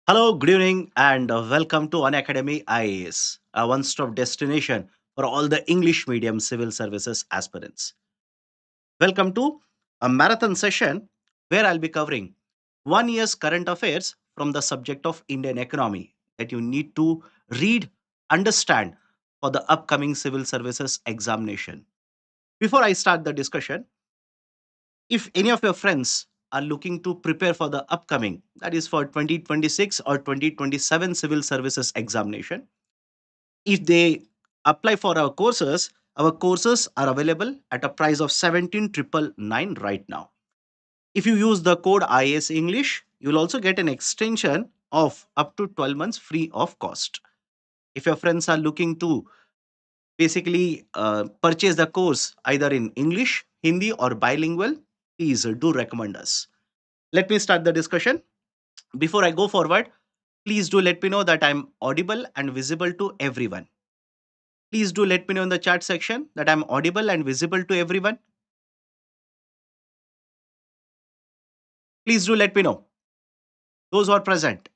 Hello, good evening, and welcome to Unacademy IAS, a one stop destination for all the English medium civil services aspirants. Welcome to a marathon session where I'll be covering 1 year's current affairs from the subject of Indian economy that you need to read, understand for the upcoming civil services examination. Before I start the discussion, if any of your friends are looking to prepare for the upcoming, that is for 2026 or 2027 civil services examination, if they apply for our courses are available at a price of 17,999 right now. If you use the code IS English, you will also get an extension of up to 12 months free of cost. If your friends are looking to basically purchase the course either in English, Hindi, or bilingual, please do recommend us. Let me start the discussion. Before I go forward, please do let me know that I'm audible and visible to everyone. Please do let me know in the chat section that I'm audible and visible to everyone. Please do let me know. Those who are present,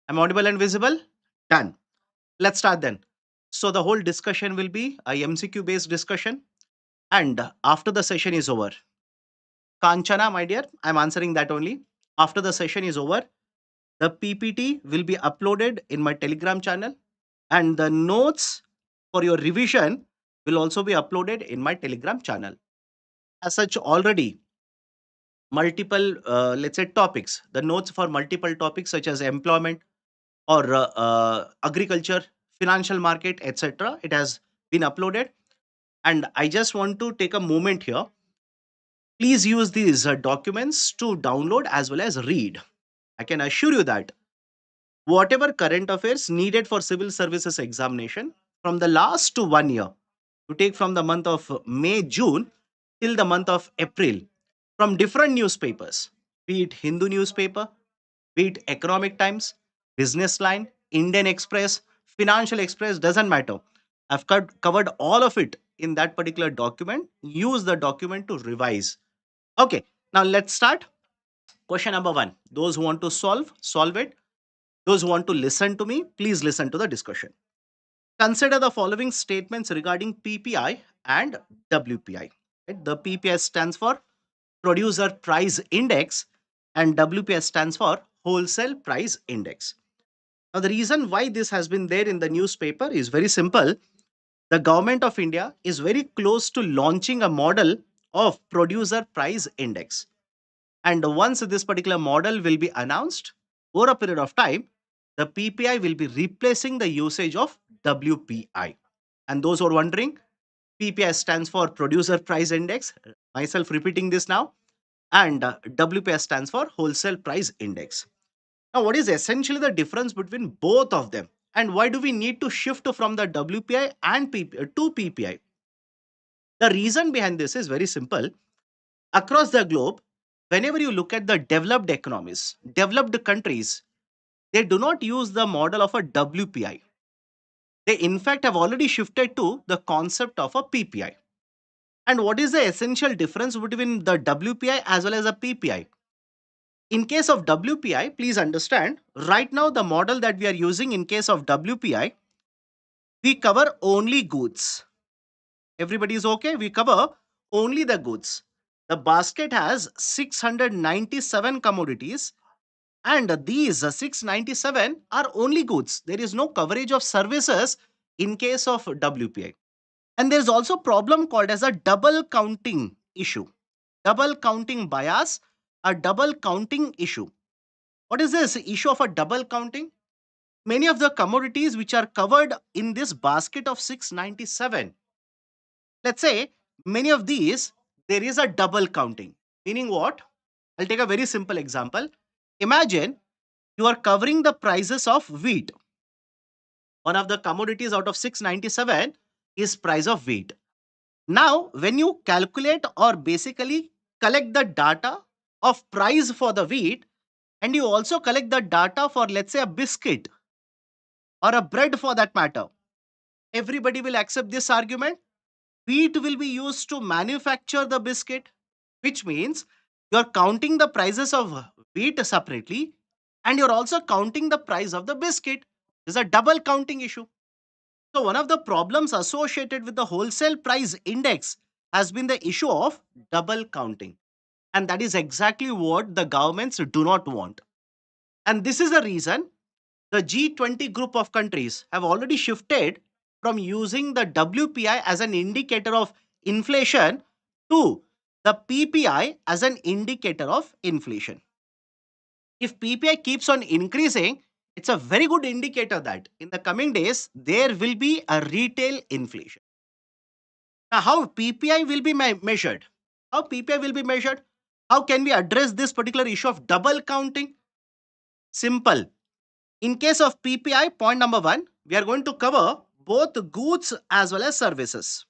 I'm audible and visible. Done. Let's start then. So the whole discussion will be a MCQ based discussion. And after the session is over, Kanchana, my dear, I'm answering that only. After the session is over, the PPT will be uploaded in my Telegram channel, and the notes for your revision will also be uploaded in my Telegram channel. As such, already multiple, let's say, topics, the notes for multiple topics such as employment or agriculture, financial market, etc., it has been uploaded. And I just want to take a moment here. Please use these documents to download as well as read. I can assure you that whatever current affairs needed for civil services examination from the last to 1 year, to take from the month of May, June till the month of April, from different newspapers, be it Hindu newspaper, be it Economic Times, Business Line, Indian Express, Financial Express, doesn't matter. I've covered all of it in that particular document. Use the document to revise. Okay, now let's start. Question number one. Those who want to solve it. Those who want to listen to me, please listen to the discussion. Consider the following statements regarding PPI and WPI. Right? The PPI stands for Producer Price Index and WPI stands for Wholesale Price Index. Now, the reason why this has been there in the newspaper is very simple. The government of India is very close to launching a model of Producer Price Index. And once this particular model will be announced, over a period of time, the PPI will be replacing the usage of WPI. And those who are wondering, PPI stands for Producer Price Index. Myself repeating this now. And WPI stands for Wholesale Price Index. Now, what is essentially the difference between both of them? And why do we need to shift from the WPI and PPI to PPI? The reason behind this is very simple. Across the globe, whenever you look at the developed economies, developed countries, they do not use the model of a WPI. They, in fact, have already shifted to the concept of a PPI. And what is the essential difference between the WPI as well as a PPI? In case of WPI, please understand, right now the model that we are using in case of WPI, we cover only goods. Everybody is okay? We cover only the goods. The basket has 697 commodities, and these 697 are only goods. There is no coverage of services in case of WPI. And there's also problem called as a double counting issue. Double counting bias, a double counting issue. What is this issue of a double counting? Many of the commodities which are covered in this basket of 697, let's say many of these, there is a double counting. Meaning what? I'll take a very simple example. Imagine you are covering the prices of wheat. One of the commodities out of 697 is price of wheat. Now, when you calculate or basically collect the data of price for the wheat, and you also collect the data for, let's say, a biscuit or a bread for that matter, everybody will accept this argument. Wheat will be used to manufacture the biscuit, which means You're counting the prices of wheat separately, and you're also counting the price of the biscuit. There's a double counting issue. So, one of the problems associated with the wholesale price index has been the issue of double counting. And that is exactly what the governments do not want. And this is the reason the G20 group of countries have already shifted from using the WPI as an indicator of inflation to the PPI as an indicator of inflation. If PPI keeps on increasing, it's a very good indicator that in the coming days there will be a retail inflation. Now, how PPI will be measured? How PPI will be measured? How can we address this particular issue of double counting? Simple. In case of PPI, point number one, we are going to cover both goods as well as services.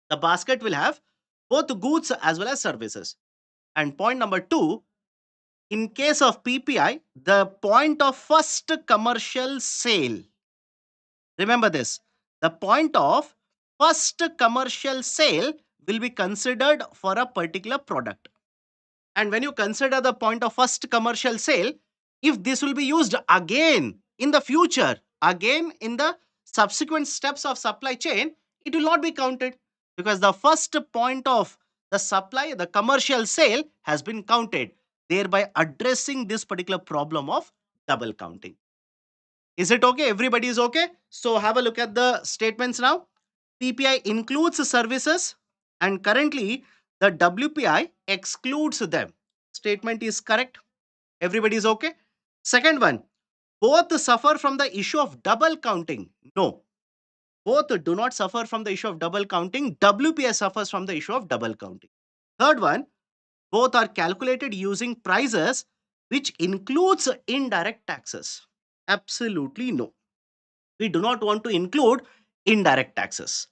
The basket will have both goods as well as services. And point number two, in case of PPI, the point of first commercial sale. Remember this. The point of first commercial sale will be considered for a particular product. And when you consider the point of first commercial sale, if this will be used again in the future, again in the subsequent steps of supply chain, it will not be counted because the first point of the supply, the commercial sale has been counted, thereby addressing this particular problem of double counting. Is it okay? Everybody is okay? So have a look at the statements now. PPI includes services and currently the WPI excludes them. Statement is correct. Everybody is okay? Second one, both suffer from the issue of double counting. No, both do not suffer from the issue of double counting. WPI suffers from the issue of double counting. Third one, both are calculated using prices which includes indirect taxes. Absolutely no. We do not want to include indirect taxes,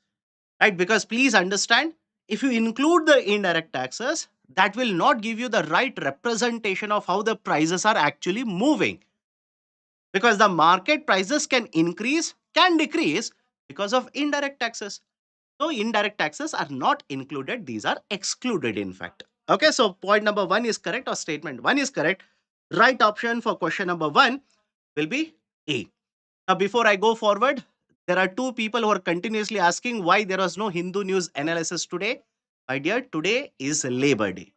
right? Because please understand, if you include the indirect taxes, that will not give you the right representation of how the prices are actually moving, because the market prices can increase, can decrease because of indirect taxes. So indirect taxes are not included, these are excluded in fact. Okay, so point number one is correct, or statement one is correct. Right option for question number one will be A. Now, before I go forward, there are two people who are continuously asking why there was no Hindu news analysis today. My dear, today is Labor Day.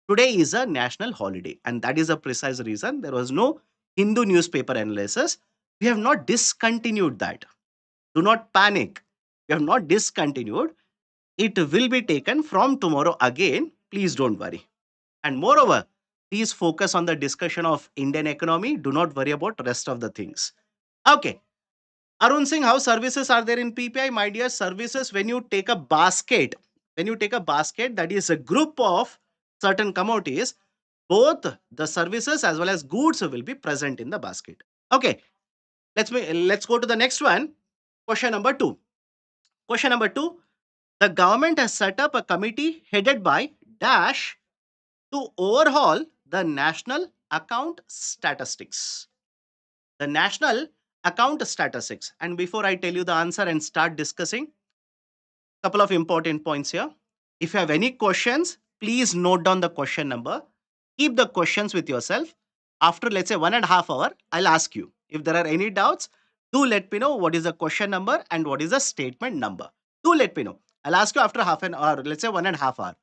Today is a national holiday, and that is a precise reason there was no Hindu newspaper analysis. We have not discontinued that. Do not panic. We have not discontinued. It will be taken from tomorrow again. Please don't worry. And moreover, please focus on the discussion of Indian economy. Do not worry about rest of the things. Okay. Arun Singh, how services are there in PPI? My dear, services, when you take a basket, that is a group of certain commodities, both the services as well as goods will be present in the basket. Okay, let's go to the next one. Question number two. Question number two. The government has set up a committee headed by Dash to overhaul the national account statistics. The national account statistics. And before I tell you the answer and start discussing, couple of important points here. If you have any questions, please note down the question number. Keep the questions with yourself. After, let's say, 1.5 hours, I'll ask you. If there are any doubts, do let me know what is the question number and what is the statement number. Do let me know. I'll ask you after half an hour, let's say 1.5 hours.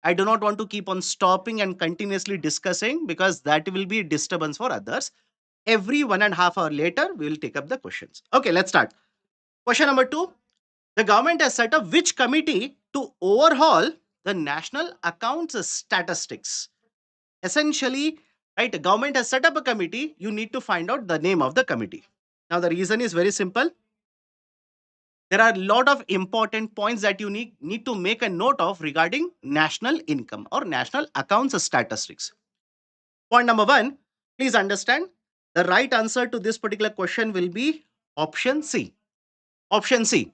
I do not want to keep on stopping and continuously discussing because that will be a disturbance for others. Every 1.5 hours later, we will take up the questions. Okay, let's start. Question number two. The government has set up which committee to overhaul the national accounts statistics? Essentially, right, the government has set up a committee. You need to find out the name of the committee. Now, the reason is very simple. There are a lot of important points that you need to make a note of regarding national income or national accounts statistics. Point number one, please understand the right answer to this particular question will be option C. Option C.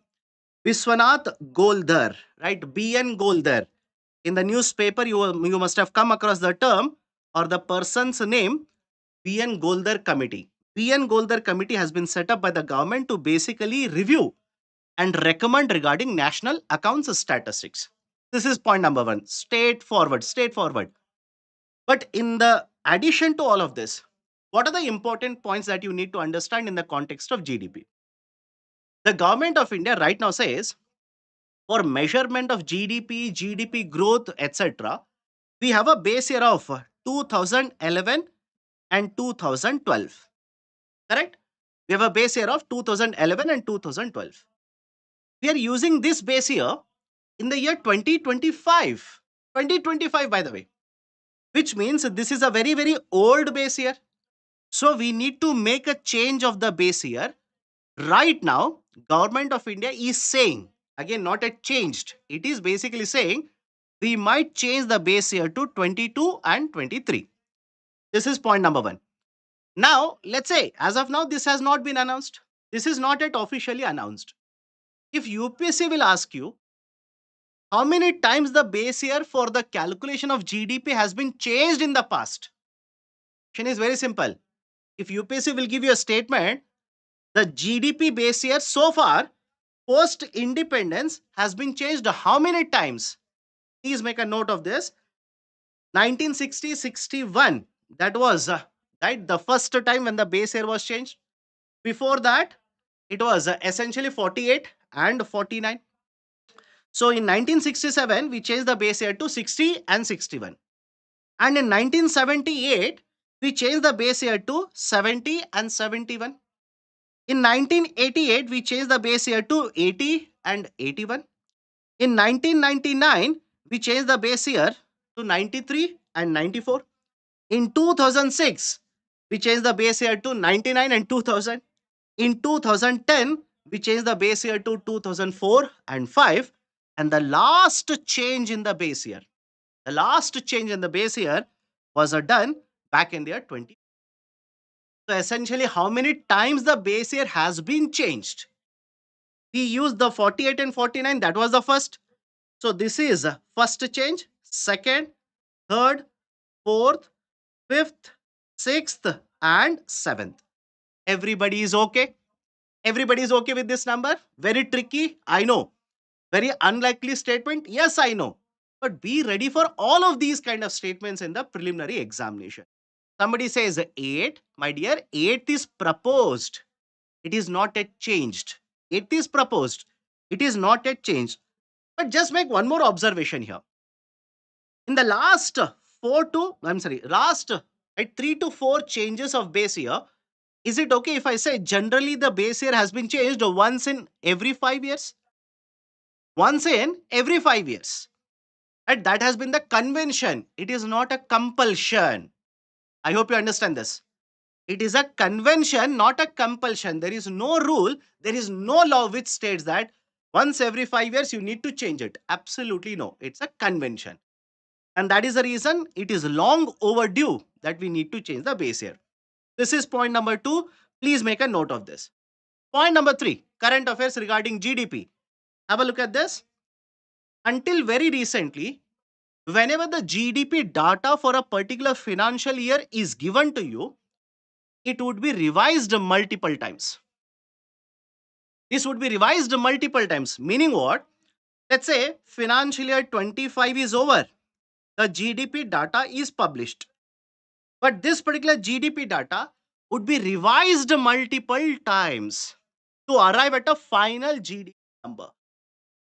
Viswanath Goldar, right? BN Goldar. In the newspaper, you must have come across the term or the person's name, BN Goldar Committee. BN Goldar Committee has been set up by the government to basically review and recommend regarding national accounts statistics. This is point number one. Straightforward. But in the addition to all of this, what are the important points that you need to understand in the context of GDP? The government of India right now says for measurement of GDP, GDP growth, etc., we have a base year of 2011 and 2012. Correct? We have a base year of 2011 and 2012. We are using this base year in the year 2025. 2025, by the way, which means this is a very, very old base year. So we need to make a change of the base year. Right now, Government of India is saying, again, not yet changed. It is basically saying we might change the base year to 22 and 23. This is point number one. Now, let's say, as of now, this has not been announced. This is not yet officially announced. If UPSC will ask you how many times the base year for the calculation of GDP has been changed in the past, question is very simple. If UPSC will give you a statement, the GDP base year so far post independence has been changed how many times? Please make a note of this. 1960-61, that was right the first time when the base year was changed. Before that, it was essentially 48 and 49. So in 1967, we changed the base year to 60 and 61. And in 1978, we changed the base year to 70 and 71. In 1988, we changed the base year to 80 and 81. In 1999, we changed the base year to 93 and 94. In 2006, we changed the base year to 99 and 2000. In 2010, we changed the base year to 2004 and 5. And the last change in the base year, the last change in the base year was done back in the year 20. So essentially, how many times the base year has been changed? We used the 48 and 49. That was the first. So this is first change, second, third, fourth, fifth, sixth, and seventh. Everybody is okay. Everybody is okay with this number. Very tricky, I know. Very unlikely statement. Yes, I know. But be ready for all of these kind of statements in the preliminary examination. Somebody says 8. My dear, 8 is proposed. It is not yet changed. It is proposed. It is not yet changed. But just make one more observation here. In the last last 3 to 4 changes of base year, is it okay if I say generally the base year has been changed once in every 5 years? Once in every 5 years. And that has been the convention. It is not a compulsion. I hope you understand this. It is a convention, not a compulsion. There is no rule, there is no law which states that once every 5 years you need to change it. Absolutely no. It's a convention. And that is the reason it is long overdue that we need to change the base year. This is point number 2. Please make a note of this. Point number 3, current affairs regarding GDP. Have a look at this. Until very recently, whenever the GDP data for a particular financial year is given to you, it would be revised multiple times. This would be revised multiple times. Meaning what? Let's say financial year 25 is over. The GDP data is published. But this particular GDP data would be revised multiple times to arrive at a final GDP number.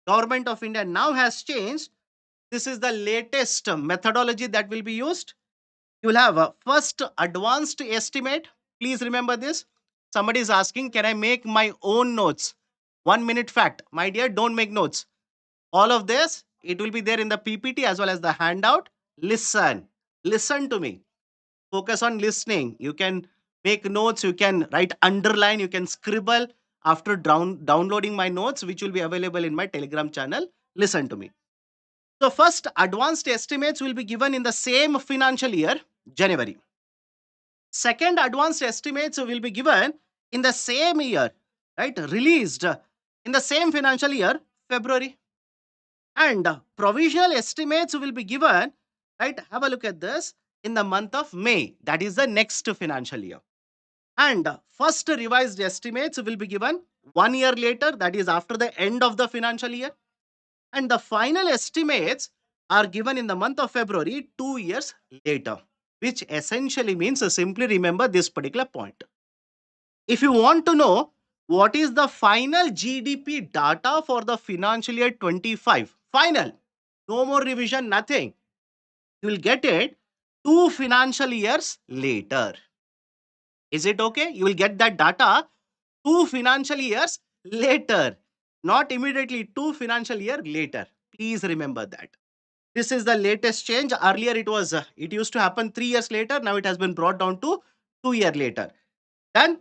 Government of India now has changed. This is the latest methodology that will be used. You will have a first advanced estimate. Please remember this. Somebody is asking, can I make my own notes? 1 minute fact. My dear, don't make notes. All of this, it will be there in the PPT as well as the handout. Listen. Listen to me. Focus on listening. You can make notes, you can write underline, you can scribble after downloading my notes, which will be available in my Telegram channel. Listen to me. So first, advanced estimates will be given in the same financial year, January. Second, advanced estimates will be given in the same year, right? Released in the same financial year, February. And provisional estimates will be given, right? Have a look at this, in the month of May. That is the next financial year. And first revised estimates will be given 1 year later, that is after the end of the financial year. And the final estimates are given in the month of February 2 years later. which essentially means simply remember this particular point. If you want to know what is the final GDP data for the financial year 25, final, no more revision, nothing. You will get it 2 financial years later. Is it okay? You will get that data 2 financial years later, not immediately, 2 financial year later. Please remember that. This is the latest change. Earlier it used to happen 3 years later. Now it has been brought down to 2 year later. Done?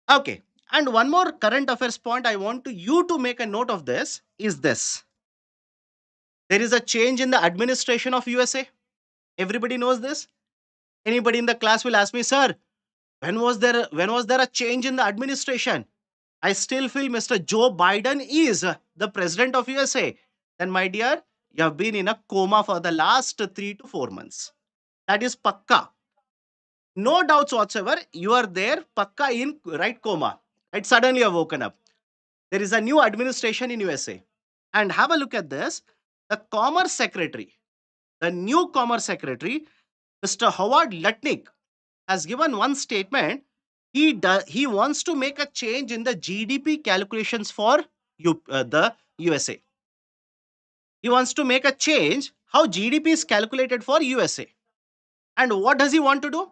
Okay. And one more current affairs point I want you to make a note of this is this. There is a change in the administration of USA. Everybody knows this. Anybody in the class will ask me, sir, when was there a change in the administration? I still feel Mr. Joe Biden is the president of USA. Then, my dear, you have been in a coma for the last 3 to 4 months. That is pakka. No doubts whatsoever. You are there, pakka in right coma. Right, suddenly you have woken up. There is a new administration in USA. And have a look at this. The Commerce Secretary, the new Commerce Secretary, Mr. Howard Lutnick, has given one statement. He wants to make a change in the GDP calculations for the USA. He wants to make a change how GDP is calculated for USA. And what does he want to do?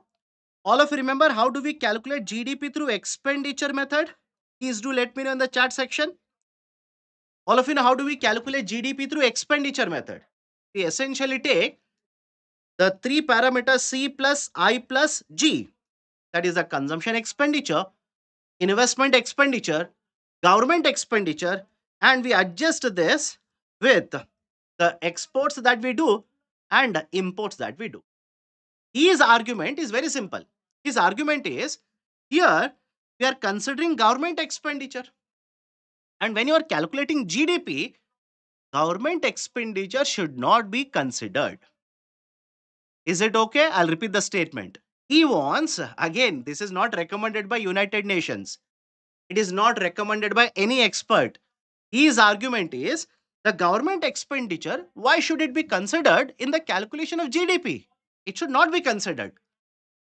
All of you remember how do we calculate GDP through expenditure method? Please do let me know in the chat section. All of you know how do we calculate GDP through expenditure method? We essentially take the three parameters C plus I plus G. That is the consumption expenditure, investment expenditure, government expenditure, and we adjust this with the exports that we do and imports that we do. His argument is very simple. His argument is here we are considering government expenditure, and when you are calculating GDP, government expenditure should not be considered. Is it okay? I'll repeat the statement. He wants, again, this is not recommended by United Nations. It is not recommended by any expert. His argument is the government expenditure, why should it be considered in the calculation of GDP? It should not be considered.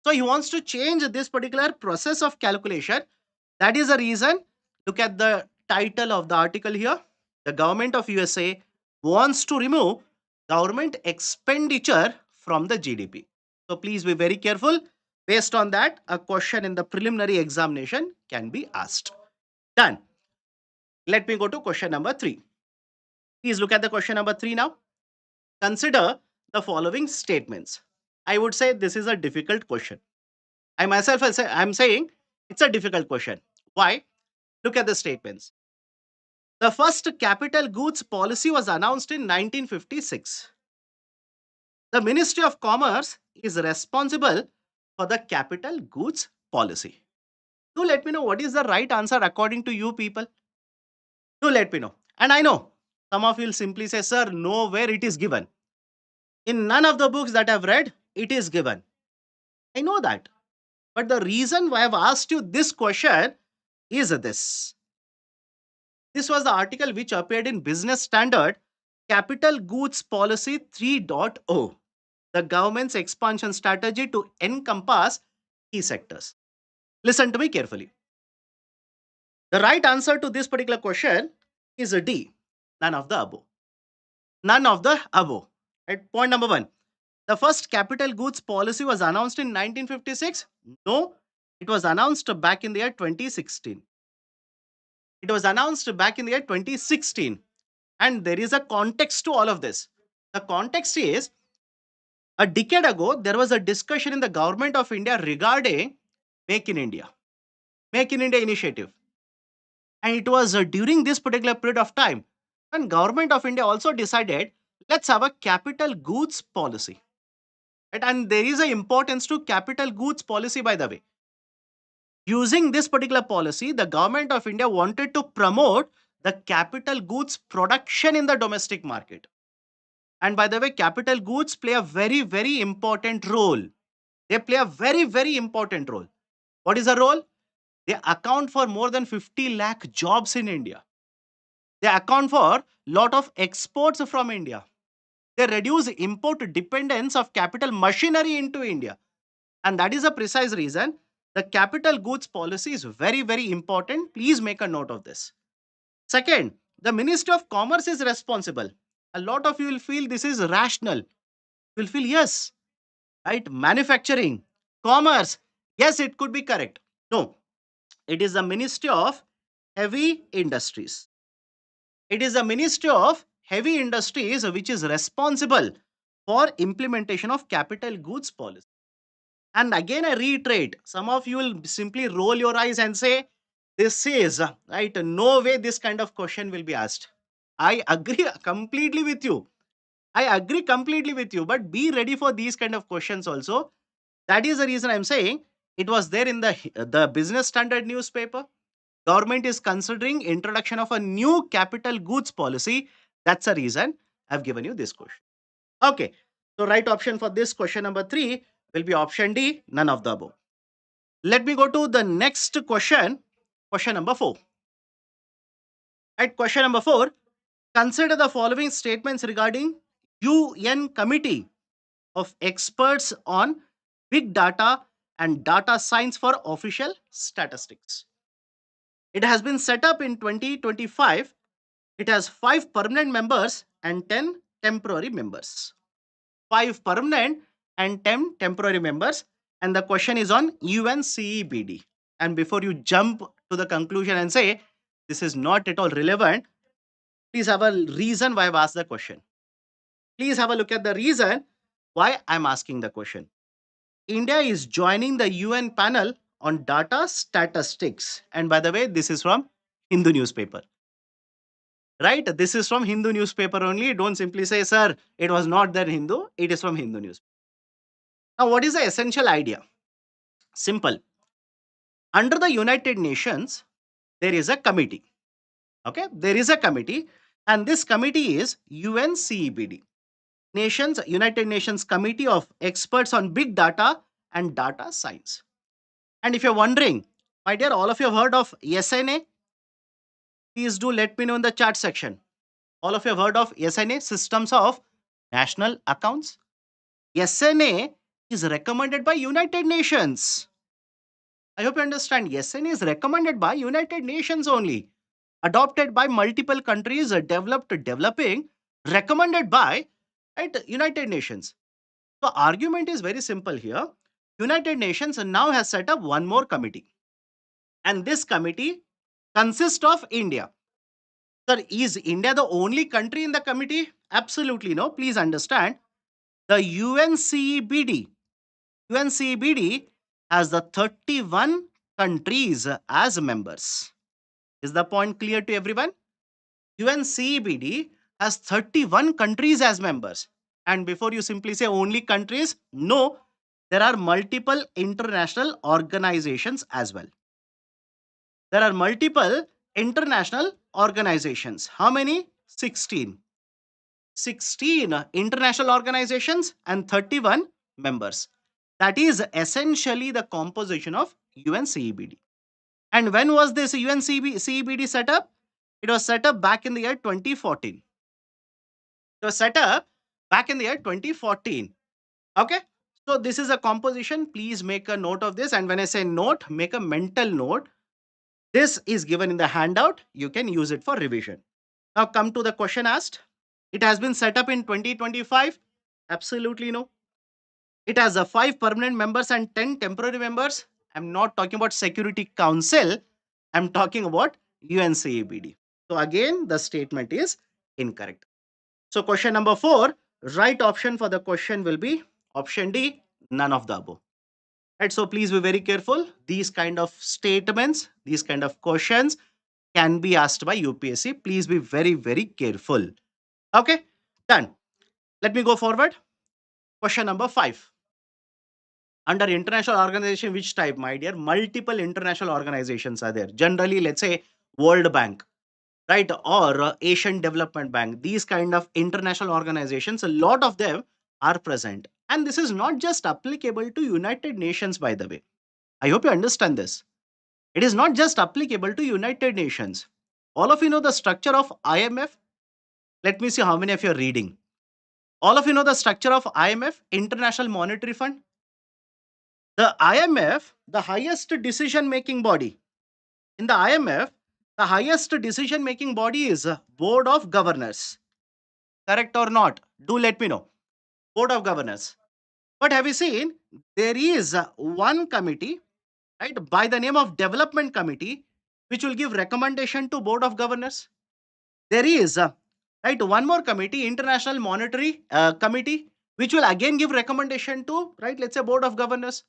So he wants to change this particular process of calculation. That is the reason. Look at the title of the article here. The government of USA wants to remove government expenditure from the GDP. So please be very careful. Based on that, a question in the preliminary examination can be asked. Done. Let me go to question number 3. Please look at the question number 3 now. Consider the following statements. I would say this is a difficult question. I myself I'm saying it's a difficult question. Why? Look at the statements. The first capital goods policy was announced in 1956. The Ministry of Commerce is responsible for the capital goods policy. Do let me know what is the right answer according to you people. Do let me know. And I know some of you will simply say, sir, nowhere it is given. In none of the books that I've read, it is given. I know that. But the reason why I've asked you this question is this. This was the article which appeared in Business Standard, Capital Goods Policy 3.0, the government's expansion strategy to encompass key sectors. Listen to me carefully. The right answer to this particular question is a D, none of the above. None of the above. Right? Point number 1. The first capital goods policy was announced in 1956. No, it was announced back in the year 2016. It was announced back in the year 2016. And there is a context to all of this. The context is a decade ago, there was a discussion in the government of India regarding Make in India, Make in India initiative. And it was during this particular period of time when government of India also decided, let's have a capital goods policy. Right? And there is an importance to capital goods policy, by the way. Using this particular policy, the government of India wanted to promote the capital goods production in the domestic market. And by the way, capital goods play a very, very important role. They play a very, very important role. What is the role? They account for more than 50 lakh jobs in India. They account for a lot of exports from India. They reduce import dependence of capital machinery into India. And that is a precise reason the capital goods policy is very, very important. Please make a note of this. Second, the Ministry of Commerce is responsible. A lot of you will feel this is rational. You will feel, yes, right? Manufacturing, commerce, yes, it could be correct. No, it is the Ministry of Heavy Industries. It is the Ministry of Heavy Industries which is responsible for implementation of capital goods policy. And again, I reiterate, some of you will simply roll your eyes and say, this is right. No way this kind of question will be asked. I agree completely with you. I agree completely with you, but be ready for these kind of questions also. That is the reason I'm saying it was there in the Business Standard newspaper. Government is considering introduction of a new capital goods policy. That's the reason I've given you this question. Okay. So right option for this question number 3 will be option D, none of the above. Let me go to the next question, question number 4. At question number 4, consider the following statements regarding UN Committee of Experts on Big Data and Data Science for Official Statistics. It has been set up in 2025. It has 5 permanent members and 10 temporary members. 5 permanent and 10 temporary members. And the question is on UNCEBD. And before you jump to the conclusion and say, this is not at all relevant, please have a reason why I've asked the question. Please have a look at the reason why I'm asking the question. India is joining the UN panel on data statistics. And by the way, this is from Hindu newspaper. Right? This is from Hindu newspaper only. Don't simply say, sir, it was not there Hindu. It is from Hindu newspaper. Now, what is the essential idea? Simple. Under the United Nations, there is a committee. Okay, there is a committee, and this committee is UNCEBD, United Nations Committee of Experts on Big Data and Data Science. And if you're wondering, my dear, all of you have heard of SNA? Please do let me know in the chat section. All of you have heard of SNA, Systems of National Accounts? SNA is recommended by United Nations. I hope you understand. SNA is recommended by United Nations only. Adopted by multiple countries, developing, recommended by United Nations. So argument is very simple here. United Nations now has set up one more committee. And this committee consists of India. Sir, is India the only country in the committee? Absolutely no. Please understand. The UNCEBD has the 31 countries as members. Is the point clear to everyone? UNCEBD has 31 countries as members. And before you simply say only countries, no, there are multiple international organizations as well. There are multiple international organizations. How many? 16. 16 international organizations and 31 members. That is essentially the composition of UNCEBD. And when was this UNCEBD set up? It was set up back in the year 2014. It was set up back in the year 2014. Okay. So this is a composition. Please make a note of this. And when I say note, make a mental note. This is given in the handout. You can use it for revision. Now come to the question asked. It has been set up in 2025. Absolutely no. It has 5 permanent members and 10 temporary members. I'm not talking about Security Council. I'm talking about UNCEBD. So again, the statement is incorrect. So question number 4, right option for the question will be option D, none of the above. Right, so please be very careful. These kind of statements, these kind of questions can be asked by UPSC. Please be very, very careful. Okay, done. Let me go forward. Question number 5. Under international organization, which type, my dear? Multiple international organizations are there. Generally, let's say World Bank, right? Or Asian Development Bank. These kind of international organizations, a lot of them are present. And this is not just applicable to United Nations, by the way. I hope you understand this. It is not just applicable to United Nations. All of you know the structure of IMF. Let me see how many of you are reading. All of you know the structure of IMF, International Monetary Fund. The IMF, the highest decision making body. In the IMF, the highest decision making body is Board of Governors. Correct or not? Do let me know. Board of Governors. But have you seen there is one committee, right, by the name of Development Committee, which will give recommendation to Board of Governors? There is right one more committee, International Monetary Committee, which will again give recommendation to, right, let's say Board of Governors.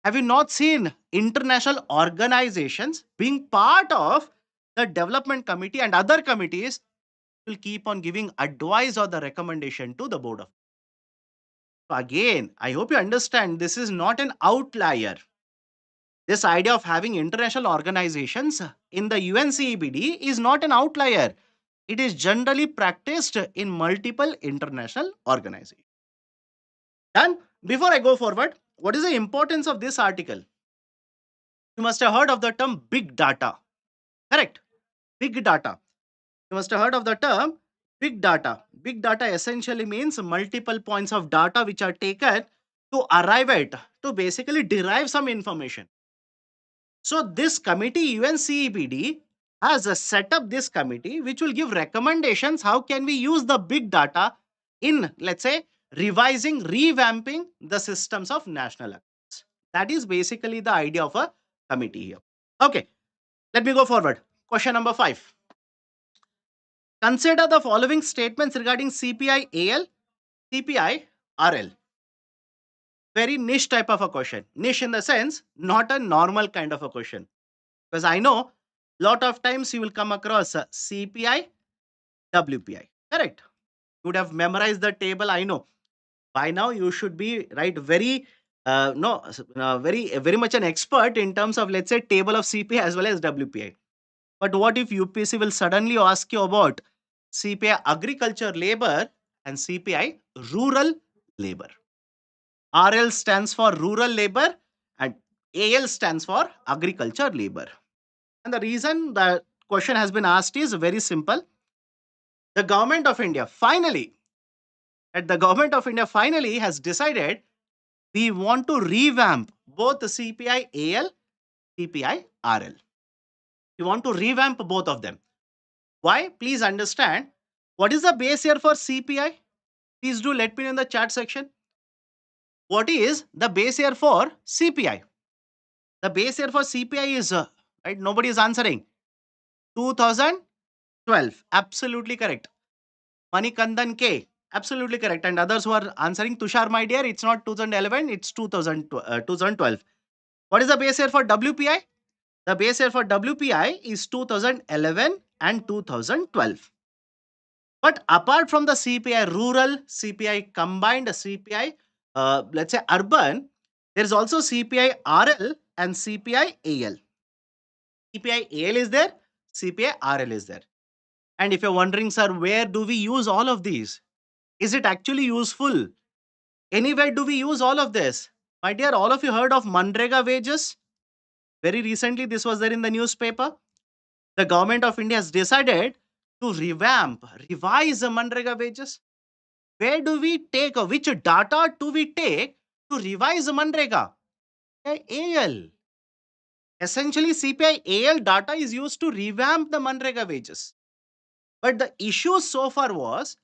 Have you not seen international organizations being part of the Development Committee and other committees will keep on giving advice or the recommendation to the Board of? So again, I hope you understand this is not an outlier. This idea of having international organizations in the UNCEBD is not an outlier. It is generally practiced in multiple international organizations. Done? Before I go forward, what is the importance of this article? You must have heard of the term big data. Correct? Big data. You must have heard of the term big data. Big data essentially means multiple points of data which are taken to arrive at, to basically derive some information. So this committee, UNCEBD, has set up this committee which will give recommendations how can we use the big data in, let's say, revising, revamping the systems of national accounts. That is basically the idea of a committee here. Okay, let me go forward. Question number 5. Consider the following statements regarding CPI AL, CPI RL. Very niche type of a question. Niche in the sense, not a normal kind of a question. Because I know lot of times you will come across CPI, WPI. Correct. You would have memorized the table. I know. By now you should be right very no very much an expert in terms of, let's say, table of CPI as well as WPI. But what if UPSC will suddenly ask you about CPI agriculture labor and CPI rural labor? RL stands for rural labor and AL stands for agriculture labor. And the reason the question has been asked is very simple. The government of India finally, at the government of India finally has decided we want to revamp both the CPI AL, CPI RL. We want to revamp both of them. Why? Please understand. What is the base year for CPI? Please do let me know in the chat section. What is the base year for CPI? The base year for CPI is, right, nobody is answering. 2012. Absolutely correct. Manikandan K. Absolutely correct. And others who are answering, Tushar, my dear, it's not 2011, it's 2012. What is the base year for WPI? The base year for WPI is 2011 and 2012. But apart from the CPI rural, CPI combined, CPI, let's say urban, there is also CPI RL and CPI AL. CPI AL is there, CPI RL is there. And if you're wondering, sir, where do we use all of these? Is it actually useful? Anywhere do we use all of this? My dear, all of you heard of Manrega wages? Very recently, this was there in the newspaper. The government of India has decided to revamp, revise the Manrega wages. Where do we take, or which data do we take to revise Manrega? AL. Essentially, CPI AL data is used to revamp the Manrega wages. But the issue so far was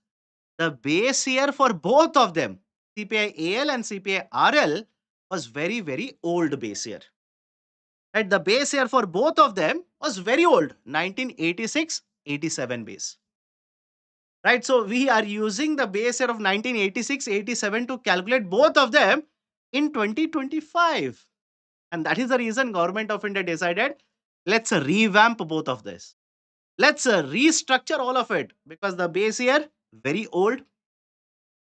the base year for both of them, CPI AL and CPI RL, was very, very old base year. And the base year for both of them was very old, 1986-87 base. Right, so we are using the base year of 1986-87 to calculate both of them in 2025. And that is the reason Government of India decided, let's revamp both of this. Let's restructure all of it because the base year, very old.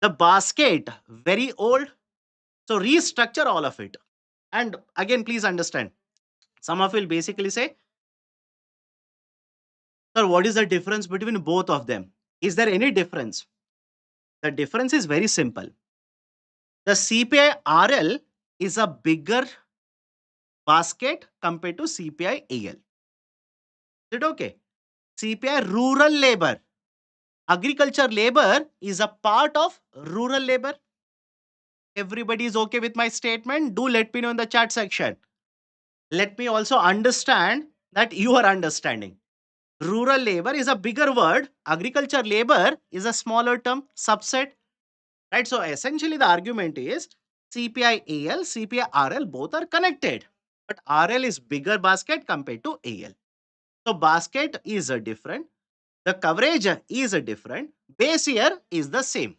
The basket, very old. So restructure all of it. And again, please understand, some of you will basically say, sir, what is the difference between both of them? Is there any difference? The difference is very simple. The CPI RL is a bigger basket compared to CPI AL. Is it okay? CPI rural labor, agriculture labor is a part of rural labor. Everybody is okay with my statement? Do let me know in the chat section. Let me also understand that you are understanding. Rural labor is a bigger word. Agriculture labor is a smaller term, subset. Right? So essentially the argument is CPI AL, CPI RL both are connected. But RL is bigger basket compared to AL. So basket is a different. The coverage is a different. Base year is the same.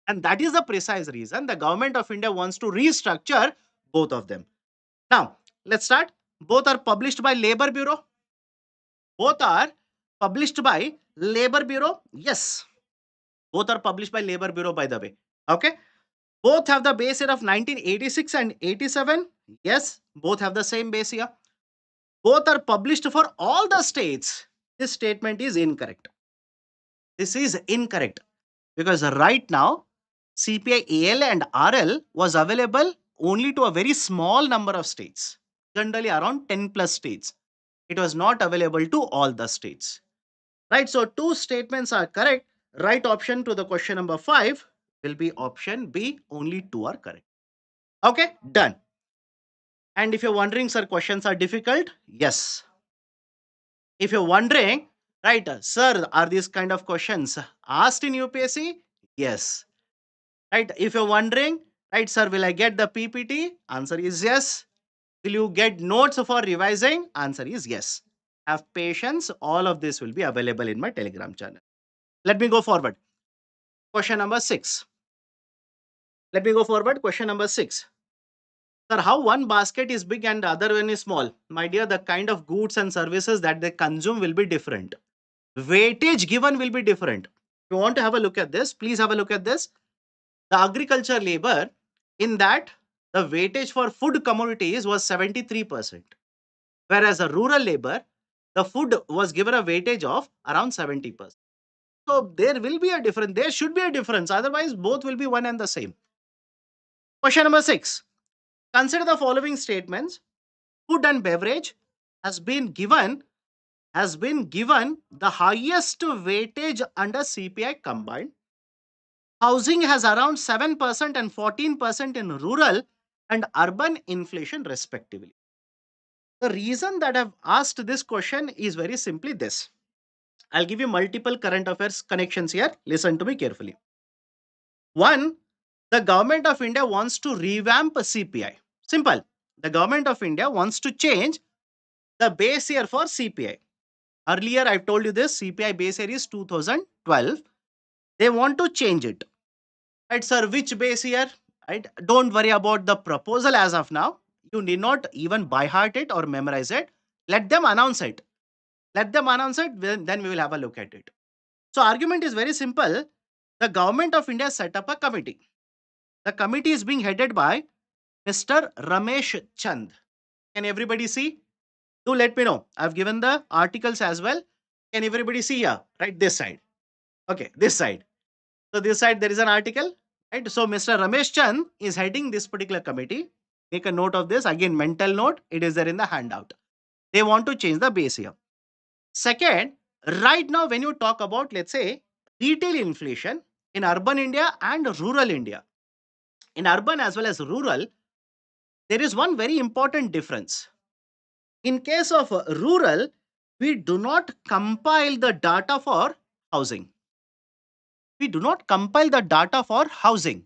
And that is the precise reason the government of India wants to restructure both of them. Now, let's start. Both are published by Labor Bureau. Both are published by Labor Bureau. Yes, both are published by Labor Bureau, by the way. Okay. Both have the base year of 1986 and 87. Yes, both have the same base year. Both are published for all the states. This statement is incorrect. This is incorrect because right now CPI AL and RL was available only to a very small number of states, generally around 10 plus states. It was not available to all the states. Right, so two statements are correct. Right option to the question number 5 will be option B. Only two are correct. Okay, done. And if you're wondering, sir, questions are difficult? Yes. If you're wondering, right, sir, are these kind of questions asked in UPSC? Yes. Right. If you're wondering, right, sir, will I get the PPT? Answer is yes. Will you get notes for revising? Answer is yes. Have patience. All of this will be available in my Telegram channel. Let me go forward. Question number 6. Let me go forward. Question number 6. Sir, how one basket is big and the other one is small? My dear, the kind of goods and services that they consume will be different. Weightage given will be different. If you want to have a look at this, please have a look at this. The agriculture labor, in that the weightage for food commodities was 73%. Whereas the rural labor, the food was given a weightage of around 70%. So there will be a difference. There should be a difference. Otherwise, both will be one and the same. Question number 6. Consider the following statements. Food and beverage has been given the highest weightage under CPI combined. Housing has around 7% and 14% in rural and urban inflation respectively. The reason that I've asked this question is very simply this. I'll give you multiple current affairs connections here. Listen to me carefully. One, the government of India wants to revamp CPI. Simple. The government of India wants to change the base year for CPI. Earlier, I've told you this CPI base year is 2012. They want to change it. Right, sir, which base year? Right, don't worry about the proposal as of now. You need not even by heart it or memorize it. Let them announce it. Let them announce it, then we will have a look at it. So, argument is very simple. The government of India set up a committee. The committee is being headed by Mr. Ramesh Chand. Can everybody see? Do let me know. I've given the articles as well. Can everybody see here? Right, this side. Okay, this side. So this side there is an article, right? So Mr. Ramesh Chand is heading this particular committee. Make a note of this. Again, mental note. It is there in the handout. They want to change the base here. Second, right now when you talk about, let's say, retail inflation in urban India and rural India, in urban as well as rural, there is one very important difference. In case of rural, we do not compile the data for housing. We do not compile the data for housing.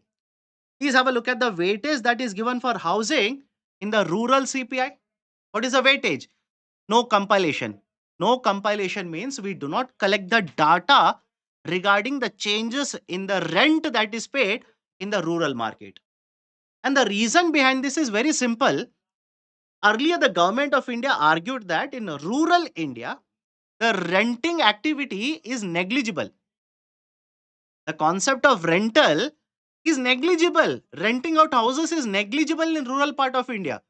Please have a look at the weightage that is given for housing in the rural CPI. What is the weightage? No compilation. No compilation means we do not collect the data regarding the changes in the rent that is paid in the rural market. And the reason behind this is very simple. Earlier, the government of India argued that in rural India, the renting activity is negligible. The concept of rental is negligible. Renting out houses is negligible in rural part of India.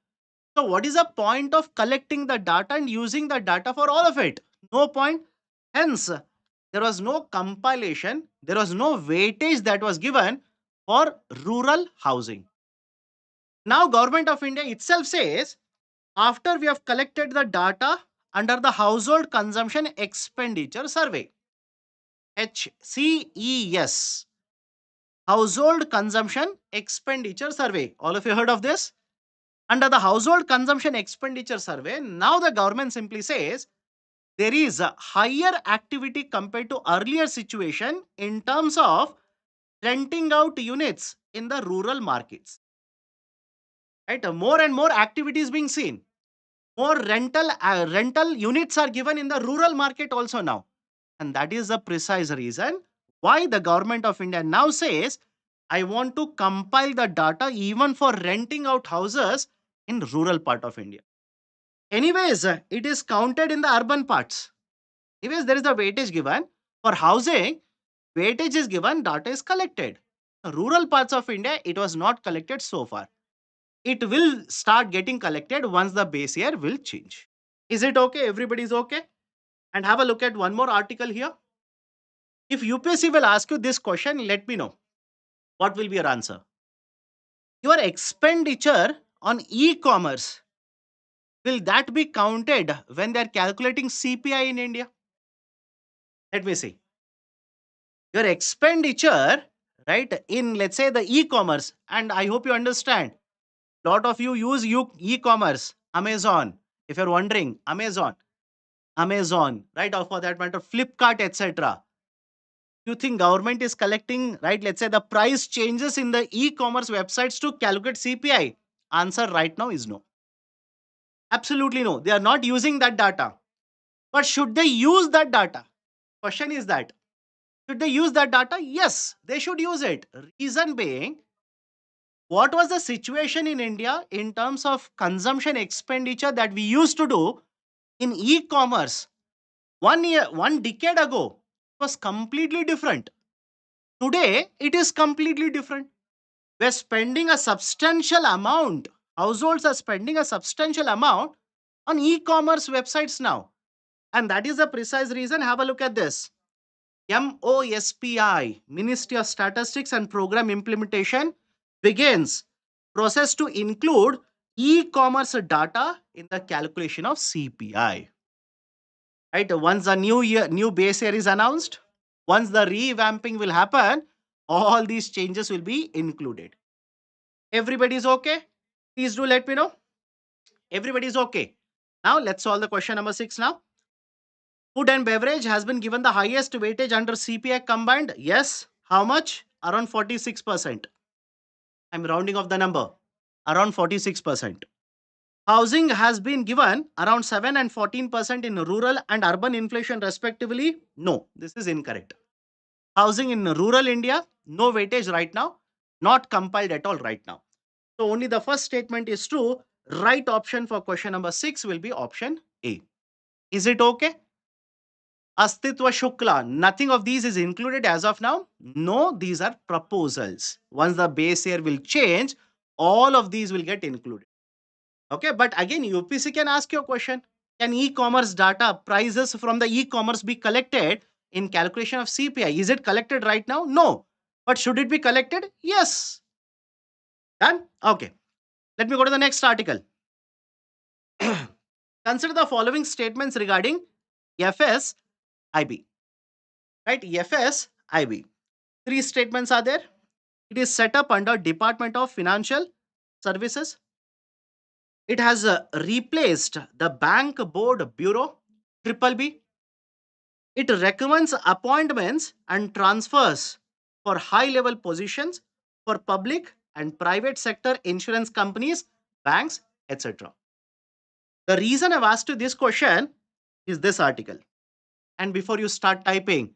So what is the point of collecting the data and using the data for all of it? No point. Hence, there was no compilation, there was no weightage that was given for rural housing. Now government of India itself says, after we have collected the data under the household consumption expenditure survey, HCES, Household Consumption Expenditure Survey. All of you heard of this? Under the Household Consumption Expenditure Survey, now the government simply says there is a higher activity compared to earlier situation in terms of renting out units in the rural markets. Right? More and more activities being seen. More rental units are given in the rural market also now. And that is the precise reason why the government of India now says, I want to compile the data even for renting out houses in rural part of India. Anyways, it is counted in the urban parts. Anyways, there is a weightage given. For housing, weightage is given, data is collected. Rural parts of India, it was not collected so far. It will start getting collected once the base year will change. Is it okay? Everybody is okay? And have a look at one more article here. If UPSC will ask you this question, let me know. What will be your answer? Your expenditure on e-commerce, will that be counted when they are calculating CPI in India? Let me see. Your expenditure, right, in let's say the e-commerce, and I hope you understand, lot of you use e-commerce, Amazon. If you're wondering, Amazon, right, or for that matter, Flipkart, etc. You think government is collecting, right, let's say the price changes in the e-commerce websites to calculate CPI? Answer right now is no. Absolutely no. They are not using that data. But should they use that data? Question is that. Should they use that data? Yes, they should use it. Reason being, what was the situation in India in terms of consumption expenditure that we used to do in e-commerce 1 year, 1 decade ago was completely different. Today, it is completely different. We're spending a substantial amount. Households are spending a substantial amount on e-commerce websites now. And that is the precise reason. Have a look at this. MOSPI, Ministry of Statistics and Program Implementation, begins process to include e-commerce data in the calculation of CPI. Right? Once the new base year is announced, once the revamping will happen, all these changes will be included. Everybody is okay? Please do let me know. Everybody is okay. Now let's solve the question number 6 now. Food and beverage has been given the highest weightage under CPI combined. Yes. How much? Around 46%. I'm rounding off the number. Around 46%. Housing has been given around 7 and 14% in rural and urban inflation respectively. No, this is incorrect. Housing in rural India, no weightage right now. Not compiled at all right now. So only the first statement is true. Right option for question number 6 will be option A. Is it okay? Astitva Shukla, nothing of these is included as of now. No, these are proposals. Once the base year will change, all of these will get included. Okay, but again, UPC can ask you a question. Can e-commerce data, prices from the e-commerce be collected in calculation of CPI? Is it collected right now? No. But should it be collected? Yes. Done? Okay. Let me go to the next article. Consider the following statements regarding FSIB. Right? FSIB. Three statements are there. It is set up under Department of Financial Services. It has replaced the Bank Board Bureau, Triple B. It recommends appointments and transfers for high level positions for public and private sector insurance companies, banks, etc. The reason I've asked you this question is this article. And before you start typing,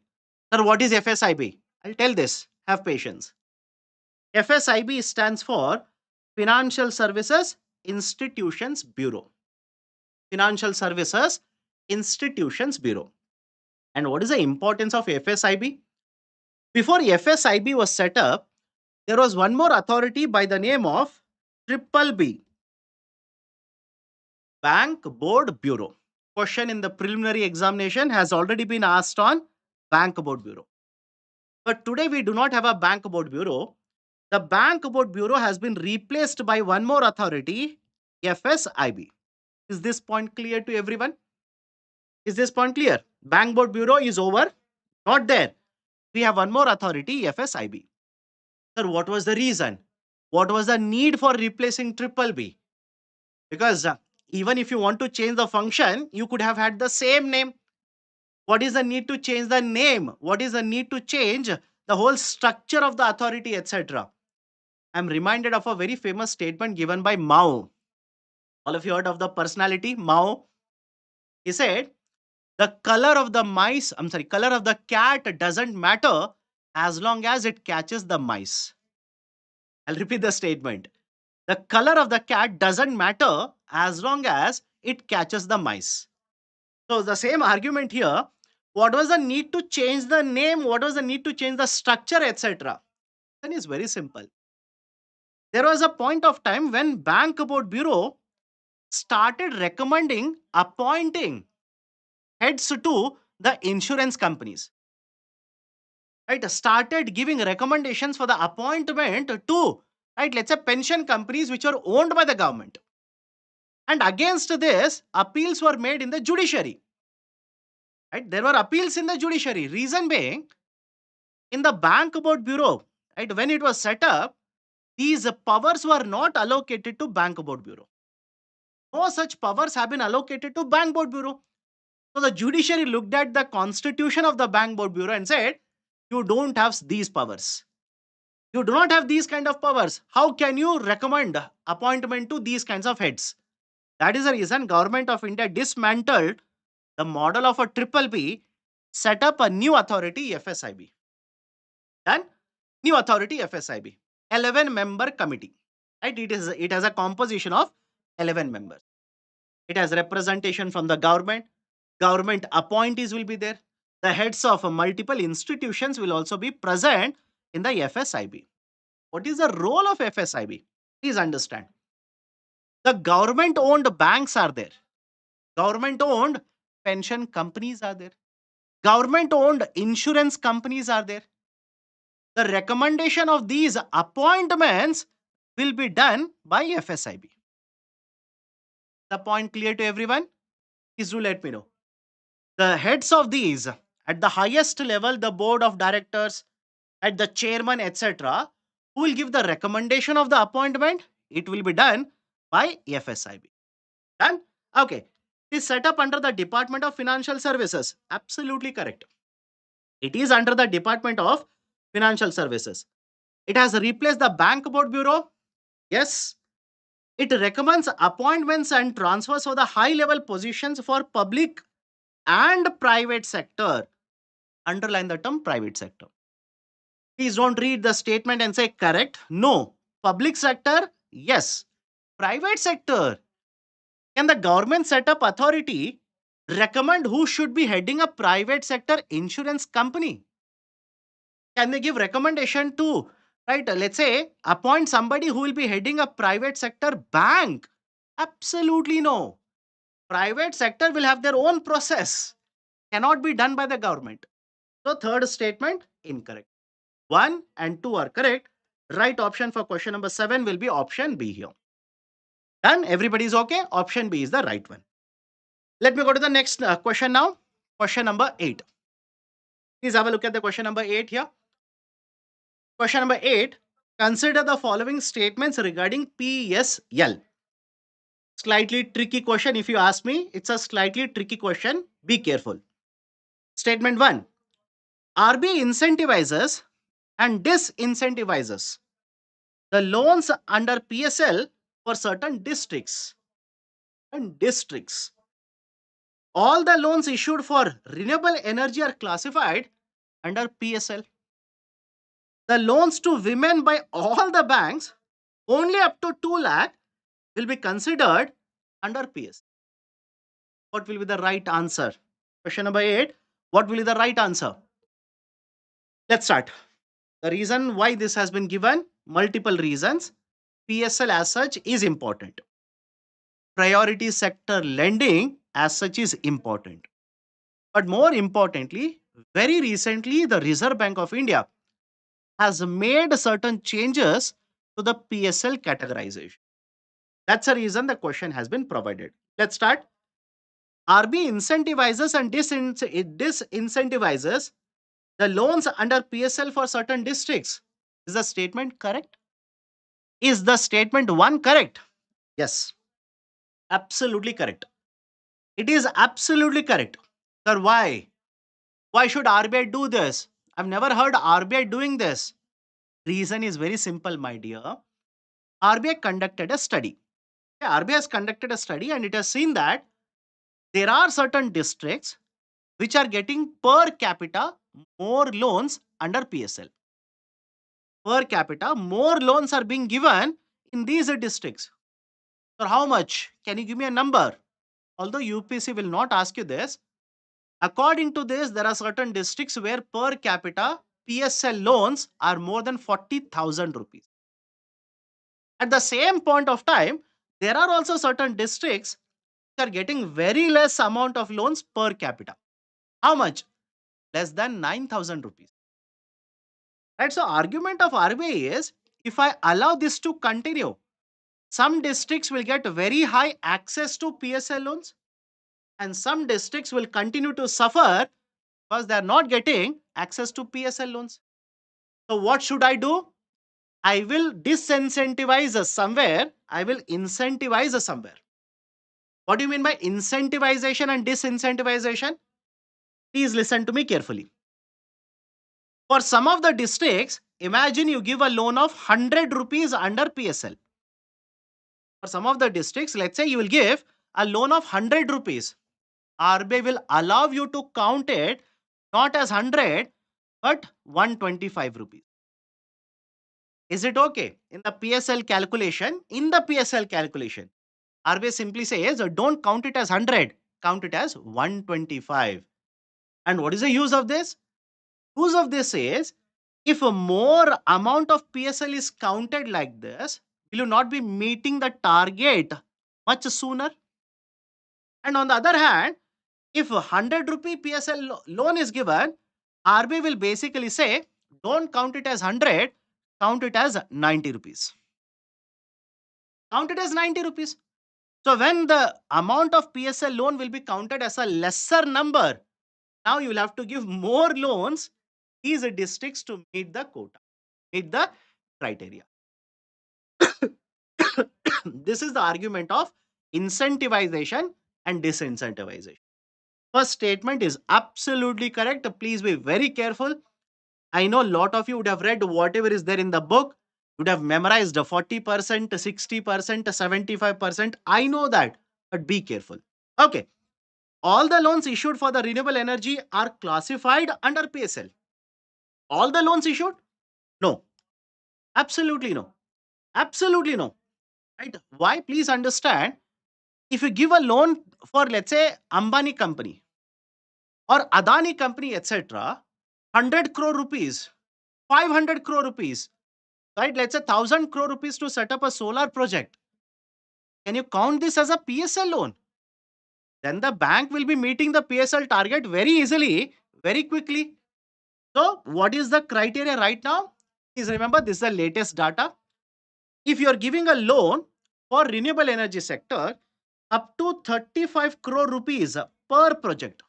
sir, what is FSIB? I'll tell this. Have patience. FSIB stands for Financial Services Institutions Bureau. Financial Services Institutions Bureau. And what is the importance of FSIB? Before FSIB was set up, there was one more authority by the name of Triple B, Bank Board Bureau. Question in the preliminary examination has already been asked on Bank Board Bureau. But today we do not have a Bank Board Bureau. The Bank Board Bureau has been replaced by one more authority, FSIB. Is this point clear to everyone? Is this point clear? Bank Board Bureau is over. Not there. We have one more authority, FSIB. Sir, what was the reason? What was the need for replacing triple B? Because even if you want to change the function, you could have had the same name. What is the need to change the name? What is the need to change the whole structure of the authority, etc.? I'm reminded of a very famous statement given by Mao. All of you heard of the personality Mao? He said, the color of the mice, I'm sorry, color of the cat doesn't matter as long as it catches the mice. I'll repeat the statement. The color of the cat doesn't matter as long as it catches the mice. So the same argument here. What was the need to change the name? What was the need to change the structure, etc.? Then it's very simple. There was a point of time when Bank Board Bureau started recommending appointing heads to the insurance companies. Right? Started giving recommendations for the appointment to, right, let's say pension companies which are owned by the government. And against this, appeals were made in the judiciary. Right? There were appeals in the judiciary. Reason being, in the Bank Board Bureau, right, when it was set up, these powers were not allocated to Bank Board Bureau. No such powers have been allocated to Bank Board Bureau. So the judiciary looked at the constitution of the Bank Board Bureau and said, you don't have these powers. You do not have these kind of powers. How can you recommend appointment to these kinds of heads? That is the reason Government of India dismantled the model of a triple B, set up a new authority, FSIB. Then new authority, FSIB. 11-member committee. Right? It has a composition of 11 members. It has representation from the government. Government appointees will be there. The heads of multiple institutions will also be present in the FSIB. What is the role of FSIB? Please understand. The government owned banks are there. Government owned pension companies are there. Government owned insurance companies are there. The recommendation of these appointments will be done by FSIB. The point clear to everyone? Please do let me know. The heads of these, at the highest level, the board of directors, at the chairman, etc., who will give the recommendation of the appointment, it will be done by FSIB. Done? Okay. It is set up under the Department of Financial Services. Absolutely correct. It is under the Department of Financial Services. It has replaced the Bank Board Bureau. Yes. It recommends appointments and transfers for the high level positions for public and private sector. Underline the term private sector. Please don't read the statement and say correct. No. Public sector? Yes. Private sector? Can the government set up authority recommend who should be heading a private sector insurance company? Can they give recommendation to, right? Let's say, appoint somebody who will be heading a private sector bank? Absolutely no. Private sector will have their own process. Cannot be done by the government. So, third statement, incorrect. 1 and 2 are correct. Right option for question number 7 will be option B here. Done? Everybody is okay? Option B is the right one. Let me go to the next question now. Question number 8. Please have a look at the question number 8 here. Question number 8. Consider the following statements regarding PSL. Slightly tricky question if you ask me. It's a slightly tricky question. Be careful. Statement 1. RBI incentivizes and disincentivizes the loans under PSL for certain districts. And districts. All the loans issued for renewable energy are classified under PSL. The loans to women by all the banks, only up to 2 lakh, will be considered under PS. What will be the right answer? Question number 8. What will be the right answer? Let's start. The reason why this has been given, multiple reasons. PSL as such is important. Priority sector lending as such is important. But more importantly, very recently, the Reserve Bank of India has made certain changes to the PSL categorization. That's the reason the question has been provided. Let's start. RBI incentivizes and disincentivizes the loans under PSL for certain districts. Is the statement correct? Is the statement 1 correct? Yes, absolutely correct. It is absolutely correct. Sir, why? Why should RBI do this? I've never heard RBI doing this. Reason is very simple, my dear. RBI conducted a study. Yeah, RBI has conducted a study and it has seen that there are certain districts which are getting per capita more loans under PSL. Per capita, more loans are being given in these districts. So, how much? Can you give me a number? Although UPSC will not ask you this, according to this, there are certain districts where per capita PSL loans are more than 40,000 rupees. At the same point of time, there are also certain districts which are getting very less amount of loans per capita. How much? Less than 9,000 rupees. Right? So, argument of RBI is if I allow this to continue, some districts will get very high access to PSL loans and some districts will continue to suffer because they are not getting access to PSL loans. So, what should I do? I will disincentivize somewhere, I will incentivize somewhere. What do you mean by incentivization and disincentivization? Please listen to me carefully. For some of the districts, imagine you give a loan of 100 rupees under PSL. For some of the districts, let's say you will give a loan of 100 rupees. RBI will allow you to count it not as 100 but 125 rupees. Is it okay? In the PSL calculation, RBI simply says don't count it as 100, count it as 125. And what is the use of this? Use of this is if a more amount of PSL is counted like this, will you not be meeting the target much sooner? And on the other hand, if a 100 rupee PSL loan is given, RBI will basically say, don't count it as 100, count it as 90 rupees. Count it as 90 rupees. So when the amount of PSL loan will be counted as a lesser number, now you will have to give more loans these districts to meet the quota, meet the criteria. This is the argument of incentivization and disincentivization. First statement is absolutely correct. Please be very careful. I know a lot of you would have read whatever is there in the book, would have memorized 40%, 60%, 75%. I know that, but be careful. Okay. All the loans issued for the renewable energy are classified under PSL. All the loans issued? No. Absolutely no. Absolutely no. Right? Why? Please understand. If you give a loan for, let's say, Ambani company or Adani company, etc., 100 crore rupees, 500 crore rupees, right? Let's say 1,000 crore rupees to set up a solar project. Can you count this as a PSL loan? Then the bank will be meeting the PSL target very easily, very quickly. So, what is the criteria right now? Please remember, this is the latest data. If you are giving a loan for renewable energy sector up to 35 crore rupees per project,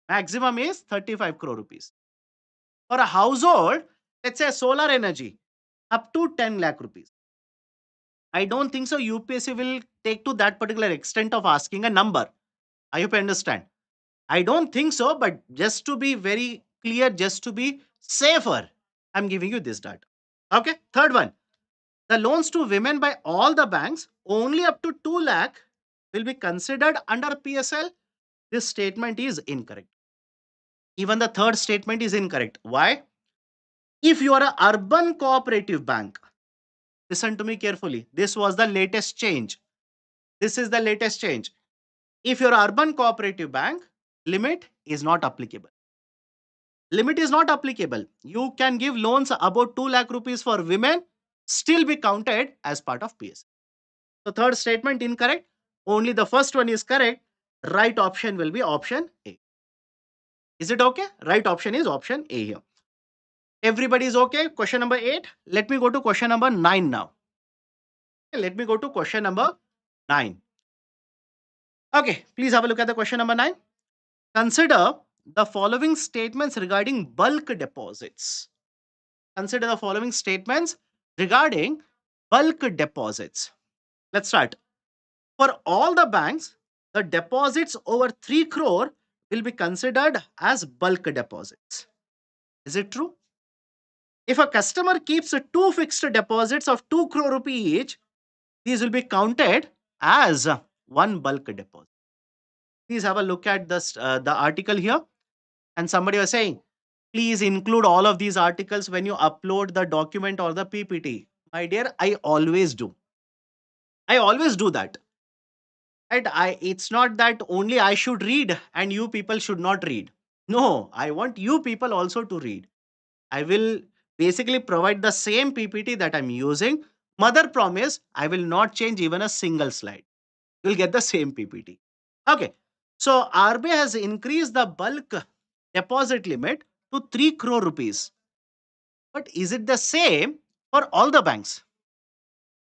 maximum is 35 crore rupees. For a household, let's say solar energy, up to 10 lakh rupees. I don't think so UPSC will take to that particular extent of asking a number. I hope you understand. I don't think so, but just to be very clear, just to be safer, I'm giving you this data. Okay, third one. The loans to women by all the banks only up to 2 lakh will be considered under PSL. This statement is incorrect. Even the third statement is incorrect. Why? If you are an urban cooperative bank, listen to me carefully. This was the latest change. This is the latest change. If you're urban cooperative bank, limit is not applicable. Limit is not applicable. You can give loans about 2 lakh rupees for women, still be counted as part of PS. So third statement incorrect. Only the first one is correct. Right option will be option A. Is it okay? Right option is option A here. Everybody is okay? Question number 8. Let me go to question number 9 now. Let me go to question number 9. Okay, please have a look at the question number 9. Consider the following statements regarding bulk deposits. Consider the following statements regarding bulk deposits. Let's start. For all the banks, the deposits over 3 crore will be considered as bulk deposits. Is it true? If a customer keeps two fixed deposits of 2 crore rupee each, these will be counted as one bulk deposit. Please have a look at the article here. And somebody was saying, please include all of these articles when you upload the document or the PPT. My dear, I always do. I always do that. And it's not that only I should read and you people should not read. No, I want you people also to read. I will basically provide the same PPT that I'm using. Mother promise, I will not change even a single slide. You'll get the same PPT. Okay. So RBI has increased the bulk deposit limit to 3 crore rupees. But is it the same for all the banks?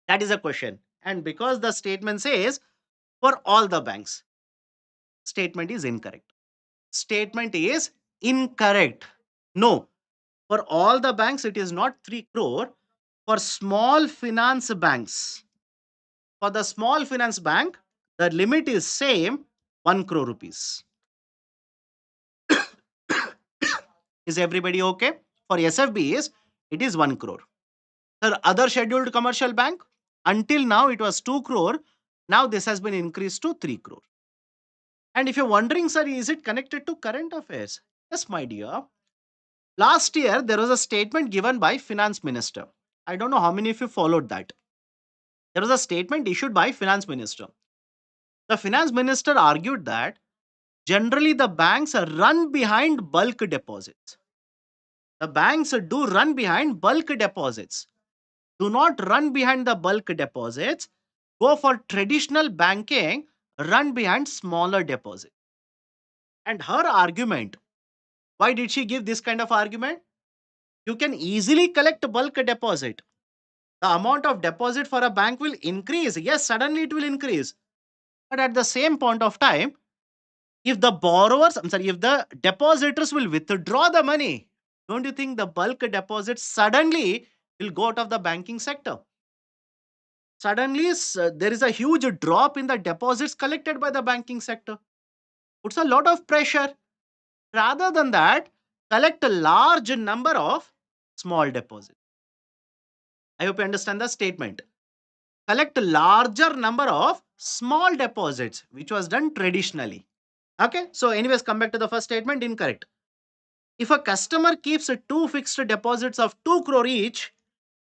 That is a question. And because the statement says for all the banks, statement is incorrect. Statement is incorrect. No, for all the banks, it is not 3 crore. For small finance banks, for the small finance bank, the limit is same 1 crore rupees. Is everybody okay? For SFBs, it is 1 crore. The other scheduled commercial bank, until now it was 2 crore. Now this has been increased to 3 crore. And if you're wondering, sir, is it connected to current affairs? Yes, my dear. Last year, there was a statement given by Finance Minister. I don't know how many of you followed that. There was a statement issued by Finance Minister. The Finance Minister argued that generally the banks run behind bulk deposits. The banks do run behind bulk deposits. Do not run behind the bulk deposits. Go for traditional banking, run behind smaller deposits. And her argument, why did she give this kind of argument? You can easily collect bulk deposit. The amount of deposit for a bank will increase. Yes, suddenly it will increase. But at the same point of time, if the depositors will withdraw the money, don't you think the bulk deposits suddenly will go out of the banking sector? Suddenly, there is a huge drop in the deposits collected by the banking sector. Puts a lot of pressure. Rather than that, collect a large number of small deposits. I hope you understand the statement. Collect a larger number of small deposits, which was done traditionally. Okay, so anyways, come back to the first statement, incorrect. If a customer keeps two fixed deposits of 2 crore each,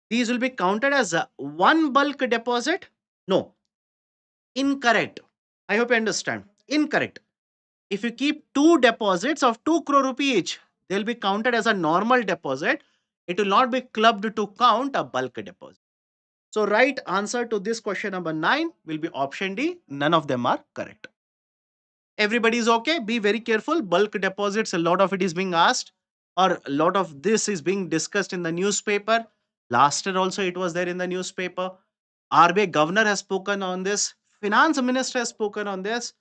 these will be counted as one bulk deposit? No, incorrect. I hope you understand. Incorrect. If you keep two deposits of 2 crore rupee each, they'll be counted as a normal deposit. It will not be clubbed to count a bulk deposit. So, right answer to this question number 9 will be option D. None of them are correct. Everybody is okay. Be very careful. Bulk deposits, a lot of it is being asked, or a lot of this is being discussed in the newspaper. Last year also it was there in the newspaper. RBI governor has spoken on this. Finance minister has spoken on this.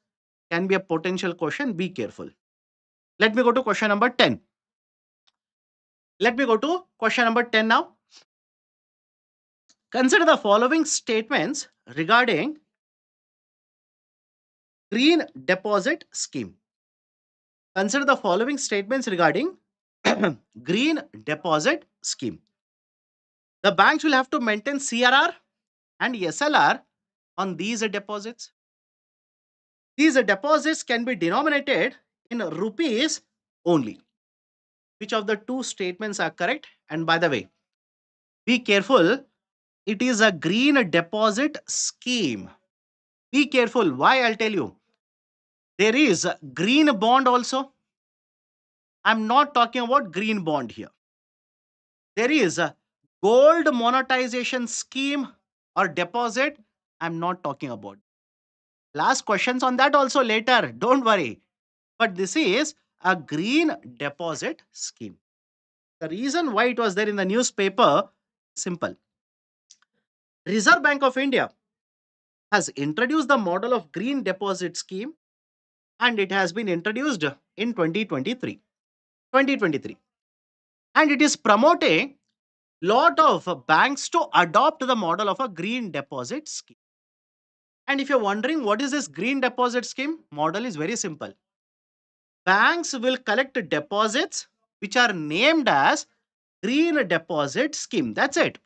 Can be a potential question. Be careful. Let me go to question number 10. Let me go to question number 10 now. Consider the following statements regarding green deposit scheme. Consider the following statements regarding green deposit scheme. The banks will have to maintain CRR and SLR on these deposits. These deposits can be denominated in rupees only. Which of the two statements are correct? And by the way, be careful, it is a green deposit scheme. Be careful. Why? I'll tell you. There is a green bond also. I'm not talking about green bond here. There is a gold monetization scheme or deposit. I'm not talking about. Last questions on that also later. Don't worry. But this is a green deposit scheme. The reason why it was there in the newspaper, simple. Reserve Bank of India has introduced the model of green deposit scheme, and it has been introduced in 2023. And it is promoting lot of banks to adopt the model of a green deposit scheme. And if you're wondering what is this green deposit scheme, model is very simple. Banks will collect deposits which are named as green deposit scheme. That's it.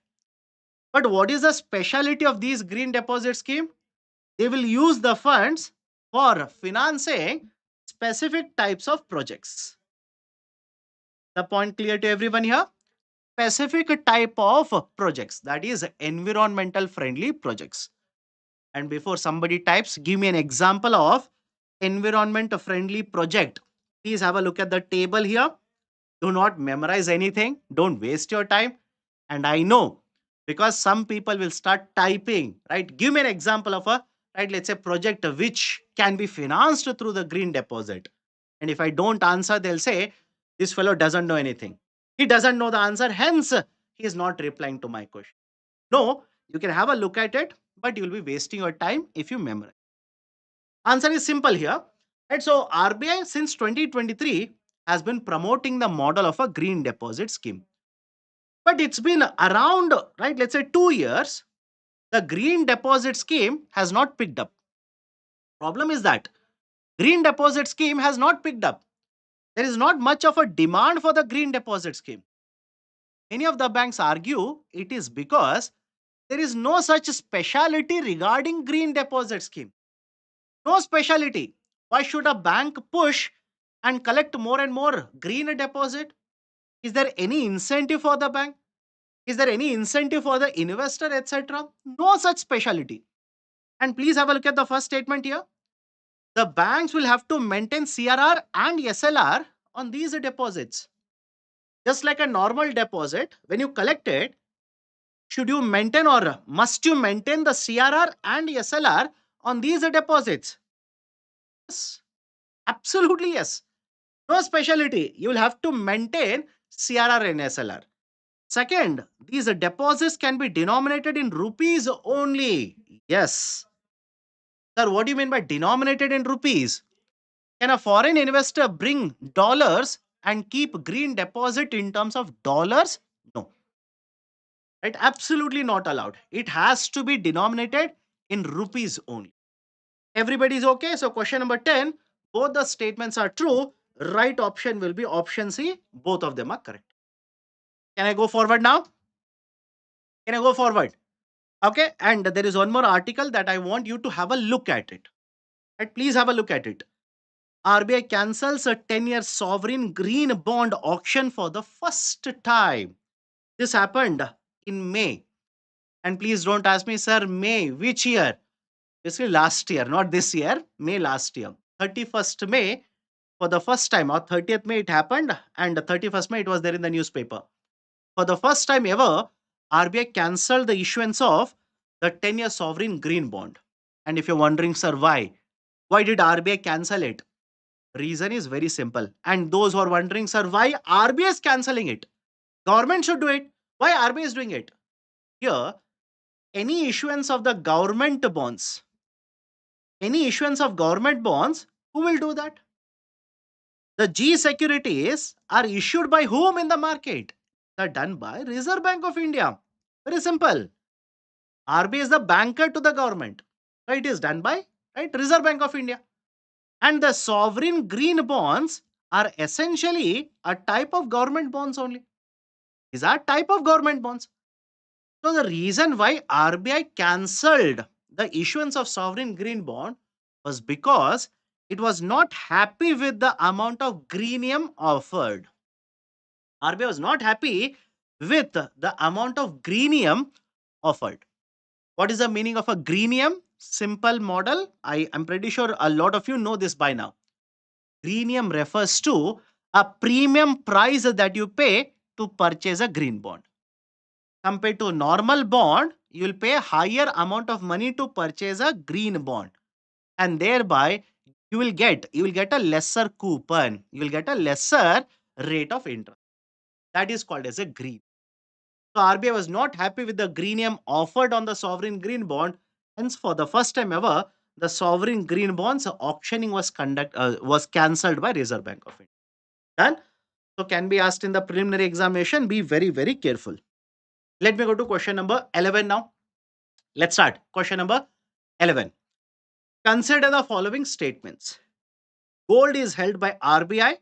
But what is the speciality of these green deposit scheme? They will use the funds for financing specific types of projects. The point clear to everyone here? Specific type of projects, that is environmental friendly projects. And before somebody types, give me an example of environment friendly project. Please have a look at the table here. Do not memorize anything. Don't waste your time. And I know, because some people will start typing, right? Give me an example of a, right, let's say project which can be financed through the green deposit. And if I don't answer, they'll say, this fellow doesn't know anything. He doesn't know the answer. Hence, he is not replying to my question. No, you can have a look at it, but you'll be wasting your time if you memorize. Answer is simple here. Right? So RBI since 2023 has been promoting the model of a green deposit scheme. But it's been around, right, let's say 2 years, the green deposit scheme has not picked up. Problem is that green deposit scheme has not picked up. There is not much of a demand for the green deposit scheme. Many of the banks argue it is because there is no such speciality regarding green deposit scheme. No speciality. Why should a bank push and collect more and more green deposit? Is there any incentive for the bank? Is there any incentive for the investor, etc.? No such speciality. And please have a look at the first statement here. The banks will have to maintain CRR and SLR on these deposits. Just like a normal deposit, when you collect it, should you maintain or must you maintain the CRR and SLR on these deposits? Yes, absolutely yes. No speciality. You will have to maintain CRR and SLR. Second, these deposits can be denominated in rupees only. Yes. Sir, what do you mean by denominated in rupees? Can a foreign investor bring dollars and keep green deposit in terms of dollars? No. Right? Absolutely not allowed. It has to be denominated in rupees only. Everybody is okay? So question number 10, both the statements are true. Right option will be option C. Both of them are correct. Can I go forward now? Can I go forward? Okay. And there is one more article that I want you to have a look at it. Right? Please have a look at it. RBI cancels a 10-year sovereign green bond auction for the first time. This happened in May. And please don't ask me, sir, May, which year? Basically last year, not this year, May last year. 31st May, for the first time, or 30th May it happened, and 31st May it was there in the newspaper. For the first time ever, RBI cancelled the issuance of the 10-year sovereign green bond. And if you're wondering, sir, why? Why did RBI cancel it? Reason is very simple. And those who are wondering, sir, why RBI is cancelling it? Government should do it. Why RBI is doing it? Here, any issuance of the government bonds, who will do that? The G securities are issued by whom in the market? They're done by Reserve Bank of India. Very simple. RBI is the banker to the government. Right? It is done by, right, Reserve Bank of India. And the sovereign green bonds are essentially a type of government bonds only. These are type of government bonds. So the reason why RBI cancelled the issuance of sovereign green bond was because it was not happy with the amount of greenium offered. RBI was not happy with the amount of greenium offered. What is the meaning of a greenium? Simple model. I am pretty sure a lot of you know this by now. Greenium refers to a premium price that you pay to purchase a green bond. Compared to a normal bond, you will pay a higher amount of money to purchase a green bond. And thereby, you will get a lesser coupon. You will get a lesser rate of interest. That is called as a green. So RBI was not happy with the greenium offered on the sovereign green bond. Hence, for the first time ever, the sovereign green bonds auctioning was cancelled by Reserve Bank of India. Done. So can be asked in the preliminary examination. Be very, very careful. Let me go to question number 11 now. Let's start. Question number 11. Consider the following statements. Gold is held by RBI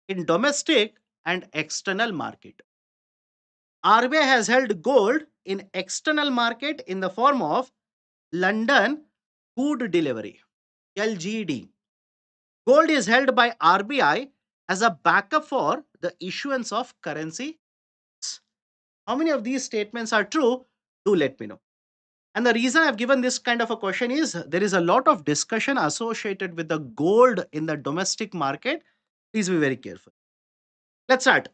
in domestic and external market. RBI has held gold in external market in the form of London Good Delivery, LGD. Gold is held by RBI as a backup for the issuance of currency. How many of these statements are true? Do let me know. And the reason I've given this kind of a question is there is a lot of discussion associated with the gold in the domestic market. Please be very careful. Let's start.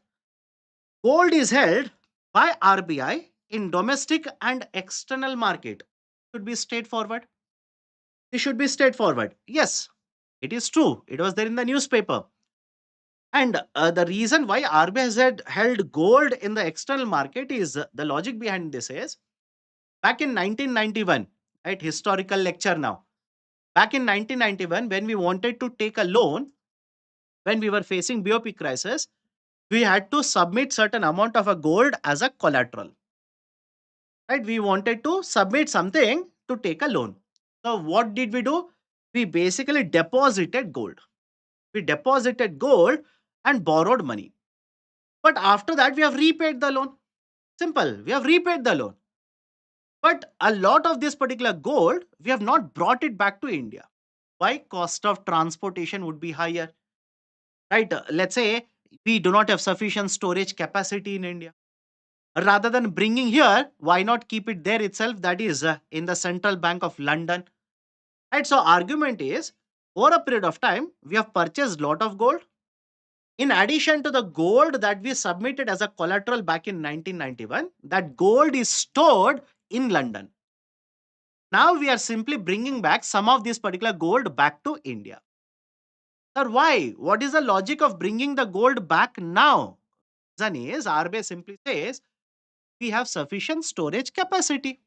Gold is held by RBI in domestic and external market. Should be straightforward. This should be straightforward. Yes, it is true. It was there in the newspaper. And the reason why RBI has held gold in the external market is the logic behind this is back in 1991, right? Historical lecture now. Back in 1991, when we wanted to take a loan, when we were facing BOP crisis, we had to submit certain amount of a gold as a collateral, right? We wanted to submit something to take a loan. So what did we do? We basically deposited gold. We deposited gold and borrowed money. But after that, we have repaid the loan. Simple. We have repaid the loan. But a lot of this particular gold, we have not brought it back to India. Why? Cost of transportation would be higher, right? Let's say we do not have sufficient storage capacity in India. Rather than bringing here, why not keep it there itself? That is in the Central Bank of London, right? So argument is, over a period of time, we have purchased lot of gold. In addition to the gold that we submitted as a collateral back in 1991, that gold is stored in London. Now we are simply bringing back some of this particular gold back to India. Sir, why? What is the logic of bringing the gold back now? Reason is RBI simply says we have sufficient storage capacity.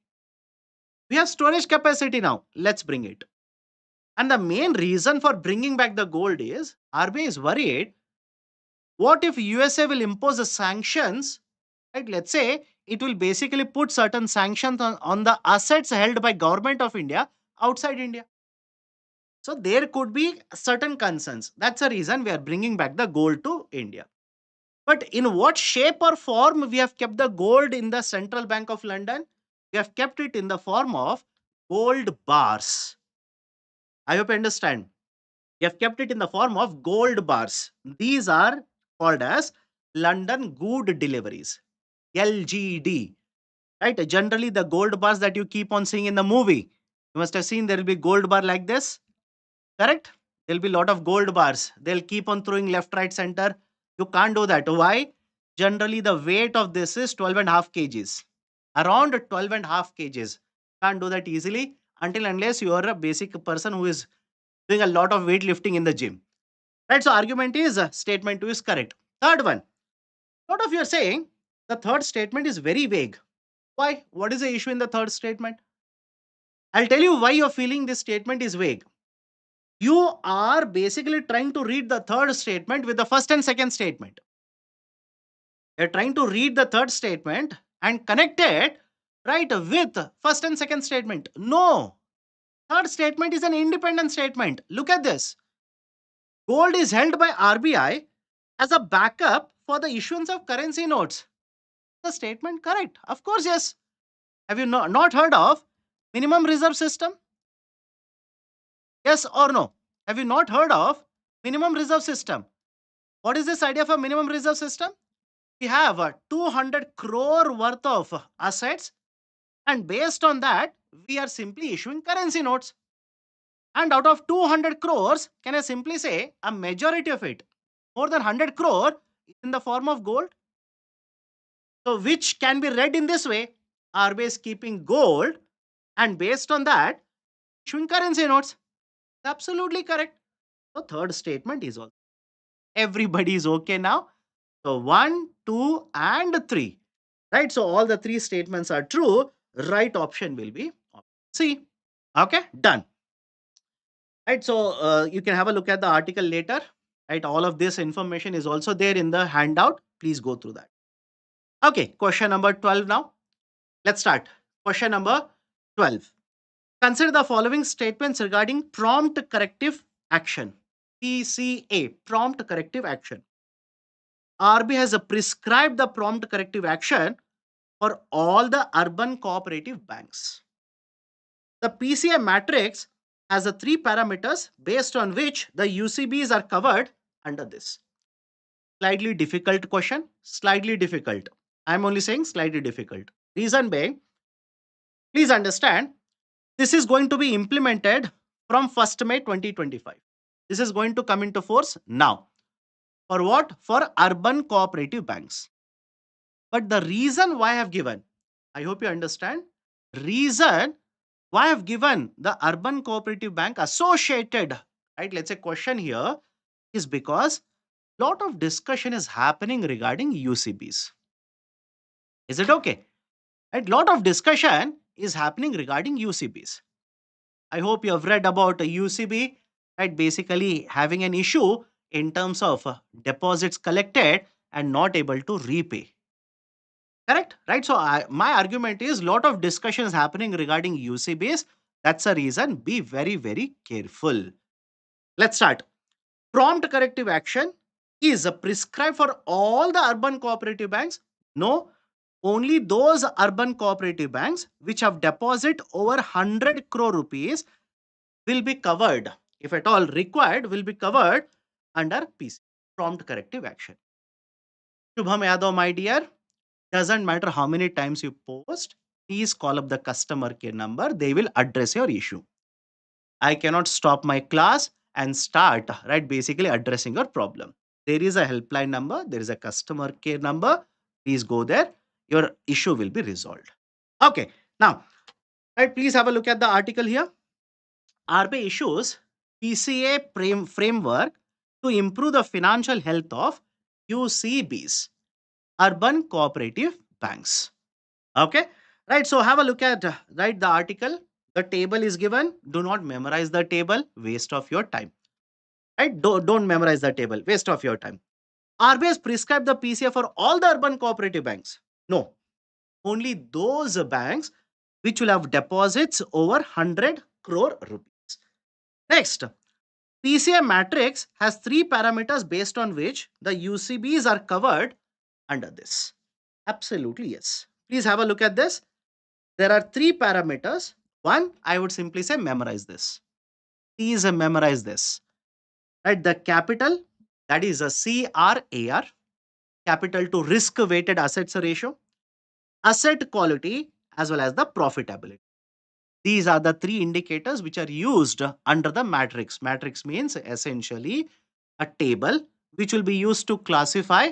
We have storage capacity now. Let's bring it. And the main reason for bringing back the gold is RBI is worried. What if USA will impose the sanctions? Right? Let's say it will basically put certain sanctions on the assets held by government of India outside India. So there could be certain concerns. That's the reason we are bringing back the gold to India. But in what shape or form we have kept the gold in the Central Bank of London? We have kept it in the form of gold bars. I hope you understand. We have kept it in the form of gold bars. These are called as London Good Deliveries, LGD. Right? Generally, the gold bars that you keep on seeing in the movie, you must have seen there will be gold bar like this. Correct? There'll be a lot of gold bars. They'll keep on throwing left, right, center. You can't do that. Why? Generally, the weight of this is 12 and a half kgs. Around 12 and a half kgs. Can't do that easily until unless you are a basic person who is doing a lot of weightlifting in the gym. Right? So argument is statement 2 is correct. Third one. Lot of you are saying the third statement is very vague. Why? What is the issue in the third statement? I'll tell you why you're feeling this statement is vague. You are basically trying to read the third statement with the first and second statement. You're trying to read the third statement and connect it right with first and second statement. No, third statement is an independent statement. Look at this. Gold is held by RBI as a backup for the issuance of currency notes. The statement correct? Of course, yes. Have you not heard of minimum reserve system? Yes or no? Have you not heard of minimum reserve system? What is this idea of a minimum reserve system? We have 200 crore worth of assets, and based on that, we are simply issuing currency notes. And out of 200 crores, can I simply say a majority of it, more than 100 crore, is in the form of gold? So, which can be read in this way: RBI is keeping gold, and based on that, issuing currency notes. Absolutely correct. So, third statement is also. Everybody is okay now. So 1, 2, and 3. Right? So all the three statements are true. Right option will be C. Okay, done. Right. So you can have a look at the article later. Right. All of this information is also there in the handout. Please go through that. Okay. Question number 12 now. Let's start. Question number 12. Consider the following statements regarding prompt corrective action. PCA, prompt corrective action. RB has prescribed the prompt corrective action for all the urban cooperative banks. The PCA matrix has the three parameters based on which the UCBs are covered under this. Slightly difficult question, slightly difficult. I'm only saying slightly difficult. Reason being, please understand, this is going to be implemented from 1st May 2025. This is going to come into force now. For what? For urban cooperative banks. But the reason why I have given, I hope you understand, reason why I have given the urban cooperative bank associated, right? Let's say question here is because lot of discussion is happening regarding UCBs. Is it okay? Right? Lot of discussion is happening regarding UCBs. I hope you have read about a UCB, right? Basically having an issue in terms of deposits collected and not able to repay. Correct? Right? So my argument is lot of discussion is happening regarding UCBs. That's a reason. Be very, very careful. Let's start. Prompt corrective action is prescribed for all the urban cooperative banks. No, only those urban cooperative banks which have deposit over 100 crore rupees will be covered, if at all required, will be covered under PC, prompt corrective action. Shubham Yadav, my dear, doesn't matter how many times you post, please call up the customer care number. They will address your issue. I cannot stop my class and start, right, basically addressing your problem. There is a helpline number, there is a customer care number. Please go there. Your issue will be resolved. Okay. Now, right, please have a look at the article here. RBI issues PCA framework to improve the financial health of UCBs, urban cooperative banks. Okay, right. So have a look at right the article. The table is given. Do not memorize the table. Waste of your time. Right? Don't memorize the table. Waste of your time. RBI has prescribed the PCA for all the urban cooperative banks. No, only those banks which will have deposits over 100 crore rupees. Next, PCA matrix has three parameters based on which the UCBs are covered under this. Absolutely yes. Please have a look at this. There are three parameters. One, I would simply say memorize this. Please memorize this. Right, the capital, that is a CRAR, capital to risk weighted assets ratio, asset quality, as well as the profitability. These are the three indicators which are used under the matrix. Matrix means essentially a table which will be used to classify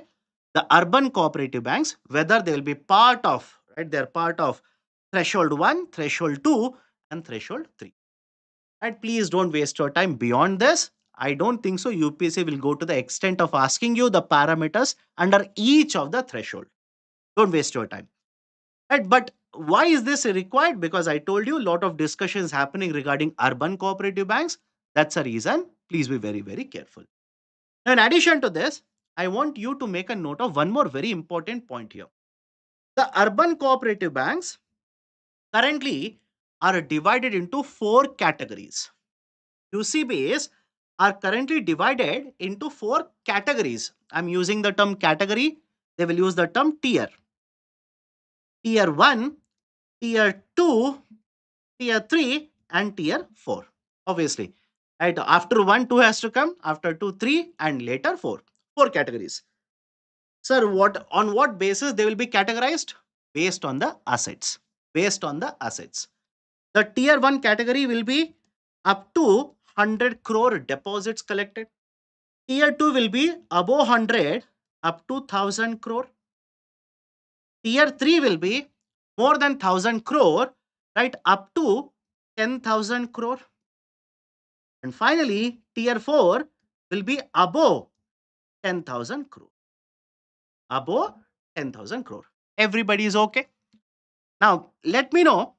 the urban cooperative banks, whether they will be part of, right, they're part of threshold 1, threshold 2, and threshold 3. And please don't waste your time beyond this. I don't think so UPSC will go to the extent of asking you the parameters under each of the threshold. Don't waste your time. Right? But why is this required? Because I told you a lot of discussions happening regarding urban cooperative banks. That's a reason. Please be very, very careful. Now, in addition to this, I want you to make a note of one more very important point here. The urban cooperative banks currently are divided into four categories. UCBs are currently divided into four categories. I'm using the term category. They will use the term tier. Tier 1, tier 2, tier 3, and tier 4. Obviously, right? After 1, 2 has to come, after 2, 3, and later 4. Four categories. Sir, on what basis they will be categorized? Based on the assets. Based on the assets. The tier 1 category will be up to 100 crore deposits collected. Tier 2 will be above 100 up to 1000 crore. Tier 3 will be more than 1000 crore, right, up to 10,000 crore. And finally, tier 4 will be above 10,000 crore. Above 10,000 crore. Everybody is okay? Now, let me know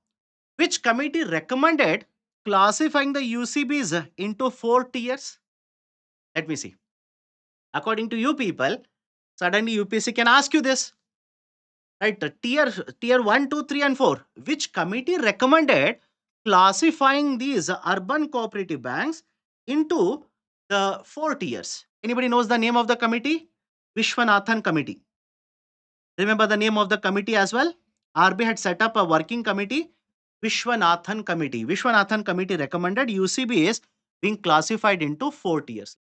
which committee recommended classifying the UCBs into four tiers. Let me see. According to you people, suddenly UPSC can ask you this. right? Tier 1, 2, 3, and 4. Which committee recommended classifying these urban cooperative banks into the 4 tiers? Anybody knows the name of the committee? Vishwanathan Committee. Remember the name of the committee as well? RB had set up a working committee, Vishwanathan Committee. Vishwanathan Committee recommended UCBs being classified into 4 tiers.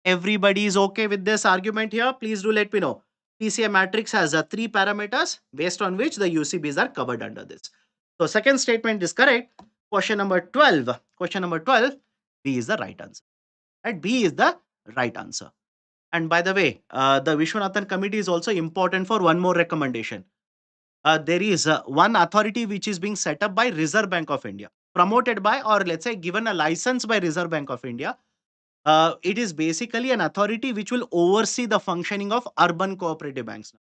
Everybody is okay with this argument here? Please do let me know. PCA matrix has 3 parameters based on which the UCBs are covered under this. So second statement is correct. Question number 12. Question number 12. B is the right answer. Right? B is the right answer. And by the way, the Vishwanathan Committee is also important for one more recommendation. There is one authority which is being set up by Reserve Bank of India, promoted by, or let's say given a license by Reserve Bank of India. It is basically an authority which will oversee the functioning of urban cooperative banks.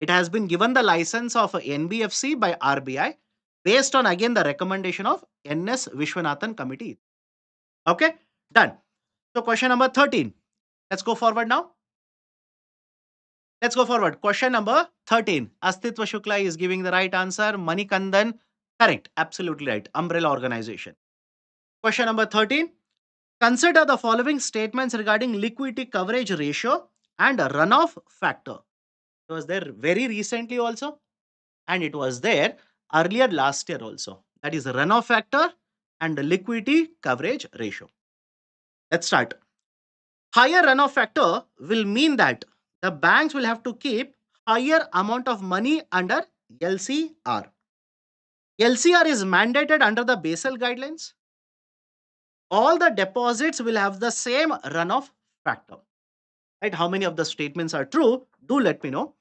It has been given the license of NBFC by RBI based on again the recommendation of NS Vishwanathan Committee. Okay, done. So question number 13. Let's go forward now. Let's go forward. Question number 13. Astitva Shukla is giving the right answer. Manikandan, correct. Absolutely right. Umbrella organization. Question number 13. Consider the following statements regarding liquidity coverage ratio and runoff factor. It was there very recently also, and it was there earlier last year also. That is runoff factor and the liquidity coverage ratio. Let's start. Higher runoff factor will mean that the banks will have to keep higher amount of money under LCR. LCR is mandated under the Basel guidelines. All the deposits will have the same runoff factor. Right? How many of the statements are true? Do let me know.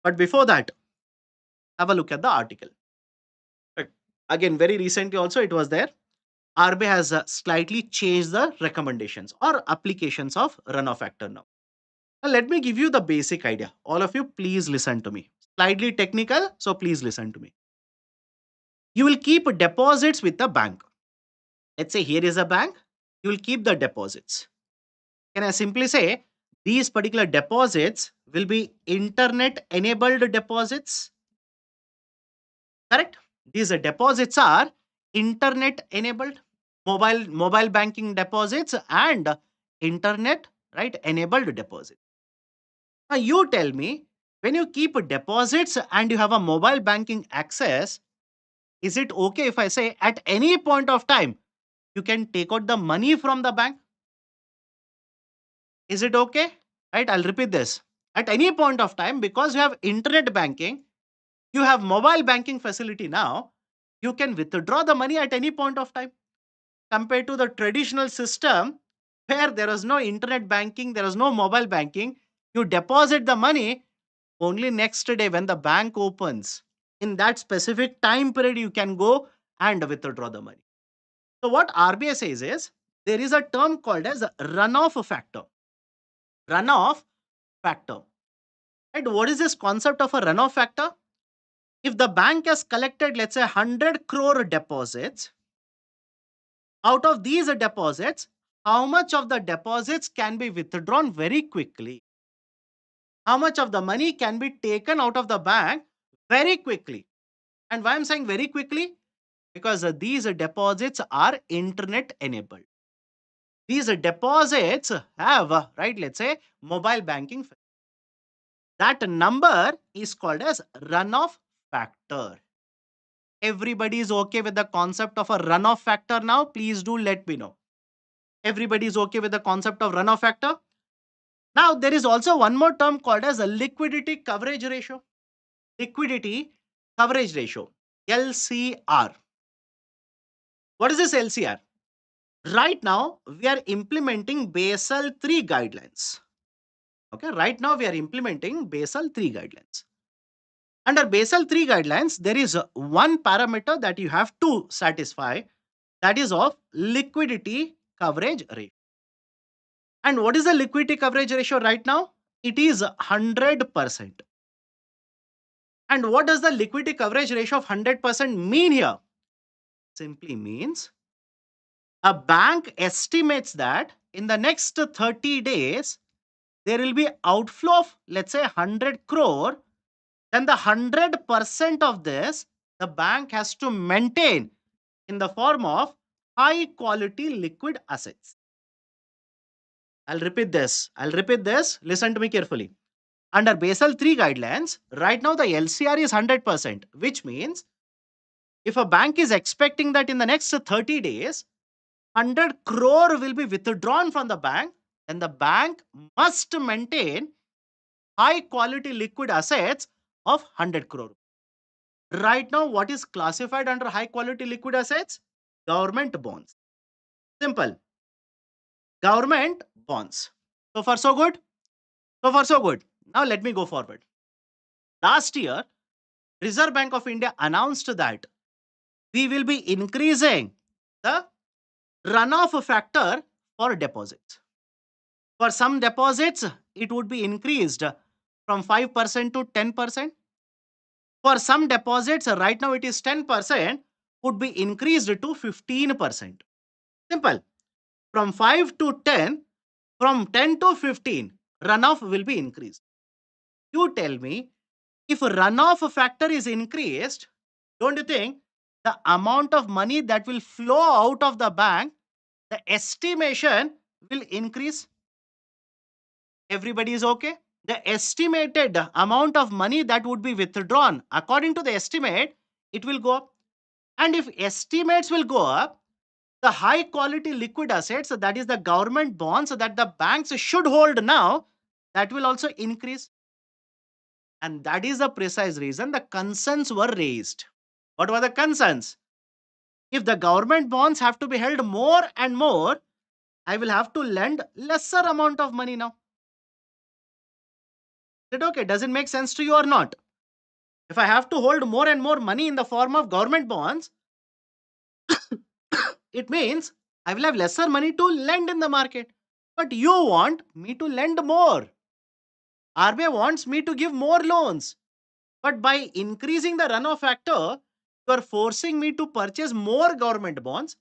But before that, have a look at the article. Right. Again, very recently also it was there. RBI has slightly changed the recommendations or applications of runoff factor now. Now, let me give you the basic idea. All of you, please listen to me. Slightly technical, so please listen to me. You will keep deposits with the bank. Let's say here is a bank. You will keep the deposits. Can I simply say these particular deposits will be internet enabled deposits? Correct? These deposits are internet enabled, mobile banking deposits and internet right enabled deposits. Now you tell me, when you keep deposits and you have a mobile banking access, is it okay if I say at any point of time you can take out the money from the bank? Is it okay? Right? I'll repeat this. At any point of time, because you have internet banking, you have mobile banking facility now, you can withdraw the money at any point of time. Compared to the traditional system where there was no internet banking, there was no mobile banking, you deposit the money only next day when the bank opens. In that specific time period, you can go and withdraw the money. So what RBI says is there is a term called as runoff factor. Runoff factor. Right? What is this concept of a runoff factor? If the bank has collected, let's say 100 crore deposits, out of these deposits, how much of the deposits can be withdrawn very quickly? How much of the money can be taken out of the bank very quickly? And why I'm saying very quickly? Because these deposits are internet enabled. These deposits have, right, let's say mobile banking. That number is called as runoff factor. Everybody is okay with the concept of a runoff factor now? Please do let me know. Everybody is okay with the concept of runoff factor? Now, there is also one more term called as a liquidity coverage ratio. Liquidity coverage ratio, LCR. What is this LCR? Right now, we are implementing Basel III guidelines. Okay, right now we are implementing Basel III guidelines. Under Basel III guidelines, there is one parameter that you have to satisfy, that is of liquidity coverage ratio. And what is the liquidity coverage ratio right now? It is 100%. And what does the liquidity coverage ratio of 100% mean here? Simply means a bank estimates that in the next 30 days, there will be outflow of, let's say, 100 crore. then the 100% of this the bank has to maintain in the form of high quality liquid assets. I'll repeat this. Listen to me carefully. Under Basel III guidelines, right now the LCR is 100%, which means if a bank is expecting that in the next 30 days, 100 crore will be withdrawn from the bank, then the bank must maintain high quality liquid assets of 100 crore. Right now, what is classified under high quality liquid assets? Government bonds. Simple. Government bonds. So far, so good. So far, so good. Now, let me go forward. Last year, Reserve Bank of India announced that we will be increasing the runoff factor for deposits. For some deposits, it would be increased from 5% to 10%. For some deposits, right now it is 10%, would be increased to 15%. Simple. From 5 to 10, from 10 to 15, runoff will be increased. You tell me, if runoff factor is increased, don't you think the amount of money that will flow out of the bank, the estimation will increase? Everybody is okay? The estimated amount of money that would be withdrawn, according to the estimate, it will go up. And if estimates will go up, the high quality liquid assets, that is the government bonds that the banks should hold now, that will also increase. And that is the precise reason the concerns were raised. What were the concerns? If the government bonds have to be held more and more, I will have to lend lesser amount of money now. Is it okay? Does it make sense to you or not? If I have to hold more and more money in the form of government bonds, it means I will have lesser money to lend in the market. But you want me to lend more. RBI wants me to give more loans. But by increasing the runoff factor, you are forcing me to purchase more government bonds,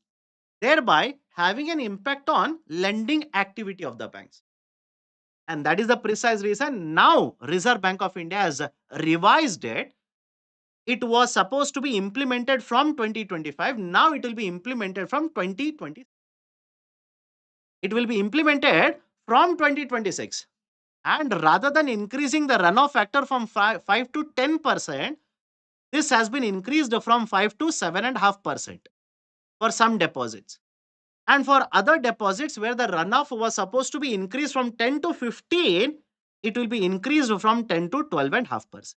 thereby having an impact on lending activity of the banks. And that is the precise reason now Reserve Bank of India has revised it. It was supposed to be implemented from 2025. Now it will be implemented from 2020. It will be implemented from 2026. And rather than increasing the runoff factor from 5 to 10%, this has been increased from 5 to 7.5% for some deposits. And for other deposits where the runoff was supposed to be increased from 10 to 15, it will be increased from 10 to 12.5%.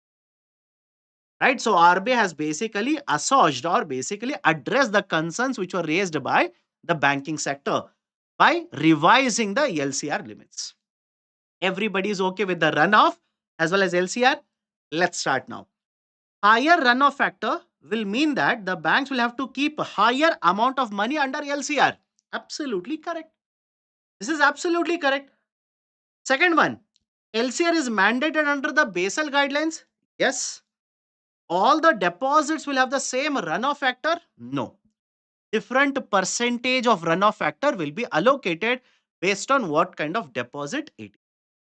Right? So RBI has basically assuaged or basically addressed the concerns which were raised by the banking sector by revising the LCR limits. Everybody is okay with the runoff as well as LCR. Let's start now. Higher runoff factor will mean that the banks will have to keep a higher amount of money under LCR. Absolutely correct. This is absolutely correct. Second one, LCR is mandated under the Basel guidelines. Yes. All the deposits will have the same runoff factor? No. Different percentage of runoff factor will be allocated based on what kind of deposit it is.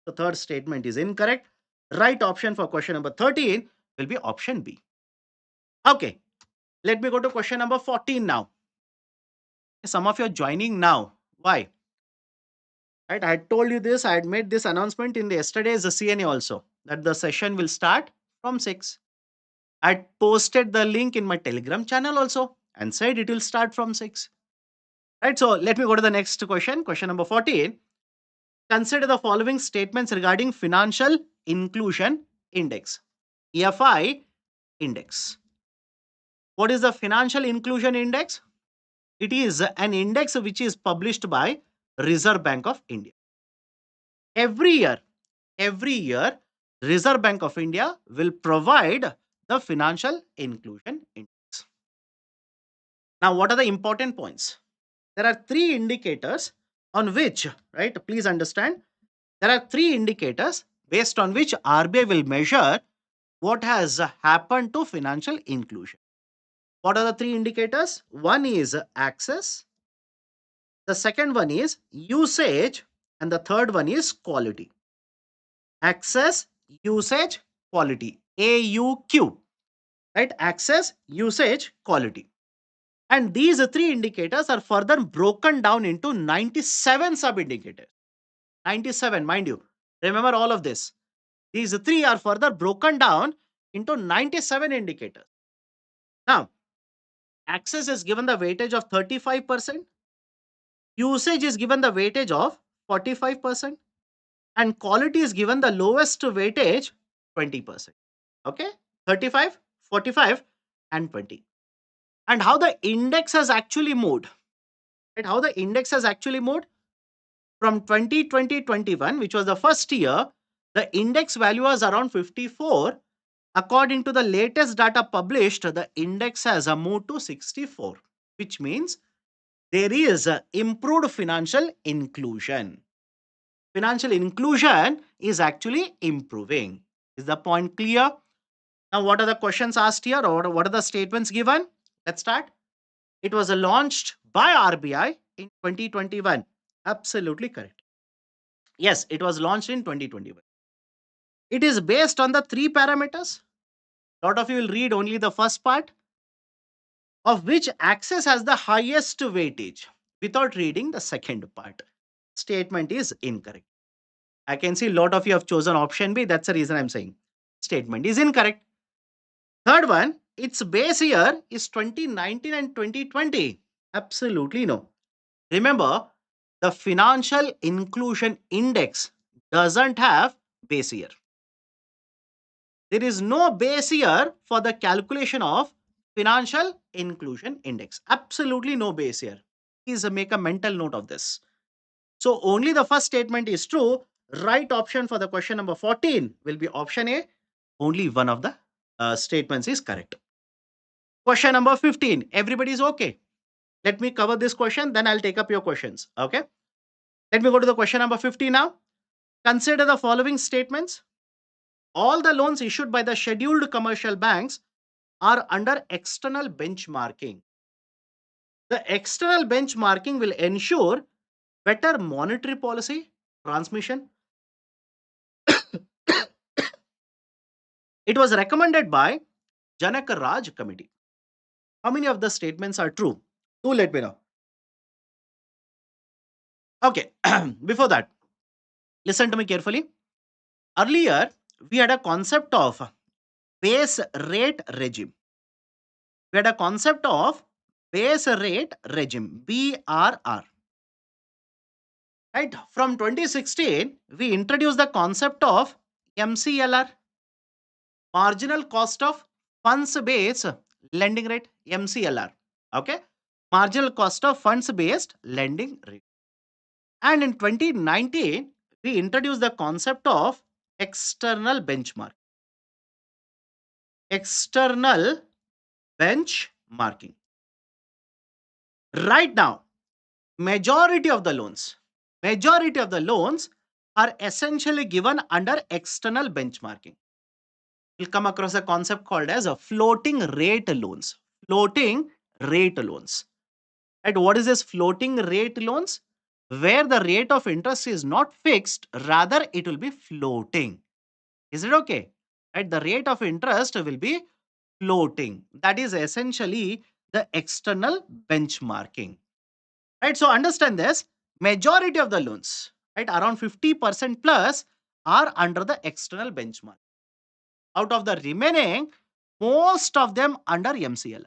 The third statement is incorrect. Right option for question number 13 will be option B. Okay, let me go to question number 14 now. Some of you are joining now. Why? Right, I had told you this. I had made this announcement in the yesterday's CNA also that the session will start from 6. I had posted the link in my Telegram channel also and said it will start from 6. Right, so let me go to the next question. Question number 14. Consider the following statements regarding Financial Inclusion Index, FI index. What is the Financial Inclusion Index? It is an index which is published by Reserve Bank of India. Every year, Reserve Bank of India will provide the Financial Inclusion Index. Now, what are the important points? There are 3 indicators on which, right, please understand, there are 3 indicators based on which RBI will measure what has happened to financial inclusion. What are the 3 indicators? One is access, the second one is usage, and the third one is quality. Access, usage, quality. AUQ, right? Access, usage, quality. And these three indicators are further broken down into 97 sub indicators. 97, mind you. Remember all of this. These three are further broken down into 97 indicators. Now, access is given the weightage of 35%, usage is given the weightage of 45%, and quality is given the lowest weightage 20%. Okay, 35, 45, and 20. And how the index has actually moved, right? How the index has actually moved from 2020-21, which was the first year, the index value was around 54. According to the latest data published, the index has moved to 64, which means there is a improved financial inclusion. Financial inclusion is actually improving. Is the point clear? Now, what are the questions asked here, or what are the statements given? Let's start. It was launched by RBI in 2021. Absolutely correct. Yes, it was launched in 2021. It is based on the three parameters. A lot of you will read only the first part, of which access has the highest weightage, without reading the second part. Statement is incorrect. I can see a lot of you have chosen option B. That's the reason I'm saying statement is incorrect. Third one, its base year is 2019 and 2020. Absolutely no. Remember, the financial inclusion index doesn't have base year. There is no base year for the calculation of financial inclusion index. Absolutely no base year. Please make a mental note of this. So only the first statement is true. Right option for the question number 14 will be option A. Only one of the statements is correct. Question number 15. Everybody is okay. Let me cover this question, then I'll take up your questions. Okay. Let me go to the question number 15 now. Consider the following statements. All the loans issued by the scheduled commercial banks are under external benchmarking. The external benchmarking will ensure better monetary policy transmission. It was recommended by Janaka Raj Committee. How many of the statements are true? Do let me know. Okay, before that, listen to me carefully. Earlier, we had a concept of base rate regime. We had a concept of base rate regime, BRR. Right? From 2016, we introduced the concept of MCLR, marginal cost of funds based lending rate, MCLR. Okay? Marginal cost of funds based lending rate. And in 2019, we introduced the concept of external benchmark. External benchmarking. Right now, majority of the loans are essentially given under external benchmarking. You'll come across a concept called as a floating rate loans. Floating rate loans. And what is this floating rate loans? Where the rate of interest is not fixed, rather it will be floating. Is it okay? Right? The rate of interest will be floating. That is essentially the external benchmarking. Right? So understand this. Majority of the loans, right, around 50% plus, are under the external benchmark. Out of the remaining, most of them under MCLR.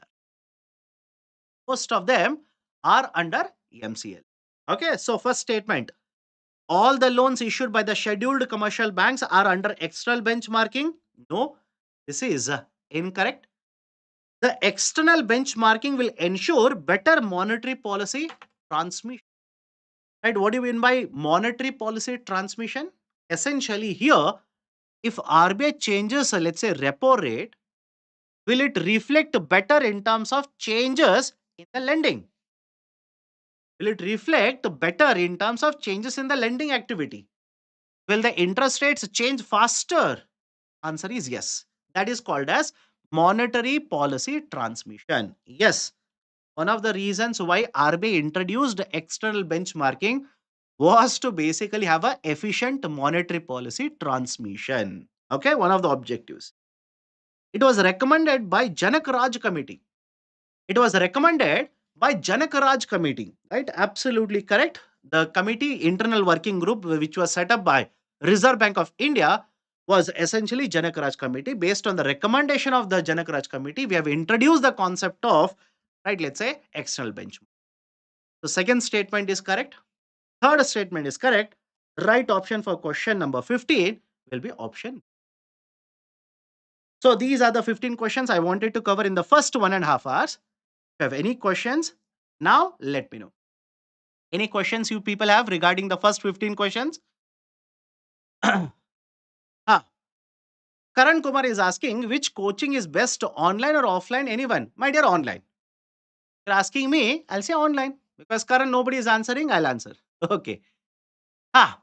Most of them are under MCL. Okay, so first statement, all the loans issued by the scheduled commercial banks are under external benchmarking. No, this is incorrect. The external benchmarking will ensure better monetary policy transmission. Right? What do you mean by monetary policy transmission? Essentially, here, if RBI changes, let's say, repo rate, will it reflect better in terms of changes in the lending? Will it reflect better in terms of changes in the lending activity? Will the interest rates change faster? Answer is yes. That is called as monetary policy transmission. Yes, one of the reasons why RBI introduced external benchmarking was to basically have a efficient monetary policy transmission. Okay, one of the objectives. It was recommended by Janak Raj Committee. It was recommended by Janak Raj Committee, right? Absolutely correct. The committee internal working group which was set up by Reserve Bank of India was essentially Janak Raj Committee. Based on the recommendation of the Janak Raj Committee, we have introduced the concept of, right, let's say external benchmark. The second statement is correct. Third statement is correct. Right option for question number 15 will be option. So these are the 15 questions I wanted to cover in the first 1.5 hours. If you have any questions, now let me know. Any questions you people have regarding the first 15 questions? ah, Karan Kumar is asking which coaching is best, online or offline? Anyone? My dear, online. You're asking me, I'll say online because Karan nobody is answering, I'll answer. Okay. Ah,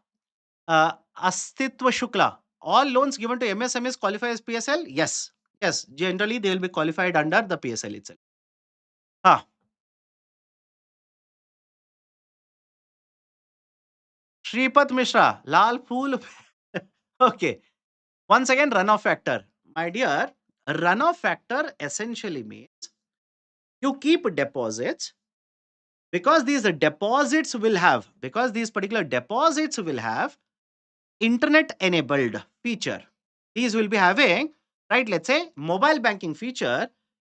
Astitwa Shukla. All loans given to MSMEs qualify as PSL? Yes. Yes. Generally, they will be qualified under the PSL itself. Ah, Shripat Mishra. Lal Phool. Okay. Once again, runoff factor. My dear, runoff factor essentially means you keep deposits because these particular deposits will have internet enabled feature. These will be having, right, let's say mobile banking feature.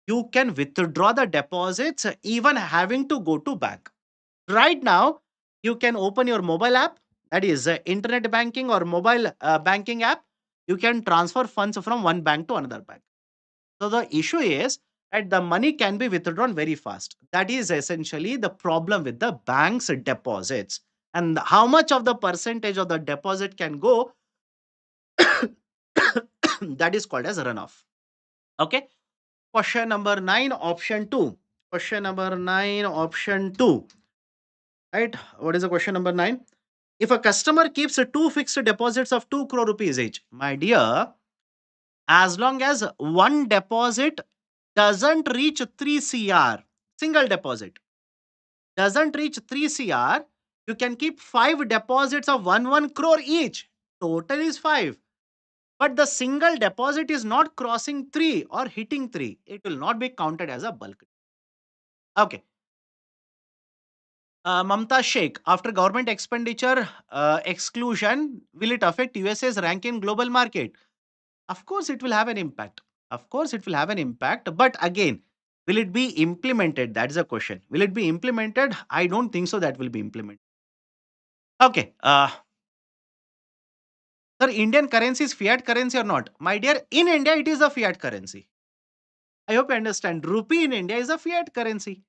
You can withdraw the deposits even having to go to bank. Right now, you can open your mobile app, that is internet banking or mobile banking app. You can transfer funds from one bank to another bank. So the issue is that the money can be withdrawn very fast. That is essentially the problem with the bank's deposits. And how much of the percentage of the deposit can go, that is called as runoff. Okay. Question number 9, option 2. Question number 9, option 2. Right. What is the question number 9? If a customer keeps two fixed deposits of 2 crore rupees each, my dear, as long as one deposit doesn't reach 3 CR, single deposit doesn't reach 3 CR, you can keep 5 deposits of 1 crore each. Total is 5. But the single deposit is not crossing 3 or hitting 3. It will not be counted as a bulk. Okay. Mamta Sheikh, after government expenditure exclusion, will it affect USA's rank in global market? Of course, it will have an impact. Of course, it will have an impact. But again, will it be implemented? That is a question. Will it be implemented? I don't think so. That will be implemented. Okay. Sir, Indian currency is fiat currency or not? My dear, in India, it is a fiat currency. I hope you understand. Rupee in India is a fiat currency,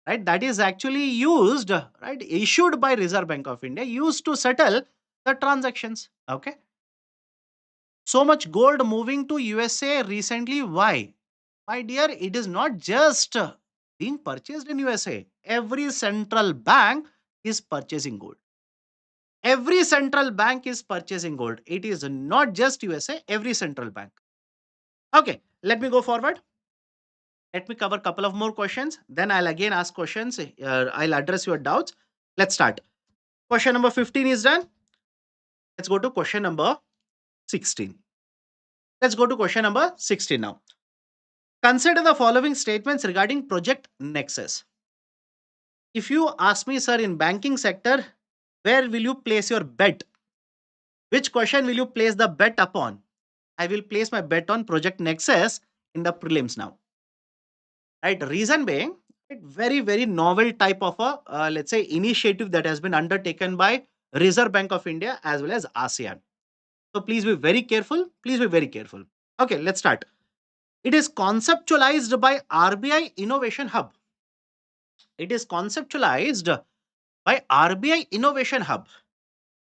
right? That is actually used, right? Issued by Reserve Bank of India, used to settle the transactions. Okay. So much gold moving to USA recently. Why? My dear, it is not just being purchased in USA. Every central bank is purchasing gold. Every central bank is purchasing gold. It is not just USA, every central bank. Okay, let me go forward. Let me cover a couple of more questions. Then I'll again ask questions. I'll address your doubts. Let's start. Question number 15 is done. Let's go to question number 16. Let's go to question number 16 now. Consider the following statements regarding Project Nexus. If you ask me, sir, in banking sector, where will you place your bet? Which question will you place the bet upon? I will place my bet on Project Nexus in the prelims now. Right? Reason being, very, very novel type of a, let's say, initiative that has been undertaken by Reserve Bank of India as well as ASEAN. So please be very careful. Please be very careful. Okay, let's start. It is conceptualized by RBI Innovation Hub. It is conceptualized by RBI Innovation Hub.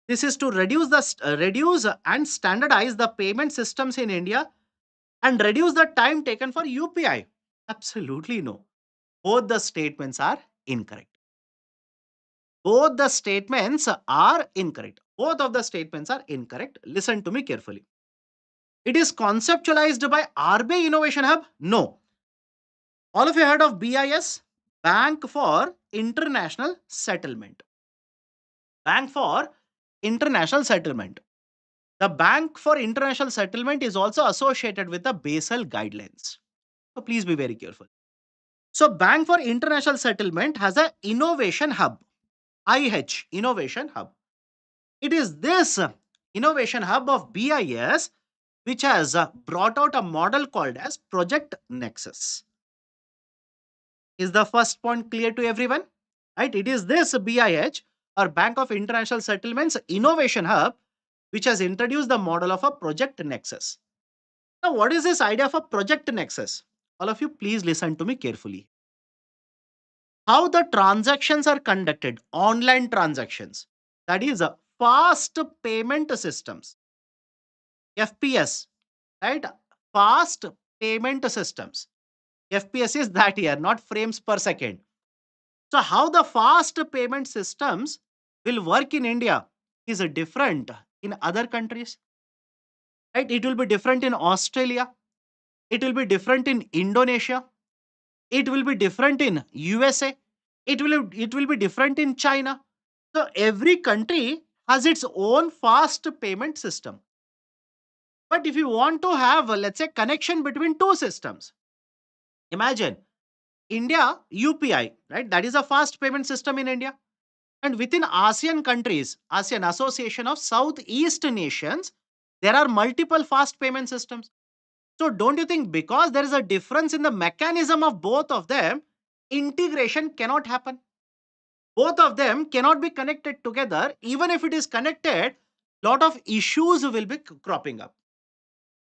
This is to reduce and standardize the payment systems in India and reduce the time taken for UPI. Absolutely no. Both the statements are incorrect. Both the statements are incorrect. Both of the statements are incorrect. Listen to me carefully. It is conceptualized by RBI Innovation Hub? No. All of you heard of BIS? Bank for International Settlement. Bank for International Settlement. The Bank for International Settlement is also associated with the Basel guidelines. So please be very careful. So Bank for International Settlement has a innovation hub, IH, innovation hub. It is this innovation hub of BIS which has brought out a model called as Project Nexus. Is the first point clear to everyone? Right? It is this BIH or Bank of International Settlements Innovation Hub which has introduced the model of a Project Nexus. Now, what is this idea of a Project Nexus? All of you, please listen to me carefully. How the transactions are conducted, online transactions, that is fast payment systems, FPS, right? Fast payment systems. FPS is that here, not frames per second. So, how the fast payment systems will work in India is different in other countries, right? It will be different in Australia. It will be different in Indonesia. It will be different in USA. It will be different in China. So every country has its own fast payment system. But if you want to have, let's say, connection between two systems, imagine India UPI, right? That is a fast payment system in India. And within ASEAN countries, ASEAN Association of Southeast Nations, there are multiple fast payment systems. So don't you think because there is a difference in the mechanism of both of them, integration cannot happen? Both of them cannot be connected together. Even if it is connected, lot of issues will be cropping up.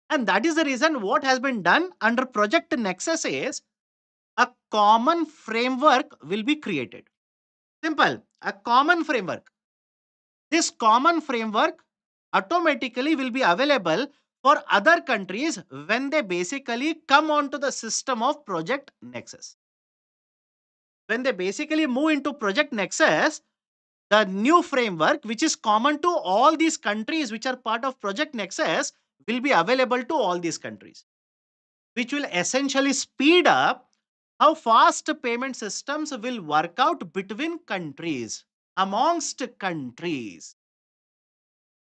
And that is the reason what has been done under Project Nexus is a common framework will be created. Simple, a common framework. This common framework automatically will be available for other countries when they basically come onto the system of Project Nexus. When they basically move into Project Nexus, the new framework, which is common to all these countries which are part of Project Nexus, will be available to all these countries, which will essentially speed up how fast payment systems will work out between countries, amongst countries.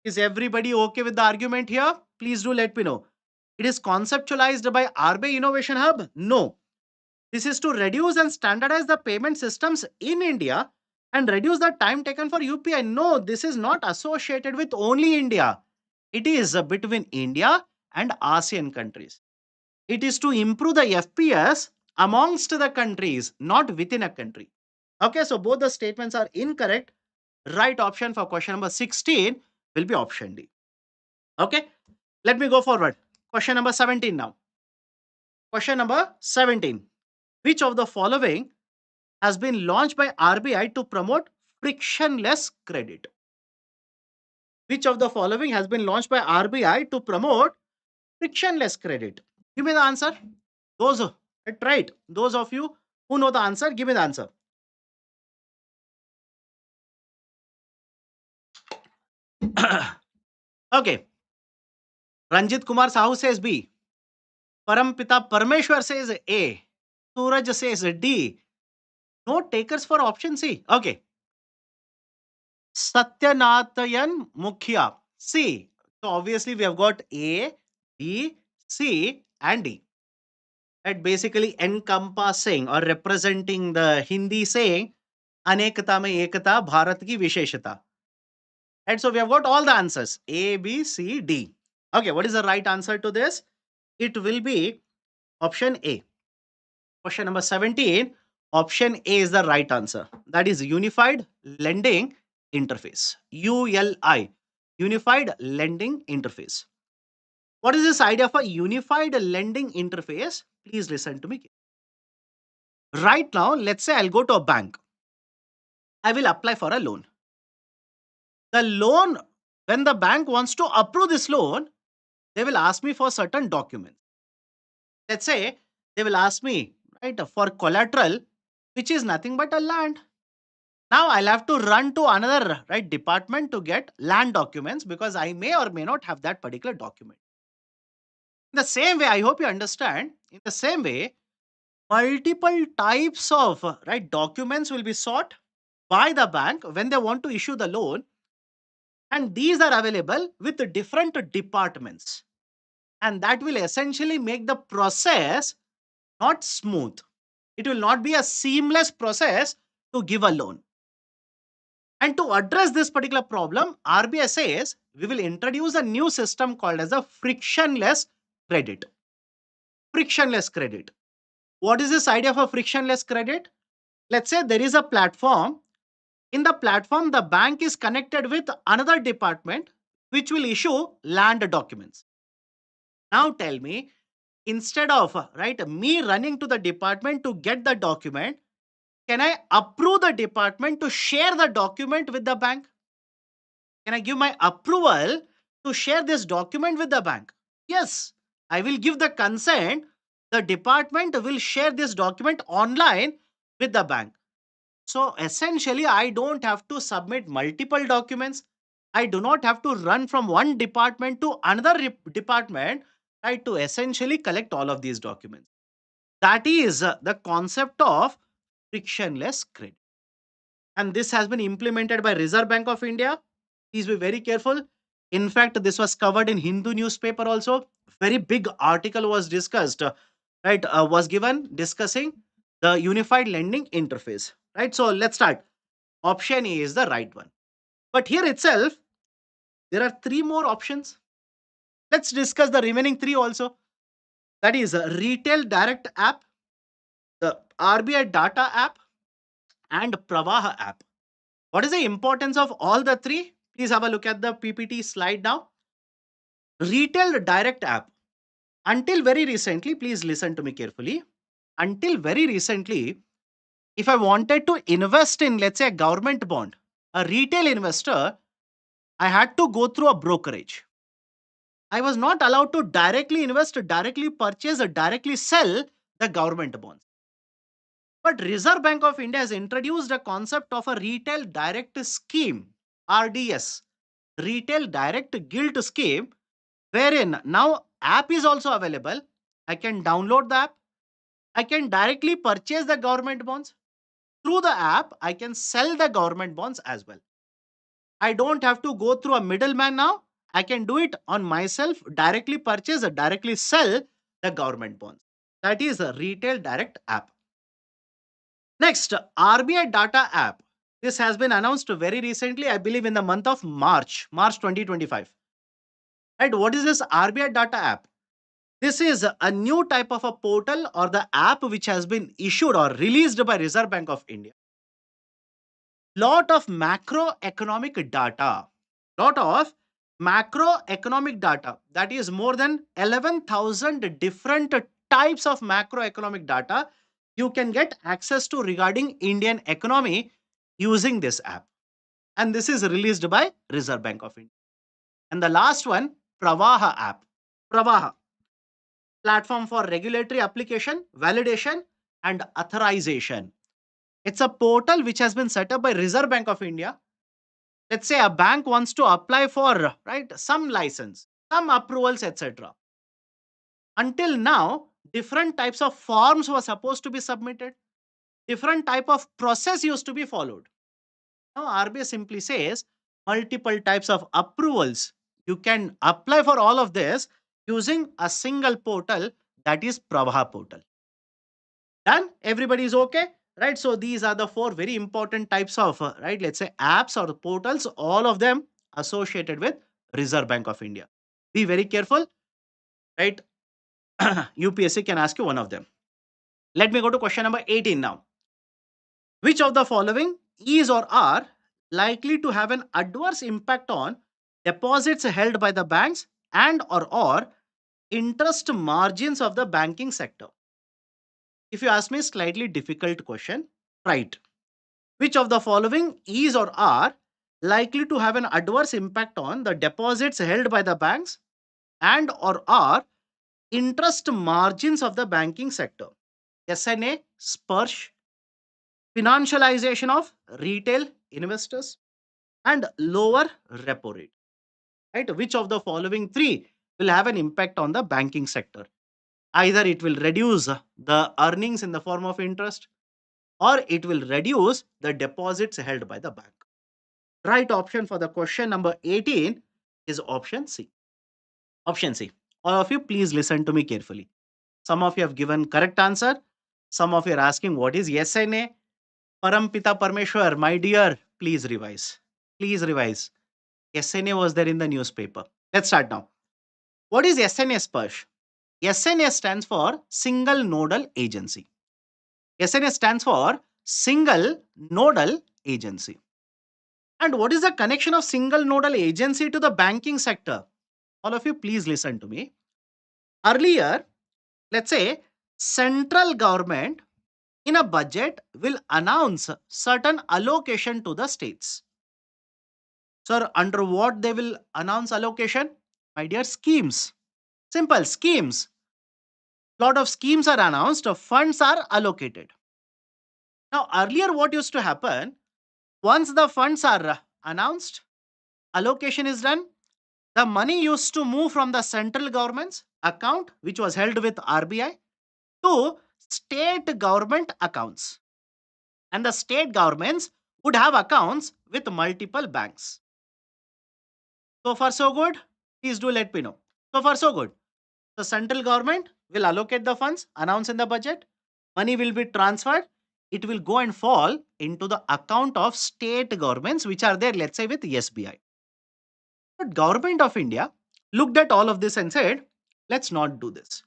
Is everybody okay with the argument here? Please do let me know. It is conceptualized by RBI Innovation Hub? No. This is to reduce and standardize the payment systems in India and reduce the time taken for UPI. No, this is not associated with only India. It is between India and ASEAN countries. It is to improve the FPS amongst the countries, not within a country. Okay, so both the statements are incorrect. Right option for question number 16 will be option D. Okay, let me go forward. Question number 17 now. Question number 17. Which of the following has been launched by RBI to promote frictionless credit? Which of the following has been launched by RBI to promote frictionless credit? Give me the answer. Those, right? Those of you who know the answer, give me the answer. Okay. Ranjit Kumar Sahu says B. Parampita Parmeshwar says A. Suraj says D. No takers for option C. Okay. Satyanathayan Mukhya. C. So obviously we have got A, B, C and D. Right? Basically encompassing or representing the Hindi saying Anekata mein ekata Bharat ki visheshata. And so we have got all the answers A, B, C, D. Okay, what is the right answer to this? It will be option A. Question number 17. Option A is the right answer. That is Unified Lending Interface. ULI. Unified Lending Interface. What is this idea of a unified lending interface? Please listen to me. Right now, let's say I'll go to a bank. I will apply for a loan. The loan, when the bank wants to approve this loan, they will ask me for certain documents. Let's say they will ask me, right, for collateral, which is nothing but a land. Now I'll have to run to another right department to get land documents because I may or may not have that particular document. In the same way, I hope you understand. In the same way, multiple types of right documents will be sought by the bank when they want to issue the loan. And these are available with different departments. And that will essentially make the process not smooth. It will not be a seamless process to give a loan. And to address this particular problem, RBI says we will introduce a new system called as a frictionless credit. Frictionless credit. What is this idea of a frictionless credit? Let's say there is a platform. In the platform, the bank is connected with another department which will issue land documents. Now tell me, instead of me running to the department to get the document, can I approve the department to share the document with the bank? Can I give my approval to share this document with the bank? Yes, I will give the consent. The department will share this document online with the bank. So essentially, I don't have to submit multiple documents. I do not have to run from one department to another department, right, to essentially collect all of these documents. That is the concept of frictionless credit. And this has been implemented by Reserve Bank of India. Please be very careful. In fact, this was covered in Hindu newspaper also. Very big article was discussed, was given discussing the unified lending interface. Right. So let's start. Option A is the right one. But here itself, there are three more options. Let's discuss the remaining three also. That is a retail direct app, the RBI data app, and Pravaha app. What is the importance of all the three? Please have a look at the PPT slide now. Retail direct app. Until very recently, please listen to me carefully. Until very recently, if I wanted to invest in, let's say, a government bond, a retail investor, I had to go through a brokerage. I was not allowed to directly invest, directly purchase, or directly sell the government bonds. But Reserve Bank of India has introduced a concept of a retail direct scheme, RDS, retail direct gilt scheme, wherein now app is also available. I can download the app. I can directly purchase the government bonds. Through the app, I can sell the government bonds as well. I don't have to go through a middleman now. I can do it on myself, directly purchase or directly sell the government bonds. That is a retail direct app. Next, RBI data app. This has been announced very recently, I believe in the month of March 2025. Right? What is this RBI data app? This is a new type of a portal or the app which has been issued or released by Reserve Bank of India. Lot of macroeconomic data. Lot of macroeconomic data. That is more than 11,000 different types of macroeconomic data you can get access to regarding Indian economy using this app. And this is released by Reserve Bank of India. And the last one, Pravaha app. Pravaha, platform for regulatory application, validation, and authorization. It's a portal which has been set up by Reserve Bank of India. Let's say a bank wants to apply for some license, some approvals, etc. Until now, different types of forms were supposed to be submitted. Different type of process used to be followed. Now RBI simply says multiple types of approvals. You can apply for all of this using a single portal, that is Pravaha portal. Done? Everybody is okay? Right? So these are the four very important types of, let's say apps or portals, all of them associated with Reserve Bank of India. Be very careful, right? UPSC can ask you one of them. Let me go to question number 18 now. Which of the following is or are likely to have an adverse impact on deposits held by the banks and or interest margins of the banking sector? If you ask me a slightly difficult question, right. Which of the following is or are likely to have an adverse impact on the deposits held by the banks and or are interest margins of the banking sector? SNA, SPERSH, financialization of retail investors, and lower repo rate. Right? Which of the following three will have an impact on the banking sector? Either it will reduce the earnings in the form of interest, or it will reduce the deposits held by the bank. Right option for the question number 18 is option C. Option C. All of you, please listen to me carefully. Some of you have given correct answer. Some of you are asking what is SNA. Parampita Parmeshwar, my dear, please revise. Please revise. SNA was there in the newspaper. Let's start now. What is SNA Sparsh? SNA stands for Single Nodal Agency. SNA stands for Single Nodal Agency. And what is the connection of single nodal agency to the banking sector? All of you, please listen to me. Earlier, let's say central government in a budget will announce certain allocation to the states. Sir, under what they will announce allocation? My dear, schemes. Simple schemes. Lot of schemes are announced, funds are allocated. Now, earlier, what used to happen? Once the funds are announced, allocation is done, the money used to move from the central government's account, which was held with RBI, to state government accounts. And the state governments would have accounts with multiple banks. So far, so good? Please do let me know. So far, so good. The central government will allocate the funds, announce in the budget, money will be transferred, it will go and fall into the account of state governments, which are there, let's say, with SBI. But government of India looked at all of this and said, let's not do this.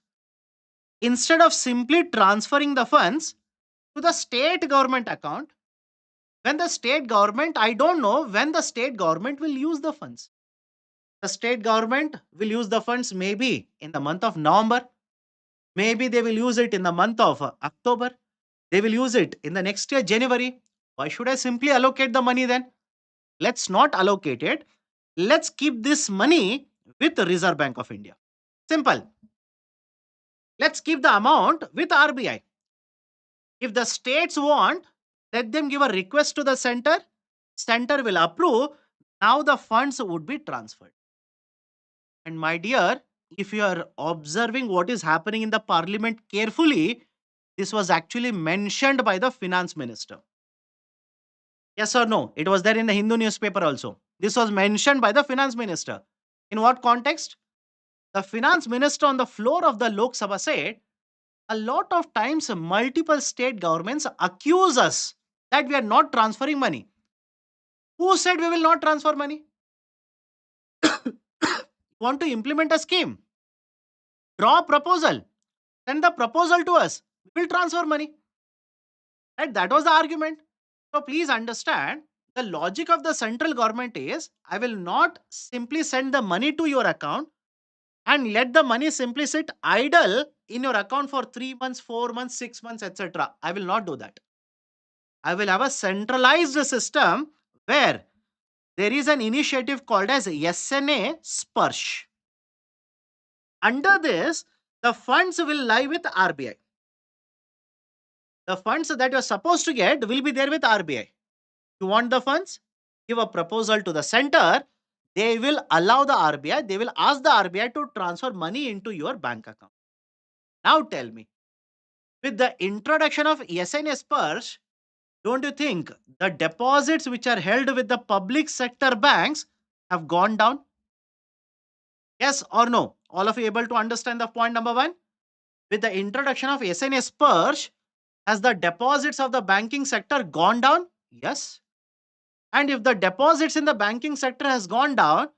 Instead of simply transferring the funds to the state government account, when the state government, I don't know when the state government will use the funds. The state government will use the funds maybe in the month of November. Maybe they will use it in the month of October. They will use it in the next year, January. Why should I simply allocate the money then? Let's not allocate it. Let's keep this money with the Reserve Bank of India. Simple. Let's keep the amount with RBI. If the states want, let them give a request to the center. Center will approve. Now the funds would be transferred. And my dear, if you are observing what is happening in the parliament carefully, this was actually mentioned by the finance minister. Yes or no? It was there in the Hindu newspaper also. This was mentioned by the finance minister. In what context? The finance minister on the floor of the Lok Sabha said, a lot of times multiple state governments accuse us that we are not transferring money. Who said we will not transfer money? Want to implement a scheme? Draw a proposal. Send the proposal to us. We will transfer money. Right? That was the argument. So please understand the logic of the central government is I will not simply send the money to your account and let the money simply sit idle in your account for 3 months, 4 months, 6 months, etc. I will not do that. I will have a centralized system where there is an initiative called as SNA Sparsh. Under this, the funds will lie with RBI. The funds that you are supposed to get will be there with RBI. You want the funds? Give a proposal to the center. They will allow the RBI, they will ask the RBI to transfer money into your bank account. Now tell me, with the introduction of SNS Purse, don't you think the deposits which are held with the public sector banks have gone down? Yes or no? All of you able to understand the point number one? With the introduction of SNS Purse, has the deposits of the banking sector gone down? Yes. And if the deposits in the banking sector has gone down,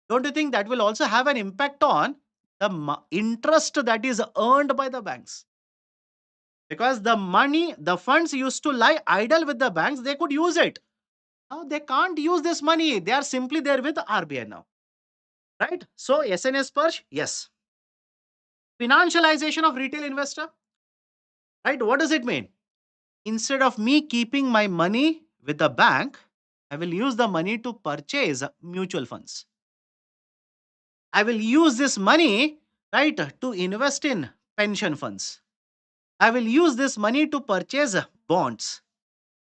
don't you think that will also have an impact on the interest that is earned by the banks? Because the money, the funds used to lie idle with the banks, they could use it. Now they can't use this money. They are simply there with RBI now. Right? So SNS purge, yes. Financialization of retail investor. Right? What does it mean? Instead of me keeping my money with the bank, I will use the money to purchase mutual funds. I will use this money, right, to invest in pension funds. I will use this money to purchase bonds.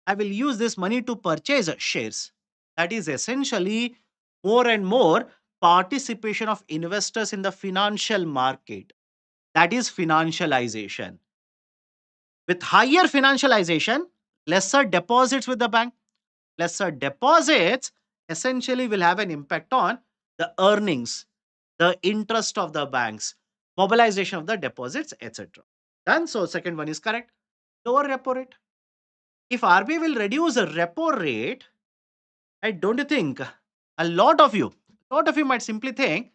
I will use this money to purchase shares. That is essentially more and more participation of investors in the financial market. That is financialization. With higher financialization, lesser deposits with the bank. Lesser deposits, essentially will have an impact on the earnings, the interest of the banks, mobilization of the deposits, etc. Done. So second one is correct. Lower repo rate. If RBI will reduce the repo rate, don't you think a lot of you might simply think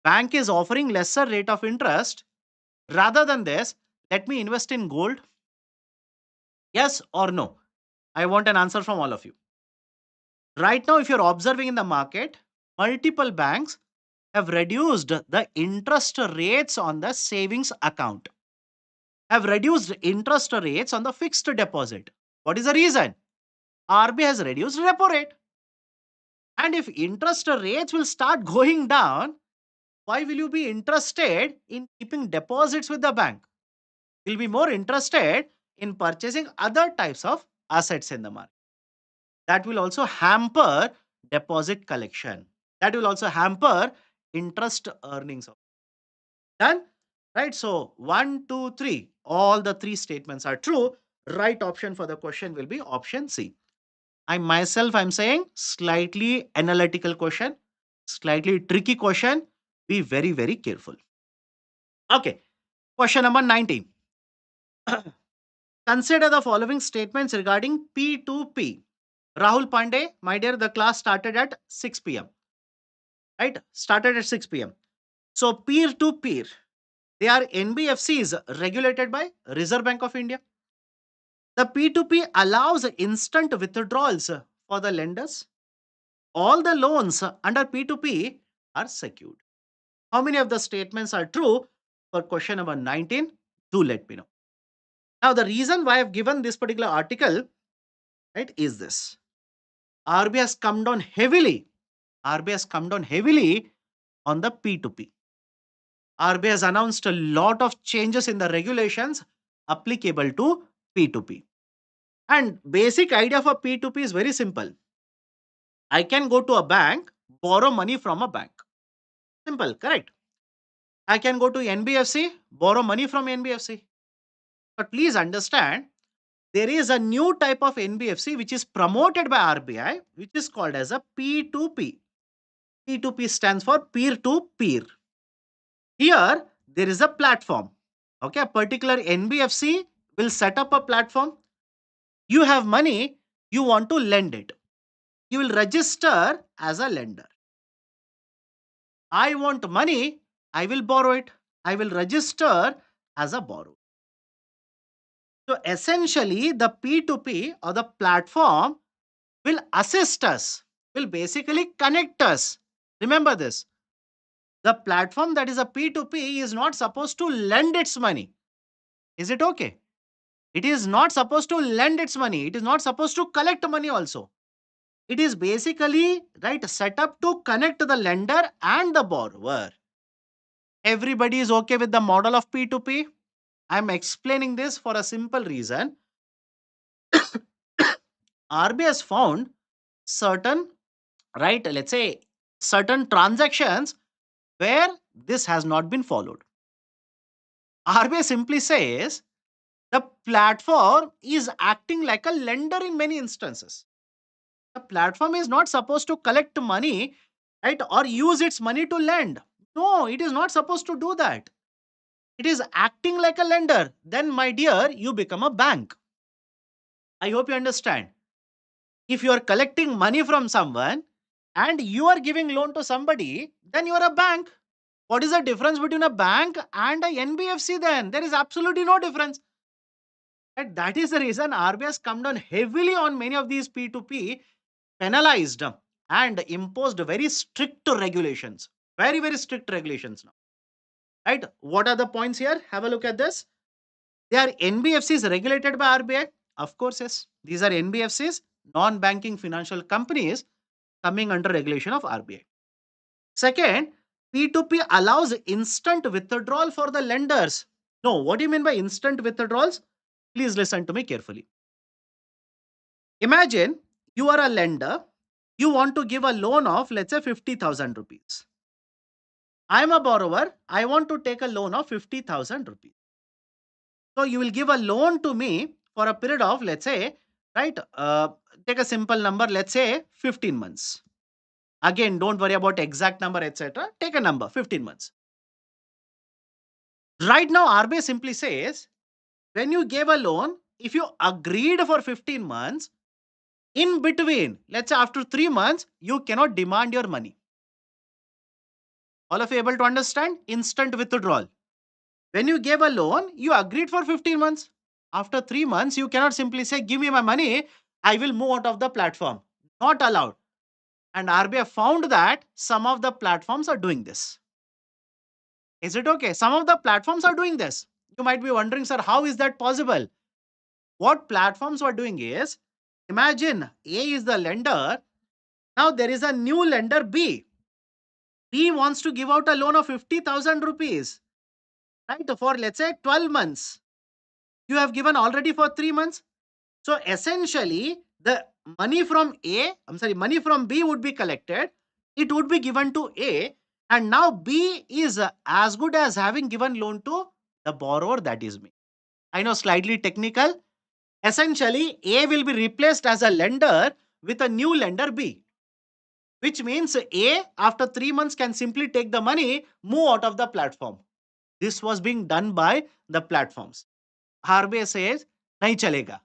bank is offering lesser rate of interest. Rather than this, let me invest in gold. Yes or no? I want an answer from all of you. Right now, if you're observing in the market, multiple banks have reduced the interest rates on the savings account, have reduced interest rates on the fixed deposit. What is the reason? RBI has reduced repo rate. And if interest rates will start going down, why will you be interested in keeping deposits with the bank? You'll be more interested in purchasing other types of assets in the market. That will also hamper deposit collection. That will also hamper interest earnings. Done? Right? So, one, two, three. All the three statements are true. Right option for the question will be option C. I'm saying slightly analytical question, slightly tricky question. Be very, very careful. Okay. Question number 19. Consider the following statements regarding P2P. Rahul Pandey, my dear, the class started at 6 p.m. Right? Started at 6 p.m. So peer to peer, they are NBFCs regulated by Reserve Bank of India. The P2P allows instant withdrawals for the lenders. All the loans under P2P are secured. How many of the statements are true for question number 19? Do let me know. Now, the reason why I've given this particular article, right, is this. RBI has come down heavily. RBI has come down heavily on the P2P. RBI has announced a lot of changes in the regulations applicable to P2P. And basic idea for P2P is very simple. I can go to a bank, borrow money from a bank. Simple, correct? I can go to NBFC, borrow money from NBFC. But please understand, there is a new type of NBFC which is promoted by RBI, which is called as a P2P. P2P stands for peer to peer. Here, there is a platform. Okay, a particular NBFC will set up a platform. You have money, you want to lend it. You will register as a lender. I want money, I will borrow it. I will register as a borrower. So essentially, the P2P or the platform will assist us, will basically connect us. Remember this. The platform that is a P2P is not supposed to lend its money. Is it okay? It is not supposed to lend its money. It is not supposed to collect money also. It is basically right set up to connect the lender and the borrower. Everybody is okay with the model of P2P. I'm explaining this for a simple reason. RBI has found certain, right, let's say certain transactions where this has not been followed. RBI simply says the platform is acting like a lender in many instances. The platform is not supposed to collect money, right, or use its money to lend. No, it is not supposed to do that. It is acting like a lender. Then, my dear, you become a bank. I hope you understand. If you are collecting money from someone and you are giving loan to somebody, then you are a bank. What is the difference between a bank and a NBFC then? There is absolutely no difference. And that is the reason RBI has come down heavily on many of these P2P, penalized and imposed very strict regulations. Very, very strict regulations now. Right? What are the points here? Have a look at this. They are NBFCs regulated by RBI. Of course, yes. These are NBFCs, non-banking financial companies coming under regulation of RBI. Second, P2P allows instant withdrawal for the lenders. No, what do you mean by instant withdrawals? Please listen to me carefully. Imagine you are a lender, you want to give a loan of, let's say, 50,000 rupees. I am a borrower, I want to take a loan of 50,000 rupees. So you will give a loan to me for a period of, let's say, right, take a simple number, let's say 15 months. Again, don't worry about exact number, etc. Take a number, 15 months. Right now, RBI simply says, when you gave a loan, if you agreed for 15 months, in between, let's say after 3 months, you cannot demand your money. All of you able to understand? Instant withdrawal. When you gave a loan, you agreed for 15 months. After 3 months, you cannot simply say, give me my money, I will move out of the platform. Not allowed. And RBI found that some of the platforms are doing this. Is it okay? Some of the platforms are doing this. You might be wondering, sir, how is that possible? What platforms were doing is, imagine A is the lender. Now there is a new lender B. B wants to give out a loan of 50,000 rupees, right? For let's say 12 months. You have given already for 3 months. So essentially, the money from B would be collected. It would be given to A. And now B is as good as having given loan to the borrower, that is me. I know, slightly technical. Essentially, A will be replaced as a lender with a new lender B, which means A after 3 months can simply take the money, move out of the platform. This was being done by the platforms. RBI says, nahi chalega.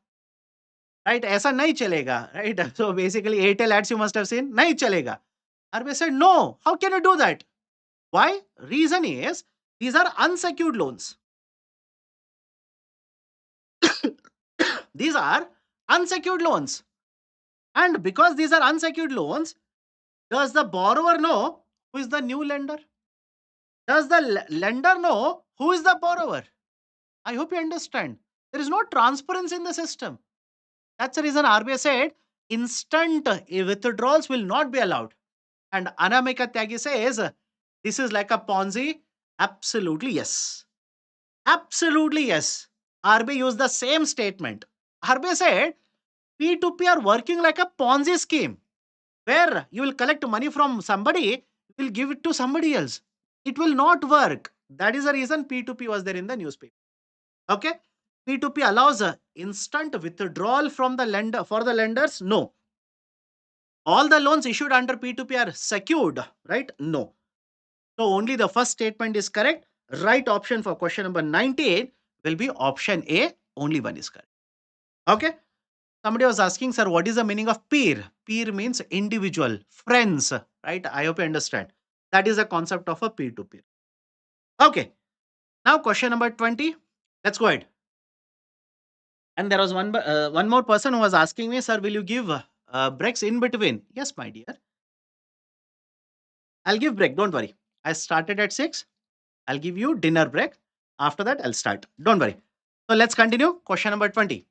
Right? ऐसा नहीं चलेगा. Right? So basically, Airtel ads you must have seen, nahi chalega. RBI said, no, how can you do that? Why? Reason is, these are unsecured loans. These are unsecured loans. And because these are unsecured loans, does the borrower know who is the new lender? Does the lender know who is the borrower? I hope you understand. There is no transparency in the system. That's the reason RBI said instant withdrawals will not be allowed. And Anamika Tyagi says this is like a Ponzi. Absolutely yes. Absolutely yes. RBI used the same statement. RBI said P2P are working like a Ponzi scheme, where you will collect money from somebody, will give it to somebody else. It will not work. That is the reason P2P was there in the newspaper. Okay. P2P allows a instant withdrawal from the lender for the lenders. No. All the loans issued under P2P are secured, right? No. So only the first statement is correct. Right option for question number 98 will be option A. Only one is correct. Okay. Somebody was asking, sir, what is the meaning of peer? Peer means individual, friends, right? I hope you understand. That is the concept of a peer-to-peer. Okay. Now question number 20. Let's go ahead. And there was one more person who was asking me, sir, will you give breaks in between? Yes, my dear. I'll give break. Don't worry. I started at 6. I'll give you dinner break. After that, I'll start. Don't worry. So let's continue. Question number 20.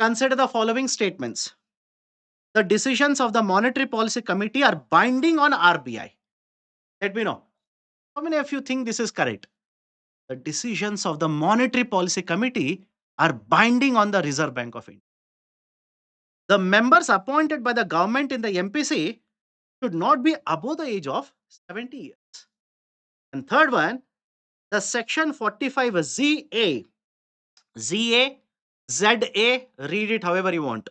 Consider the following statements. The decisions of the Monetary Policy Committee are binding on RBI. Let me know. How many of you think this is correct? The decisions of the Monetary Policy Committee are binding on the Reserve Bank of India. The members appointed by the government in the MPC should not be above the age of 70 years. And third one, the section 45 ZA, read it however you want.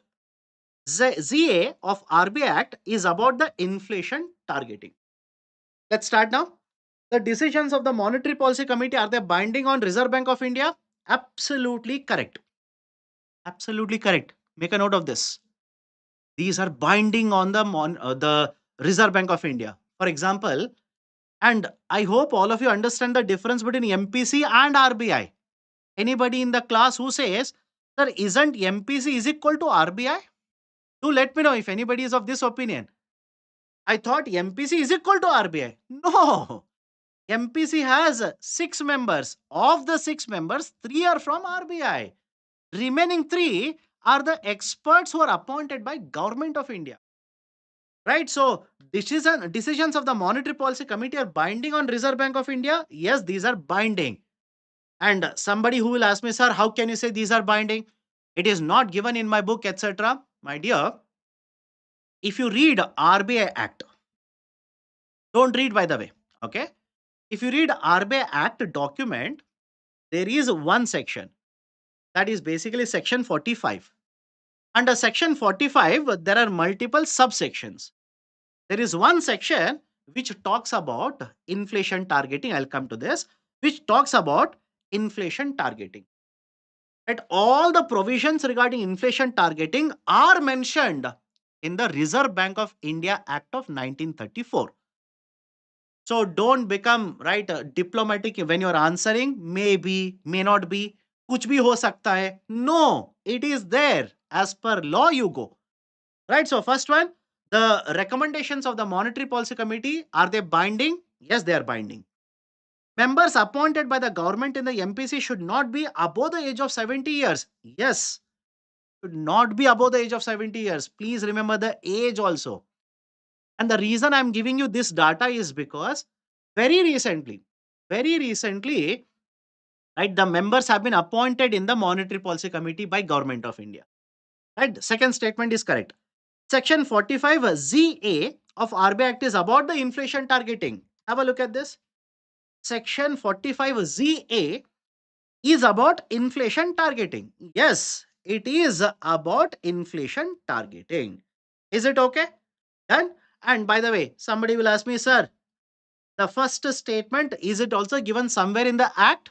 ZA of RBI Act is about the inflation targeting. Let's start now. The decisions of the Monetary Policy Committee, are they binding on Reserve Bank of India? Absolutely correct. Absolutely correct. Make a note of this. These are binding on the Reserve Bank of India. For example, and I hope all of you understand the difference between MPC and RBI. Anybody in the class who says, sir, isn't MPC is equal to RBI? Do let me know if anybody is of this opinion. I thought MPC is equal to RBI. No. MPC has 6 members. Of the 6 members, 3 are from RBI. Remaining 3 are the experts who are appointed by Government of India. Right? So, decisions of the Monetary Policy Committee are binding on Reserve Bank of India. Yes, these are binding. And somebody who will ask me, sir, how can you say these are binding? It is not given in my book, etc. My dear, if you read RBI Act, don't read by the way, okay? If you read RBI Act document, there is one section that is basically section 45. Under section 45, there are multiple subsections. There is one section which talks about inflation targeting. I'll come to this, which talks about inflation targeting. Right? All the provisions regarding inflation targeting are mentioned in the Reserve Bank of India Act of 1934. So don't become right diplomatic when you're answering. Maybe, may not be, kuch bhi ho sakta hai. No, it is there. As per law, you go. Right. So first one, the recommendations of the Monetary Policy Committee, are they binding? Yes, they are binding. Members appointed by the government in the MPC should not be above the age of 70 years. Yes, should not be above the age of 70 years. Please remember the age also. And the reason I'm giving you this data is because very recently, very recently, right, the members have been appointed in the Monetary Policy Committee by Government of India. Right, second statement is correct. Section 45 ZA of RBI Act is about the inflation targeting. Have a look at this. Section 45 ZA is about inflation targeting. Yes, it is about inflation targeting. Is it okay? Done? And by the way, somebody will ask me, sir, the first statement, is it also given somewhere in the act?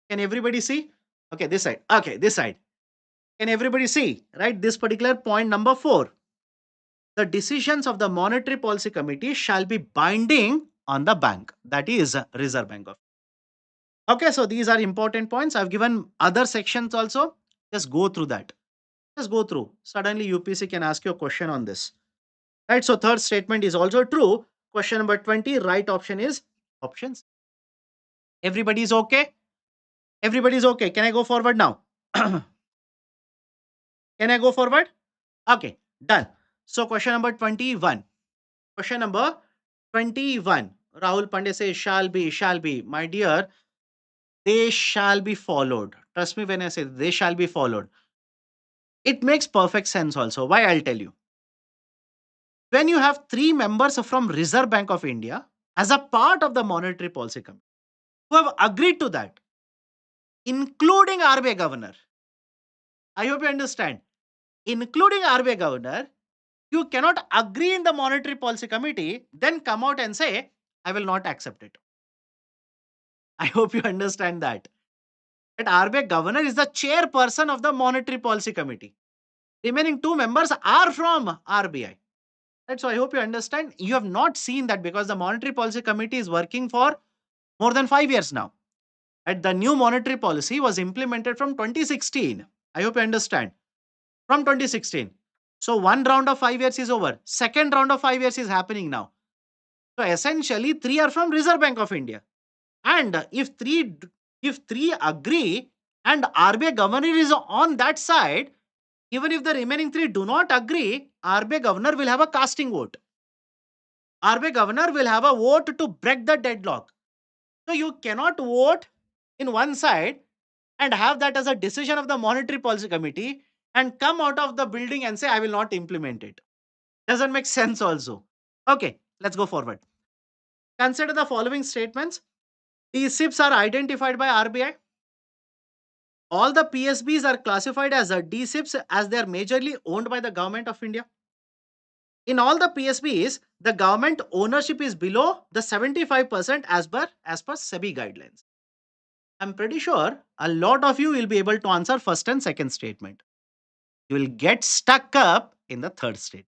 Can everybody see? Okay, this side. Okay, this side. Can everybody see? Right, this particular point number 4. The decisions of the Monetary Policy Committee shall be binding on the bank, that is Reserve Bank of. Okay, so these are important points. I've given other sections also. Just go through that. Just go through. Suddenly UPC can ask you a question on this. Right, so third statement is also true. Question number 20, right option is options. Everybody is okay? Everybody is okay. Can I go forward now? Can I go forward? Okay, done. So question number 21. Question number 21. Rahul Pandey says shall be. My dear, they shall be followed. Trust me when I say they shall be followed. It makes perfect sense also. Why? I'll tell you. When you have 3 members from Reserve Bank of India as a part of the Monetary Policy Committee who have agreed to that, including RBI Governor. I hope you understand. Including RBI Governor, you cannot agree in the Monetary Policy Committee, then come out and say, I will not accept it. I hope you understand that. That RBI Governor is the chairperson of the Monetary Policy Committee. Remaining 2 members are from RBI. Right? So I hope you understand. You have not seen that because the Monetary Policy Committee is working for more than 5 years now. Right? The new monetary policy was implemented from 2016. I hope you understand. From 2016. So one round of 5 years is over. Second round of 5 years is happening now. So essentially, 3 are from Reserve Bank of India. And if three agree and RBI governor is on that side, even if the remaining 3 do not agree, RBI governor will have a casting vote. RBI governor will have a vote to break the deadlock. So you cannot vote in one side and have that as a decision of the Monetary Policy Committee and come out of the building and say, I will not implement it. Doesn't make sense also. Okay, let's go forward. Consider the following statements. These SIPs are identified by RBI. All the PSBs are classified as a DSIPs as they are majorly owned by the Government of India. In all the PSBs, the government ownership is below the 75% as per SEBI guidelines. I'm pretty sure a lot of you will be able to answer first and second statement. You will get stuck up in the third state.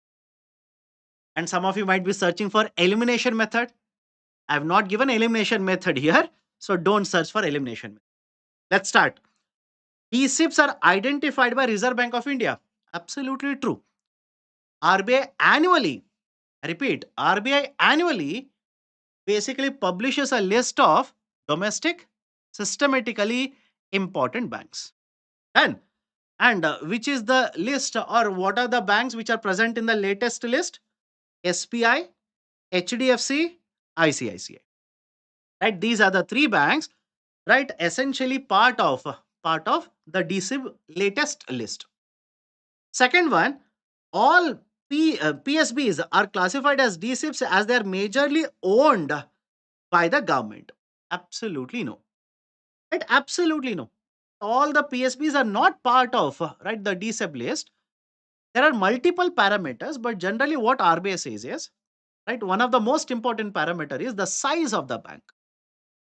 And some of you might be searching for elimination method. I have not given elimination method here, so don't search for elimination. Let's start. These SIPs are identified by Reserve Bank of India. Absolutely true. RBI annually, I repeat, RBI annually basically publishes a list of domestic, systematically important banks. And which is the list or what are the banks which are present in the latest list? SBI, HDFC, ICICI. Right? These are the 3 banks, right? Essentially part of the DSIB latest list. Second one, all PSBs are classified as DSIBs as they are majorly owned by the government. Absolutely no. Right? Absolutely no. All the PSBs are not part of right the DSIB list. There are multiple parameters, but generally what RBI says is right? One of the most important parameter is the size of the bank.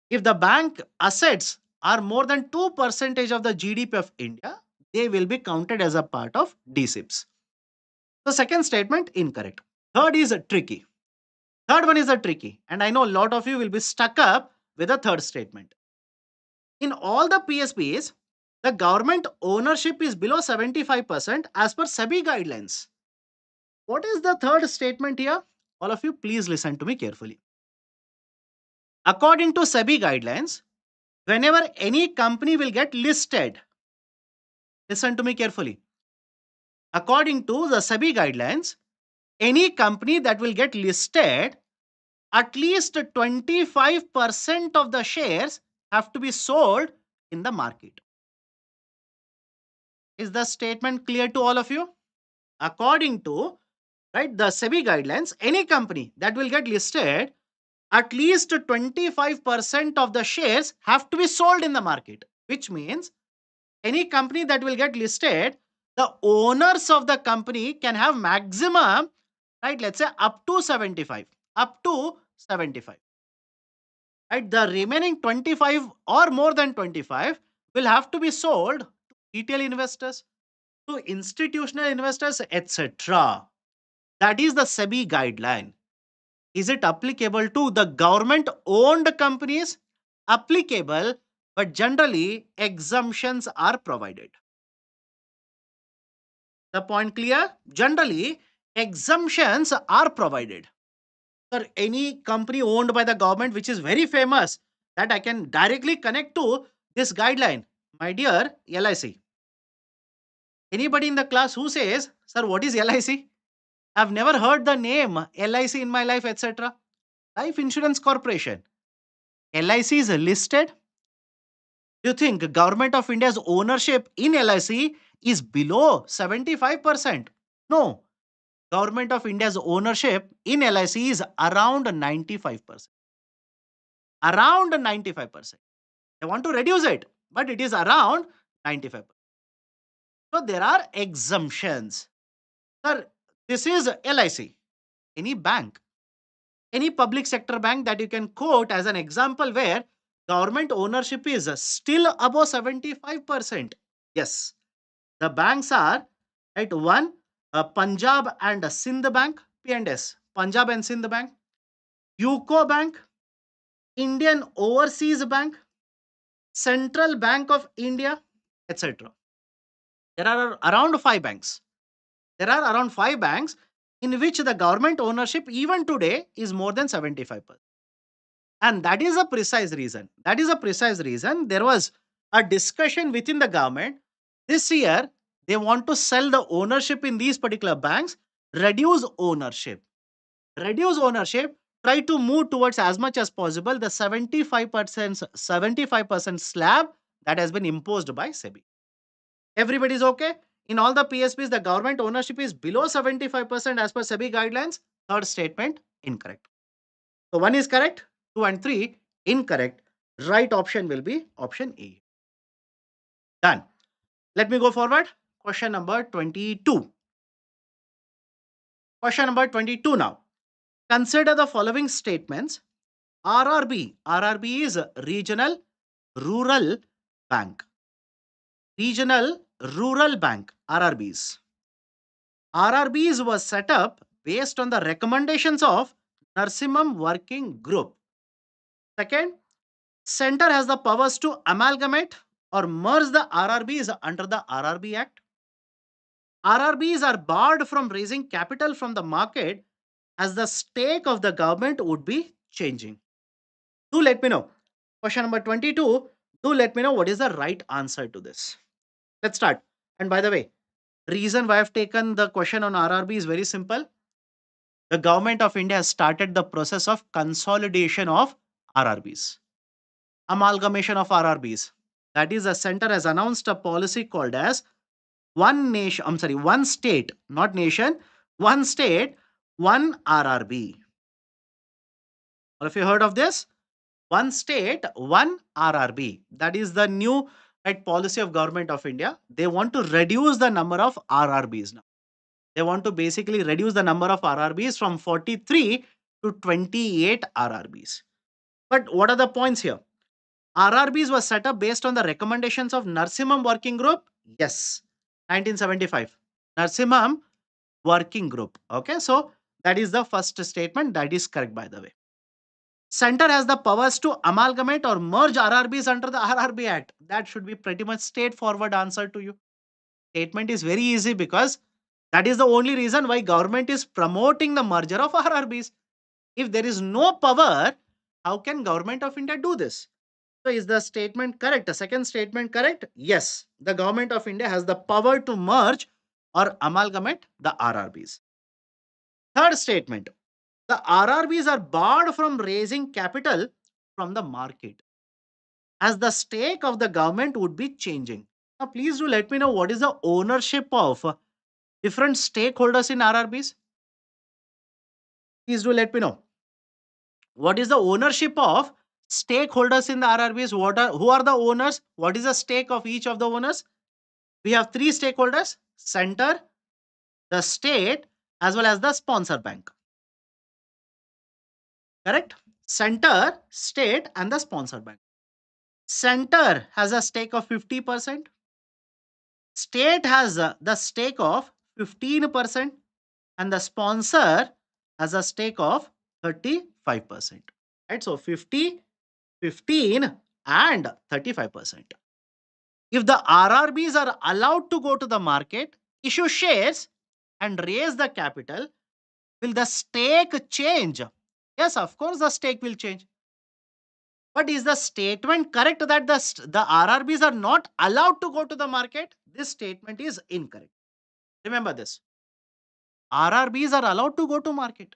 If the bank assets are more than 2% of the GDP of India, they will be counted as a part of DSIPs. The second statement incorrect. Third is a tricky. Third one is a tricky, and I know a lot of you will be stuck up with the third statement. In all the PSPs, the government ownership is below 75% as per SEBI guidelines. What is the third statement here? All of you, please listen to me carefully. According to SEBI guidelines, whenever any company will get listed, listen to me carefully. According to the SEBI guidelines, any company that will get listed, at least 25% of the shares have to be sold in the market. Is the statement clear to all of you? According to the SEBI guidelines, any company that will get listed, at least 25% of the shares have to be sold in the market, which means any company that will get listed, the owners of the company can have maximum, let's say up to 75, up to 75. Right, the remaining 25 or more than 25 will have to be sold to retail investors, to institutional investors, etc. That is the SEBI guideline. Is it applicable to the government owned companies? Applicable, but generally exemptions are provided. The point clear? Generally, exemptions are provided. For any company owned by the government which is very famous, that I can directly connect to this guideline. My dear LIC. Anybody in the class who says, sir, what is LIC? I've never heard the name LIC in my life, etc. Life Insurance Corporation. LIC is listed. Do you think government of India's ownership in LIC is below 75%? No. Government of India's ownership in LIC is around 95%. Around 95%. They want to reduce it, but it is around 95%. So there are exemptions. Sir, this is LIC. Any bank, any public sector bank that you can quote as an example where government ownership is still above 75%. Yes, the banks are at one, Punjab and Sindh Bank, P&S, Punjab and Sindh Bank, UCO Bank, Indian Overseas Bank, Central Bank of India, etc. There are around five banks. There are around five banks in which the government ownership even today is more than 75%. And that is a precise reason. That is a precise reason. There was a discussion within the government. This year, they want to sell the ownership in these particular banks, reduce ownership. Reduce ownership, try to move towards as much as possible the 75% slab that has been imposed by SEBI. Everybody is okay? In all the PSPs, the government ownership is below 75% as per SEBI guidelines. Third statement, incorrect. So one is correct, two and three incorrect. Right option will be option A. Done. Let me go forward. Question number 22. Question number 22 now. Consider the following statements. RRB. RRB is Regional Rural Bank. Regional Rural Bank. RRBs. RRBs was set up based on the recommendations of Narsimham Working Group. Second, Center has the powers to amalgamate or merge the RRBs under the RRB Act. RRBs are barred from raising capital from the market as the stake of the government would be changing. Do let me know. Question number 22. Do let me know what is the right answer to this. Let's start. And by the way, reason why I've taken the question on RRB is very simple. The government of India has started the process of consolidation of RRBs, amalgamation of RRBs. That is, the center has announced a policy called as one state, not nation, one state, one RRB. All of you heard of this? One state, one RRB. That is the new policy of government of India. They want to reduce the number of RRBs now. They want to basically reduce the number of RRBs from 43 to 28 RRBs. But what are the points here? RRBs was set up based on the recommendations of Narsimham Working Group. Yes, 1975. Narsimham Working Group. Okay, so that is the first statement. That is correct, by the way. Center has the powers to amalgamate or merge RRBs under the RRB Act. That should be pretty much straightforward answer to you. Statement is very easy because that is the only reason why government is promoting the merger of RRBs. If there is no power, how can government of India do this? So is the statement correct? The second statement correct? Yes. The government of India has the power to merge or amalgamate the RRBs. Third statement. The RRBs are barred from raising capital from the market as the stake of the government would be changing. Now, please do let me know what is the ownership of different stakeholders in RRBs. Please do let me know what is the ownership of stakeholders in the RRBs. Who are the owners? What is the stake of each of the owners? We have three stakeholders: center, the state, as well as the sponsor bank. Correct? Center, state, and the sponsor bank. Center has a stake of 50%. State has the stake of 15%. And the sponsor has a stake of 35%. Right? So 50, 15, and 35%. If the RRBs are allowed to go to the market, issue shares, and raise the capital, will the stake change? Yes, of course, the stake will change. But is the statement correct that the RRBs are not allowed to go to the market? This statement is incorrect. Remember this. RRBs are allowed to go to market.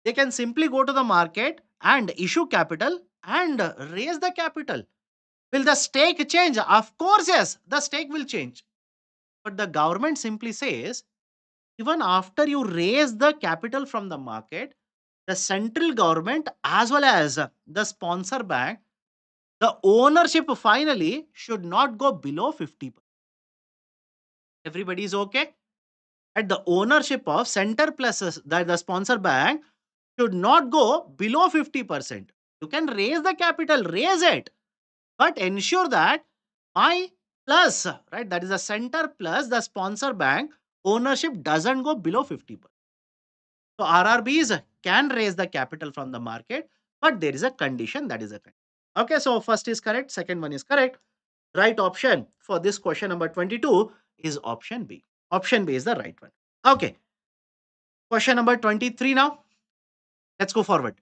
They can simply go to the market and issue capital and raise the capital. Will the stake change? Of course, yes, the stake will change. But the government simply says, even after you raise the capital from the market, the central government as well as the sponsor bank, the ownership finally should not go below 50%. Everybody is okay? At the ownership of center plus the sponsor bank should not go below 50%. You can raise the capital, raise it, but ensure that my plus, right, that is the center plus the sponsor bank ownership doesn't go below 50%. So RRBs can raise the capital from the market, but there is a condition, that is a condition. Okay, so first is correct, second one is correct. Right option for this question number 22 is option B. Option B is the right one. Okay, question number 23 now. Let's go forward.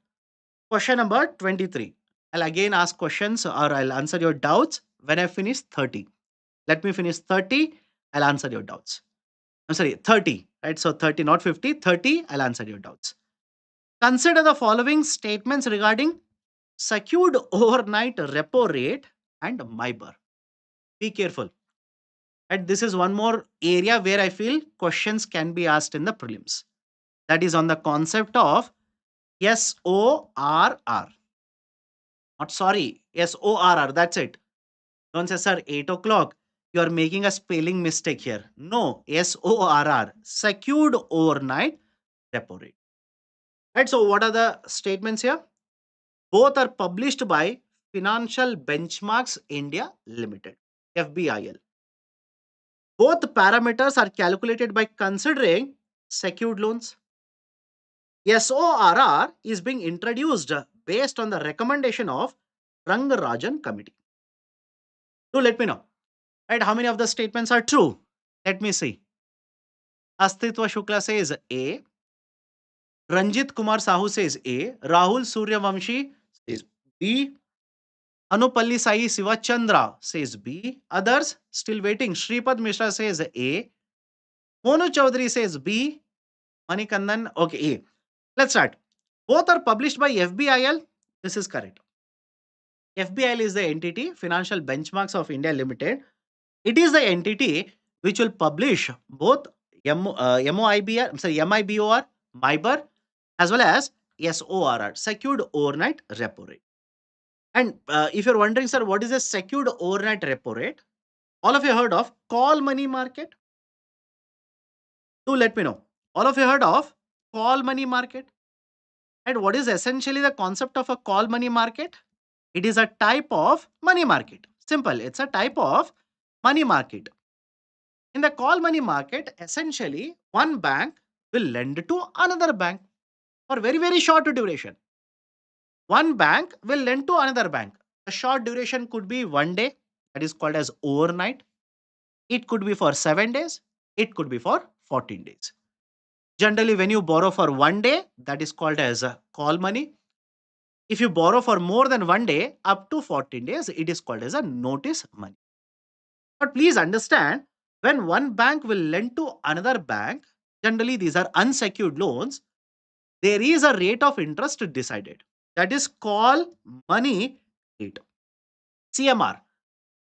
Question number 23. I'll again ask questions or I'll answer your doubts when I finish 30. Let me finish 30. I'll answer your doubts. I'm sorry, 30. Right? So 30, not 50. 30. I'll answer your doubts. Consider the following statements regarding secured overnight repo rate and MIBOR. Be careful. And this is one more area where I feel questions can be asked in the prelims. That is on the concept of SORR. Not sorry, SORR. That's it. Don't say, sir, 8 o'clock. You are making a spelling mistake here. No, SORR. Secured overnight repo rate. Right. So, what are the statements here? Both are published by Financial Benchmarks India Limited, FBIL. Both parameters are calculated by considering secured loans. SORR is being introduced based on the recommendation of Rangarajan Committee. Do let me know, right? How many of the statements are true? Let me see. Astitwa Shukla says A. Ranjit Kumar Sahu says A. Rahul Suryavamshi says B. Anupalli Sai Sivachandra says B. Others still waiting. Shripad Mishra says A. Monu Chaudhary says B. Manikandan, okay, A. Let's start. Both are published by FBIL. This is correct. FBIL is the entity, Financial Benchmarks of India Limited. It is the entity which will publish both MOIBR, I'm sorry, MIBOR, MIBOR, as well as SORR, Secured Overnight Repo Rate. And if you're wondering, sir, what is a Secured Overnight Repo Rate? All of you heard of call money market? Do let me know. All of you heard of call money market? And what is essentially the concept of a call money market? It is a type of money market. Simple. It's a type of money market. In the call money market, essentially, one bank will lend to another bank for very, very short duration. One bank will lend to another bank. The short duration could be 1 day, that is called as overnight. It could be for 7 days. It could be for 14 days. Generally, when you borrow for 1 day, that is called as a call money. If you borrow for more than 1 day, up to 14 days, it is called as a notice money. But please understand, when one bank will lend to another bank, generally these are unsecured loans, there is a rate of interest decided. That is call money rate. CMR,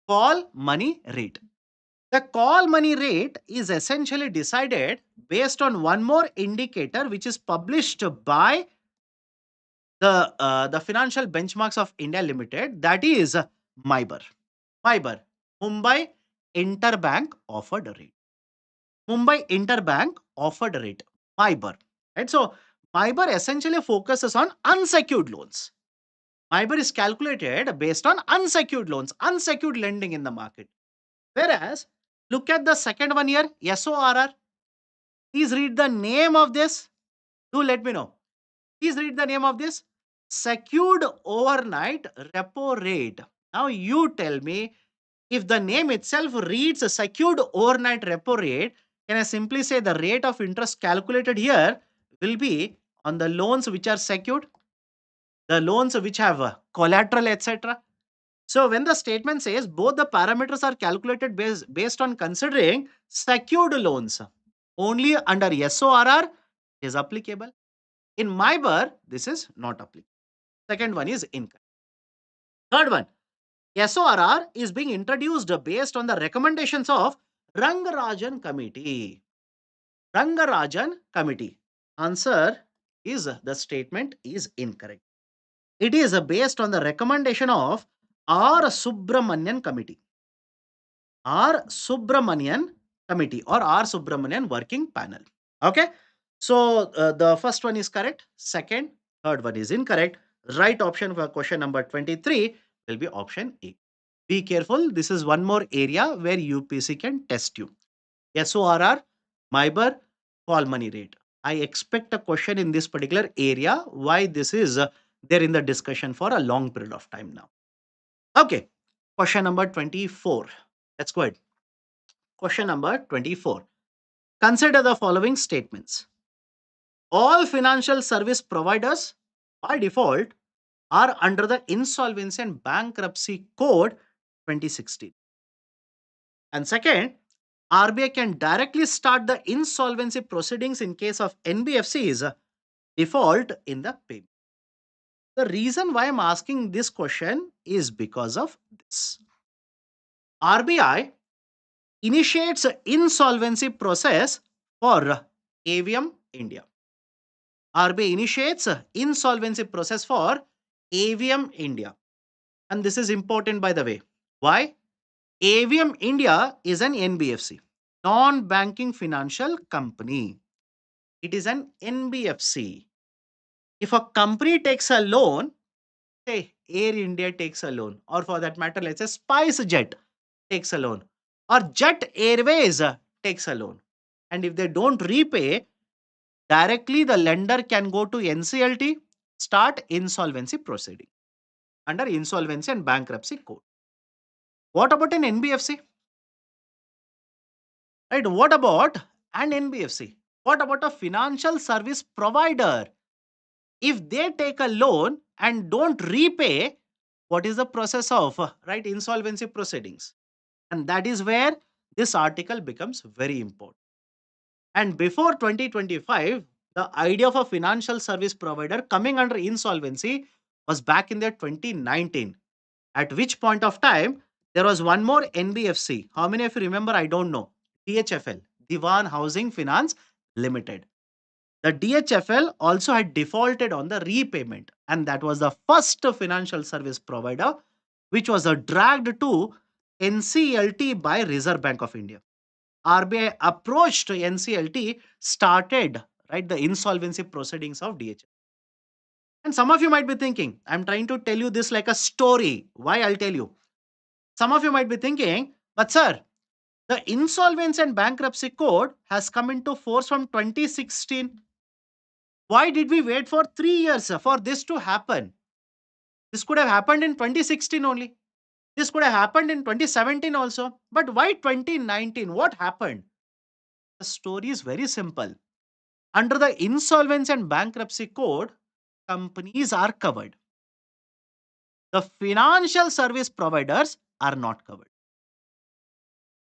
call money rate. The call money rate is essentially decided based on one more indicator which is published by the Financial Benchmarks of India Limited, that is MIBOR. MIBOR, Mumbai Interbank Offered Rate. Mumbai Interbank Offered Rate, MIBOR. Right? So, MIBOR essentially focuses on unsecured loans. MIBOR is calculated based on unsecured loans, unsecured lending in the market. Whereas, look at the second one here, SORR. Please read the name of this. Do let me know. Please read the name of this. Secured overnight repo rate. Now you tell me, if the name itself reads a secured overnight repo rate, can I simply say the rate of interest calculated here will be on the loans which are secured, the loans which have collateral, etc. So when the statement says both the parameters are calculated based on considering secured loans, only under SORR is applicable. In MIBOR, this is not applicable. Second one is incorrect. Third one, SORR is being introduced based on the recommendations of Rangarajan Committee. Rangarajan Committee. Answer is, the statement is incorrect. It is based on the recommendation of R. Subramanian Committee. R. Subramanian Committee or R. Subramanian Working Panel. Okay. So the first one is correct. Second, third one is incorrect. Right option for question number 23 will be option A. Be careful. This is one more area where UPSC can test you. SORR, MIBOR, call money rate. I expect a question in this particular area. Why this is there in the discussion for a long period of time now. Okay. Question number 24. Let's go ahead. Question number 24. Consider the following statements. All financial service providers by default are under the Insolvency and Bankruptcy Code 2016. And second, RBI can directly start the insolvency proceedings in case of NBFCs default in the payment. The reason why I'm asking this question is because of this. RBI initiates an insolvency process for AVM India. RBI initiates an insolvency process for AVM India. And this is important, by the way. Why? AVM India is an NBFC, non-banking financial company. It is an NBFC. If a company takes a loan, say Air India takes a loan, or for that matter, let's say SpiceJet takes a loan, or Jet Airways takes a loan. And if they don't repay, directly the lender can go to NCLT, start insolvency proceeding under Insolvency and Bankruptcy Code. What about an NBFC? Right? What about an NBFC? What about a financial service provider? If they take a loan and don't repay, what is the process of right insolvency proceedings? And that is where this article becomes very important. And before 2025, the idea of a financial service provider coming under insolvency was back in the 2019. At which point of time, there was one more NBFC. How many of you remember? I don't know. DHFL, Diwan Housing Finance Limited. The DHFL also had defaulted on the repayment, and that was the first financial service provider which was dragged to NCLT by Reserve Bank of India. RBI approached NCLT, started, right, the insolvency proceedings of DHL. And some of you might be thinking, I'm trying to tell you this like a story. Why? I'll tell you. Some of you might be thinking, but sir, the Insolvency and Bankruptcy Code has come into force from 2016. Why did we wait for 3 years for this to happen? This could have happened in 2016 only. This could have happened in 2017 also. But why 2019? What happened? The story is very simple. Under the Insolvency and Bankruptcy Code, companies are covered. The financial service providers are not covered.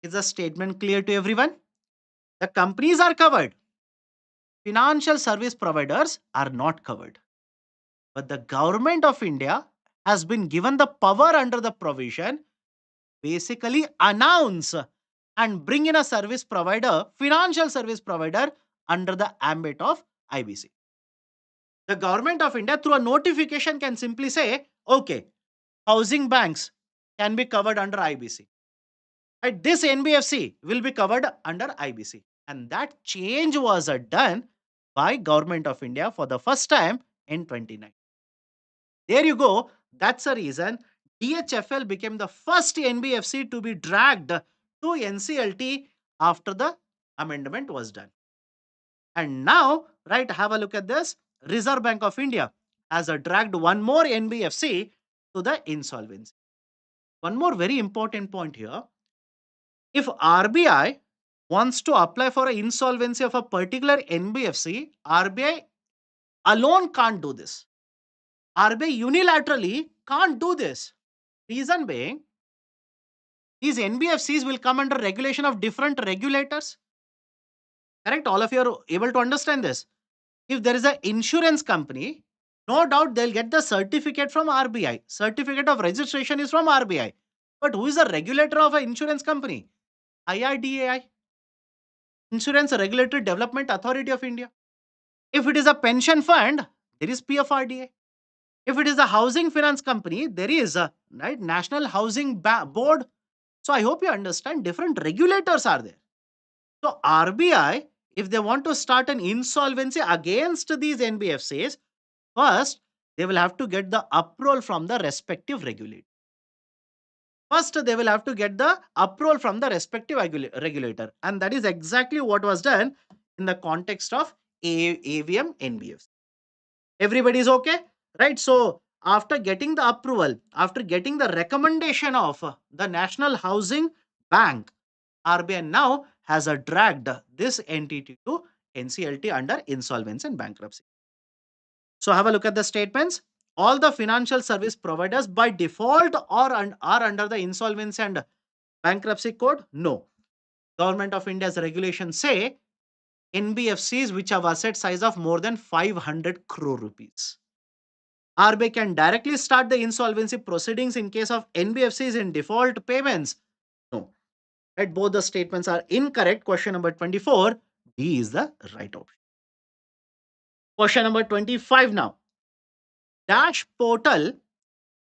Is the statement clear to everyone? The companies are covered. Financial service providers are not covered. But the government of India has been given the power under the provision, basically announce and bring in a service provider, financial service provider under the ambit of IBC. The government of India through a notification can simply say, okay, housing banks can be covered under IBC. Right? This NBFC will be covered under IBC. And that change was done by government of India for the first time in 29. There you go. That's the reason DHFL became the first NBFC to be dragged to NCLT after the amendment was done. And now, right, have a look at this. Reserve Bank of India has dragged one more NBFC to the insolvency. One more very important point here. If RBI wants to apply for an insolvency of a particular NBFC, RBI alone can't do this. RBI unilaterally can't do this. Reason being, these NBFCs will come under regulation of different regulators. Correct? All of you are able to understand this. If there is an insurance company, no doubt they'll get the certificate from RBI. Certificate of registration is from RBI. But who is the regulator of an insurance company? IRDAI, Insurance Regulatory Development Authority of India. If it is a pension fund, there is PFRDA. If it is a housing finance company, there is a right National Housing Board. So I hope you understand different regulators are there. So RBI, if they want to start an insolvency against these NBFCs, first they will have to get the approval from the respective regulator. First, they will have to get the approval from the respective regulator, and that is exactly what was done in the context of AVM NBFC. Everybody is okay, right? So after getting the approval, after getting the recommendation of the National Housing Bank, RBI now has dragged this entity to NCLT under insolvency and bankruptcy. So have a look at the statements. All the financial service providers by default are under the insolvency and bankruptcy code? No. Government of India's regulations say NBFCs which have asset size of more than 500 crore rupees. RBI can directly start the insolvency proceedings in case of NBFCs in default payments. No. Right? Both the statements are incorrect. Question number 24. D is the right option. Question number 25 now. Dash portal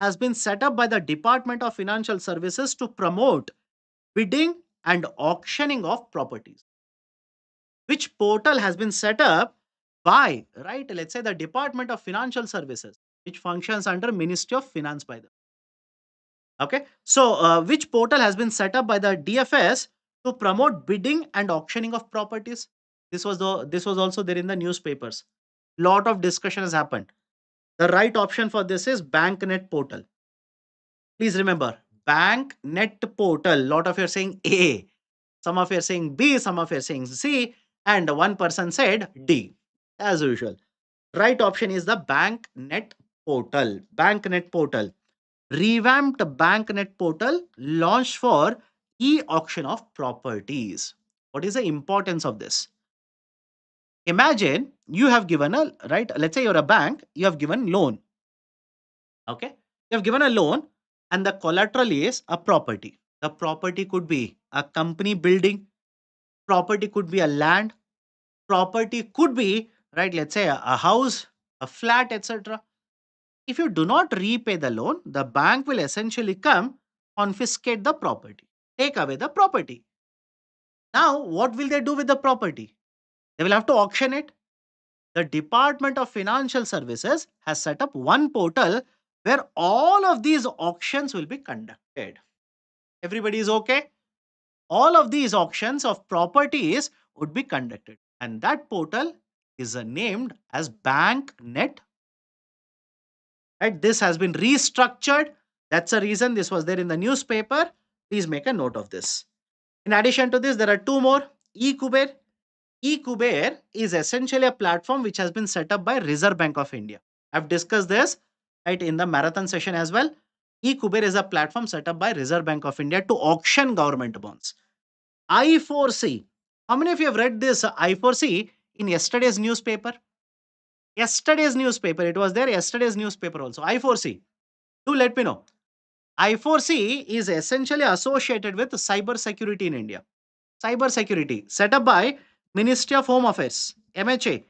has been set up by the Department of Financial Services to promote bidding and auctioning of properties. Which portal has been set up by, right, let's say the Department of Financial Services, which functions under Ministry of Finance by the. Okay. So, which portal has been set up by the DFS to promote bidding and auctioning of properties? This was also there in the newspapers. Lot of discussion has happened. The right option for this is BankNet portal. Please remember, BankNet portal. Lot of you are saying A, some of you are saying B, some of you are saying C, and one person said D. As usual, right option is the BankNet portal. BankNet portal, revamped BankNet portal launched for e-auction of properties. What is the importance of this? Imagine you have given a right. Let's say you're a bank. You have given loan. Okay, you have given a loan, and the collateral is a property. The property could be a company building. Property could be a land. Property could be, right, let's say a house, a flat, etc. If you do not repay the loan, the bank will essentially come, confiscate the property, take away the property. Now, what will they do with the property? They will have to auction it. The Department of Financial Services has set up one portal where all of these auctions will be conducted. Everybody is okay? All of these auctions of properties would be conducted. And that portal is named as BankNet. Right? This has been restructured. That's the reason this was there in the newspaper. Please make a note of this. In addition to this, there are two more. eKuber. eKuber is essentially a platform which has been set up by Reserve Bank of India. I've discussed this right in the marathon session as well. eKuber is a platform set up by Reserve Bank of India to auction government bonds. I4C. How many of you have read this I4C in yesterday's newspaper? Yesterday's newspaper. It was there yesterday's newspaper also. I4C. Do let me know. I4C is essentially associated with cyber security in India. Cyber security set up by Ministry of Home Affairs, MHA.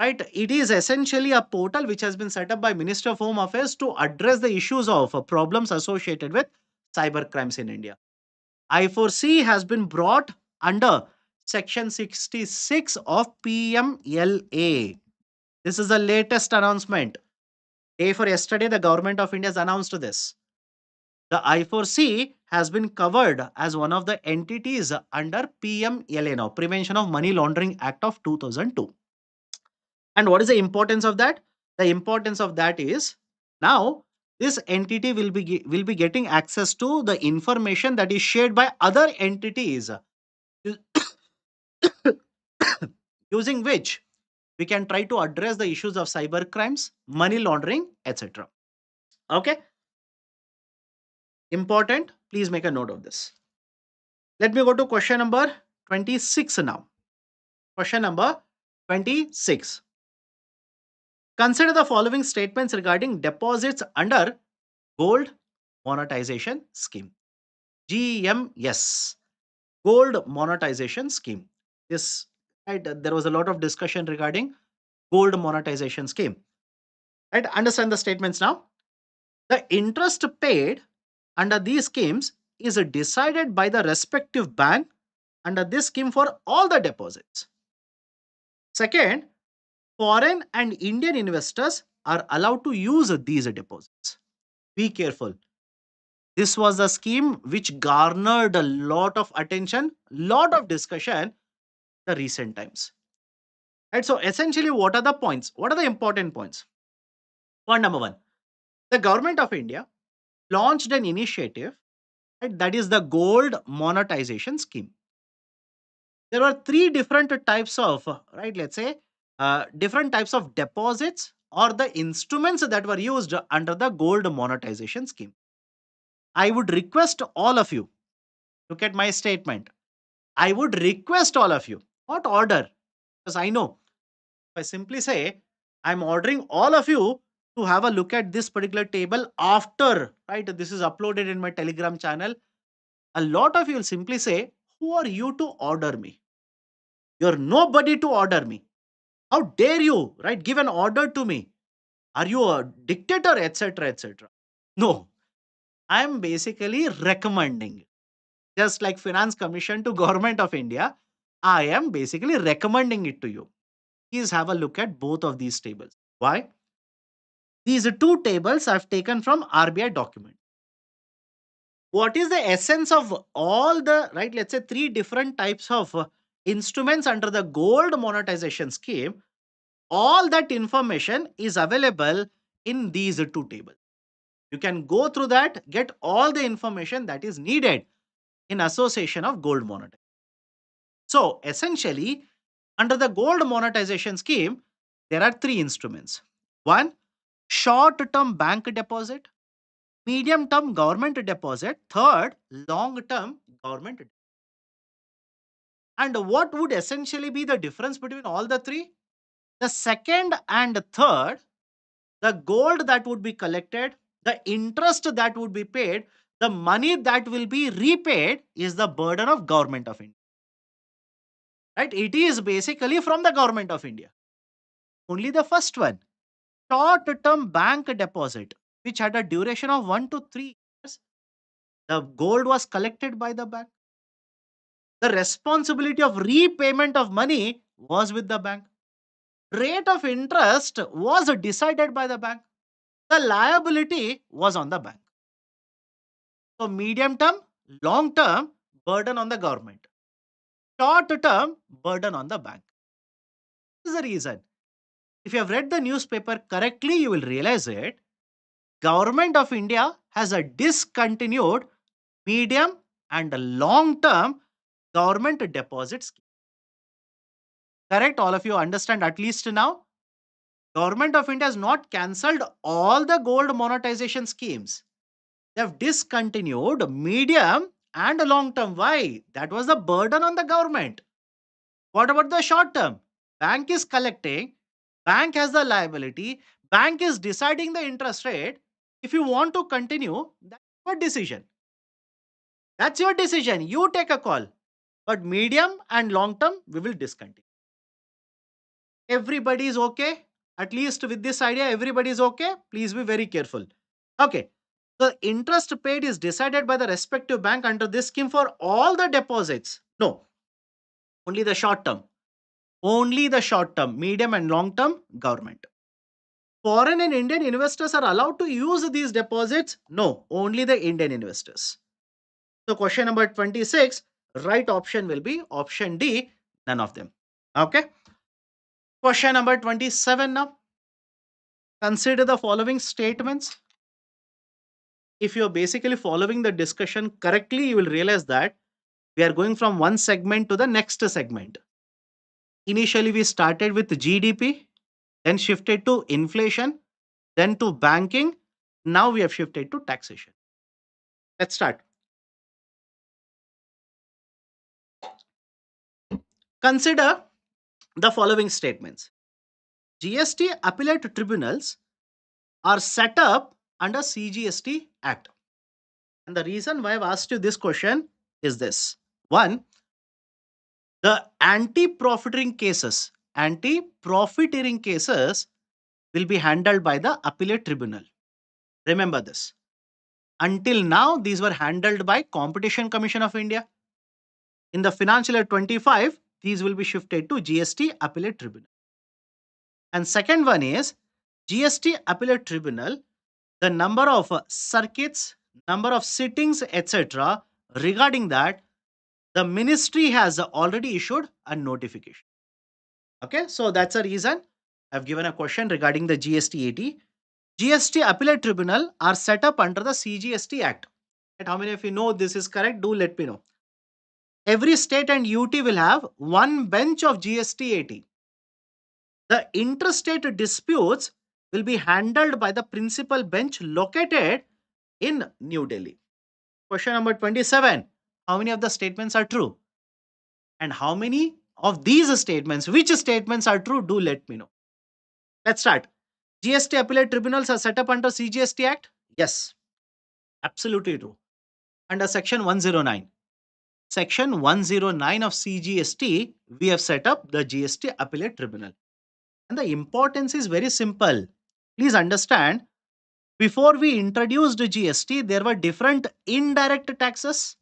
Right? It is essentially a portal which has been set up by Ministry of Home Affairs to address the issues of problems associated with cyber crimes in India. I4C has been brought under Section 66 of PMLA. This is the latest announcement. Day for yesterday, the government of India has announced this. The I4C has been covered as one of the entities under PMLA now, Prevention of Money Laundering Act of 2002. And what is the importance of that? The importance of that is now this entity will be getting access to the information that is shared by other entities u- using which we can try to address the issues of cyber crimes, money laundering, etc. Okay, important. Please make a note of this. Let me go to question number 26 now. Question number 26. Consider the following statements regarding deposits under gold monetization scheme. GMS, gold monetization scheme. This right, there was a lot of discussion regarding gold monetization scheme. Right, understand the statements now. The interest paid under these schemes is decided by the respective bank under this scheme for all the deposits. Second, foreign and Indian investors are allowed to use these deposits. Be careful. This was a scheme which garnered a lot of attention, lot of discussion the recent times. Right? So essentially, what are the points? What are the important points? Point number one: the government of India launched an initiative, right, that is the gold monetization scheme. There were three different types of right, let's say, different types of deposits or the instruments that were used under the gold monetization scheme. I would request all of you, look at my statement. I would request all of you, not order, because I know if I simply say I'm ordering all of you to have a look at this particular table after, right, this is uploaded in my Telegram channel, a lot of you will simply say, who are you to order me? You're nobody to order me. How dare you, right, give an order to me? Are you a dictator, etc., etc.? No, I am basically recommending. Just like Finance Commission to Government of India, I am basically recommending it to you. Please have a look at both of these tables. Why? These two tables I've taken from RBI document. What is the essence of all the, right, let's say three different types of instruments under the gold monetization scheme? All that information is available in these two tables. You can go through that, get all the information that is needed in association of gold monetization. So essentially, under the gold monetization scheme, there are three instruments. One, short term bank deposit. Medium term government deposit. Third, long term government. And what would essentially be the difference between all the three? The second and third, the gold that would be collected, the interest that would be paid, the money that will be repaid is the burden of government of India. Right? It is basically from the government of India. Only the first one, short term bank deposit, which had a duration of 1 to 3 years, the gold was collected by the bank. The responsibility of repayment of money was with the bank. Rate of interest was decided by the bank. The liability was on the bank. So, medium term, long term, burden on the government. Short term, burden on the bank. This is the reason. If you have read the newspaper correctly, you will realize it. Government of India has a discontinued medium and a long term government deposit scheme. Correct? All of you understand at least now? Government of India has not cancelled all the gold monetization schemes. They have discontinued medium and long term. Why? That was the burden on the government. What about the short term? Bank is collecting, bank has the liability, bank is deciding the interest rate. If you want to continue, that's your decision. That's your decision. You take a call. But medium and long term, we will discontinue. Everybody is okay. At least with this idea, everybody is okay. Please be very careful. Okay. The interest paid is decided by the respective bank under this scheme for all the deposits. No, only the short term. Only the short term, medium and long term government. Foreign and Indian investors are allowed to use these deposits? No, only the Indian investors. So question number 26, right option will be option D, none of them. Okay. Question number 27 now. Consider the following statements. If you're basically following the discussion correctly, you will realize that we are going from one segment to the next segment. Initially, we started with GDP, then shifted to inflation, then to banking. Now we have shifted to taxation. Let's start. Consider the following statements. GST appellate tribunals are set up under CGST Act. And the reason why I've asked you this question is this. One, the anti-profiteering cases will be handled by the appellate tribunal. Remember this. Until now, these were handled by Competition Commission of India. In the financial year 25, these will be shifted to GST appellate tribunal. And second one is GST appellate tribunal, the number of circuits, number of sittings, etc. Regarding that, the ministry has already issued a notification. Okay, so that's a reason I've given a question regarding the GST 80. GST appellate tribunal are set up under the CGST Act. Right? How many of you know this is correct? Do let me know. Every state and UT will have one bench of GST 80. The interstate disputes will be handled by the principal bench located in New Delhi. Question number 27. How many of the statements are true? And how many of these statements, which statements are true? Do let me know. Let's start. GST appellate tribunals are set up under CGST Act? Yes, absolutely true. Under Section 109. Section 109 of CGST, we have set up the GST appellate tribunal. And the importance is very simple. Please understand, before we introduced GST, there were different indirect taxes.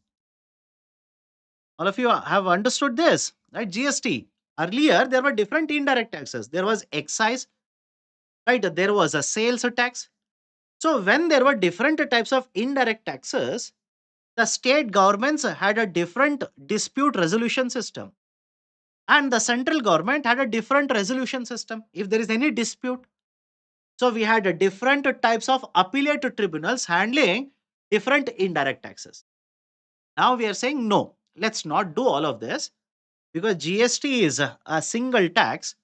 All of you have understood this, right? GST. Earlier, there were different indirect taxes. There was excise, right? There was a sales tax. So, when there were different types of indirect taxes, the state governments had a different dispute resolution system. And the central government had a different resolution system if there is any dispute. So we had a different types of appellate tribunals handling different indirect taxes. Now we are saying no, let's not do all of this because GST is a single tax.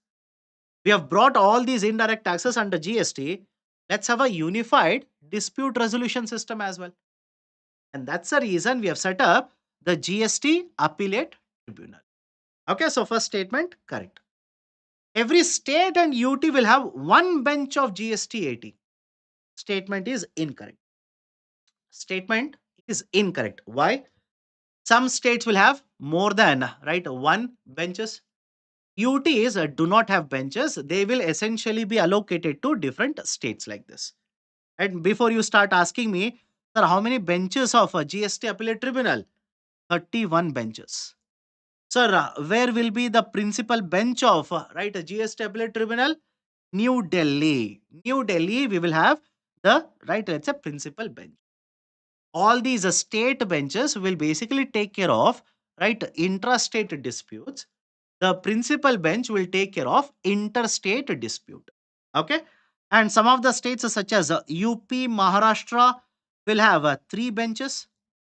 We have brought all these indirect taxes under GST. Let's have a unified dispute resolution system as well. And that's the reason we have set up the GST appellate tribunal. Okay, so first statement correct. Every state and UT will have one bench of GST 80. Statement is incorrect. Statement is incorrect. Why? Some states will have more than right one benches. UTs do not have benches. They will essentially be allocated to different states like this. And before you start asking me, sir, how many benches of a GST appellate tribunal? 31 benches. Sir, where will be the principal bench of right GST Appellate Tribunal? New Delhi. New Delhi, we will have the right, let's say, principal bench. All these state benches will basically take care of right intrastate disputes. The principal bench will take care of interstate dispute. Okay, and some of the states such as UP, Maharashtra will have three benches.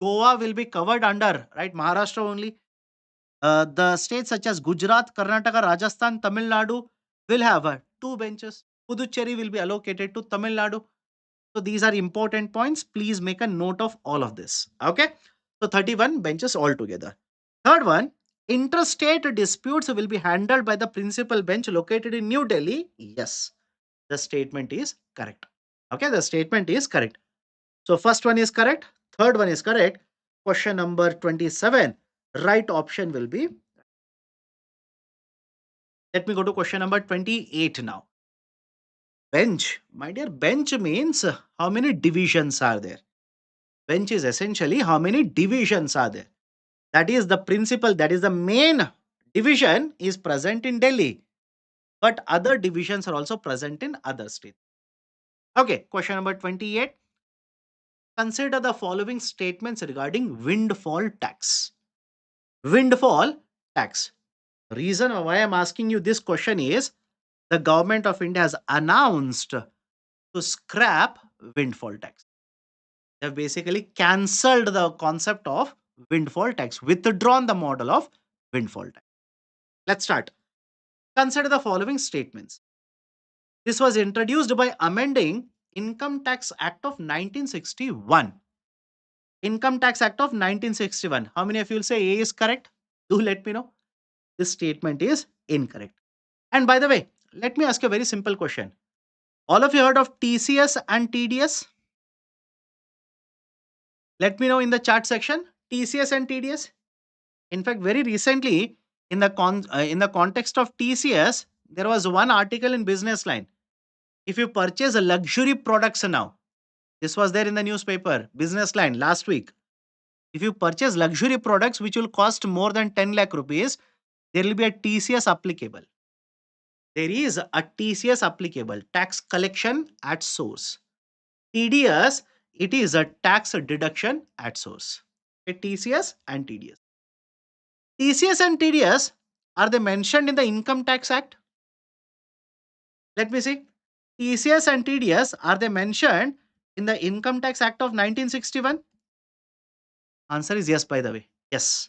Goa will be covered under right Maharashtra only. The states such as Gujarat, Karnataka, Rajasthan, Tamil Nadu will have two benches. Puducherry will be allocated to Tamil Nadu. So these are important points. Please make a note of all of this. Okay. So 31 benches altogether. Third one, interstate disputes will be handled by the principal bench located in New Delhi. Yes, the statement is correct. Okay, the statement is correct. So first one is correct. Third one is correct. Question number 27. Right option will be. Let me go to question number 28 now. Bench. My dear, bench means how many divisions are there? Bench is essentially how many divisions are there. That is the principal, that is the main division is present in Delhi, but other divisions are also present in other states. Okay, question number 28. Consider the following statements regarding windfall tax. Windfall tax. Reason why I'm asking you this question is the government of India has announced to scrap windfall tax. They have basically cancelled the concept of windfall tax, withdrawn the model of windfall tax. Let's start. Consider the following statements. This was introduced by amending Income Tax Act of 1961. Income Tax Act of 1961. How many of you will say A is correct? Do let me know. This statement is incorrect. And by the way, let me ask you a very simple question. All of you heard of TCS and TDS? Let me know in the chat section. TCS and TDS. In fact, very recently, in the context of TCS, there was one article in Business Line. If you purchase a luxury products now, this was there in the newspaper, Business Line last week. If you purchase luxury products which will cost more than 10 lakh rupees, there will be a TCS applicable. There is a TCS applicable, tax collection at source. TDS, it is a tax deduction at source. Okay, TCS and TDS. TCS and TDS, are they mentioned in the Income Tax Act? Let me see. TCS and TDS, are they mentioned in the Income Tax Act of 1961? Answer is yes, by the way. Yes.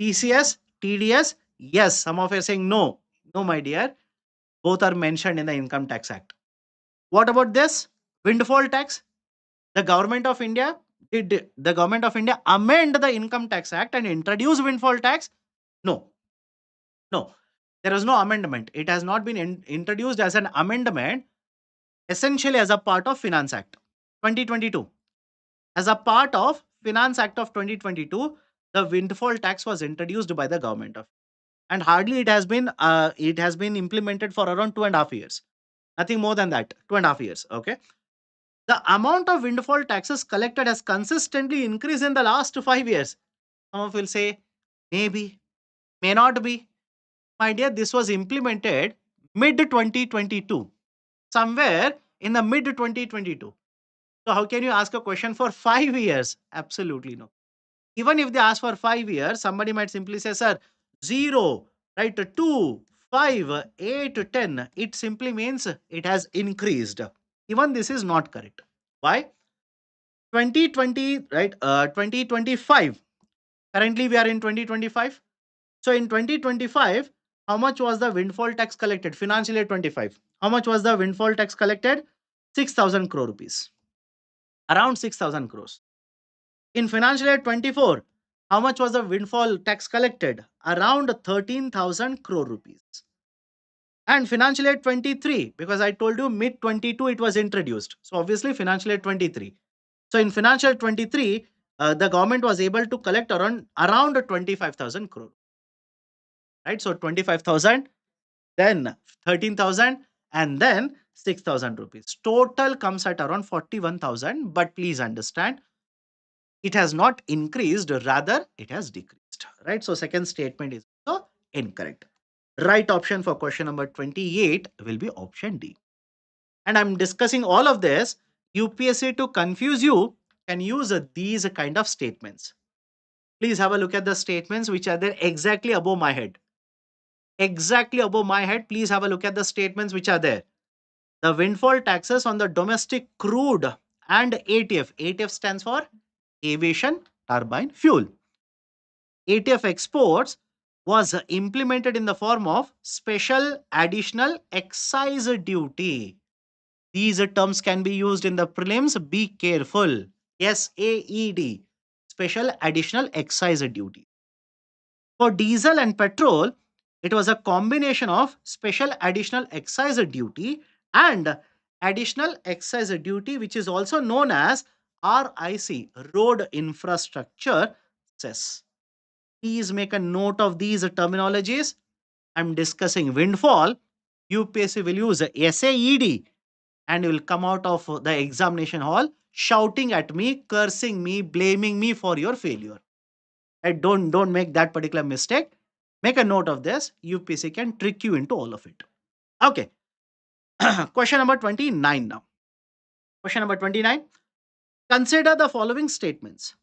TCS, TDS, yes. Some of you are saying no. No, my dear. Both are mentioned in the Income Tax Act. What about this? Windfall tax? The government of India, did the government of India amend the Income Tax Act and introduce windfall tax? No. No. There is no amendment. It has not been introduced as an amendment, essentially as a part of Finance Act 2022. As a part of Finance Act of 2022, the windfall tax was introduced by the government of, and hardly it has been implemented for around 2.5 years. Nothing more than that, 2.5 years. Okay. The amount of windfall taxes collected has consistently increased in the last 5 years. Some of you will say, maybe, may not be. My dear, this was implemented mid 2022, somewhere in the mid 2022. So how can you ask a question for 5 years? Absolutely no. Even if they ask for 5 years, somebody might simply say, sir, 0, right? 2, 5, 8, 10. It simply means it has increased. Even this is not correct. Why? 2020, right? 2025. Currently, we are in 2025. So in 2025, how much was the windfall tax collected? Financial year 25. How much was the windfall tax collected? 6,000 crore rupees. Around 6,000 crores. In financial year 24, how much was the windfall tax collected? Around 13,000 crore rupees. And financial year 23, because I told you mid 22 it was introduced. So obviously financial year 23. So in financial year 23, the government was able to collect around 25,000 crore. Right? So 25,000, then 13,000, and then 6,000 rupees. Total comes at around 41,000. But please understand, it has not increased, rather it has decreased. taxed, right? So second statement is also incorrect. Right option for question number 28 will be option D. And I'm discussing all of this. UPSC to confuse you can use these kind of statements. Please have a look at the statements which are there exactly above my head. Exactly above my head, please have a look at the statements which are there. The windfall taxes on the domestic crude and ATF. ATF stands for aviation turbine fuel. ATF exports was implemented in the form of special additional excise duty. These terms can be used in the prelims. Be careful. SAED, special additional excise duty. For diesel and petrol, it was a combination of special additional excise duty and additional excise duty, which is also known as RIC, Road Infrastructure Cess. Please make a note of these terminologies. I'm discussing windfall. UPSC will use SAED and will come out of the examination hall shouting at me, cursing me, blaming me for your failure. And don't make that particular mistake. Make a note of this. UPSC can trick you into all of it. Okay. Question number 29 now. Question number 29. Consider the following statements.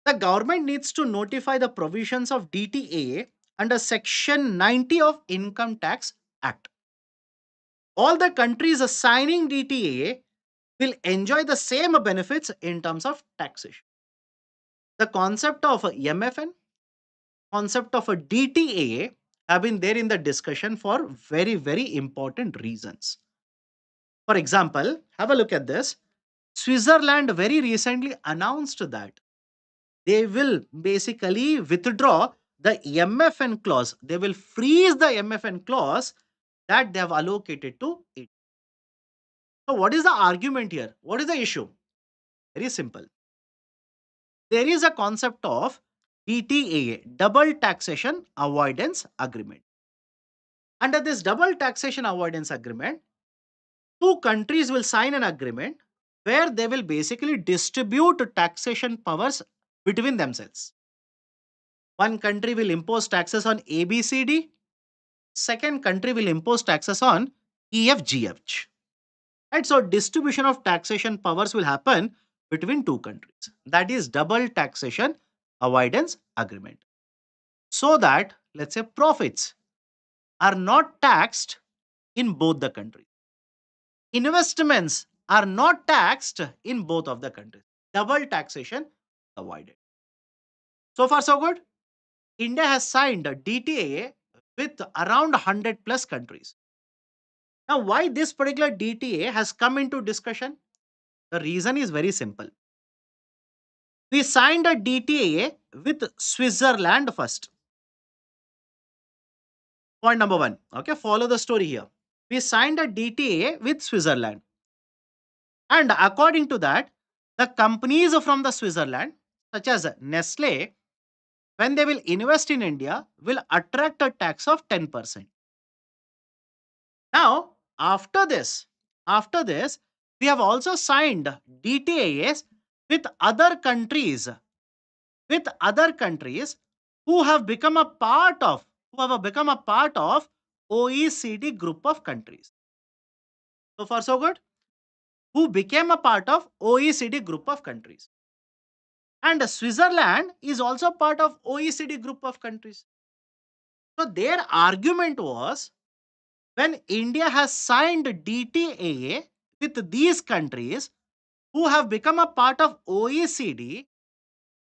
The government needs to notify the provisions of DTAA under Section 90 of Income Tax Act. All the countries assigning DTAA will enjoy the same benefits in terms of taxation. The concept of a MFN, concept of a DTAA have been there in the discussion for very, very important reasons. For example, have a look at this. Switzerland very recently announced that they will basically withdraw the MFN clause. They will freeze the MFN clause that they have allocated to it. So, what is the argument here? What is the issue? Very simple. There is a concept of DTAA, Double Taxation Avoidance Agreement. Under this Double Taxation Avoidance Agreement, two countries will sign an agreement where they will basically distribute taxation powers between themselves. One country will impose taxes on ABCD, second country will impose taxes on EFGH. Right? So distribution of taxation powers will happen between two countries. That is Double Taxation Avoidance Agreement. So that, let's say, profits are not taxed in both the countries. Investments are not taxed in both of the countries. Double taxation avoided. So far, so good. India has signed a DTAA with around 100 plus countries. Now, why this particular DTA has come into discussion? The reason is very simple. We signed a DTA with Switzerland first. Point number one. Okay, follow the story here. We signed a DTA with Switzerland. And according to that, the companies from the Switzerland, such as Nestle, when they will invest in India, will attract a tax of 10%. Now, after this, we have also signed DTAs with other countries who have become a part of OECD group of countries. So far, so good. Who became a part of OECD group of countries. And Switzerland is also part of OECD group of countries. So their argument was when India has signed DTAA with these countries who have become a part of OECD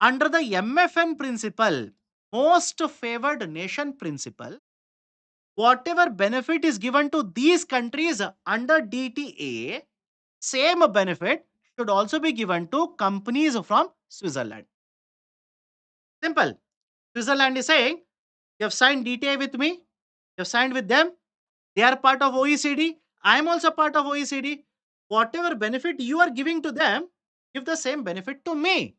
under the MFN principle, most favored nation principle, whatever benefit is given to these countries under DTAA, same benefit should also be given to companies from Switzerland. Simple. Switzerland is saying, you have signed DTA with me, you have signed with them, they are part of OECD, I am also part of OECD. Whatever benefit you are giving to them, give the same benefit to me.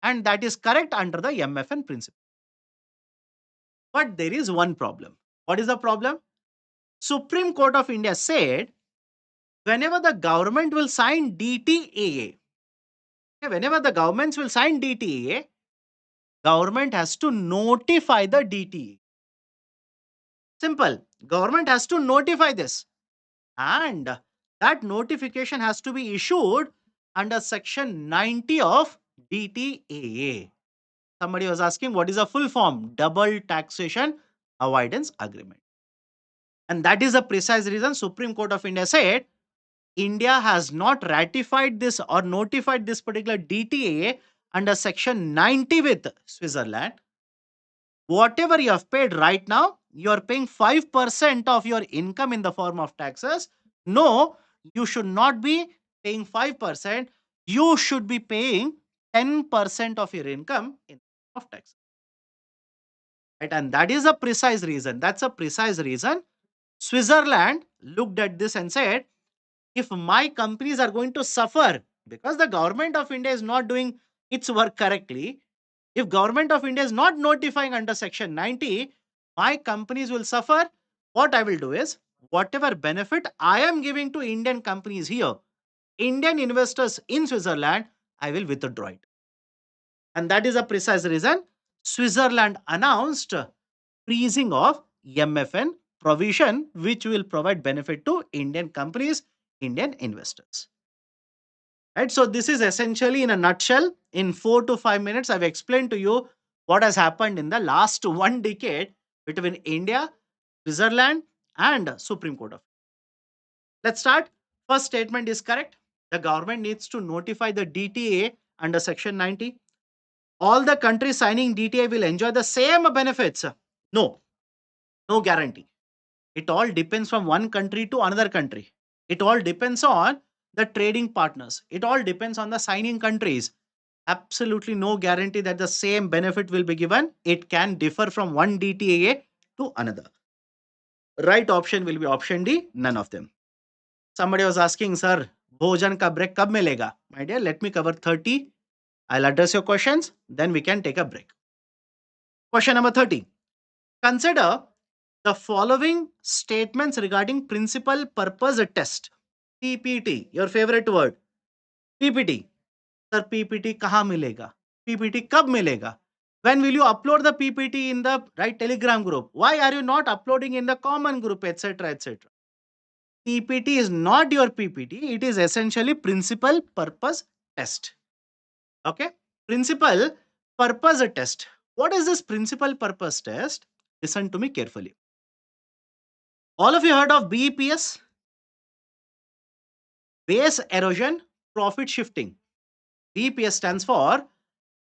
And that is correct under the MFN principle. But there is one problem. What is the problem? Supreme Court of India said, whenever the government will sign DTAA, whenever the governments will sign DTAA, Government has to notify the DTA. Simple. Government has to notify this. And that notification has to be issued under section 90 of DTAA. Somebody was asking what is a full form? Double Taxation Avoidance Agreement. And that is the precise reason Supreme Court of India said India has not ratified this or notified this particular DTAA under section 90 with Switzerland. Whatever you have paid right now, you are paying 5% of your income in the form of taxes. No, you should not be paying 5%. You should be paying 10% of your income in of tax. Right? And that is a precise reason. That's a precise reason. Switzerland looked at this and said, if my companies are going to suffer because the government of India is not doing its work correctly, if government of India is not notifying under section 90, my companies will suffer. What I will do is whatever benefit I am giving to Indian companies here, Indian investors in Switzerland, I will withdraw it. And that is a precise reason Switzerland announced freezing of MFN provision, which will provide benefit to Indian companies, Indian investors. Right? So this is essentially in a nutshell, in 4 to 5 minutes, I've explained to you what has happened in the last 1 decade between India, Switzerland, and Supreme Court of. Let's start. First statement is correct. The government needs to notify the DTA under Section 90. All the countries signing DTA will enjoy the same benefits. No, no guarantee. It all depends from one country to another country. It all depends on the trading partners. It all depends on the signing countries. Absolutely no guarantee that the same benefit will be given. It can differ from one DTAA to another. Right option will be option D, none of them. Somebody was asking, sir, bhojan ka break kab milega? My dear, let me cover 30. I'll address your questions, then we can take a break. Question number 30. Consider the following statements regarding principal purpose test. PPT, your favorite word. PPT. Sir, PPT kahan milega? PPT kab milega? When will you upload the PPT in the right Telegram group? Why are you not uploading in the common group, etc., etc.? PPT is not your PPT. It is essentially principal purpose test. Okay? Principal purpose test. What is this principal purpose test? Listen to me carefully. All of you heard of BEPS? Base erosion profit shifting. BEPS stands for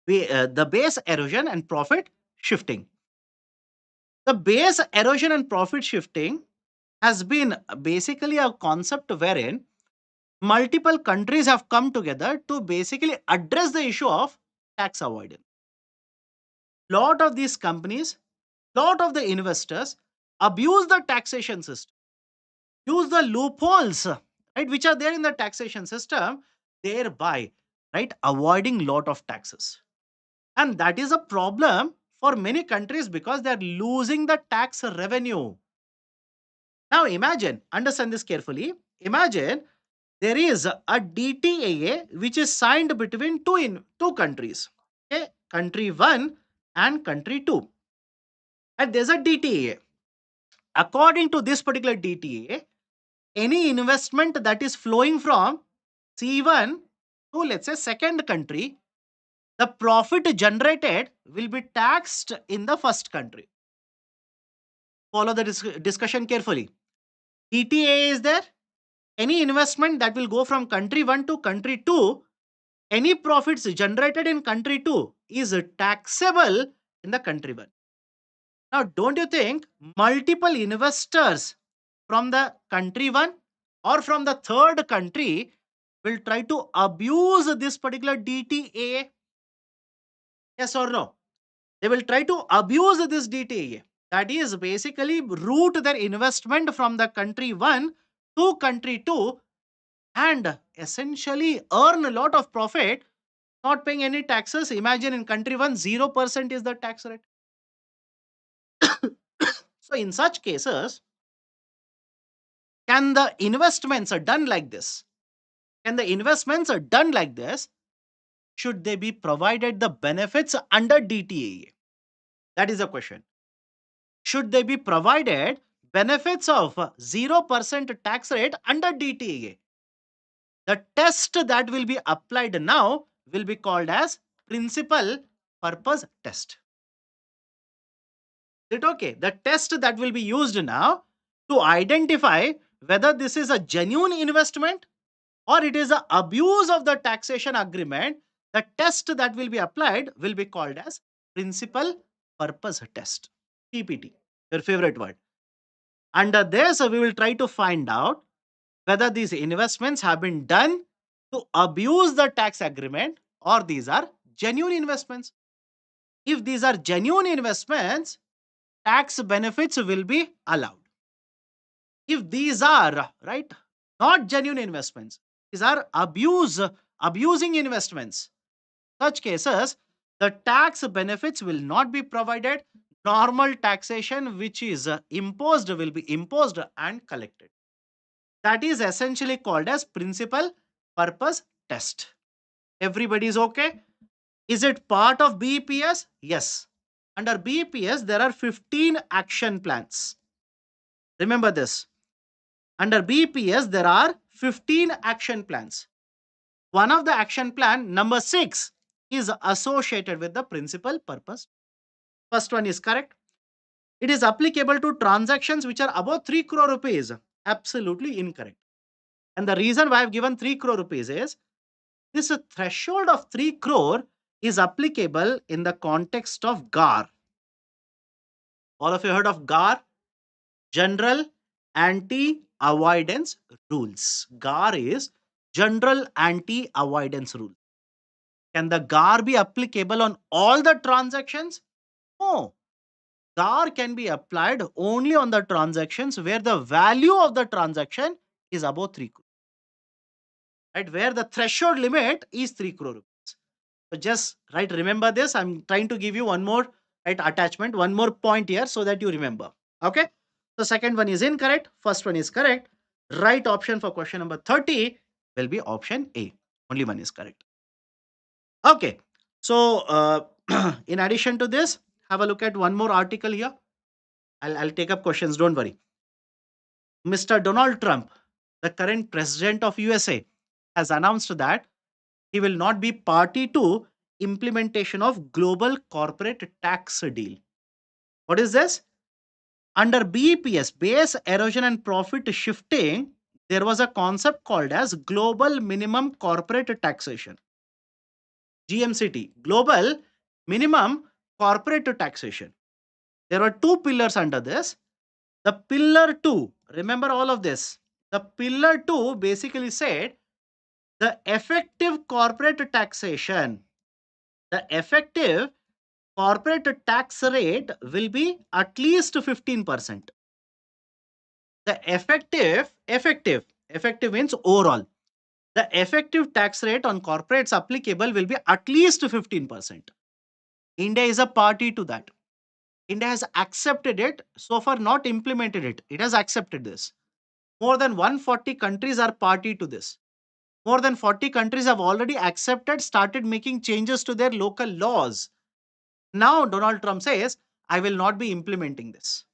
the base erosion and profit shifting. The base erosion and profit shifting has been basically a concept wherein multiple countries have come together to basically address the issue of tax avoidance. Lot of these companies, lot of the investors abuse the taxation system, use the loopholes, right, which are there in the taxation system, thereby, right, avoiding lot of taxes. And that is a problem for many countries because they are losing the tax revenue. Now imagine, understand this carefully. Imagine there is a DTAA which is signed between two countries. Okay, country 1 and country 2. And there's a DTAA. According to this particular DTAA, any investment that is flowing from C1 to, let's say, second country, the profit generated will be taxed in the first country. Follow the discussion carefully. DTAA is there. Any investment that will go from country 1 to country 2, any profits generated in country 2 is taxable in the country 1. Now, don't you think multiple investors from the country 1 or from the third country will try to abuse this particular DTAA? Yes or no? They will try to abuse this DTAA. That is basically route their investment from the country 1 to country 2 and essentially earn a lot of profit, not paying any taxes. Imagine in country 1, 0% is the tax rate. So in such cases, can the investments are done like this? Can the investments are done like this? should they be provided the benefits under DTAA? That is the question. Should they be provided benefits of 0% tax rate under DTAA? The test that will be applied now will be called as principal purpose test. Is it okay? The test that will be used now to identify whether this is a genuine investment or it is a abuse of the taxation agreement, the test that will be applied will be called as principal purpose test. PPT, your favorite word. Under this, we will try to find out whether these investments have been done to abuse the tax agreement or these are genuine investments. If these are genuine investments, tax benefits will be allowed. If these are right, not genuine investments, these are abusing investments. Such cases, the tax benefits will not be provided. Normal taxation which is imposed will be imposed and collected. That is essentially called as principal purpose test. Everybody is okay? Is it part of BEPS? Yes. Under BEPS, there are 15 action plans. Remember this. Under BEPS, there are 15 action plans. One of the action plan, number 6, is associated with the principal purpose. First one is correct. It is applicable to transactions which are above 3 crore rupees. Absolutely incorrect. And the reason why I've given 3 crore rupees is this threshold of 3 crore is applicable in the context of GAR. All of you heard of GAR? General Anti-Avoidance Rules. GAR is General Anti-Avoidance Rule. Can the GAR be applicable on all the transactions? No. GAR can be applied only on the transactions where the value of the transaction is above 3 crore. Right? Where the threshold limit is 3 crore rupees. So just right, remember this. I'm trying to give you one more right attachment, one more point here so that you remember. Okay. The second one is incorrect. First one is correct. Right option for question number 30 will be option A. Only one is correct. Okay. So in addition to this, have a look at one more article here. I'll take up questions. Don't worry. Mr. Donald Trump, the current president of USA, has announced that he will not be party to implementation of global corporate tax deal. What is this? Under BEPS, base erosion and profit shifting, there was a concept called as global minimum corporate taxation. GMCT, global minimum corporate taxation. There were two pillars under this. The pillar 2, remember all of this. The pillar 2 basically said the effective corporate taxation, the effective corporate tax rate will be at least 15%. The effective means overall. The effective tax rate on corporates applicable will be at least 15%. India is a party to that. India has accepted it, so far not implemented it. It has accepted this. More than 140 countries are party to this. More than 40 countries have already accepted, started making changes to their local laws. Now Donald Trump says, I will not be implementing this.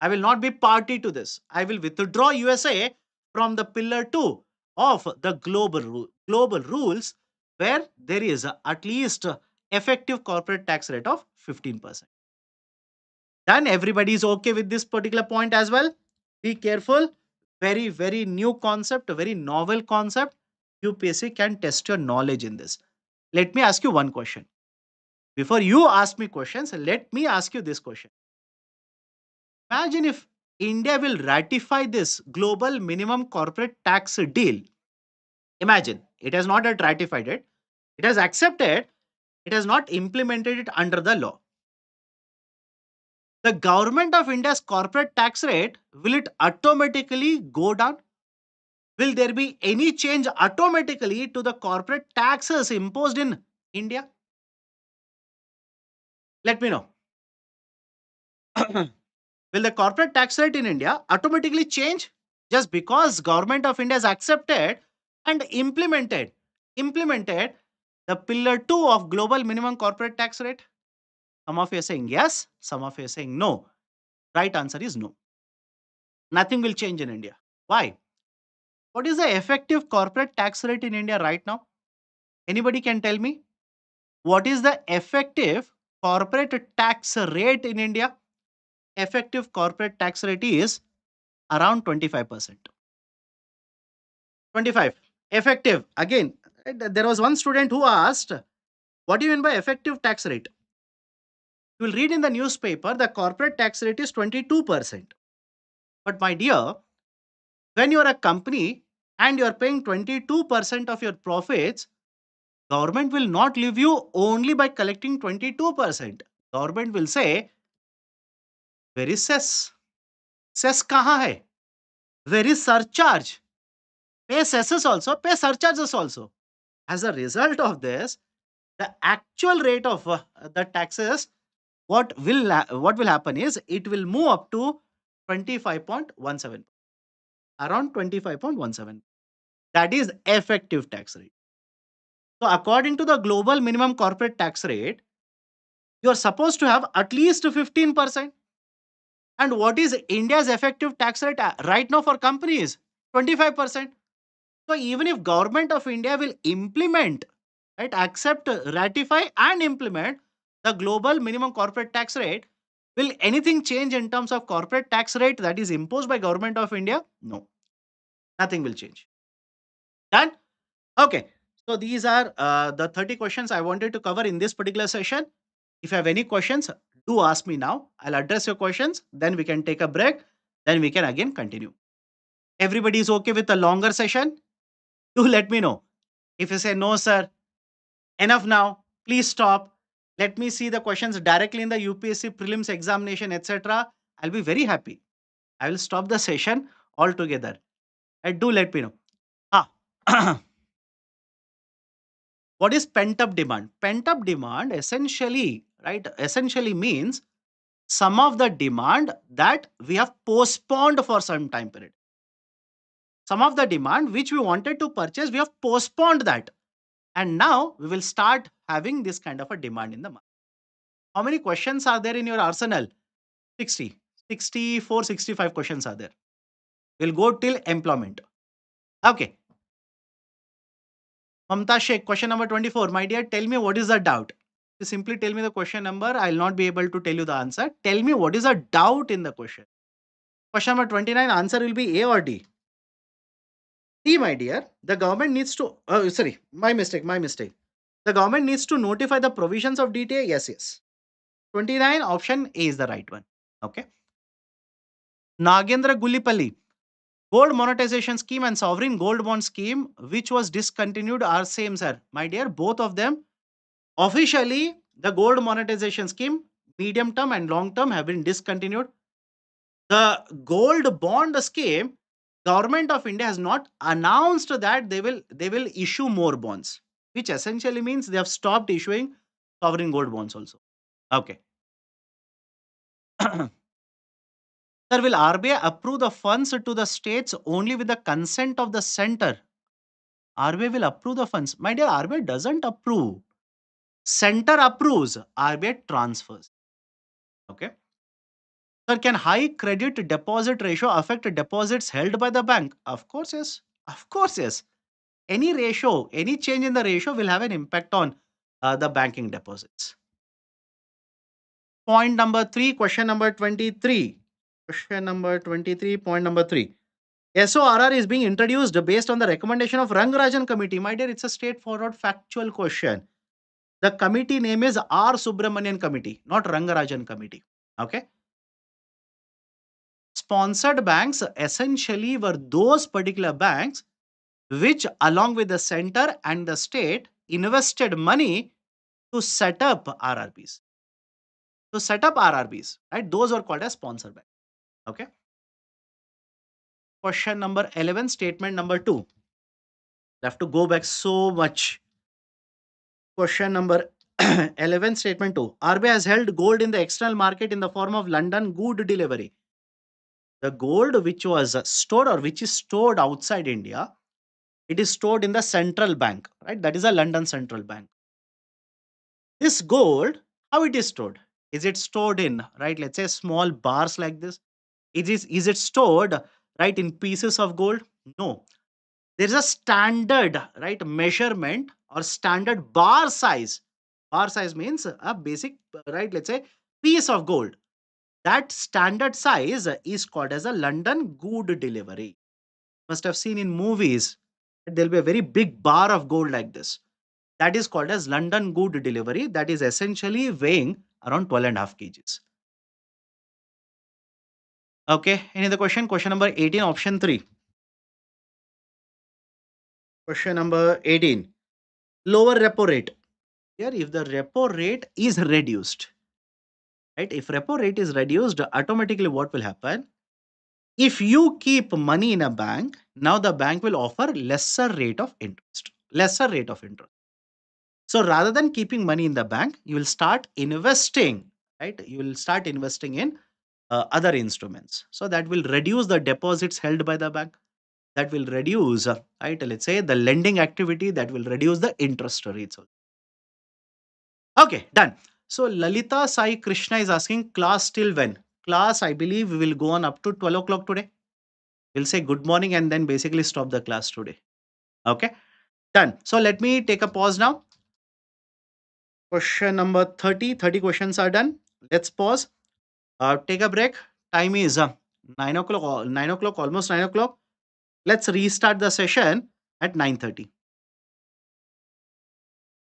I will not be party to this. I will withdraw USA from the pillar 2 of the global rules where there is at least effective corporate tax rate of 15%. Then everybody is okay with this particular point as well. Be careful. Very, very new concept, a very novel concept. UPSC can test your knowledge in this. Let me ask you one question. Before you ask me questions, let me ask you this question. Imagine if India will ratify this global minimum corporate tax deal. Imagine it has not yet ratified it. It has accepted. It has not implemented it under the law. The government of India's corporate tax rate, will it automatically go down? Will there be any change automatically to the corporate taxes imposed in India? Let me know. Will the corporate tax rate in India automatically change just because government of India has accepted and implemented The pillar 2 of global minimum corporate tax rate? Some of you are saying yes, some of you are saying no. Right answer is no. Nothing will change in India. Why? What is the effective corporate tax rate in India right now? Anybody can tell me? What is the effective corporate tax rate in India? Effective corporate tax rate is around 25%. 25. Effective. Again, there was one student who asked, what do you mean by effective tax rate? You will read in the newspaper the corporate tax rate is 22%. But my dear, when you are a company and you are paying 22% of your profits, government will not leave you only by collecting 22%. Government will say, where is cess? Cess kahan hai? Where is surcharge? Pay cesses also, pay surcharges also. As a result of this, the actual rate of the taxes, what will happen is it will move up to 25.17, around 25.17. That is effective tax rate. So according to the global minimum corporate tax rate, you are supposed to have at least 15%. And what is India's effective tax rate right now for companies? 25%. So even if government of India will implement, right, accept, ratify and implement the global minimum corporate tax rate, will anything change in terms of corporate tax rate that is imposed by government of India? No, nothing will change. Done? Okay. So these are the 30 questions I wanted to cover in this particular session. If you have any questions, do ask me now. I'll address your questions. Then we can take a break. Then we can again continue. Everybody is okay with a longer session? Do let me know. If you say no, sir, enough now, please stop. Let me see the questions directly in the UPSC prelims examination, etc. I'll be very happy. I will stop the session altogether. And do let me know. Ah, what is pent up demand? Pent up demand essentially, right? Essentially means some of the demand that we have postponed for some time period. Some of the demand which we wanted to purchase, we have postponed that. And now we will start having this kind of a demand in the market. How many questions are there in your arsenal? 60, 64, 65 questions are there. We'll go till employment. Okay. Mamta Sheikh, question number 24. My dear, tell me what is the doubt? You simply tell me the question number. I'll not be able to tell you the answer. Tell me what is the doubt in the question. Question number 29, answer will be A or D. D, my dear. The government needs to, sorry, my mistake. The government needs to notify the provisions of DTA. Yes, yes. 29, option A is the right one. Okay. Nagendra Gulipalli. Gold monetization scheme and sovereign gold bond scheme, which was discontinued, are same, sir. My dear, both of them officially, the gold monetization scheme, medium term and long term, have been discontinued. The gold bond scheme, government of India has not announced that they will issue more bonds, which essentially means they have stopped issuing sovereign gold bonds also. Okay. Sir, will RBI approve the funds to the states only with the consent of the center? RBI will approve the funds. My dear, RBI doesn't approve. Center approves, RBI transfers. Okay. Sir, can high credit deposit ratio affect deposits held by the bank? Of course, yes. Of course, yes. Any ratio, any change in the ratio will have an impact on the banking deposits. Point number 3, question number 23. Question number 23, point number 3. SORR is being introduced based on the recommendation of Rangarajan committee. My dear, it's a straightforward factual question. The committee name is R. Subramanian committee, not Rangarajan committee. Okay. Sponsored banks essentially were those particular banks which, along with the center and the state, invested money to set up RRBs. To set up RRBs, right? Those are called as sponsor banks. Okay. Question number 11, statement number 2. I have to go back so much. Question number 11, statement 2. RBI has held gold in the external market in the form of London good delivery. The gold which was stored or which is stored outside India, it is stored in the central bank, right? That is a London central bank. This gold, how it is stored? Is it stored in, right? Let's say small bars like this. Is it stored, right, in pieces of gold? No. There is a standard, right, measurement or standard bar size. Bar size means a basic, right, let's say piece of gold. That standard size is called as a London good delivery. Must have seen in movies, there'll be a very big bar of gold like this. That is called as London good delivery. That is essentially weighing around 12 and a half kgs. Okay. Any other question? Question number 18, option 3. Question number 18. Lower repo rate. Here, if the repo rate is reduced, right? If repo rate is reduced, automatically what will happen? If you keep money in a bank, now the bank will offer lesser rate of interest. Lesser rate of interest. So rather than keeping money in the bank, you will start investing, right? You will start investing in other instruments. So that will reduce the deposits held by the bank. That will reduce, right? Let's say the lending activity, that will reduce the interest rates. Okay, done. So Lalita Sai Krishna is asking class till when? Class, I believe, we will go on up to 12 o'clock today. We'll say good morning and then basically stop the class today. Okay, done. So let me take a pause now. Question number 30. 30 questions are done. Let's pause. Take a break. Time is 9 o'clock, 9 o'clock, almost 9 o'clock. Let's restart the session at 9:30.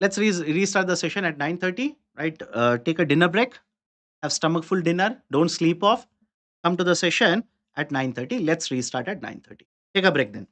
Let's restart the session at 9:30. Right. Take a dinner break. Have stomach full dinner. Don't sleep off. Come to the session at 9:30. Let's restart at 9:30. Take a break then.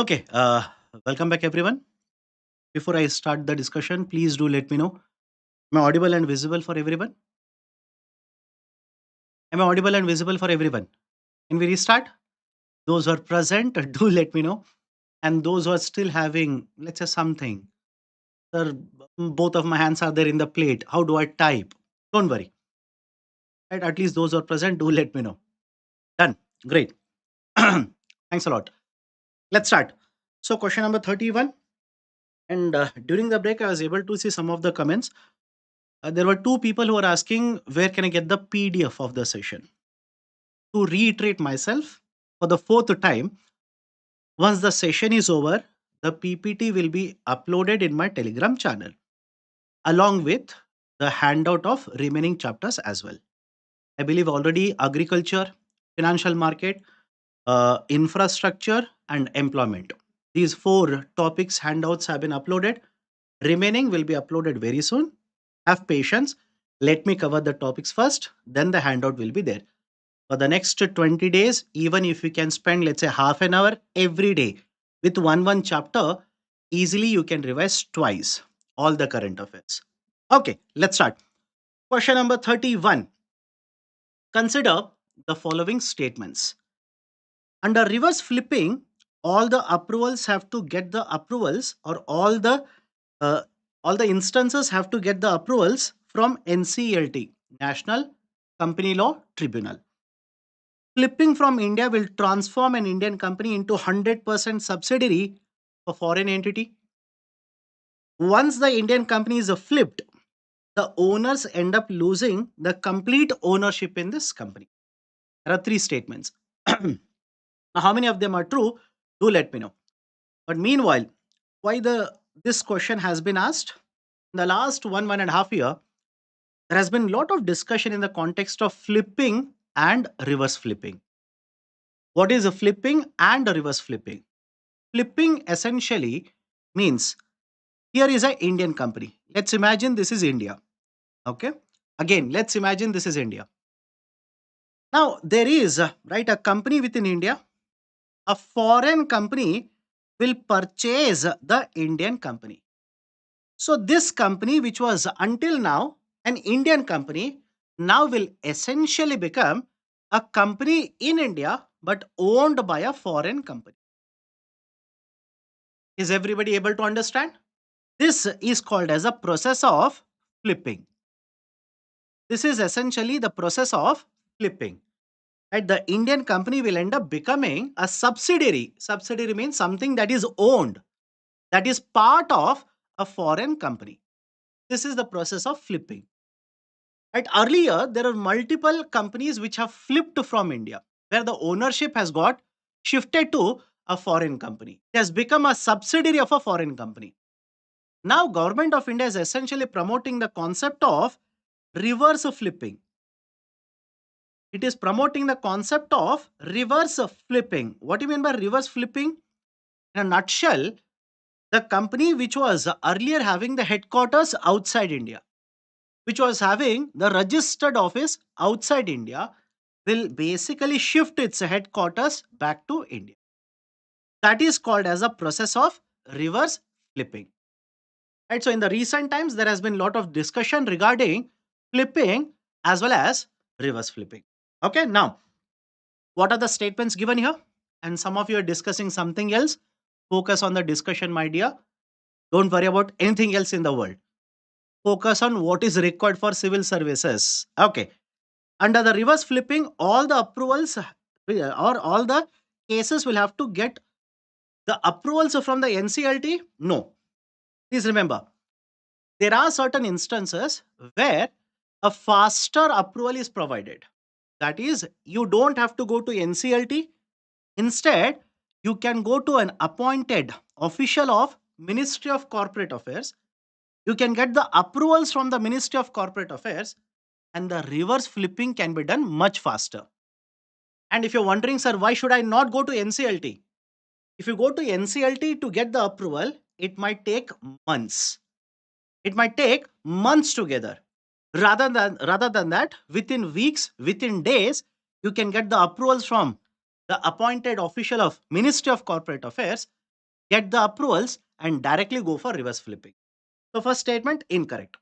Okay, welcome back everyone. Before I start the discussion, please do let me know. Am I audible and visible for everyone? Am I audible and visible for everyone? Can we restart? Those who are present, do let me know. And those who are still having, let's say something, sir, both of my hands are there in the plate. How do I type? Don't worry. Right? At least those who are present, do let me know. Done. Great. Thanks a lot. Let's start. So, question number 31. And during the break, I was able to see some of the comments. There were two people who were asking, where can I get the PDF of the session? To reiterate myself for the fourth time, once the session is over, the PPT will be uploaded in my Telegram channel along with the handout of remaining chapters as well. I believe already agriculture, financial market, infrastructure, and employment. These four topics handouts have been uploaded. Remaining will be uploaded very soon. Have patience. Let me cover the topics first, then the handout will be there. For the next 20 days, even if you can spend, let's say, half an hour every day with one chapter, easily you can revise twice all the current affairs. Okay, let's start. Question number 31. Consider the following statements. Under reverse flipping, all the approvals have to get the approvals, or uh, all the instances have to get the approvals from NCLT, National Company Law Tribunal. Flipping from India will transform an Indian company into 100% subsidiary of foreign entity. Once the Indian company is flipped, the owners end up losing the complete ownership in this company. There are three statements. Now, how many of them are true? Do let me know. But meanwhile, why the this question has been asked? In the last one and a half year, there has been a lot of discussion in the context of flipping and reverse flipping. What is a flipping and a reverse flipping? Flipping essentially means here is an Indian company. Let's imagine this is India. Okay. Again, let's imagine this is India. Now, there is right a company within India. A foreign company will purchase the Indian company. So, this company, which was until now an Indian company, now will essentially become a company in India but owned by a foreign company. Is everybody able to understand? This is called as a process of flipping. This is essentially the process of flipping. Right? The Indian company will end up becoming a subsidiary. Subsidiary means something that is owned, that is part of a foreign company. This is the process of flipping. Right? Earlier, there are multiple companies which have flipped from India, where the ownership has got shifted to a foreign company. It has become a subsidiary of a foreign company. Now, Government of India is essentially promoting the concept of reverse flipping. It is promoting the concept of reverse flipping. What do you mean by reverse flipping? In a nutshell, the company which was earlier having the headquarters outside India, which was having the registered office outside India, will basically shift its headquarters back to India. That is called as a process of reverse flipping. Right? So in the recent times, there has been a lot of discussion regarding flipping as well as reverse flipping. Okay, now what are the statements given here? And some of you are discussing something else. Focus on the discussion, my dear. Don't worry about anything else in the world. Focus on what is required for civil services. Okay. Under the reverse flipping, all the approvals or all the cases will have to get the approvals from the NCLT? No. Please remember, there are certain instances where a faster approval is provided. That is, you don't have to go to NCLT. Instead, you can go to an appointed official of Ministry of Corporate Affairs. You can get the approvals from the Ministry of Corporate Affairs, and the reverse flipping can be done much faster. And if you're wondering, sir, why should I not go to NCLT? If you go to NCLT to get the approval, it might take months. It might take months together. Rather than that, within weeks, within days, you can get the approvals from the appointed official of Ministry of Corporate Affairs, get the approvals, and directly go for reverse flipping. So, first statement incorrect.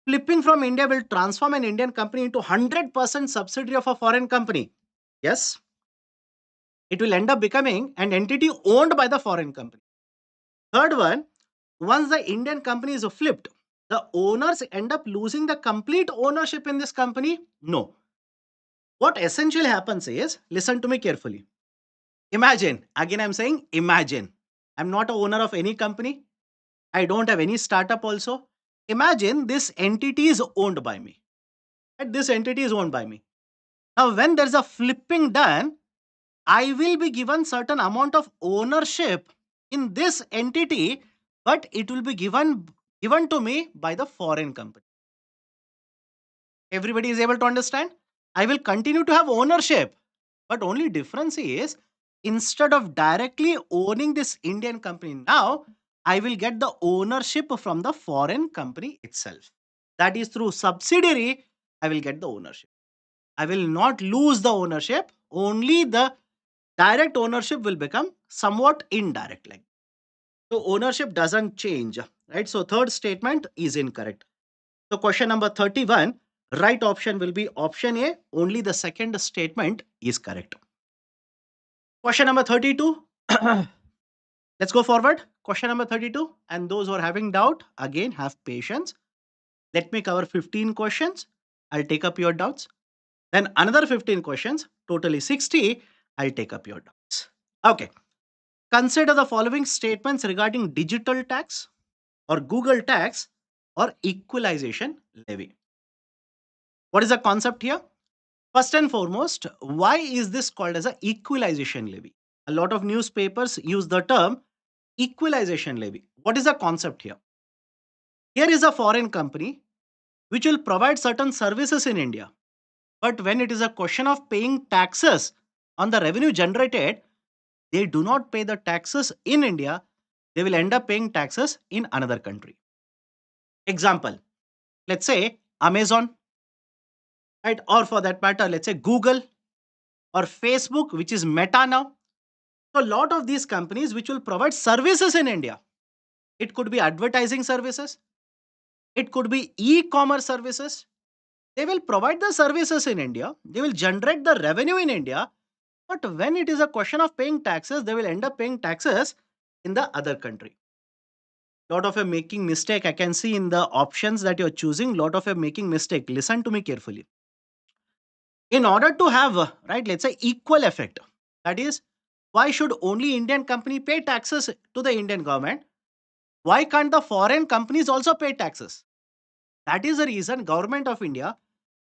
Flipping from India will transform an Indian company into 100% subsidiary of a foreign company. Yes, it will end up becoming an entity owned by the foreign company. Third one, once the Indian company is flipped, the owners end up losing the complete ownership in this company? No. What essentially happens is, listen to me carefully. Imagine, again I'm saying imagine. I'm not a owner of any company. I don't have any startup also. Imagine this entity is owned by me. And this entity is owned by me. Now, when there's a flipping done, I will be given certain amount of ownership in this entity, but it will be given to me by the foreign company. Everybody is able to understand? I will continue to have ownership, but only difference is, instead of directly owning this Indian company now, I will get the ownership from the foreign company itself. That is through subsidiary, I will get the ownership. I will not lose the ownership, only the direct ownership will become somewhat indirect. Like, so ownership doesn't change, right? So third statement is incorrect. So question number 31, right option will be option A. Only the second statement is correct. Question number 32. Let's go forward. Question number 32. And those who are having doubt, again, have patience. Let me cover 15 questions. I'll take up your doubts. Then another 15 questions, totally 60. I'll take up your doubts. Okay. Consider the following statements regarding digital tax or Google tax or equalization levy. What is the concept here? First and foremost, why is this called as an equalization levy? A lot of newspapers use the term equalization levy. What is the concept here? Here is a foreign company which will provide certain services in India. But when it is a question of paying taxes on the revenue generated, they do not pay the taxes in India. They will end up paying taxes in another country. Example, let's say Amazon, right? Or for that matter, let's say Google or Facebook, which is Meta now. So, a lot of these companies which will provide services in India. It could be advertising services, it could be e-commerce services. They will provide the services in India, they will generate the revenue in India, but when it is a question of paying taxes, they will end up paying taxes in the other country. Lot of you making mistake. I can see in the options that you're choosing, lot of you making mistake. Listen to me carefully. In order to have, right, let's say equal effect, that is, why should only Indian company pay taxes to the Indian government? Why can't the foreign companies also pay taxes? That is the reason Government of India,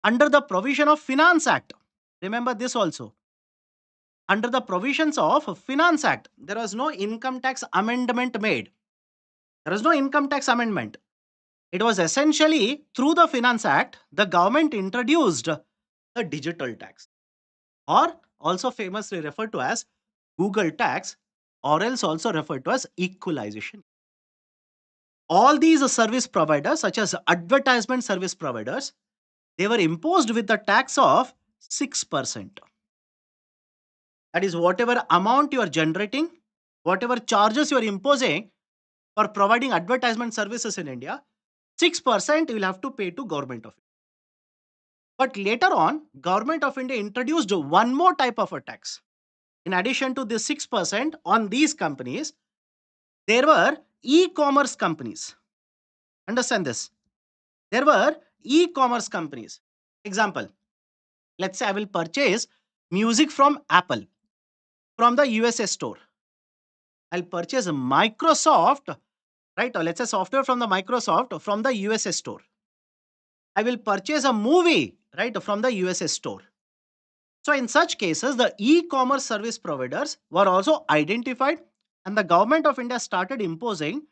under the provision of Finance Act, remember this also, under the provisions of Finance Act, there was no income tax amendment made. There was no income tax amendment. It was essentially through the Finance Act, the government introduced the digital tax, or also famously referred to as Google tax, or else also referred to as equalization. All these service providers, such as advertisement service providers, they were imposed with a tax of 6%. That is, whatever amount you are generating, whatever charges you are imposing for providing advertisement services in India, 6% you will have to pay to Government of India. But later on, Government of India introduced one more type of a tax. In addition to the 6% on these companies, there were e-commerce companies. Understand this. There were e-commerce companies. Example, let's say I will purchase music from Apple, from the USA store. I'll purchase Microsoft, right? Or let's say software from the Microsoft from the USA store. I will purchase a movie, right, from the USA store. So in such cases, the e-commerce service providers were also identified, and the Government of India started imposing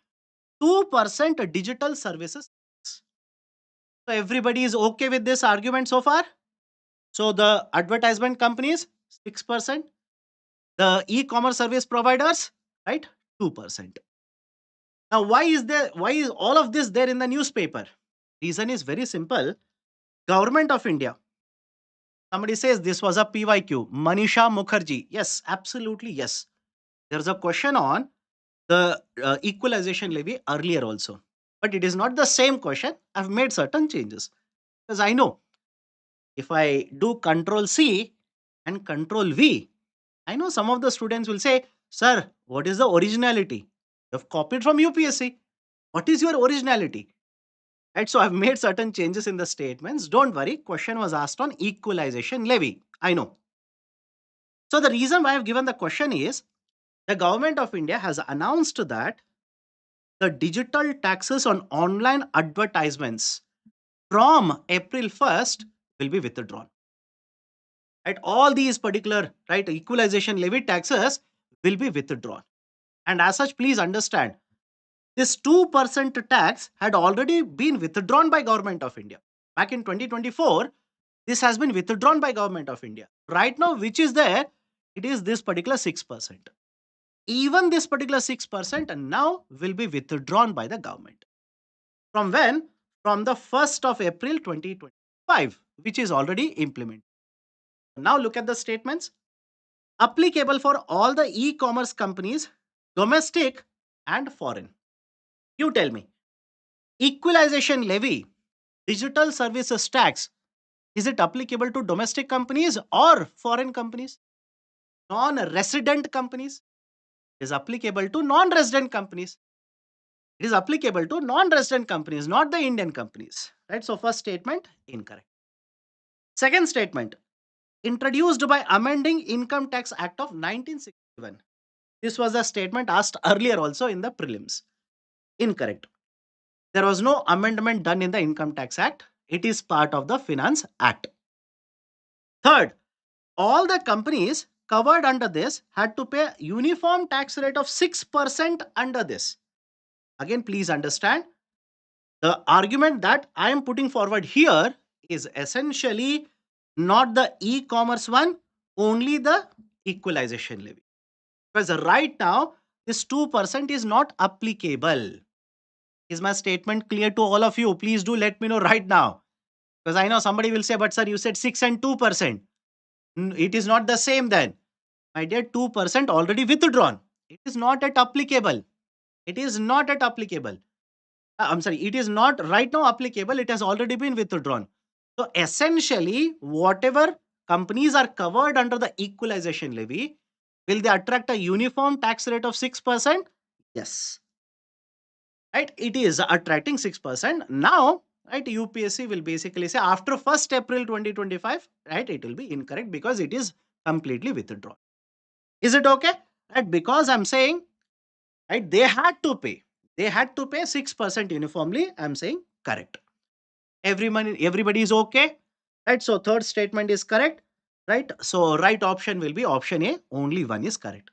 2% digital services. So everybody is okay with this argument so far? So the advertisement companies, 6%. The e-commerce service providers, right, 2%. Now, why is all of this there in the newspaper? Reason is very simple. Government of India. Somebody says this was a PYQ. Manisha Mukherjee. Yes, absolutely yes. There's a question on the equalization levy earlier also. But it is not the same question. I've made certain changes because I know if I do control C and control V, I know some of the students will say, Sir, what is the originality? You've copied from UPSC. What is your originality? Right, so I've made certain changes in the statements. Don't worry, question was asked on equalization levy. I know. So the reason why I've given the question is the government of India has announced that the digital taxes on online advertisements from April 1st will be withdrawn. Right, all these particular right equalization levy taxes will be withdrawn. And as such, please understand this 2% tax had already been withdrawn by government of India. Back in 2024, this has been withdrawn by government of India. Right now, which is there, it is this particular 6%. Even this particular 6% now will be withdrawn by the government. From when? From the 1st of April 2025, which is already implemented. Now look at the statements. Applicable for all the e-commerce companies, domestic and foreign. You tell me, equalization levy, digital services tax, is it applicable to domestic companies or foreign companies? Non-resident companies? Is applicable to non-resident companies. It is applicable to non-resident companies, not the Indian companies. Right? So first statement, incorrect. Second statement, introduced by amending Income Tax Act of 1961. This was a statement asked earlier also in the prelims. Incorrect. There was no amendment done in the Income Tax Act. It is part of the Finance Act. Third, all the companies covered under this had to pay uniform tax rate of 6% under this. Again, please understand, the argument that I am putting forward here is essentially not the e-commerce one, only the equalization levy. Because right now, this 2% is not applicable. Is my statement clear to all of you? Please do let me know right now. Because I know somebody will say, but sir, you said 6 and 2%. It is not the same then. My dear, 2% already withdrawn. It is not at applicable. It is not at applicable. I'm sorry, it is not right now applicable. It has already been withdrawn. So essentially, whatever companies are covered under the equalization levy, will they attract a uniform tax rate of 6%? Yes. Right? It is attracting 6%. Now, right, UPSC will basically say after 1st April 2025, right, it will be incorrect because it is completely withdrawn. Is it okay? Right? Because I'm saying, right, they had to pay. They had to pay 6% uniformly. I'm saying correct. Everybody is okay. Right? So third statement is correct. Right? So right option will be option A. Only one is correct.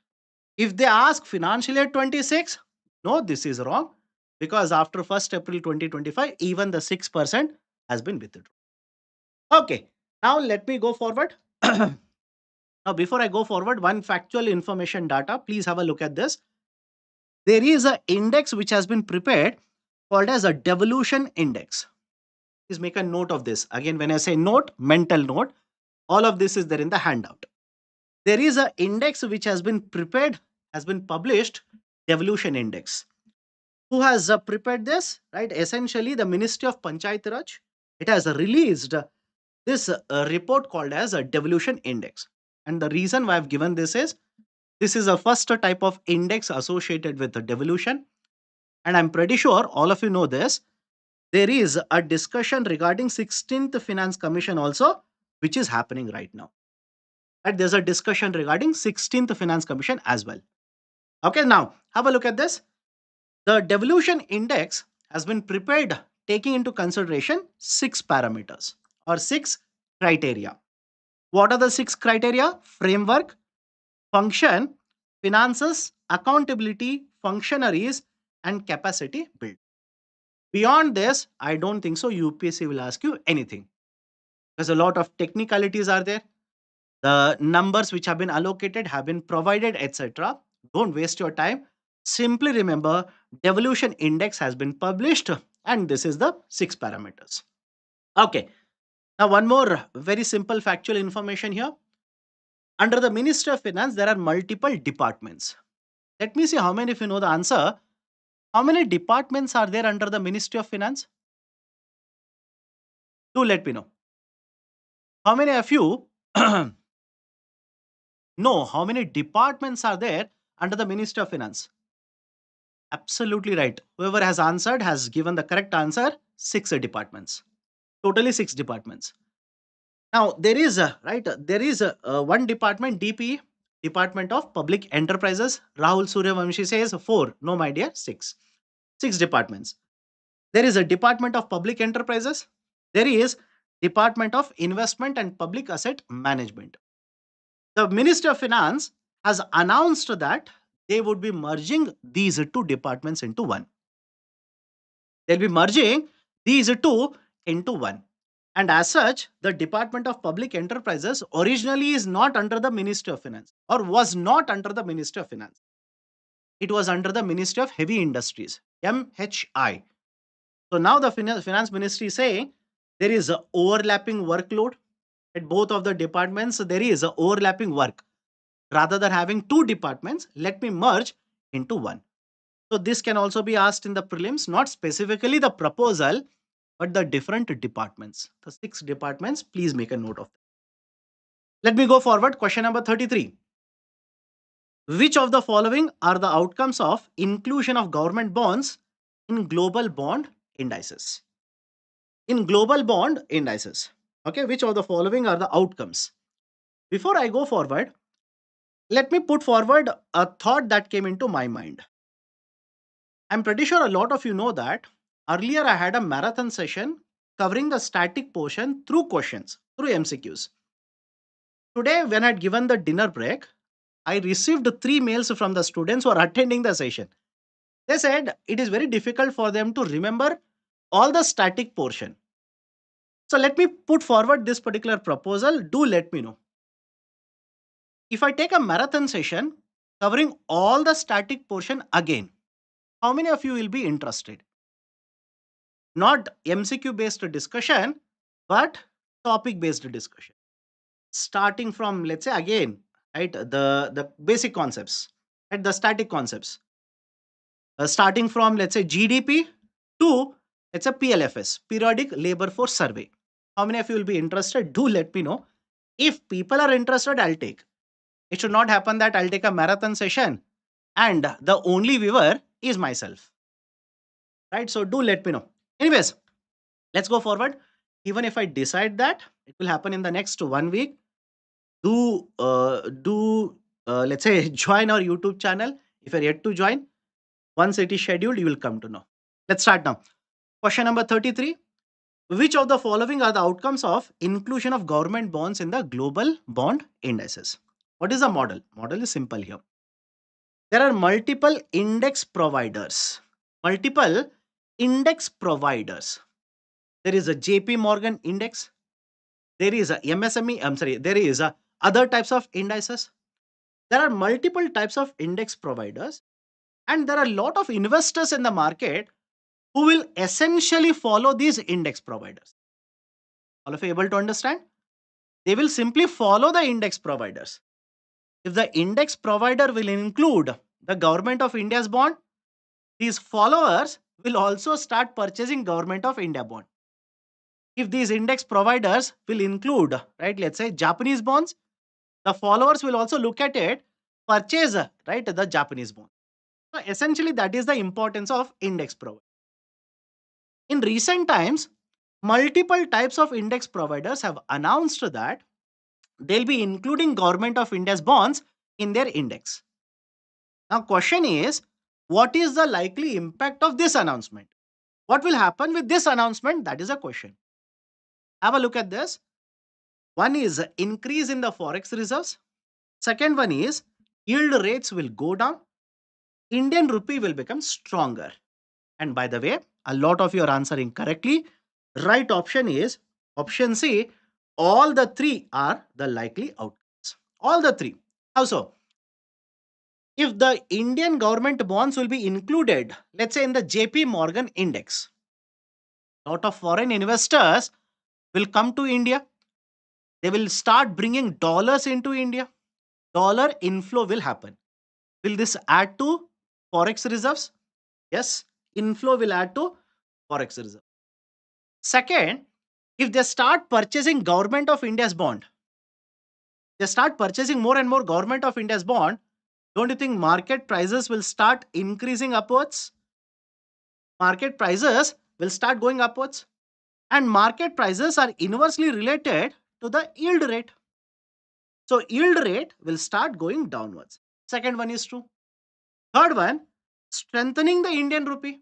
If they ask financial year 26, no, this is wrong because after 1st April 2025, even the 6% has been withdrawn. Okay. Now let me go forward. Now, before I go forward, one factual information data, please have a look at this. There is an index which has been prepared called as a devolution index. Please make a note of this. Again, when I say note, mental note, all of this is there in the handout. There is an index which has been prepared, has been published, devolution index. Who has prepared this? Right, essentially the Ministry of Panchayat Raj. It has released this report called as a devolution index. And the reason why I've given this is a first type of index associated with the devolution. And I'm pretty sure all of you know this. There is a discussion regarding 16th Finance Commission also, which is happening right now. And there's a discussion regarding 16th Finance Commission as well. Okay, now have a look at this. The devolution index has been prepared taking into consideration 6 parameters or 6 criteria. What are the 6 criteria? Framework, function, finances, accountability, functionaries, and capacity build. Beyond this, I don't think so UPSC will ask you anything. Because a lot of technicalities are there. The numbers which have been allocated have been provided, etc. Don't waste your time. Simply remember, devolution index has been published and this is the 6 parameters. Okay. Now, one more very simple factual information here. Under the Ministry of Finance, there are multiple departments. Let me see how many, if you know the answer, how many departments are there under the Ministry of Finance? Do let me know. How many of you know how many departments are there under the Ministry of Finance? Absolutely right. Whoever has answered has given the correct answer. Six departments. Totally six departments. Now there is a right. There is a one department, DP, Department of Public Enterprises. Rahul Suryavamshi says four. No, my dear, six. Six departments. There is a Department of Public Enterprises. There is Department of Investment and Public Asset Management. The Ministry of Finance has announced that they would be merging these two departments into one. They'll be merging these two into one. And as such, the Department of Public Enterprises originally is not under the Ministry of Finance or was not under the Ministry of Finance. It was under the Ministry of Heavy Industries, MHI. So now the Finance Ministry is saying there is a overlapping workload at both of the departments. There is a overlapping work. Rather than having two departments, let me merge into one. So this can also be asked in the prelims, not specifically the proposal, but the different departments. The six departments, please make a note of that. Let me go forward. Question number 33. Which of the following are the outcomes of inclusion of government bonds in global bond indices? In global bond indices. Okay, which of the following are the outcomes? Before I go forward, let me put forward a thought that came into my mind. I'm pretty sure a lot of you know that earlier I had a marathon session covering the static portion through questions, through MCQs. Today, when I'd given the dinner break, I received three mails from the students who are attending the session. They said it is very difficult for them to remember all the static portion. So let me put forward this particular proposal. Do let me know. If I take a marathon session covering all the static portion again, how many of you will be interested? Not MCQ based discussion, but topic based discussion. Starting from, let's say, again, right, the basic concepts, right, the static concepts. Starting from, let's say, GDP to, let's say, PLFS, Periodic Labor Force Survey. How many of you will be interested? Do let me know. If people are interested, I'll take. It should not happen that I'll take a marathon session and the only viewer is myself. Right? So do let me know. Anyways, let's go forward. Even if I decide that it will happen in the next 1 week, do let's say join our YouTube channel. If you're yet to join, once it is scheduled, you will come to know. Let's start now. Question number 33. Which of the following are the outcomes of inclusion of government bonds in the global bond indices? What is the model? Model is simple here. There are multiple index providers. Multiple index providers. There is a JP Morgan index. There is a MSME. I'm sorry. There is a other types of indices. There are multiple types of index providers, and there are a lot of investors in the market who will essentially follow these index providers. All of you able to understand? They will simply follow the index providers. If the index provider will include the government of India's bond, these followers will also start purchasing government of India bond. If these index providers will include, right, let's say Japanese bonds, the followers will also look at it, purchase, right, the Japanese bond. So essentially that is the importance of index provider. In recent times, multiple types of index providers have announced that they'll be including government of India's bonds in their index. Now question is, what is the likely impact of this announcement? What will happen with this announcement? That is a question. Have a look at this. One is increase in the forex reserves. Second one is yield rates will go down. Indian rupee will become stronger. And by the way, a lot of you are answering correctly. Right option is option C. All the three are the likely outcomes. All the three. How so? If the Indian government bonds will be included, let's say in the JP Morgan index, a lot of foreign investors will come to India. They will start bringing dollars into India. Dollar inflow will happen. Will this add to forex reserves? Yes, inflow will add to forex reserve. Second, if they start purchasing government of India's bond, they start purchasing more and more government of India's bond, don't you think market prices will start increasing upwards? Market prices will start going upwards. And market prices are inversely related to the yield rate. So yield rate will start going downwards. Second one is true. Third one, strengthening the Indian rupee.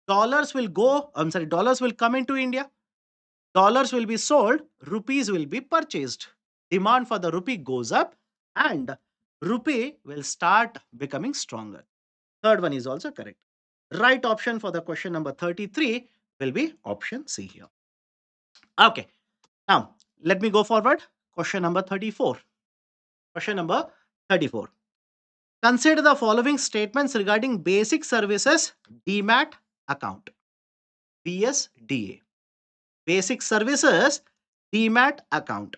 Dollars will come into India. Dollars will be sold, rupees will be purchased. Demand for the rupee goes up and rupee will start becoming stronger. Third one is also correct. Right option for the question number 33 will be option C here. Okay. Now, let me go forward. Question number 34. Question number 34. Consider the following statements regarding basic services DMAT account. BSDA. Basic services DMAT account.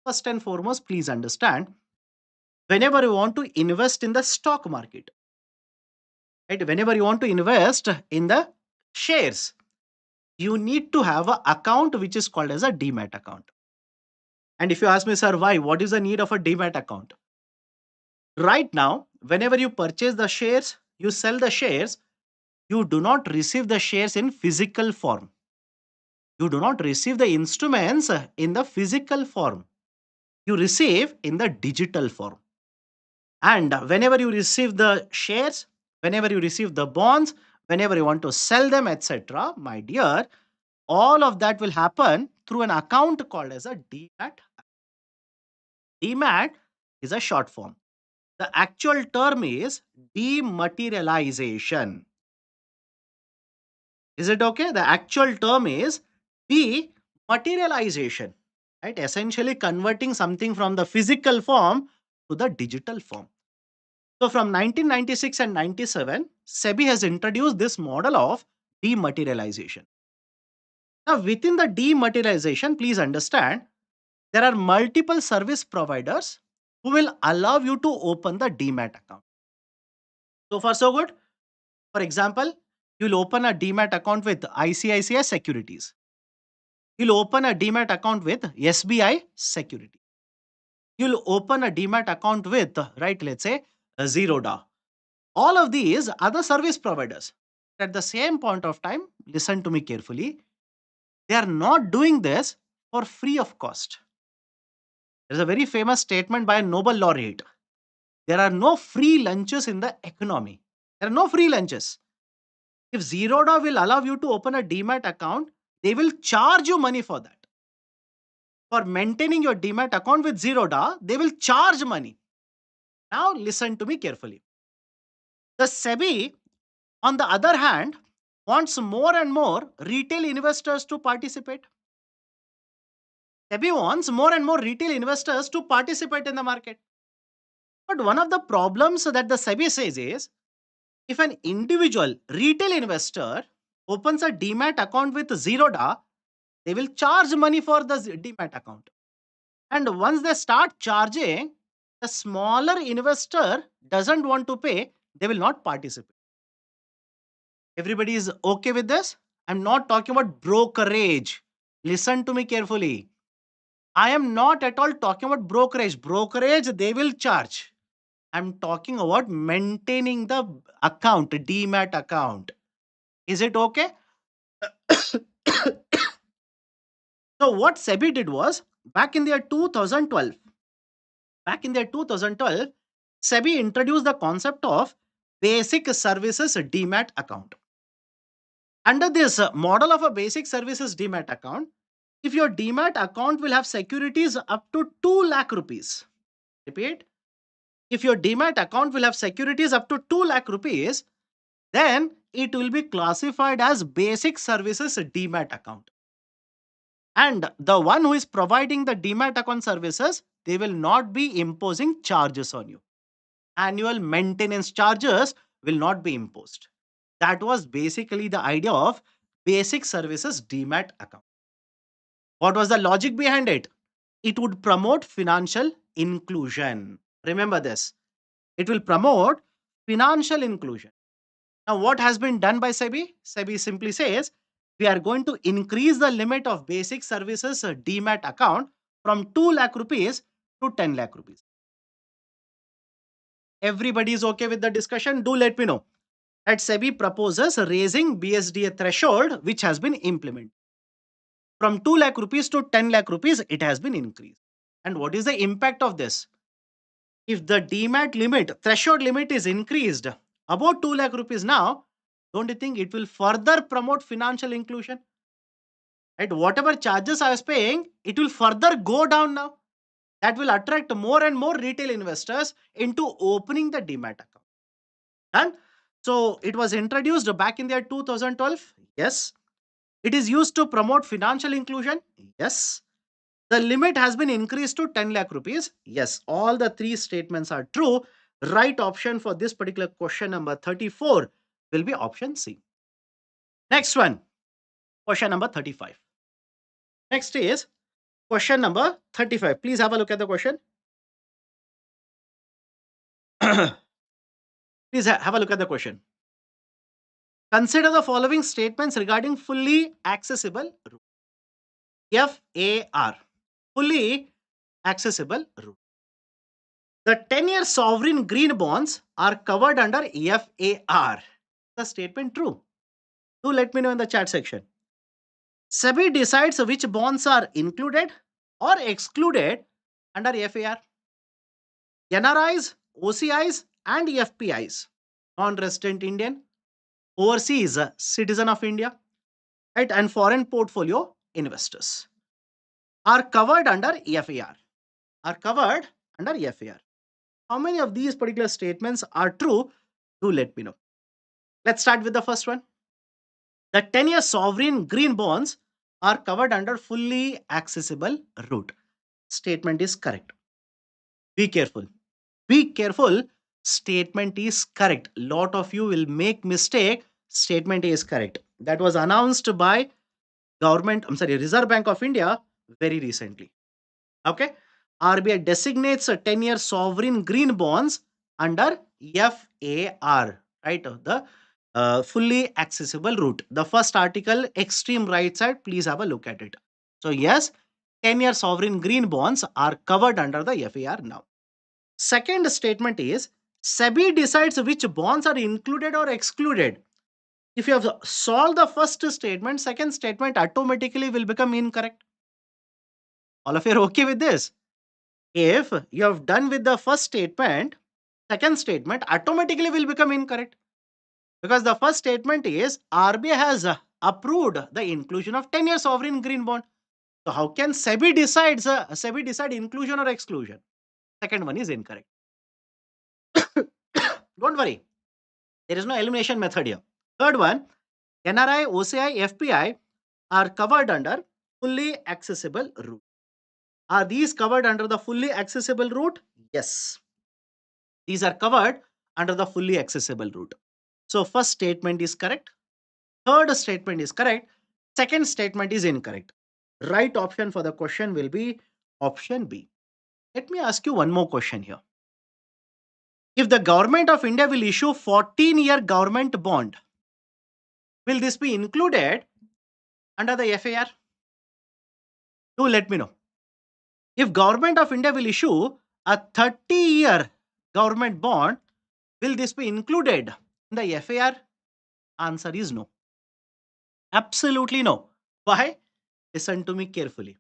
First and foremost, please understand, whenever you want to invest in the stock market, right? Whenever you want to invest in the shares, you need to have an account which is called as a DMAT account. And if you ask me, sir, why? What is the need of a DMAT account? Right now, whenever you purchase the shares, you sell the shares, you do not receive the shares in physical form. You do not receive the instruments in the physical form. You receive in the digital form. And whenever you receive the shares, whenever you receive the bonds, whenever you want to sell them, etc., my dear, all of that will happen through an account called as a DMAT. DMAT is a short form. The actual term is dematerialization. Is it okay? The actual term is dematerialization, right? Essentially converting something from the physical form to the digital form. So from 1996 and 97, SEBI has introduced this model of dematerialization. Now, within the dematerialization, please understand, there are multiple service providers who will allow you to open the demat account. So far, so good. For example, you'll open a demat account with ICICI Securities. You'll open a demat account with SBI Security. You'll open a demat account with, right, let's say, Zerodha. All of these are the service providers. At the same point of time, listen to me carefully, they are not doing this for free of cost. There is a very famous statement by a Nobel laureate. There are no free lunches in the economy. There are no free lunches. If Zerodha will allow you to open a demat account, they will charge you money for that. For maintaining your demat account with Zerodha, they will charge money. Now listen to me carefully. The SEBI, on the other hand, wants more and more retail investors to participate. SEBI wants more and more retail investors to participate in the market. But one of the problems that the SEBI says is, if an individual retail investor opens a demat account with Zerodha, they will charge money for the demat account. And once they start charging, the smaller investor doesn't want to pay, they will not participate. Everybody is okay with this? I'm not talking about brokerage. Listen to me carefully. I am not at all talking about brokerage. Brokerage, they will charge. I'm talking about maintaining the account, demat account. Is it okay? So what SEBI did was, back in the year 2012, SEBI introduced the concept of basic services demat account. Under this model of a basic services demat account, if your demat account will have securities up to 2 lakh rupees, repeat, if your demat account will have securities up to 2 lakh rupees, then it will be classified as basic services demat account. And the one who is providing the demat account services, they will not be imposing charges on you. Annual maintenance charges will not be imposed. That was basically the idea of basic services demat account. What was the logic behind it? It would promote financial inclusion. Remember this. It will promote financial inclusion. Now, what has been done by SEBI? SEBI simply says we are going to increase the limit of basic services demat account from 2 lakh rupees to 10 lakh rupees. Everybody is okay with the discussion? Do let me know. At SEBI proposes raising BSDA threshold, which has been implemented. From 2 lakh rupees to 10 lakh rupees, it has been increased. And what is the impact of this? If the demat limit, threshold limit is increased about 2 lakh rupees now, don't you think it will further promote financial inclusion? Right? Whatever charges I was paying, it will further go down now. That will attract more and more retail investors into opening the demat account. Done? So it was introduced back in the year 2012. Yes. It is used to promote financial inclusion. Yes. The limit has been increased to 10 lakh rupees. Yes. All the three statements are true. Right option for this particular question number 34 will be option C. Next one, question number 35. Next is question number 35. Please have a look at the question. Please have a look at the question. Consider the following statements regarding fully accessible route. FAR. Fully accessible route. The 10-year sovereign green bonds are covered under FAR. The statement true? Do let me know in the chat section. SEBI decides which bonds are included or excluded under FAR. NRIs, OCIs, and FPIs, non-resident Indian, overseas citizen of India, right, and foreign portfolio investors are covered under FAR. Are covered under FAR. How many of these particular statements are true? Do let me know. Let's start with the first one. The 10-year sovereign green bonds are covered under fully accessible route. Statement is correct. Be careful. Be careful. Statement is correct. Lot of you will make mistake. Statement is correct. That was announced by Reserve Bank of India very recently. Okay. RBI designates a 10-year sovereign green bonds under FAR, right? The fully accessible route. The first article, extreme right side, please have a look at it. So yes, 10-year sovereign green bonds are covered under the FAR now. Second statement is SEBI decides which bonds are included or excluded. If you have solved the first statement, second statement automatically will become incorrect. All of you are okay with this? If you have done with the first statement, second statement automatically will become incorrect. Because the first statement is RBI has approved the inclusion of 10-year sovereign green bond. So how can SEBI decide inclusion or exclusion? Second one is incorrect. Don't worry. There is no elimination method here. Third one, NRI, OCI, FPI are covered under fully accessible route. Are these covered under the fully accessible route? Yes. These are covered under the fully accessible route. So first statement is correct. Third statement is correct. Second statement is incorrect. Right option for the question will be option B. Let me ask you one more question here. If the government of India will issue 14-year government bond, will this be included under the FAR? Do let me know. If government of India will issue a 30-year government bond, will this be included in the FAR? Answer is no. Absolutely no. Why? Listen to me carefully.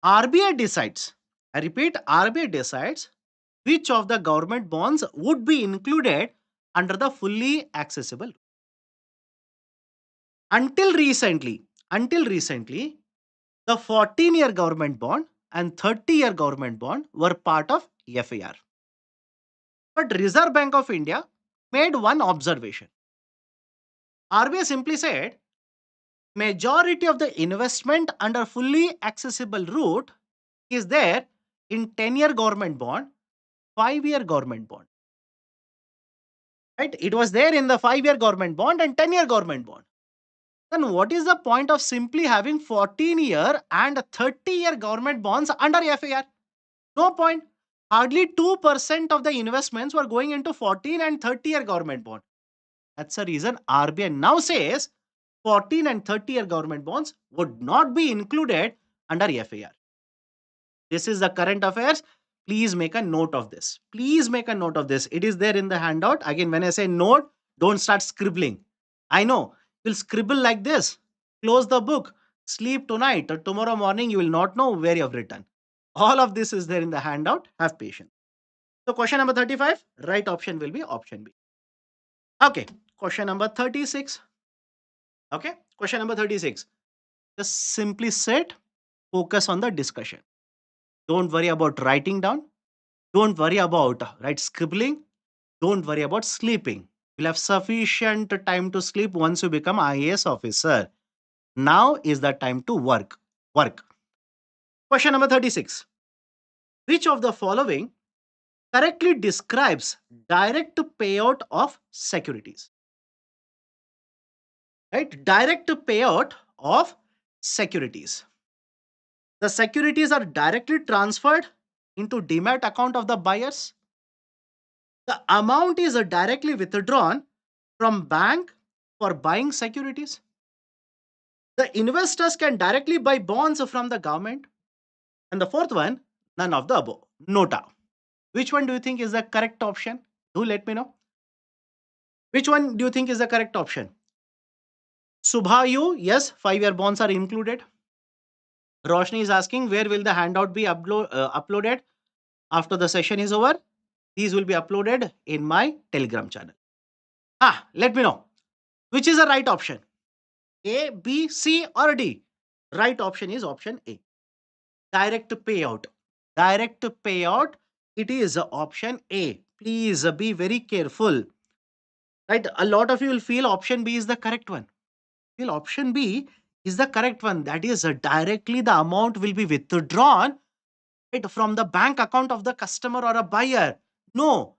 RBI decides, I repeat, RBI decides which of the government bonds would be included under the fully accessible. Until recently, the 14-year government bond and 30-year government bond were part of FAR. But Reserve Bank of India made one observation. RBI simply said, majority of the investment under fully accessible route is there in 10-year government bond, 5-year government bond. Right? It was there in the 5-year government bond and 10-year government bond. Then what is the point of simply having 14-year and 30-year government bonds under FAR? No point. Hardly 2% of the investments were going into 14 and 30-year government bond. That's the reason RBI now says 14 and 30-year government bonds would not be included under FAR. This is the current affairs. Please make a note of this. Please make a note of this. It is there in the handout. Again, when I say note, don't start scribbling. I know you'll scribble like this. Close the book, sleep tonight, or tomorrow morning you will not know where you have written. All of this is there in the handout. Have patience. So, question number 35, right option will be option B. Okay, question number 36. Okay, question number 36. Just simply sit, focus on the discussion. Don't worry about writing down. Don't worry about scribbling. Don't worry about sleeping. You'll have sufficient time to sleep once you become IAS officer. Now is the time to work. Work. Question number 36. Which of the following correctly describes direct payout of securities? Right? Direct payout of securities. The securities are directly transferred into demat account of the buyers. The amount is directly withdrawn from bank for buying securities. The investors can directly buy bonds from the government. And the fourth one, none of the above. Nota. Which one do you think is the correct option? Do let me know. Which one do you think is the correct option? Subhayu, yes, 5-year bonds are included. Roshni is asking where will the handout be uploaded after the session is over. These will be uploaded in my Telegram channel. Let me know. Which is the right option? A, B, C or D? Right option is option A. Direct payout. Direct payout. It is option A. Please be very careful. Right? A lot of you will feel option B is the correct one. Feel option B is the correct one. That is directly the amount will be withdrawn from the bank account of the customer or a buyer. No.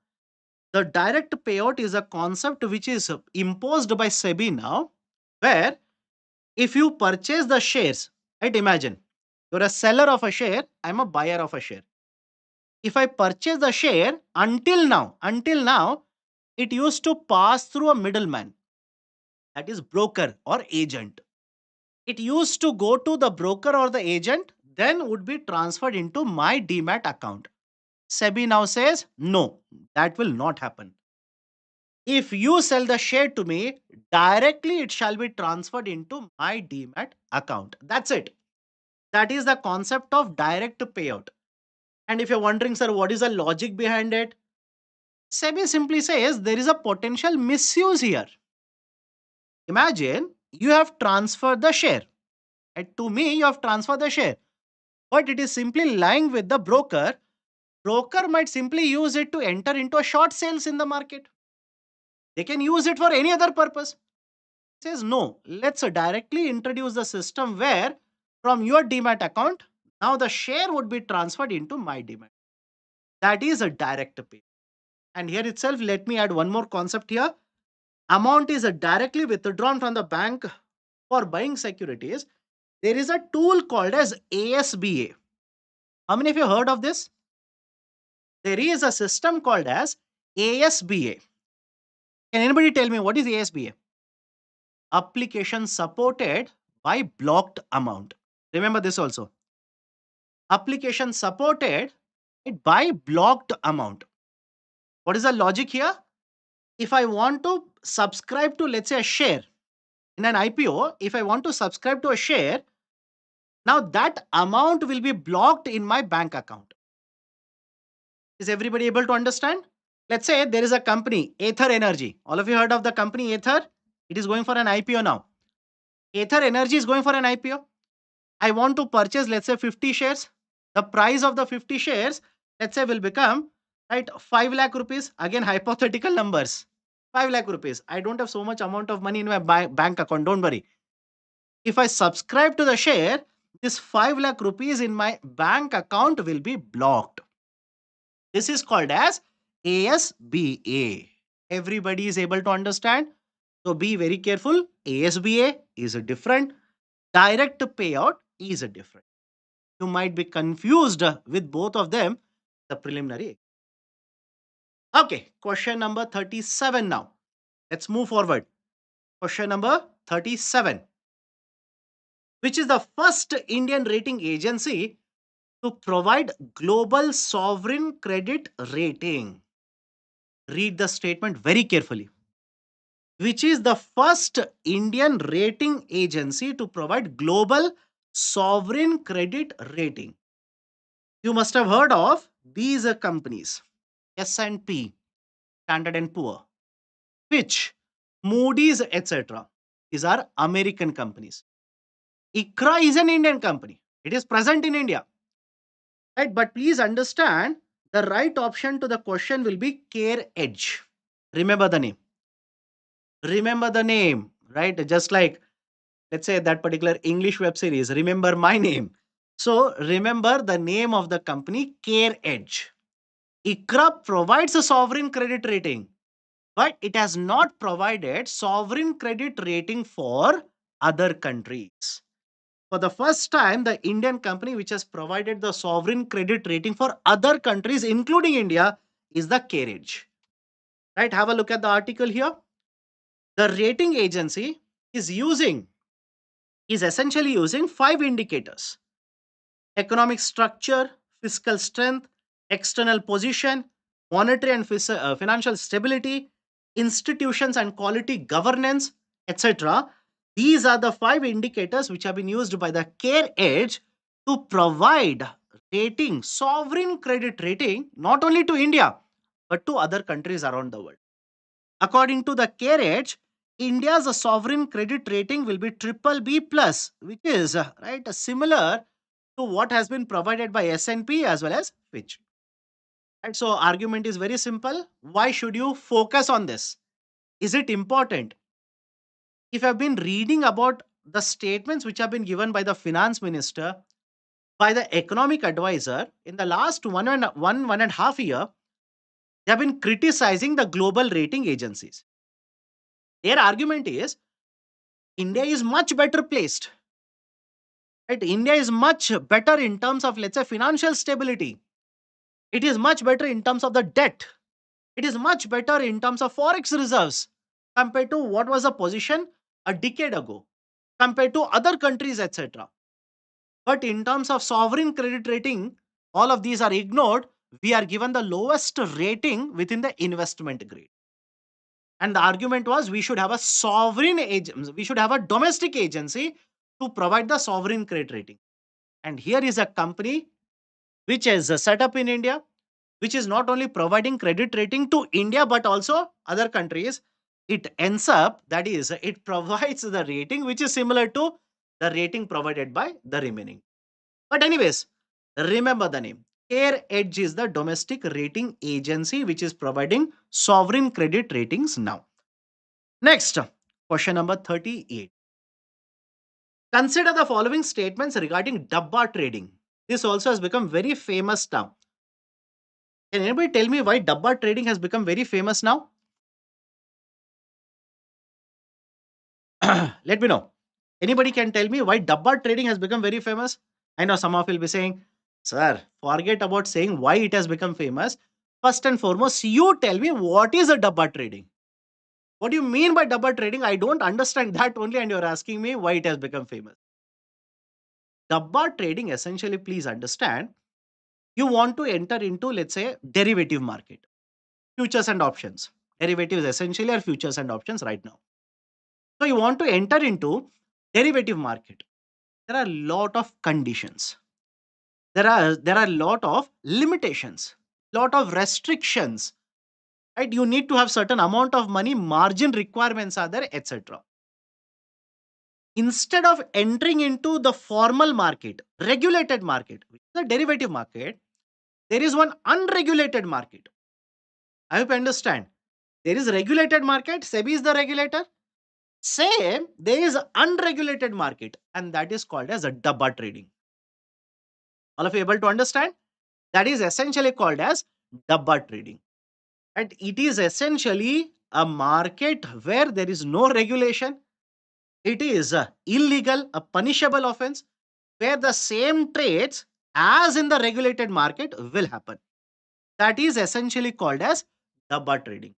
The direct payout is a concept which is imposed by SEBI now, where if you purchase the shares, right? Imagine you're a seller of a share, I'm a buyer of a share. If I purchase the share, until now, it used to pass through a middleman, that is broker or agent. It used to go to the broker or the agent, then would be transferred into my demat account. SEBI now says, no, that will not happen. If you sell the share to me, directly it shall be transferred into my demat account. That's it. That is the concept of direct payout. And if you're wondering, sir, what is the logic behind it? SEBI simply says there is a potential misuse here. Imagine you have transferred the share. And to me, you have transferred the share. But it is simply lying with the broker. Broker might simply use it to enter into a short sales in the market. They can use it for any other purpose. Says no, let's directly introduce the system where from your demat account, now the share would be transferred into my demat. That is a direct pay. And here itself, let me add one more concept here. Amount is directly withdrawn from the bank for buying securities. There is a tool called as ASBA. How many of you heard of this? There is a system called as ASBA. Can anybody tell me what is ASBA? Application supported by blocked amount. Remember this also. Application supported by blocked amount. What is the logic here? If I want to subscribe to, let's say, a share in an IPO, if I want to subscribe to a share, now that amount will be blocked in my bank account. Is everybody able to understand? Let's say there is a company, Aether Energy. All of you heard of the company Aether? It is going for an IPO now. Aether Energy is going for an IPO. I want to purchase, let's say, 50 shares. The price of the 50 shares, let's say, will become 5 lakh rupees. Again, hypothetical numbers. 5 lakh rupees. I don't have so much amount of money in my bank account. Don't worry. If I subscribe to the share, this 5 lakh rupees in my bank account will be blocked. This is called as ASBA. Everybody is able to understand. So be very careful. ASBA is a different. Direct payout is a different. You might be confused with both of them. the preliminary. Okay, question number 37 now. Let's move forward. Question number 37. Which is the first Indian rating agency to provide global sovereign credit rating? Read the statement very carefully. Which is the first Indian rating agency to provide global sovereign credit rating? You must have heard of these companies: S&P, Standard and Poor, Fitch, Moody's, etc. These are American companies. ICRA is an Indian company. It is present in India. Right? But please understand, the right option to the question will be Care Edge. Remember the name. Remember the name, right? Just like, let's say, that particular English web series, Remember My Name. So remember the name of the company, Care Edge. ICRA provides a sovereign credit rating, but it has not provided sovereign credit rating for other countries. For the first time, the Indian company which has provided the sovereign credit rating for other countries, including India, is the Carriage. Right? Have a look at the article here. The rating agency is essentially using five indicators: economic structure, fiscal strength, external position, monetary and financial stability, institutions and quality governance, etc. These are the five indicators which have been used by the Care Edge to provide rating, sovereign credit rating, not only to India, but to other countries around the world. According to the Care Edge, India's sovereign credit rating will be triple B plus, which is similar to what has been provided by S&P as well as Fitch. Right? So argument is very simple. Why should you focus on this? Is it important? If I've been reading about the statements which have been given by the finance minister, by the economic advisor in the last one and a half year, they have been criticizing the global rating agencies. Their argument is India is much better placed. Right? India is much better in terms of, let's say, financial stability. It is much better in terms of the debt. It is much better in terms of forex reserves compared to what was the position a decade ago, compared to other countries, etc. But in terms of sovereign credit rating, all of these are ignored. We are given the lowest rating within the investment grade. And the argument was we should have a sovereign agency, we should have a domestic agency to provide the sovereign credit rating. And here is a company which is set up in India, which is not only providing credit rating to India but also other countries. It ends up, that is, it provides the rating which is similar to the rating provided by the remaining. But anyways, remember the name. Care Edge is the domestic rating agency which is providing sovereign credit ratings now. Next, question number 38. Consider the following statements regarding Dabba trading. This also has become very famous now. Can anybody tell me why Dabba trading has become very famous now? Let me know. Anybody can tell me why Dabba trading has become very famous? I know some of you will be saying, sir, forget about saying why it has become famous. First and foremost, you tell me what is a Dabba trading. What do you mean by Dabba trading? I don't understand that only, and you're asking me why it has become famous. Dabba trading, essentially, please understand, you want to enter into, let's say, derivative market, futures and options. Derivatives essentially are futures and options right now. So you want to enter into derivative market. There are a lot of conditions. There are a lot of limitations, lot of restrictions. Right? You need to have certain amount of money, margin requirements are there, etc. Instead of entering into the formal market, regulated market, which is the derivative market, there is one unregulated market. I hope you understand. There is regulated market, SEBI is the regulator. Same, there is unregulated market, and that is called as a Dabba trading. All of you able to understand? That is essentially called as Dabba trading. And it is essentially a market where there is no regulation. It is illegal, a punishable offense, where the same trades as in the regulated market will happen. That is essentially called as dabba trading.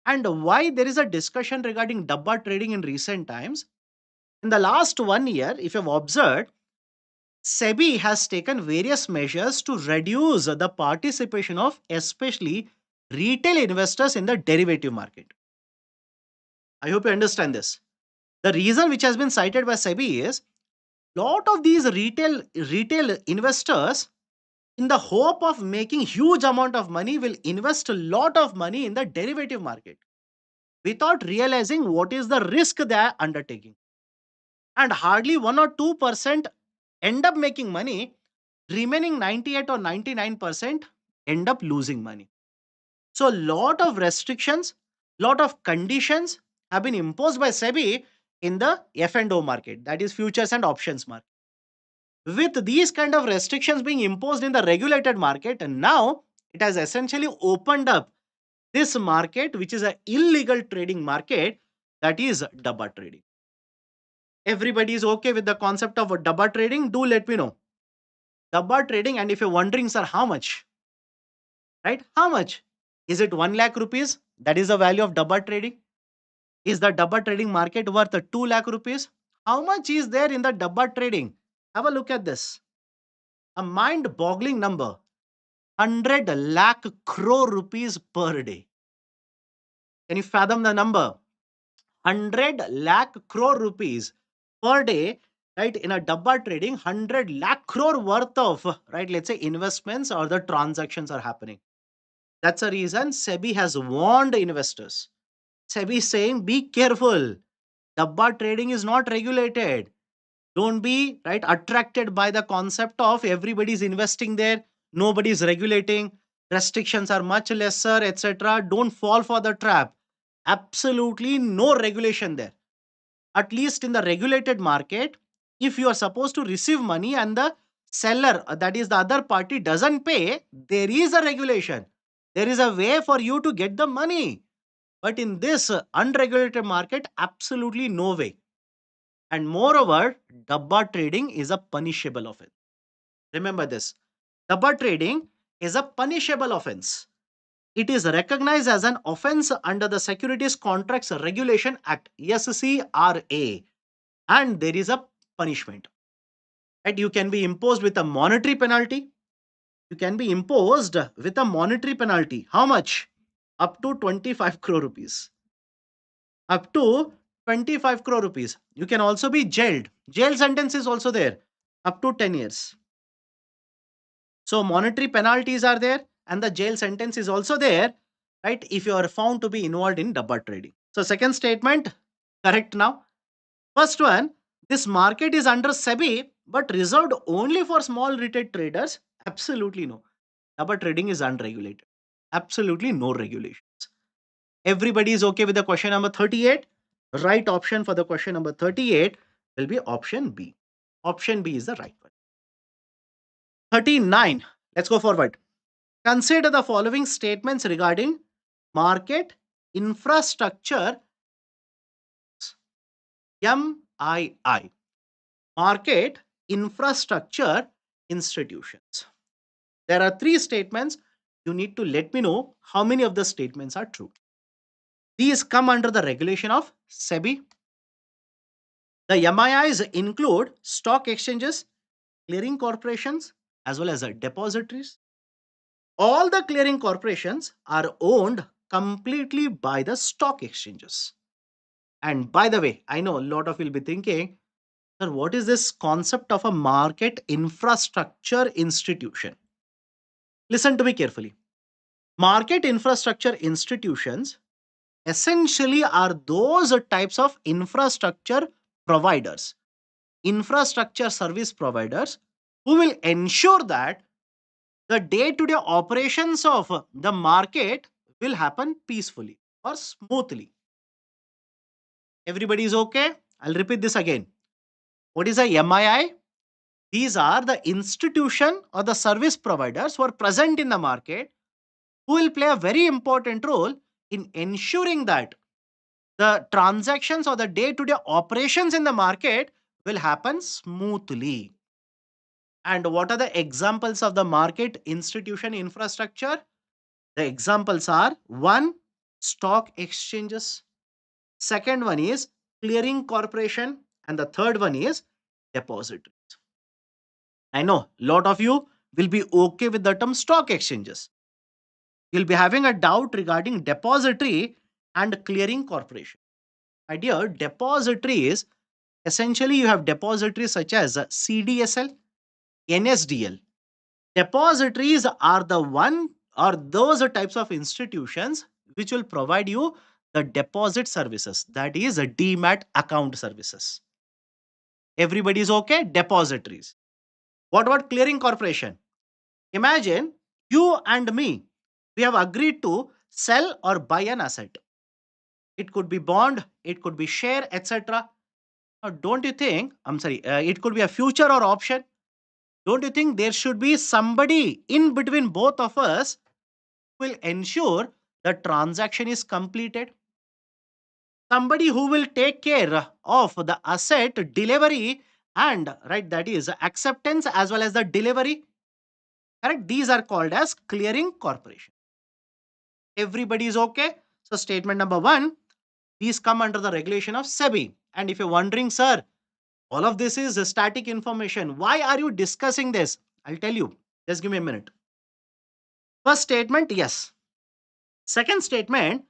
And why there is a discussion regarding dabba trading in recent times? In the last 1 year, if you've observed, SEBI has taken various measures to reduce the participation of especially retail investors in the derivative market. I hope you understand this. The reason which has been cited by SEBI is lot of these retail investors, in the hope of making huge amount of money, will invest a lot of money in the derivative market without realizing what is the risk they are undertaking, and hardly 1 or 2% end up making money. Remaining 98 or 99% end up losing money. So lot of restrictions, lot of conditions have been imposed by SEBI in the F&O market, that is futures and options market. With these kind of restrictions being imposed in the regulated market, and now it has essentially opened up this market, which is an illegal trading market, that is dabba trading. Everybody is okay with the concept of dabba trading? Do let me know. Dabba trading, and if you're wondering, sir, how much? Right? How much? Is it 1 lakh rupees? That is the value of dabba trading. Is the dabba trading market worth 2 lakh rupees? How much is there in the dabba trading? Have a look at this. A mind boggling number. 100 lakh crore rupees per day. Can you fathom the number? 100 lakh crore rupees per day, right? In a dabba trading, 100 lakh crore worth of, right, let's say investments or the transactions are happening. That's a reason SEBI has warned investors. SEBI is saying, be careful. Dabba trading is not regulated. Don't be right attracted by the concept of everybody's investing there, nobody's regulating, restrictions are much lesser, etc. Don't fall for the trap. Absolutely no regulation there. At least in the regulated market, if you are supposed to receive money and the seller, that is the other party, doesn't pay, there is a regulation. There is a way for you to get the money. But in this unregulated market, absolutely no way. And moreover, dabba trading is a punishable offense. Remember this. Dabba trading is a punishable offense. It is recognized as an offense under the Securities Contracts Regulation Act, SCRA, and there is a punishment. And you can be imposed with a monetary penalty. You can be imposed with a monetary penalty. How much? Up to 25 crore rupees. Up to 25 crore rupees. You can also be jailed. Jail sentence is also there. Up to 10 years. So monetary penalties are there and the jail sentence is also there, right? If you are found to be involved in dabba trading. So second statement, correct now. First one, this market is under SEBI but reserved only for small retail traders. Absolutely no. Dabba trading is unregulated. Absolutely no regulations. Everybody is okay with the question number 38. Right option for the question number 38 will be option B. Option B is the right one. 39. Let's go forward. Consider the following statements regarding market infrastructure, MII. Market infrastructure institutions. There are three statements. You need to let me know how many of the statements are true. These come under the regulation of SEBI. The MIIs include stock exchanges, clearing corporations, as well as depositories. All the clearing corporations are owned completely by the stock exchanges. And by the way, I know a lot of you will be thinking, sir, what is this concept of a market infrastructure institution? Listen to me carefully. Market infrastructure institutions essentially are those types of infrastructure service providers who will ensure that the day-to-day operations of the market will happen peacefully or smoothly. Everybody is okay? I'll repeat this again. What is a MII? These are the institution or the service providers who are present in the market who will play a very important role in ensuring that the transactions or the day-to-day operations in the market will happen smoothly. And what are the examples of the market institution infrastructure? The examples are one, stock exchanges, second one is clearing corporation, and the third one is depository. I know a lot of you will be okay with the term stock exchanges. You'll be having a doubt regarding depository and clearing corporation. My dear, depository is essentially you have depositories such as CDSL, NSDL. Depositories are the one or those types of institutions which will provide you the deposit services, that is a demat account services. Everybody is okay? Depositories. What about clearing corporation? Imagine you and me, we have agreed to sell or buy an asset. It could be bond, it could be share, etc. Now, don't you think, I'm sorry, it could be a future or option. Don't you think there should be somebody in between both of us who will ensure the transaction is completed? Somebody who will take care of the asset delivery and, right, that is acceptance as well as the delivery. Correct? These are called as clearing corporation. Everybody is okay? So, statement number one, these come under the regulation of SEBI. And if you're wondering, sir, all of this is static information, why are you discussing this? I'll tell you. Just give me a minute. First statement, yes. Second statement,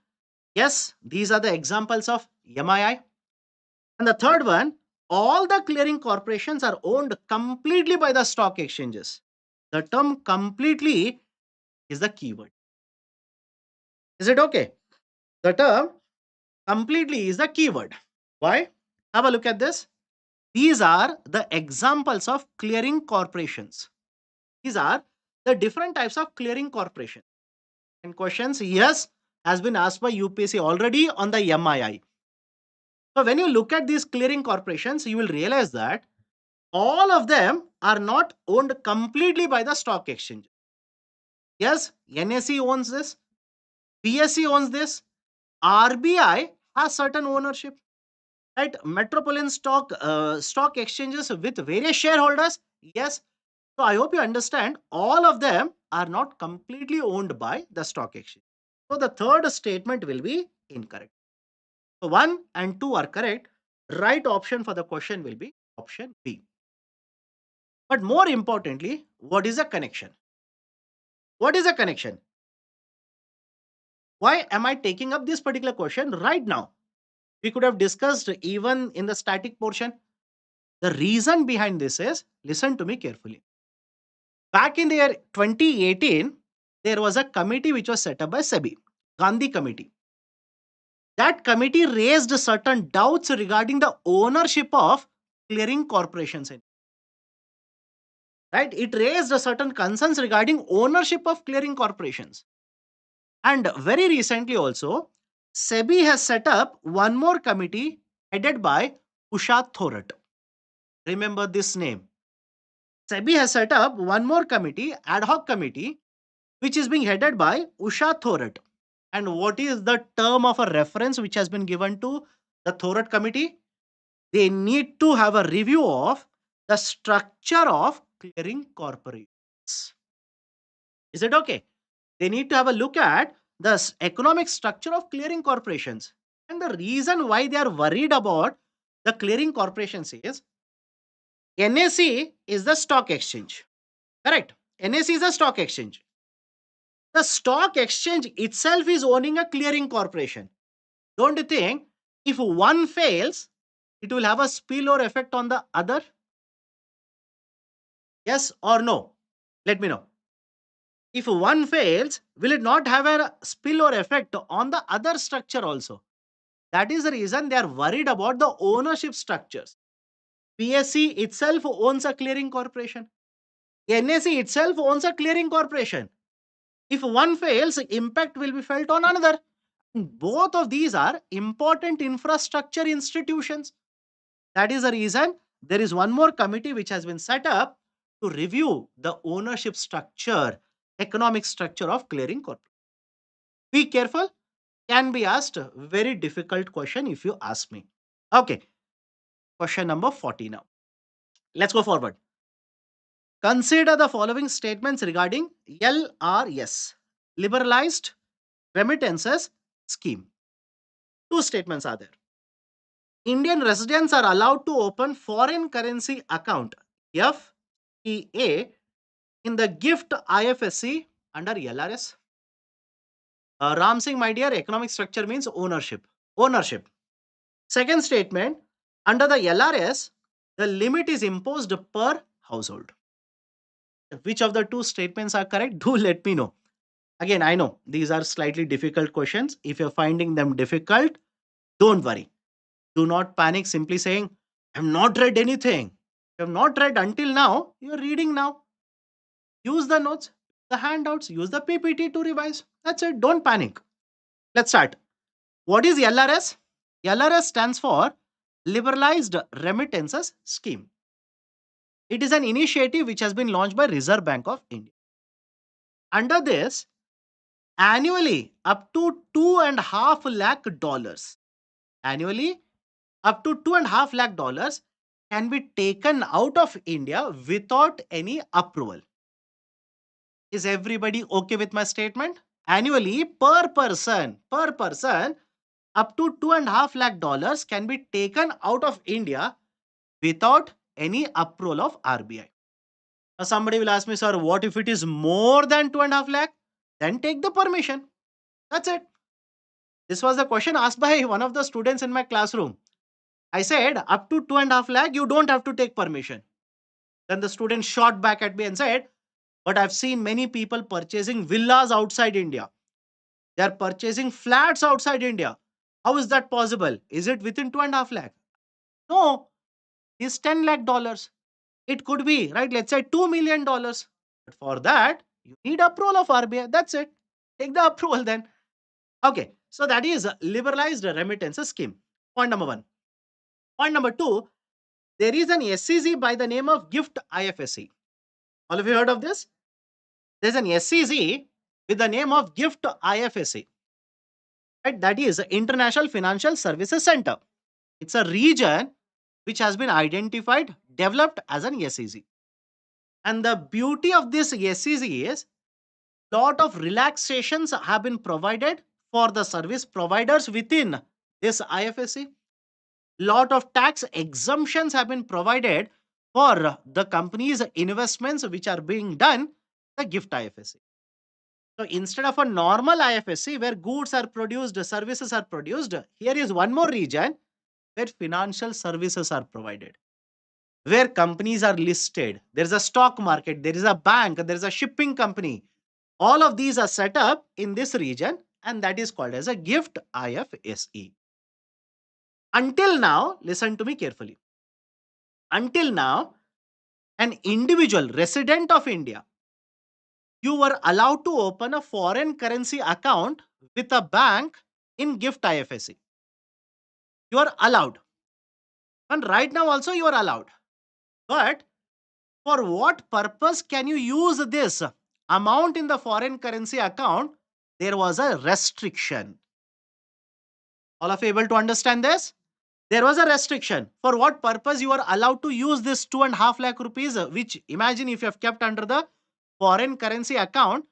yes, these are the examples of MII. And the third one, all the clearing corporations are owned completely by the stock exchanges. The term completely is the keyword. Is it okay? The term completely is the keyword. Why? Have a look at this. These are the examples of clearing corporations. These are the different types of clearing corporation. And questions, yes, has been asked by UPSC already on the MII. So when you look at these clearing corporations, you will realize that all of them are not owned completely by the stock exchange. Yes, NSE owns this, PSE owns this, RBI has certain ownership, right? Metropolitan stock exchanges with various shareholders. Yes. So I hope you understand all of them are not completely owned by the stock exchange. So the third statement will be incorrect. So 1 and 2 are correct. Right option for the question will be option B. But more importantly, what is a connection? What is a connection? Why am I taking up this particular question right now? We could have discussed even in the static portion. The reason behind this is, listen to me carefully. Back in the year 2018, there was a committee which was set up by SEBI, Gandhi Committee. That committee raised certain doubts regarding the ownership of clearing corporations. Right? It raised certain concerns regarding ownership of clearing corporations. And very recently also, SEBI has set up one more committee headed by Usha Thorat. Remember this name. SEBI has set up one more committee, ad hoc committee, which is being headed by Usha Thorat. And what is the term of a reference which has been given to the Thorat committee? They need to have a review of the structure of clearing corporations. Is it okay? They need to have a look at the economic structure of clearing corporations. And the reason why they are worried about the clearing corporations is NSE is the stock exchange. Correct? NSE is a stock exchange. The stock exchange itself is owning a clearing corporation. Don't you think if one fails, it will have a spillover effect on the other? Yes or no? Let me know. If one fails, will it not have a spillover effect on the other structure also? That is the reason they are worried about the ownership structures. PSC itself owns a clearing corporation. NSE itself owns a clearing corporation. If one fails, impact will be felt on another. Both of these are important infrastructure institutions. That is the reason there is one more committee which has been set up to review the ownership structure, economic structure of clearing corporation. Be careful, can be asked very difficult question if you ask me. Okay, question number 40 now. Let's go forward. Consider the following statements regarding LRS. liberalized remittances scheme. Two statements are there. Indian residents are allowed to open foreign currency account FEA in the gift IFSC under LRS. Ram Singh, my dear, economic structure means ownership. Ownership. Second statement, under the LRS, the limit is imposed per household. Which of the two statements are correct? Do let me know. Again, I know these are slightly difficult questions. If you're finding them difficult, don't worry. Do not panic simply saying, I have not read anything. You have not read until now, you're reading now. Use the notes, the handouts, use the PPT to revise. That's it. Don't panic. Let's start. What is LRS? LRS stands for Liberalized Remittances Scheme. It is an initiative which has been launched by Reserve Bank of India. Under this, annually up to $2.5 lakh, annually up to $2.5 lakh can be taken out of India without any approval. Is everybody okay with my statement? Annually per person, up to $2.5 lakh can be taken out of India without any approval of RBI. Now somebody will ask me, sir, what if it is more than 2.5 lakh? Then take the permission. That's it. This was the question asked by one of the students in my classroom. I said, up to 2.5 lakh, you don't have to take permission. Then the student shot back at me and said, but I've seen many people purchasing villas outside India. They are purchasing flats outside India. How is that possible? Is it within 2.5 lakh? No, it's $10 lakh. It could be, right? Let's say $2 million. But for that, you need approval of RBI. That's it. Take the approval then. Okay. So that is a liberalized remittances scheme. Point number one. Point number two, there is an SEZ by the name of Gift IFSC. All of you heard of this? There's an SEZ with the name of Gift IFSC. Right? That is International Financial Services Center. It's a region which has been identified, developed as an SEZ. And the beauty of this SEZ is lot of relaxations have been provided for the service providers within this IFSC. Lot of tax exemptions have been provided for the company's investments which are being done the gift IFSC. So instead of a normal IFSC where goods are produced, services are produced, here is one more region where financial services are provided, where companies are listed. There is a stock market, there is a bank, there is a shipping company. All of these are set up in this region, and that is called as a gift IFSE. Until now, listen to me carefully. Until now, an individual resident of India, you were allowed to open a foreign currency account with a bank in gift IFSC. You are allowed. And right now also you are allowed. But for what purpose can you use this amount in the foreign currency account? There was a restriction. All of you able to understand this? There was a restriction. For what purpose you are allowed to use this 2.5 lakh rupees, which imagine if you have kept under the foreign currency account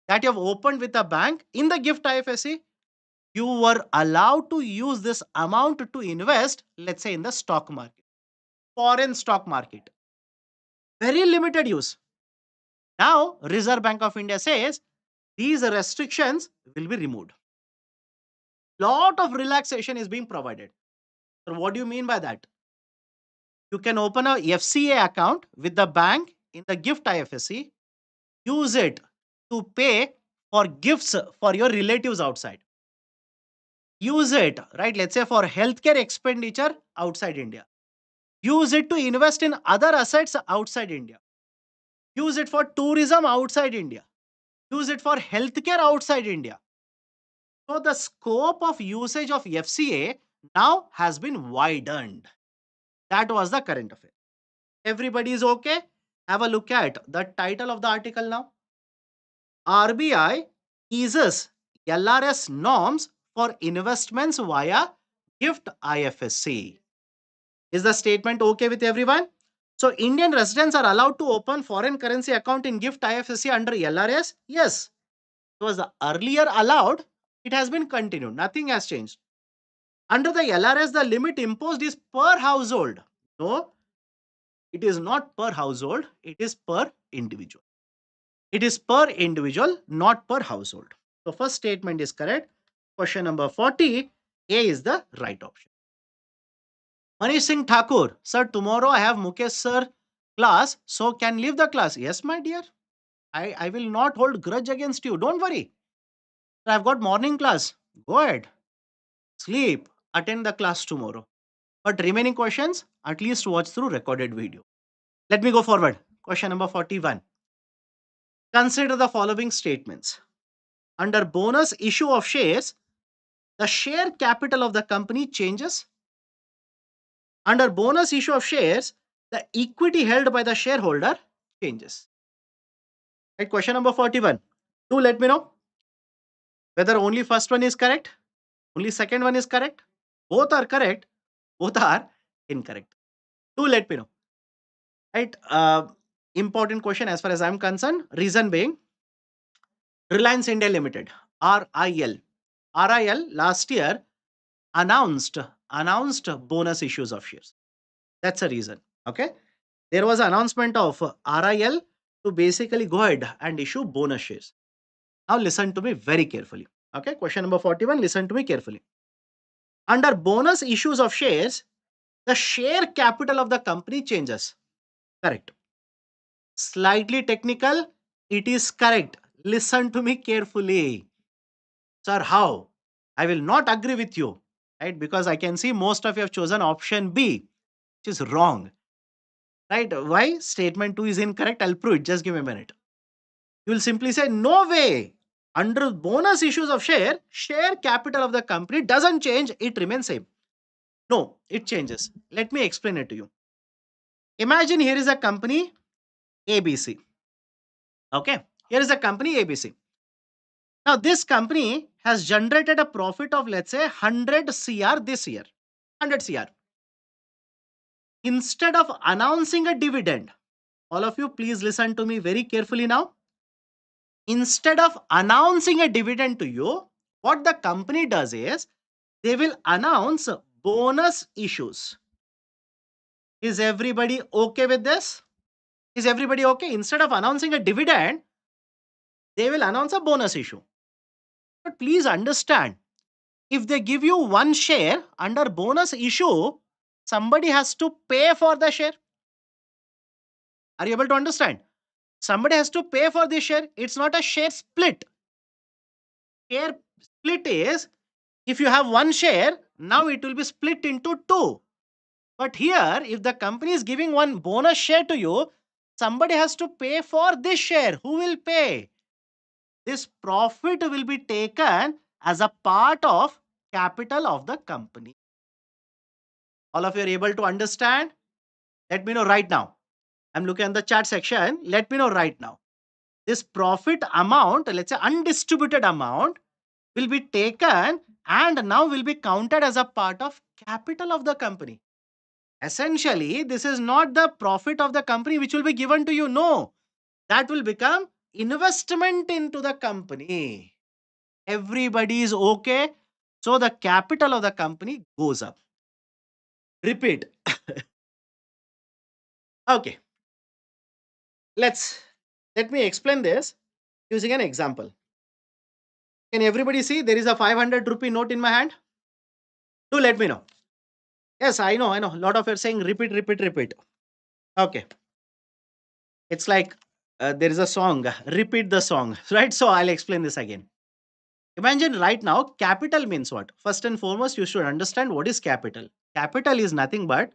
that you have opened with a bank in the gift IFSC, you were allowed to use this amount to invest, let's say in the stock market, foreign stock market. Very limited use. Now, Reserve Bank of India says these restrictions will be removed. Lot of relaxation is being provided. So what do you mean by that? You can open a FCA account with the bank in the gift IFSC, use it to pay for gifts for your relatives outside. Use it, right? Let's say for healthcare expenditure outside India. Use it to invest in other assets outside India. Use it for tourism outside India. Use it for healthcare outside India. So the scope of usage of FCA now has been widened. That was the current affair. Everybody is okay? Have a look at the title of the article now. RBI eases LRS norms for investments via gift IFSC. Is the statement okay with everyone? So Indian residents are allowed to open foreign currency account in gift IFSC under LRS? Yes. It was earlier allowed, it has been continued. Nothing has changed. Under the LRS, the limit imposed is per household. No, it is not per household, it is per individual. It is per individual, not per household. So, first statement is correct. Question number 40, A is the right option. Manish Singh Thakur, sir, tomorrow I have Mukesh sir class, so can leave the class. Yes, my dear. I will not hold grudge against you. Don't worry. I've got morning class. Go ahead. Sleep. Attend the class tomorrow. But remaining questions, at least watch through recorded video. Let me go forward. Question number 41. Consider the following statements. Under bonus issue of shares, the share capital of the company changes. Under bonus issue of shares, the equity held by the shareholder changes. Right, question number 41. Do let me know whether only first one is correct, only second one is correct, both are correct, both are incorrect. Do let me know. Right? Important question as far as I'm concerned. Reason being, Reliance India Limited, RIL. RIL last year announced bonus issues of shares. That's a reason. Okay. There was an announcement of RIL to basically go ahead and issue bonus shares. Now listen to me very carefully. Okay. Question number 41. Listen to me carefully. Under bonus issues of shares, the share capital of the company changes. Correct. Slightly technical. It is correct. Listen to me carefully. Sir, how? I will not agree with you. Right? Because I can see most of you have chosen option B, which is wrong. Right? Why? Statement 2 is incorrect. I'll prove it. Just give me a minute. You will simply say, no way. Under bonus issues of share capital of the company doesn't change. It remains same. No, it changes. Let me explain it to you. Imagine here is a company ABC. Okay. Here is a company ABC. Now, this company has generated a profit of, let's say, 100 CR this year. 100 CR. Instead of announcing a dividend, all of you, please listen to me very carefully now. Instead of announcing a dividend to you, what the company does is they will announce bonus issues. Is everybody okay with this? Is everybody okay? Instead of announcing a dividend, they will announce a bonus issue. But please understand, if they give you one share under bonus issue, somebody has to pay for the share. Are you able to understand? Somebody has to pay for this share. It's not a share split. Share split is, if you have one share, now it will be split into two. But here, if the company is giving one bonus share to you, somebody has to pay for this share. Who will pay? This profit will be taken as a part of capital of the company. All of you are able to understand? Let me know right now. I'm looking at the chat section. Let me know right now. This profit amount, let's say undistributed amount, will be taken and now will be counted as a part of capital of the company. Essentially, this is not the profit of the company which will be given to you. No, that will become investment into the company. Everybody is okay. So the capital of the company goes up. Repeat. Okay. Let me explain this using an example. Can everybody see there is a 500 rupee note in my hand? Do let me know. Yes, I know. A lot of you are saying repeat, repeat, repeat. Okay. It's like there is a song, repeat the song, right? So I'll explain this again. Imagine right now, capital means what? First and foremost, you should understand what is capital. Capital is nothing but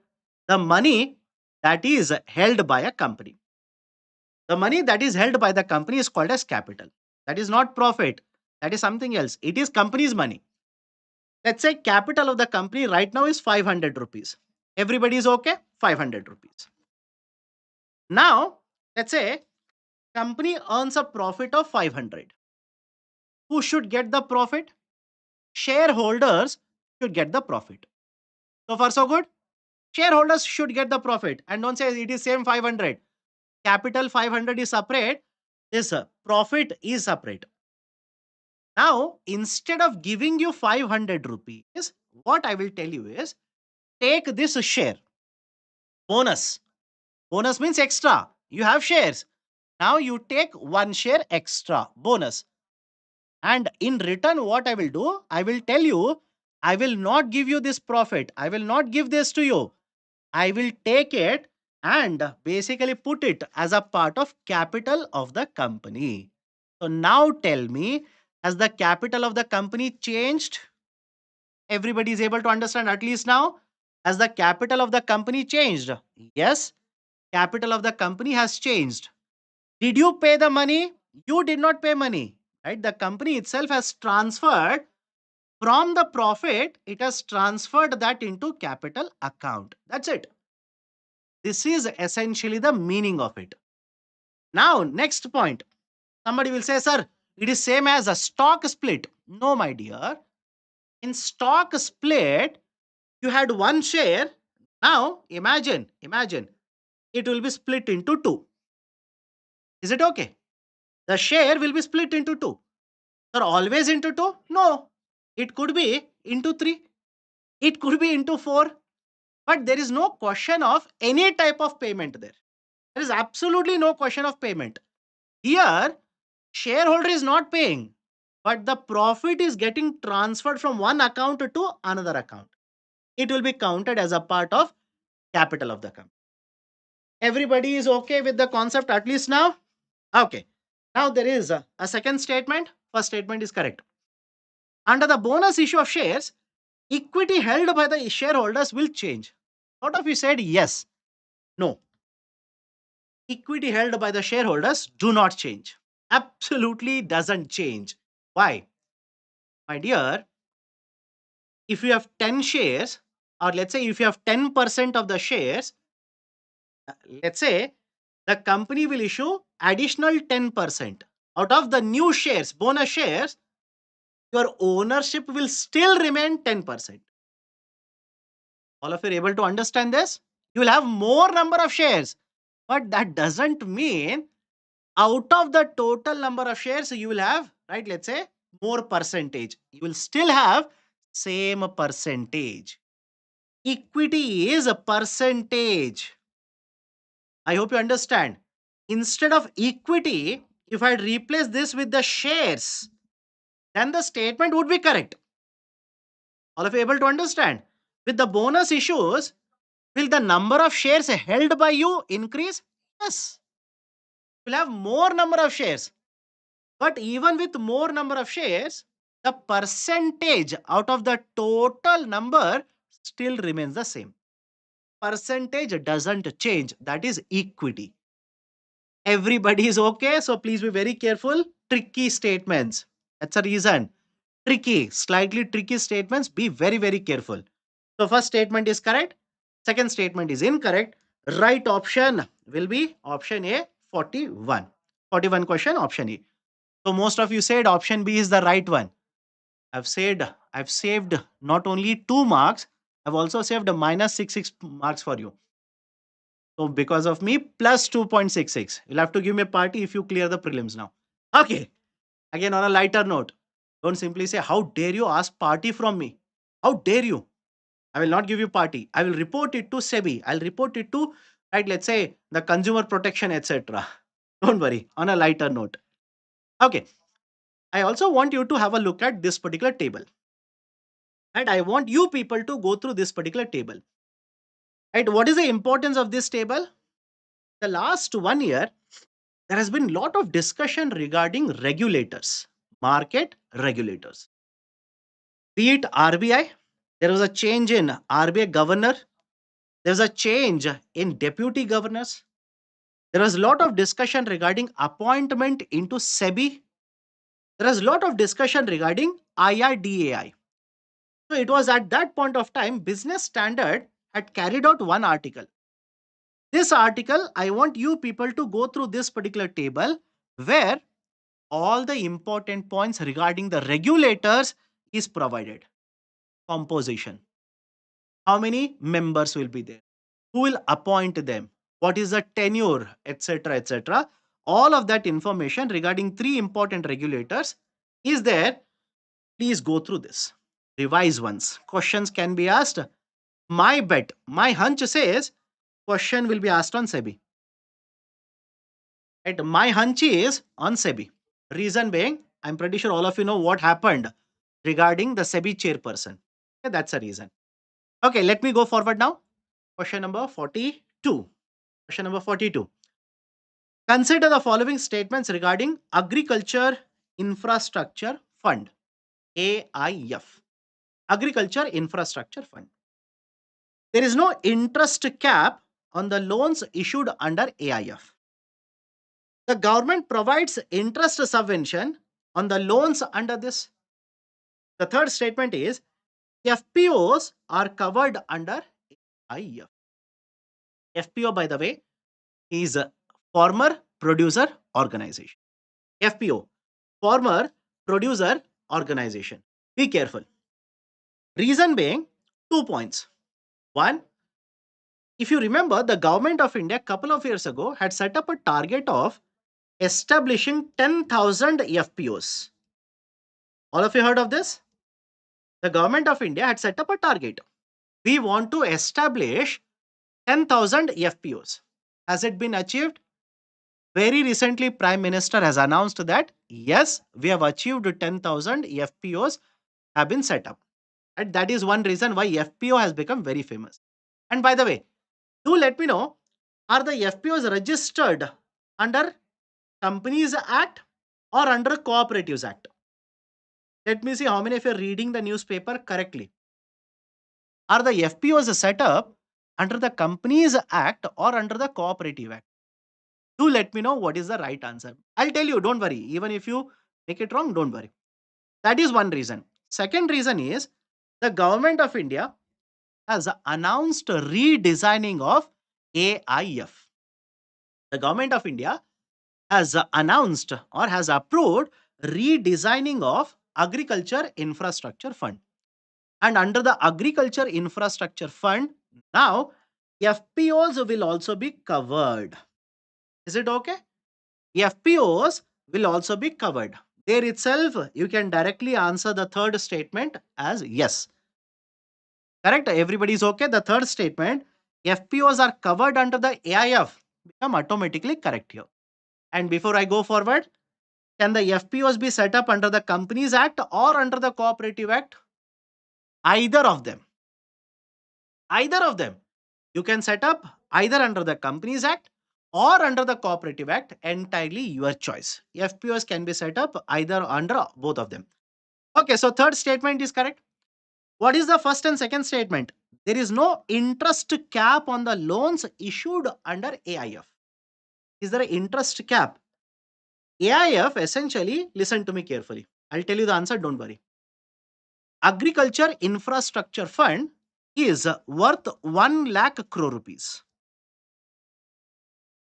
the money that is held by a company. The money that is held by the company is called as capital. That is not profit. That is something else. It is company's money. Let's say capital of the company right now is 500 rupees. Everybody is okay? 500 rupees. Now, let's say company earns a profit of 500. Who should get the profit? Shareholders should get the profit. So far, so good. Shareholders should get the profit. And don't say it is same 500. Capital 500 is separate. This profit is separate. Now, instead of giving you 500 rupees, what I will tell you is take this share bonus. Bonus means extra. You have shares. Now you take one share extra bonus. And in return, what I will do, I will tell you, I will not give you this profit. I will not give this to you. I will take it and basically put it as a part of capital of the company. So now tell me, has the capital of the company changed? Everybody is able to understand at least now. Has the capital of the company changed? Yes, capital of the company has changed. Did you pay the money? You did not pay money, right? The company itself has transferred from the profit, it has transferred that into capital account. That's it. This is essentially the meaning of it. Now, next point. Somebody will say, sir, it is same as a stock split. No, my dear. In stock split, you had one share. Now, imagine, it will be split into two. Is it okay? The share will be split into two. Sir, always into two? No. It could be into three. It could be into four. But there is no question of any type of payment there. There is absolutely no question of payment. Here, shareholder is not paying, but the profit is getting transferred from one account to another account. It will be counted as a part of capital of the company. Everybody is okay with the concept at least now? Okay. Now there is a second statement. First statement is correct. Under the bonus issue of shares, equity held by the shareholders will change. Lot of you said yes. No. Equity held by the shareholders do not change. Absolutely doesn't change. Why? My dear, if you have 10 shares, or let's say if you have 10% of the shares, let's say the company will issue additional 10%. Out of the new shares, bonus shares, your ownership will still remain 10%. All of you are able to understand this? You will have more number of shares, but that doesn't mean out of the total number of shares you will have, right, let's say more percentage. You will still have same percentage. Equity is a percentage. I hope you understand. Instead of equity, if I replace this with the shares, then the statement would be correct. All of you able to understand? With the bonus issues, will the number of shares held by you increase? Yes. You'll have more number of shares. But even with more number of shares, the percentage out of the total number still remains the same. Percentage doesn't change. That is equity. Everybody is okay. So please be very careful. Tricky statements. That's a reason. Tricky, slightly tricky statements. Be very, very careful. So first statement is correct. Second statement is incorrect. Right option will be option A, 41. 41 question, option A. So most of you said option B is the right one. I've saved not only 2 marks, I've also saved a minus 66 marks for you. So because of me, plus 2.66. You'll have to give me a party if you clear the prelims now. Okay. Again, on a lighter note, don't simply say, how dare you ask party from me? How dare you? I will not give you party. I will report it to SEBI. I'll report it to, right, let's say the consumer protection, etc. Don't worry. On a lighter note. Okay. I also want you to have a look at this particular table. And I want you people to go through this particular table. Right? What is the importance of this table? The last 1 year, there has been a lot of discussion regarding regulators, market regulators. Be it RBI, there was a change in RBI governor, there was a change in deputy governors. There was a lot of discussion regarding appointment into SEBI. There was a lot of discussion regarding IRDAI. So it was at that point of time, Business Standard had carried out one article. This article, I want you people to go through this particular table where all the important points regarding the regulators is provided. Composition. How many members will be there? Who will appoint them? What is the tenure, etc., etc. All of that information regarding three important regulators is there Please go through this. Revise once. Questions can be asked. My bet, my hunch says question will be asked on SEBI. Right? My hunch is on SEBI. Reason being, I'm pretty sure all of you know what happened regarding the SEBI chairperson. Okay, that's a reason. Okay, let me go forward now. Question number 42. Question number 42. Consider the following statements regarding Agriculture Infrastructure Fund, AIF. Agriculture Infrastructure Fund. There is no interest cap on the loans issued under AIF. The government provides interest subvention on the loans under this. The third statement is FPOs are covered under AIF. FPO, by the way, is a former producer organization. FPO, former producer organization. Be careful. Reason being, 2 points. One, if you remember, the government of India a couple of years ago had set up a target of establishing 10,000 FPOs. All of you heard of this? The government of India had set up a target. We want to establish 10,000 FPOs. Has it been achieved? Very recently, Prime Minister has announced that yes, we have achieved 10,000 FPOs have been set up. And that is one reason why FPO has become very famous. And by the way, do let me know, are the FPOs registered under Companies Act or under Cooperatives Act? Let me see how many of you are reading the newspaper correctly. Are the FPOs set up under the Companies Act or under the Cooperative Act? Do let me know what is the right answer. I'll tell you, don't worry. Even if you make it wrong, don't worry. That is one reason. Second reason is the government of India has announced a redesigning of AIF. The government of India has announced or has approved redesigning of Agriculture Infrastructure Fund. And under the Agriculture Infrastructure Fund, now FPOs will also be covered. Is it okay? FPOs will also be covered. There itself, you can directly answer the third statement as yes. Correct? Everybody is okay. The third statement, FPOs are covered under the AIF, become automatically correct here. And before I go forward, can the FPOs be set up under the Companies Act or under the Cooperative Act? Either of them. Either of them. You can set up either under the Companies Act or under the Cooperative Act, entirely your choice. FPOs can be set up either under both of them. Okay, so third statement is correct. What is the first and second statement? There is no interest cap on the loans issued under AIF. Is there an interest cap? AIF essentially, listen to me carefully. I'll tell you the answer, don't worry. Agriculture Infrastructure Fund is worth 1 lakh crore rupees.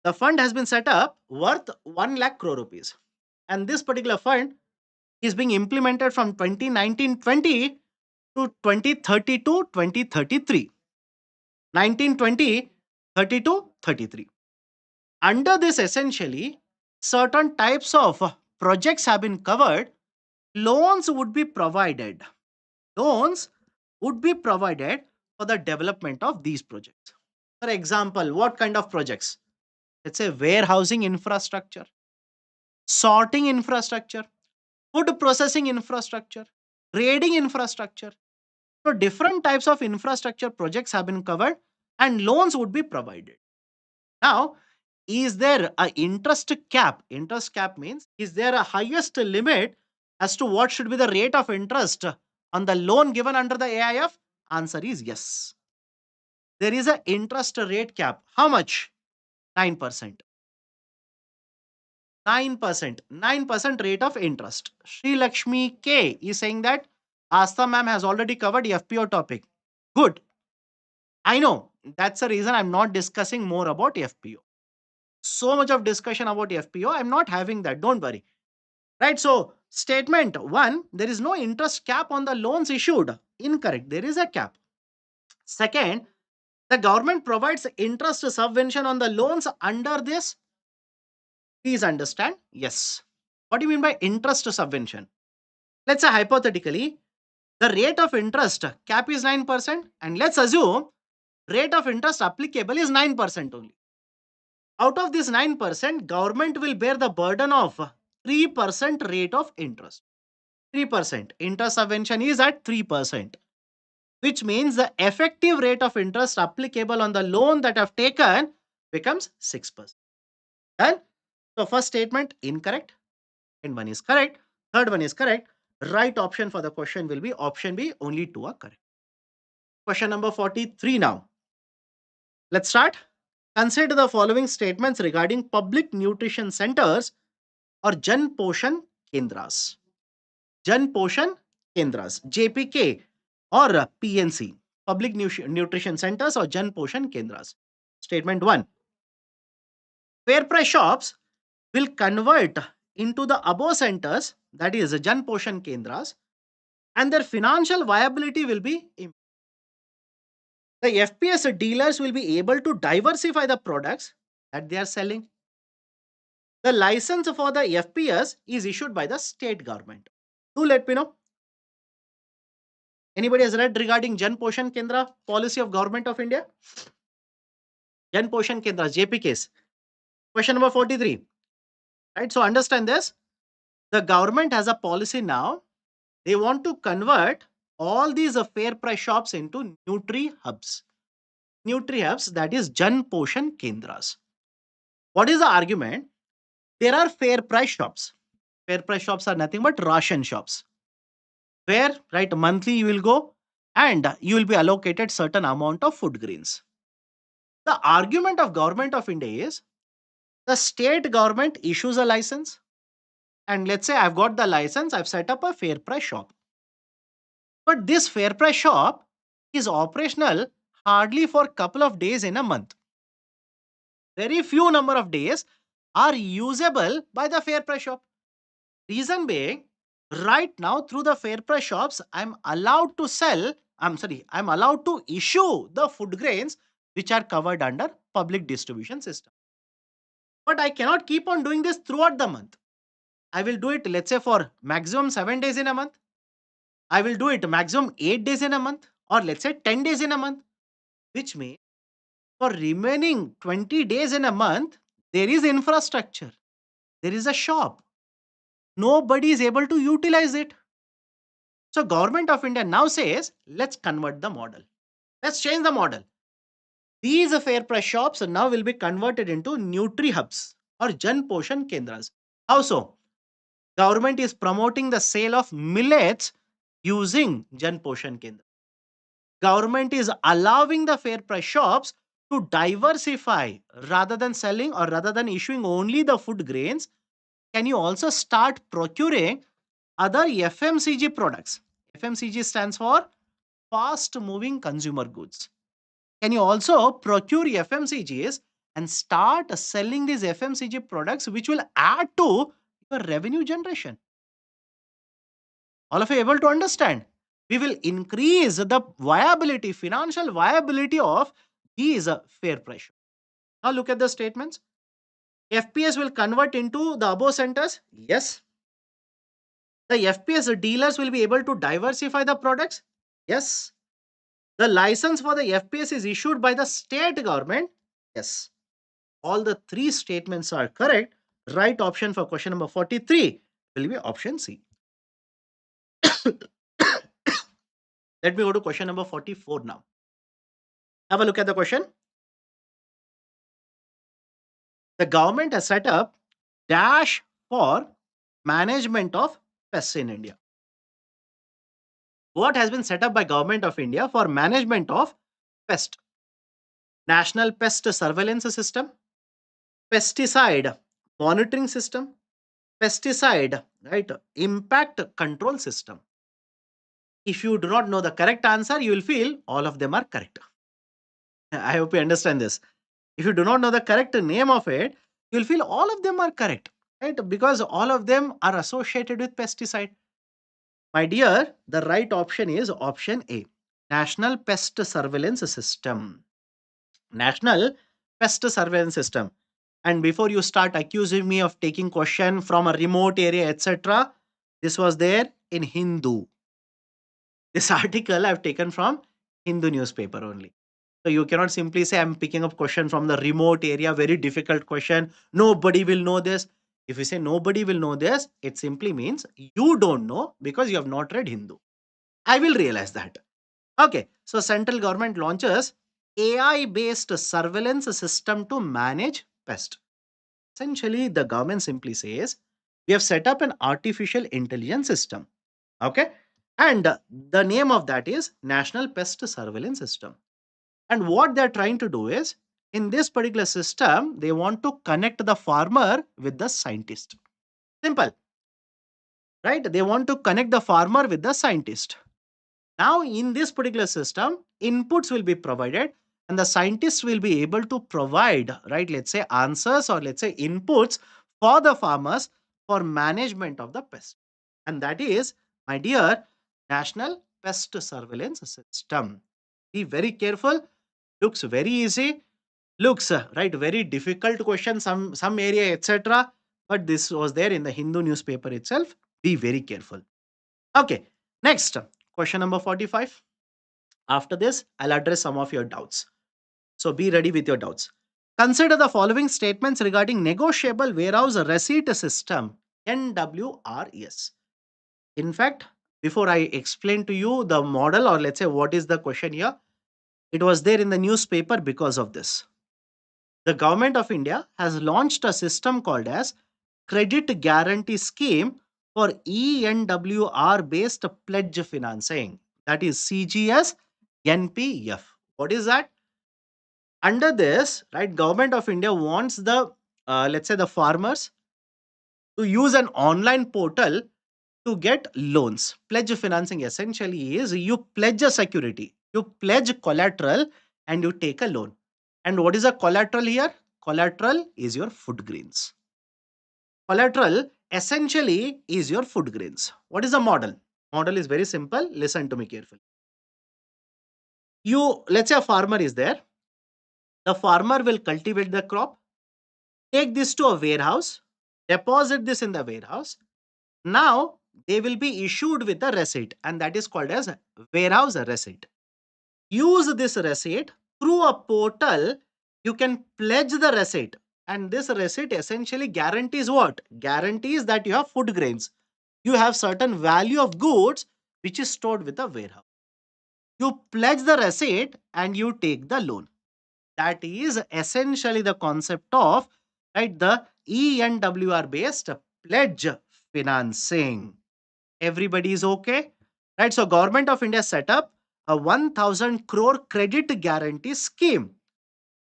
The fund has been set up worth 1 lakh crore rupees. And this particular fund is being implemented from 2019-20 to 2032-2033. 1920, 32, 33. Under this, essentially, certain types of projects have been covered. Loans would be provided. Loans would be provided for the development of these projects. For example, what kind of projects? Let's say warehousing infrastructure, sorting infrastructure, food processing infrastructure, trading infrastructure. So different types of infrastructure projects have been covered and loans would be provided. Now, is there a interest cap? Interest cap means, is there a highest limit as to what should be the rate of interest on the loan given under the AIF? Answer is yes. There is an interest rate cap. How much? 9%. 9%. 9% rate of interest. Sri Lakshmi K is saying that Asta ma'am has already covered FPO topic. Good. I know. That's the reason I'm not discussing more about FPO. So much of discussion about FPO. I'm not having that. Don't worry. Right. So, statement one, there is no interest cap on the loans issued. Incorrect. There is a cap. Second, the government provides interest subvention on the loans under this. Please understand. Yes. What do you mean by interest subvention? Let's say hypothetically, the rate of interest cap is 9%, and let's assume rate of interest applicable is 9% only. Out of this 9%, government will bear the burden of 3% rate of interest. 3%. Interest subvention is at 3%, which means the effective rate of interest applicable on the loan that I've taken becomes 6%. Done? So first statement incorrect, and one is correct. Third one is correct. Right option for the question will be option B. Only two are correct. Question number 43 now. Let's start. Consider the following statements regarding public nutrition centers or Jan Poshan Kendras. Jan Poshan Kendras, JPK or PNC, Public Nutrition Centers or Jan Poshan Kendras. Statement 1. Fair price shops will convert into the above centers, that is Jan Poshan Kendras, and their financial viability will be improved. The FPS dealers will be able to diversify the products that they are selling. The license for the FPS is issued by the state government. Do let me know. Anybody has read regarding Jan Poshan Kendra policy of Government of India? Jan Poshan Kendra, JPKs. Question number 43. Right. So understand this. The government has a policy now. They want to convert all these fair price shops into Nutri Hubs. Nutri Hubs, that is Jan Poshan Kendras. What is the argument? There are fair price shops. Fair price shops are nothing but ration shops, where right monthly you will go and you will be allocated certain amount of food grains. The argument of Government of India is the state government issues a license, and let's say I've got the license, I've set up a fair price shop. But this fair price shop is operational hardly for a couple of days in a month. Very few number of days are usable by the fair price shop. Reason being, right now through the fair price shops, I'm allowed to issue the food grains which are covered under public distribution system. But I cannot keep on doing this throughout the month. I will do it, let's say, for maximum 7 days in a month. I will do it maximum 8 days in a month, or let's say 10 days in a month, which means for remaining 20 days in a month, there is infrastructure, there is a shop. Nobody is able to utilize it. So Government of India now says, let's convert the model. Let's change the model. These fair price shops now will be converted into Nutri Hubs or Jan Poshan Kendras. How so? Government is promoting the sale of millets using Jan Poshan Kendra. Government is allowing the fair price shops to diversify rather than selling or rather than issuing only the food grains. Can you also start procuring other FMCG products? FMCG stands for fast moving consumer goods. Can you also procure FMCGs and start selling these FMCG products which will add to your revenue generation? All of you able to understand? We will increase the viability, financial viability of these fair price. Now look at the statements. FPS will convert into the above centers. Yes. The FPS dealers will be able to diversify the products. Yes. The license for the FPS is issued by the state government. Yes. All the three statements are correct. Right option for question number 43 will be option C. Let me go to question number 44 now. Have a look at the question. The government has set up dash for management of pests in India. What has been set up by Government of India for management of pest? National Pest Surveillance System, pesticide monitoring system, pesticide right impact control system. If you do not know the correct answer, you will feel all of them are correct. I hope you understand this. If you do not know the correct name of it, you will feel all of them are correct, right? Because all of them are associated with pesticide. My dear, the right option is option A, National Pest Surveillance System. National Pest Surveillance System. And before you start accusing me of taking question from a remote area, etc., this was there in Hindu. This article I've taken from Hindu newspaper only. So you cannot simply say I'm picking up question from the remote area, very difficult question. Nobody will know this. If you say nobody will know this, it simply means you don't know because you have not read Hindu. I will realize that. Okay, so central government launches AI based surveillance system to manage pest. Essentially, the government simply says we have set up an artificial intelligence system. Okay, and the name of that is National Pest Surveillance System. And what they're trying to do is in this particular system, they want to connect the farmer with the scientist. Simple, right? They want to connect the farmer with the scientist. Now, in this particular system, inputs will be provided and the scientists will be able to provide, right, let's say answers or let's say inputs for the farmers for management of the pest. And that is, my dear, National Pest Surveillance System. Be very careful. Looks very easy. Looks right very difficult question, some area, etc. But this was there in the Hindu newspaper itself. Be very careful. Okay. Next, question number 45. After this, I'll address some of your doubts. So be ready with your doubts. Consider the following statements regarding negotiable warehouse receipt system, NWRS. In fact, before I explain to you the model or let's say what is the question here, it was there in the newspaper because of this. The government of India has launched a system called as Credit Guarantee Scheme for ENWR based pledge financing. That is CGS NPF. What is that? Under this, right, government of India wants the let's say the farmers to use an online portal to get loans. Pledge financing essentially is you pledge a security, you pledge collateral and you take a loan. And what is a collateral here? Collateral is your food grains. Collateral essentially is your food grains. What is the model? Model is very simple. Listen to me carefully. You, let's say a farmer is there. The farmer will cultivate the crop, take this to a warehouse, deposit this in the warehouse. Now they will be issued with a receipt and that is called as warehouse receipt. Use this receipt through a portal. You can pledge the receipt and this receipt essentially guarantees what? Guarantees that you have food grains. You have certain value of goods which is stored with a warehouse. You pledge the receipt and you take the loan. That is essentially the concept of, right, the ENWR based pledge financing. Everybody is okay, right? So government of India set up a 1000 crore credit guarantee scheme.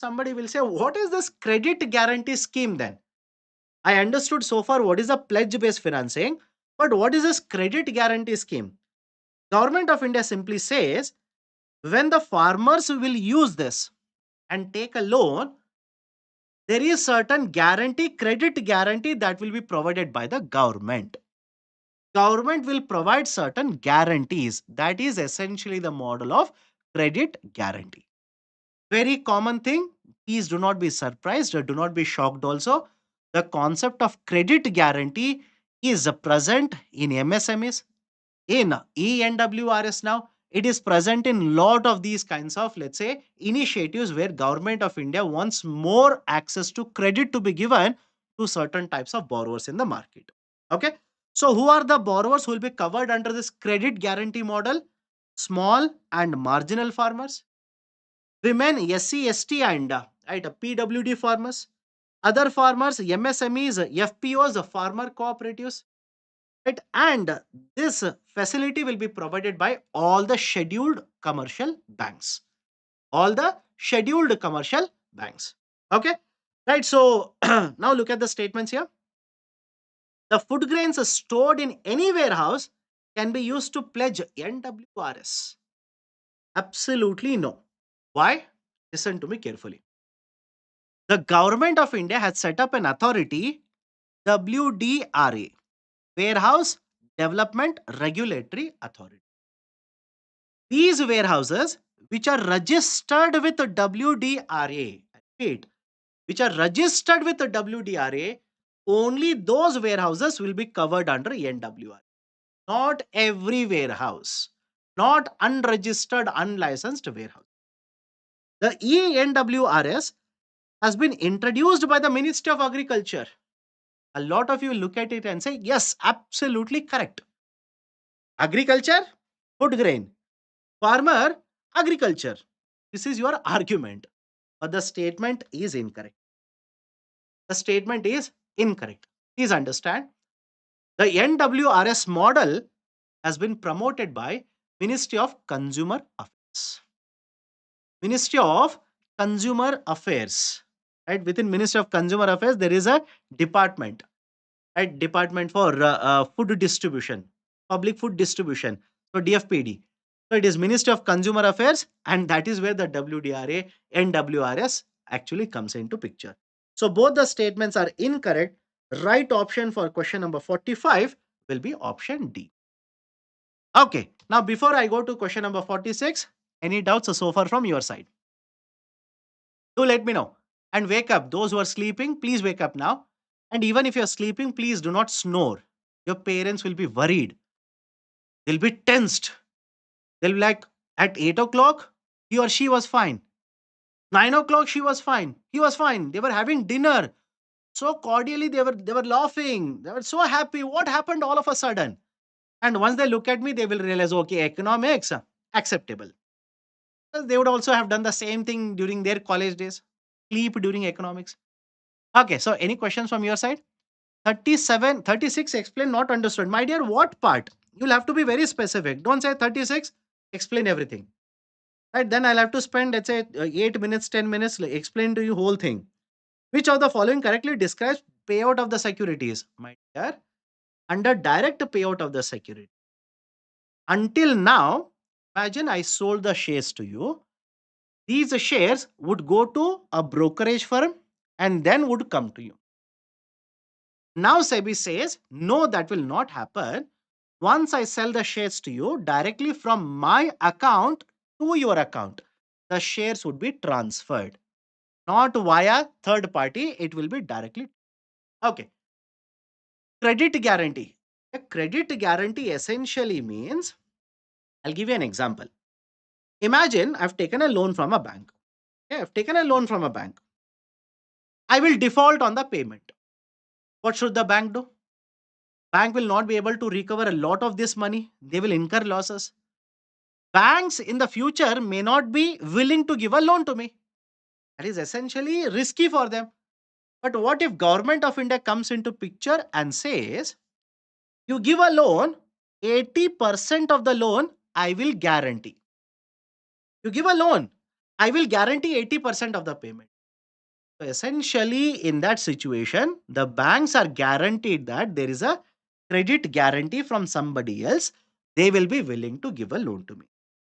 Somebody will say, what is this credit guarantee scheme then? I understood so far what is a pledge based financing, but what is this credit guarantee scheme? Government of India simply says when the farmers will use this and take a loan, there is certain guarantee, credit guarantee that will be provided by the government. Government will provide certain guarantees. That is essentially the model of credit guarantee. Very common thing. Please do not be surprised or do not be shocked also. The concept of credit guarantee is present in MSMEs, in ENWRS now. It is present in lot of these kinds of, let's say, initiatives where government of India wants more access to credit to be given to certain types of borrowers in the market. Okay. So who are the borrowers who will be covered under this credit guarantee model? Small and marginal farmers, women, SC, ST and right, PWD farmers, other farmers, MSMEs, FPOs, farmer cooperatives, right? And this facility will be provided by all the scheduled commercial banks. All the scheduled commercial banks. Okay. Right. So now look at the statements here. The food grains stored in any warehouse can be used to pledge NWRS. Absolutely no. Why? Listen to me carefully. The government of India has set up an authority, WDRA, Warehouse Development Regulatory Authority. These warehouses, which are registered with WDRA, repeat, which are registered with WDRA, only those warehouses will be covered under NWR. Not every warehouse, not unregistered, unlicensed warehouse. The ENWRS has been introduced by the Ministry of Agriculture. A lot of you look at it and say, yes, absolutely correct. Agriculture, food grain. Farmer, agriculture. This is your argument. But the statement is incorrect. The statement is incorrect. Please understand. The NWRS model has been promoted by Ministry of Consumer Affairs. Ministry of Consumer Affairs. Right? Within Ministry of Consumer Affairs, there is a department, right? Department for food distribution, public food distribution. So DFPD. So it is Ministry of Consumer Affairs, and that is where the WDRA NWRS actually comes into picture. So both the statements are incorrect. Right option for question number 45 will be option D. Okay. Now before I go to question number 46, any doubts so far from your side? Do let me know. And wake up. Those who are sleeping, please wake up now. And even if you're sleeping, please do not snore. Your parents will be worried. They'll be tensed. They'll be like, at 8 o'clock, he or she was fine. 9 o'clock, she was fine. He was fine. They were having dinner. So cordially, they were laughing. They were so happy. What happened all of a sudden? And once they look at me, they will realize, okay, economics, acceptable. They would also have done the same thing during their college days. Sleep during economics. Okay, so any questions from your side? 37, 36. Explain, not understood. My dear, what part? You'll have to be very specific. Don't say 36, explain everything. Right, then I'll have to spend, let's say, 8 minutes, 10 minutes, explain to you whole thing. Which of the following correctly describes payout of the securities? My dear, under direct payout of the security. Until now, imagine I sold the shares to you. These shares would go to a brokerage firm and then would come to you. Now SEBI says, no, that will not happen. Once I sell the shares to you directly from my account to your account, the shares would be transferred. Not via third party, it will be directly. Okay. Credit guarantee. A credit guarantee essentially means, I'll give you an example. Imagine I've taken a loan from a bank. Okay, I've taken a loan from a bank. I will default on the payment. What should the bank do? Bank will not be able to recover a lot of this money. They will incur losses. Banks in the future may not be willing to give a loan to me. That is essentially risky for them. But what if government of India comes into picture and says, you give a loan, 80% of the loan I will guarantee. You give a loan, I will guarantee 80% of the payment. So essentially, in that situation, the banks are guaranteed that there is a credit guarantee from somebody else. They will be willing to give a loan to me.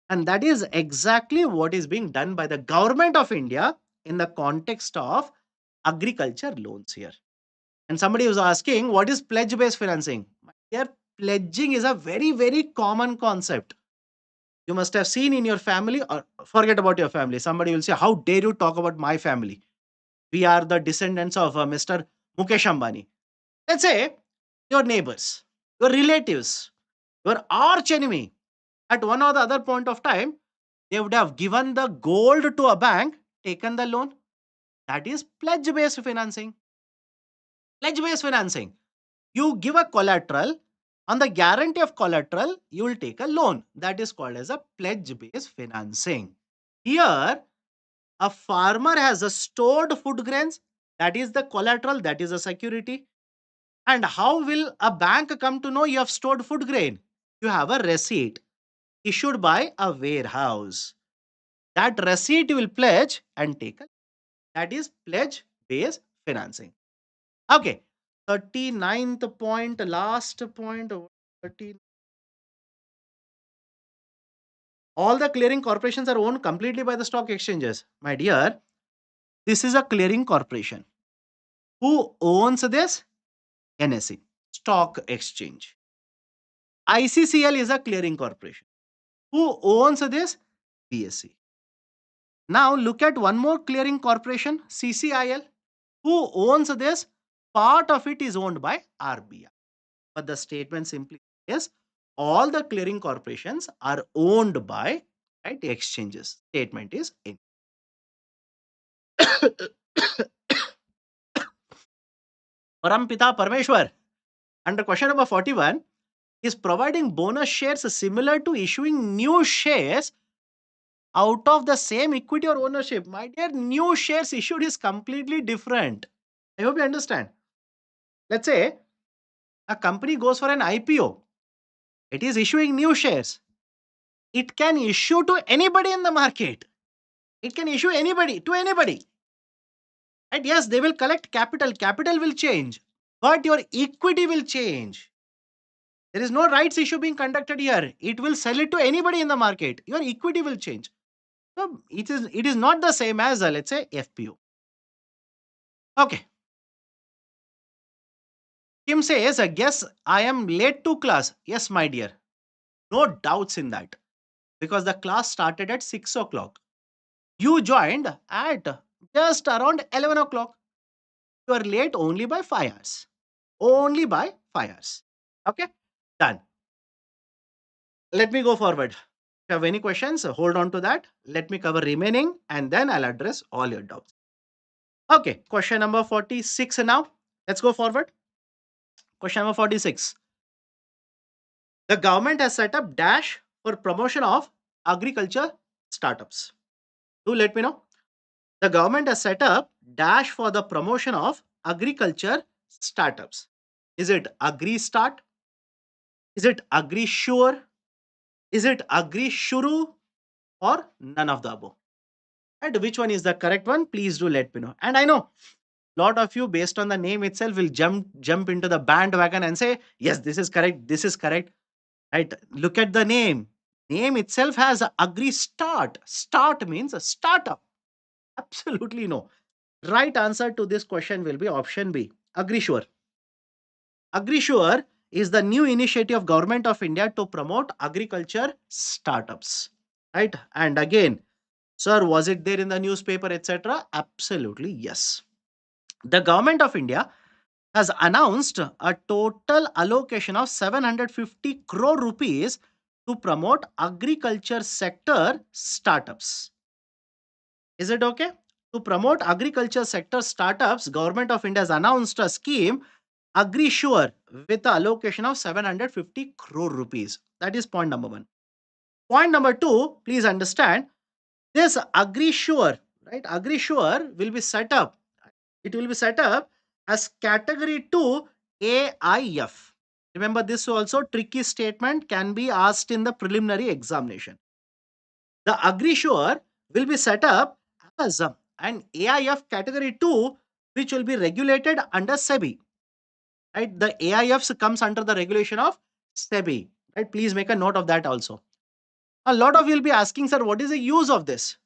And that is exactly what is being done by the government of India in the context of agriculture loans here. And somebody was asking, what is pledge based financing? Here, pledging is a very, very common concept. You must have seen in your family, or forget about your family. Somebody will say, how dare you talk about my family? We are the descendants of Mr. Mukesh Ambani. Let's say your neighbors, your relatives, your arch enemy, at one or the other point of time, they would have given the gold to a bank, taken the loan. That is pledge based financing. Pledge based financing. You give a collateral. On the guarantee of collateral, you will take a loan. That is called as a pledge based financing. Here, a farmer has a stored food grains. That is the collateral. That is a security. And how will a bank come to know you have stored food grain? You have a receipt issued by a warehouse. That receipt you will pledge and take. That is pledge based financing. Okay. 39th point, last point. 13. All the clearing corporations are owned completely by the stock exchanges. My dear, this is a clearing corporation. Who owns this? NSE, Stock Exchange. ICCL is a clearing corporation. Who owns this? BSE. Now look at one more clearing corporation, CCIL. Who owns this? Part of it is owned by RBI. But the statement simply is all the clearing corporations are owned by, right, exchanges. Statement is in. Parampita Parmeshwar, under question number 41, is providing bonus shares similar to issuing new shares out of the same equity or ownership. My dear, new shares issued is completely different. I hope you understand. Let's say a company goes for an IPO, it is issuing new shares. It can issue to anybody in the market. It can issue anybody to anybody. And yes, they will collect capital. Capital will change, but your equity will change. There is no rights issue being conducted here. It will sell it to anybody in the market. Your equity will change. So it is not the same as let's say FPO. Okay. Kim says, guess I am late to class. Yes, my dear. No doubts in that. Because the class started at 6 o'clock. You joined at just around 11 o'clock. You are late only by 5 hours. Only by 5 hours. Okay? Done. Let me go forward. If you have any questions, hold on to that. Let me cover remaining and then I'll address all your doubts. Okay, question number 46 now. Let's go forward. Question number 46. The government has set up dash for promotion of agriculture startups. Do let me know. The government has set up dash for the promotion of agriculture startups. Is it Agri Start? Is it Agri Sure? Is it Agri Shuru? Or none of the above? And which one is the correct one? Please do let me know. And I know lot of you, based on the name itself, will jump into the bandwagon and say, yes, this is correct. This is correct. Right? Look at the name. Name itself has Agri Start. Start means a startup. Absolutely no. Right answer to this question will be option B. AgriSure. AgriSure is the new initiative of Government of India to promote agriculture startups. Right? And again, sir, was it there in the newspaper, etc.? Absolutely yes. The Government of India has announced a total allocation of 750 crore rupees to promote agriculture sector startups. Is it okay? To promote agriculture sector startups, Government of India has announced a scheme, AgriSure, with an allocation of 750 crore rupees. That is point number one. Point number two, please understand, this AgriSure, right? AgriSure will be set up. It will be set up as category 2 AIF. Remember, this also tricky statement can be asked in the preliminary examination. The AgriSure will be set up as an AIF category 2, which will be regulated under SEBI. Right? The AIFs comes under the regulation of SEBI. Right? Please make a note of that also. A lot of you will be asking, sir, what is the use of this?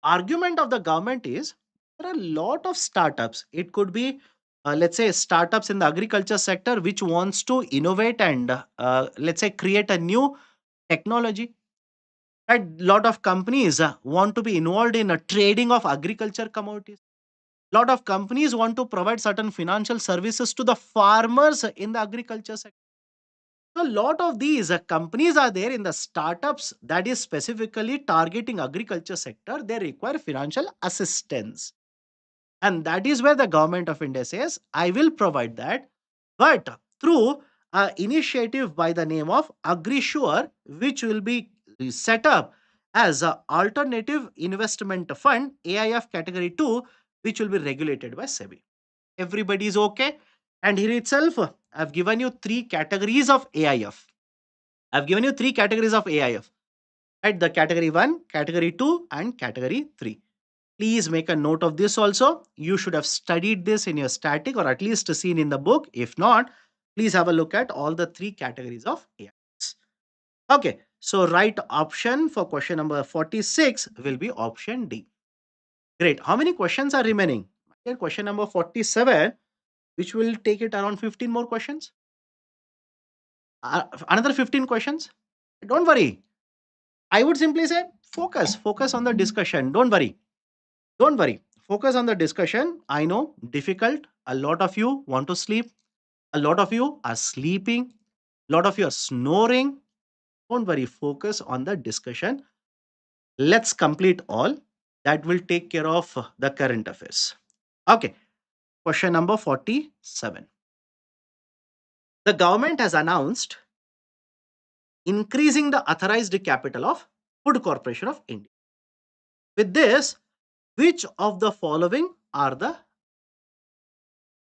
Argument of the government is there are a lot of startups. It could be, let's say, startups in the agriculture sector which wants to innovate and, let's say, create a new technology. A lot of companies want to be involved in a trading of agriculture commodities. Lot of companies want to provide certain financial services to the farmers in the agriculture sector. So, a lot of these companies are there in the startups that is specifically targeting agriculture sector. They require financial assistance. And that is where the government of India says, I will provide that, but through an initiative by the name of AgriSure, which will be set up as an alternative investment fund, AIF category 2, which will be regulated by SEBI. Everybody is okay. And here itself, I've given you three categories of AIF. I've given you three categories of AIF. Right? The category 1, category 2, and category 3. Please make a note of this also. You should have studied this in your static or at least seen in the book. If not, please have a look at all the three categories of AIFs. Okay, so right option for question number 46 will be option D. Great. How many questions are remaining? Here, question number 47, which will take it around 15 more questions. Another 15 questions. Don't worry. I would simply say focus on the discussion. Don't worry. Don't worry. Focus on the discussion. I know, difficult. A lot of you want to sleep. A lot of you are sleeping. Lot of you are snoring. Don't worry, focus on the discussion. Let's complete all. That will take care of the current affairs. Okay, question number 47. The government has announced increasing the authorized capital of Food Corporation of India. With this, which of the following are the,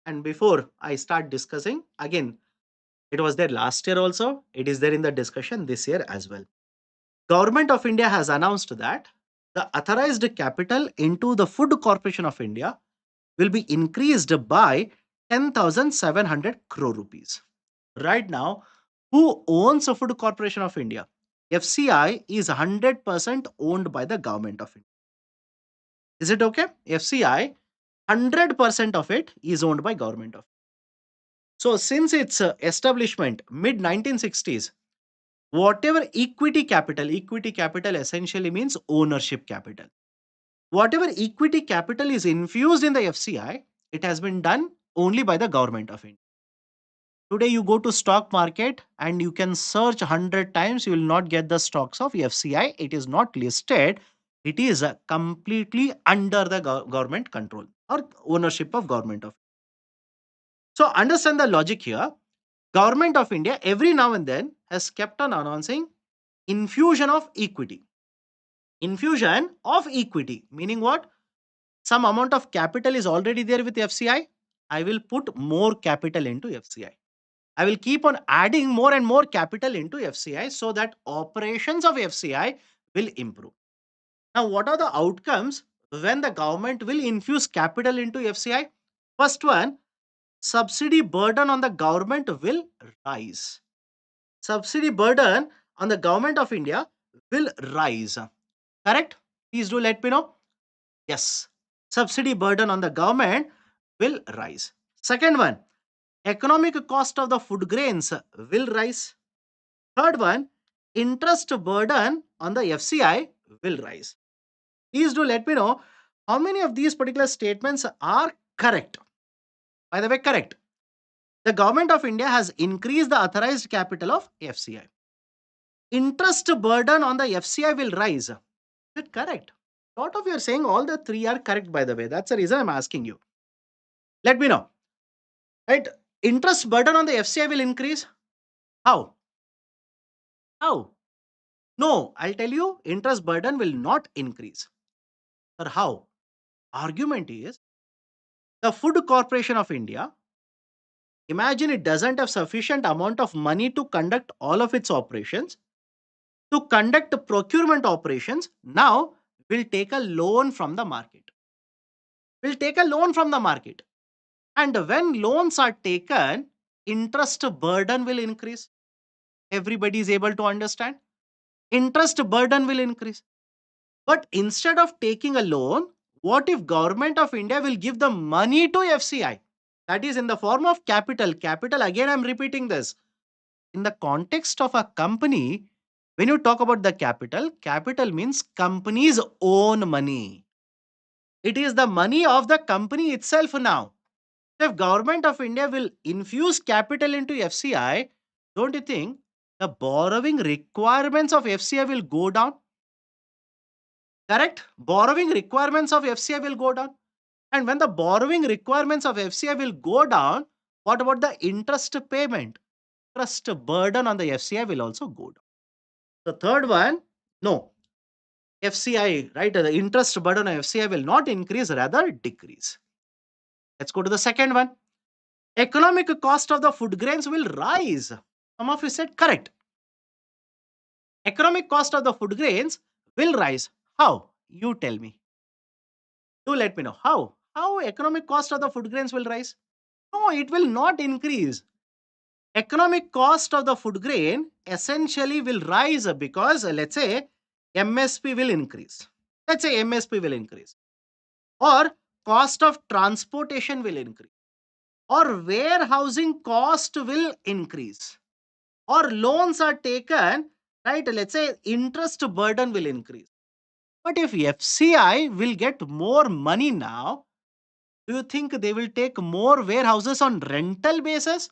and before I start discussing, again, it was there last year also, it is there in the discussion this year as well. Government of India has announced that the authorized capital into the Food Corporation of India will be increased by 10,700 crore rupees. Right now, who owns the Food Corporation of India? FCI is 100% owned by the government of India. Is it okay? FCI, 100% of it is owned by government of. So since its establishment mid 1960s, whatever equity capital essentially means ownership capital. Whatever equity capital is infused in the FCI, it has been done only by the government of India. Today you go to stock market and you can search 100 times, you will not get the stocks of FCI. It is not listed. It is completely under the government control or ownership of government of. So understand the logic here. Government of India every now and then has kept on announcing infusion of equity. Infusion of equity, meaning what? Some amount of capital is already there with FCI. I will put more capital into FCI. I will keep on adding more and more capital into FCI so that operations of FCI will improve. Now, what are the outcomes when the government will infuse capital into FCI? First one, subsidy burden on the government will rise. Subsidy burden on the government of India will rise. Correct? Please do let me know. Yes. Subsidy burden on the government will rise. Second one, economic cost of the food grains will rise. Third one, interest burden on the FCI will rise. Please do let me know how many of these particular statements are correct. By the way, correct. The government of India has increased the authorized capital of FCI. Interest burden on the FCI will rise. Is it correct? Lot of you are saying all the three are correct, by the way. That's the reason I'm asking you. Let me know. Right? Interest burden on the FCI will increase. How? How? No, I'll tell you, interest burden will not increase. Or how? Argument is the Food Corporation of India, imagine it doesn't have sufficient amount of money to conduct all of its operations. To conduct procurement operations, now will take a loan from the market. Will take a loan from the market. And when loans are taken, interest burden will increase. Everybody is able to understand. Interest burden will increase. But instead of taking a loan, what if government of India will give the money to FCI? That is in the form of capital. Capital, again, I'm repeating this. In the context of a company, when you talk about the capital, capital means company's own money. It is the money of the company itself now. If government of India will infuse capital into FCI, don't you think the borrowing requirements of FCI will go down? Correct? Borrowing requirements of FCI will go down. And when the borrowing requirements of FCI will go down, what about the interest payment? Interest burden on the FCI will also go down. The third one, no. FCI, right? The interest burden on FCI will not increase, rather decrease. Let's go to the second one. Economic cost of the food grains will rise. Some of you said correct. Economic cost of the food grains will rise. How? You tell me. Do let me know. How? How economic cost of the food grains will rise? No, it will not increase. Economic cost of the food grain essentially will rise because let's say MSP will increase. Let's say MSP will increase. Or cost of transportation will increase. Or warehousing cost will increase. Or loans are taken, right? Let's say interest burden will increase. But if FCI will get more money now, do you think they will take more warehouses on rental basis?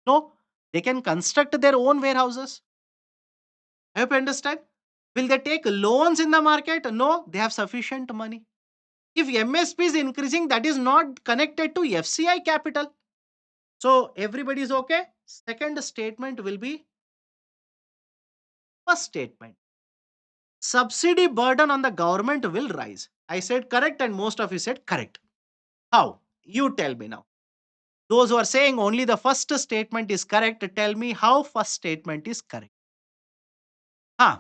No. They can construct their own warehouses. I hope you understand. Will they take loans in the market? No, they have sufficient money. If MSP is increasing, that is not connected to FCI capital. So everybody is okay. Second statement will be first statement. Subsidy burden on the government will rise. I said correct, and most of you said correct. How? You tell me now. Those who are saying only the first statement is correct, tell me how first statement is correct. Huh.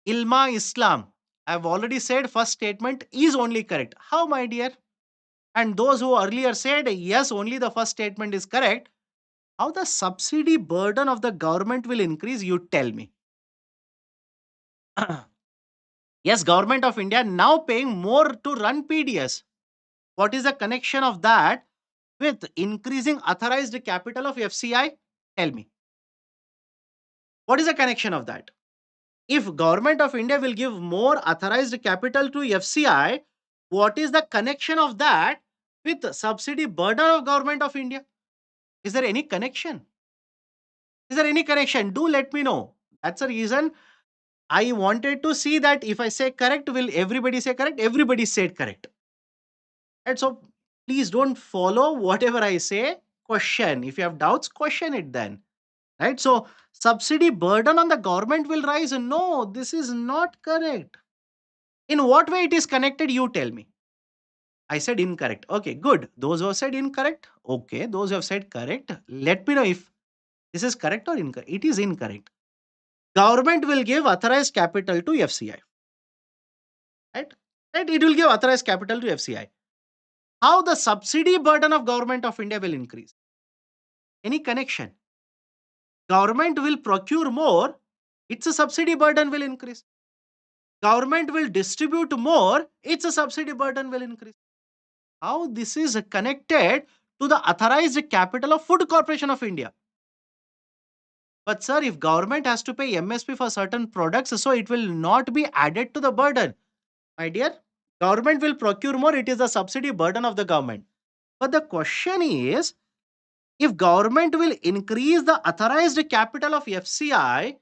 Ilma Islam. I've already said first statement is only correct. How, my dear? And those who earlier said yes, only the first statement is correct. How the subsidy burden of the government will increase, you tell me. Yes, government of India now paying more to run PDS. What is the connection of that with increasing authorized capital of FCI? Tell me. What is the connection of that? If government of India will give more authorized capital to FCI, what is the connection of that with subsidy burden of government of India? Is there any connection? Is there any connection? Do let me know. That's the reason I wanted to see that if I say correct, will everybody say correct? Everybody said correct. And so please don't follow whatever I say. Question. If you have doubts, question it then. Right? So subsidy burden on the government will rise. No, this is not correct. In what way it is connected, you tell me. I said incorrect. Okay, good. Those who have said incorrect, okay. Those who have said correct, let me know if this is correct or incorrect. It is incorrect. Government will give authorized capital to FCI. Right? Right? It will give authorized capital to FCI. How the subsidy burden of government of India will increase? Any connection? Government will procure more, its a subsidy burden will increase. Government will distribute more, its a subsidy burden will increase. How this is connected to the authorized capital of Food Corporation of India? But sir, if government has to pay MSP for certain products, so it will not be added to the burden. My dear, government will procure more, it is the subsidy burden of the government. But the question is, if government will increase the authorized capital of FCI,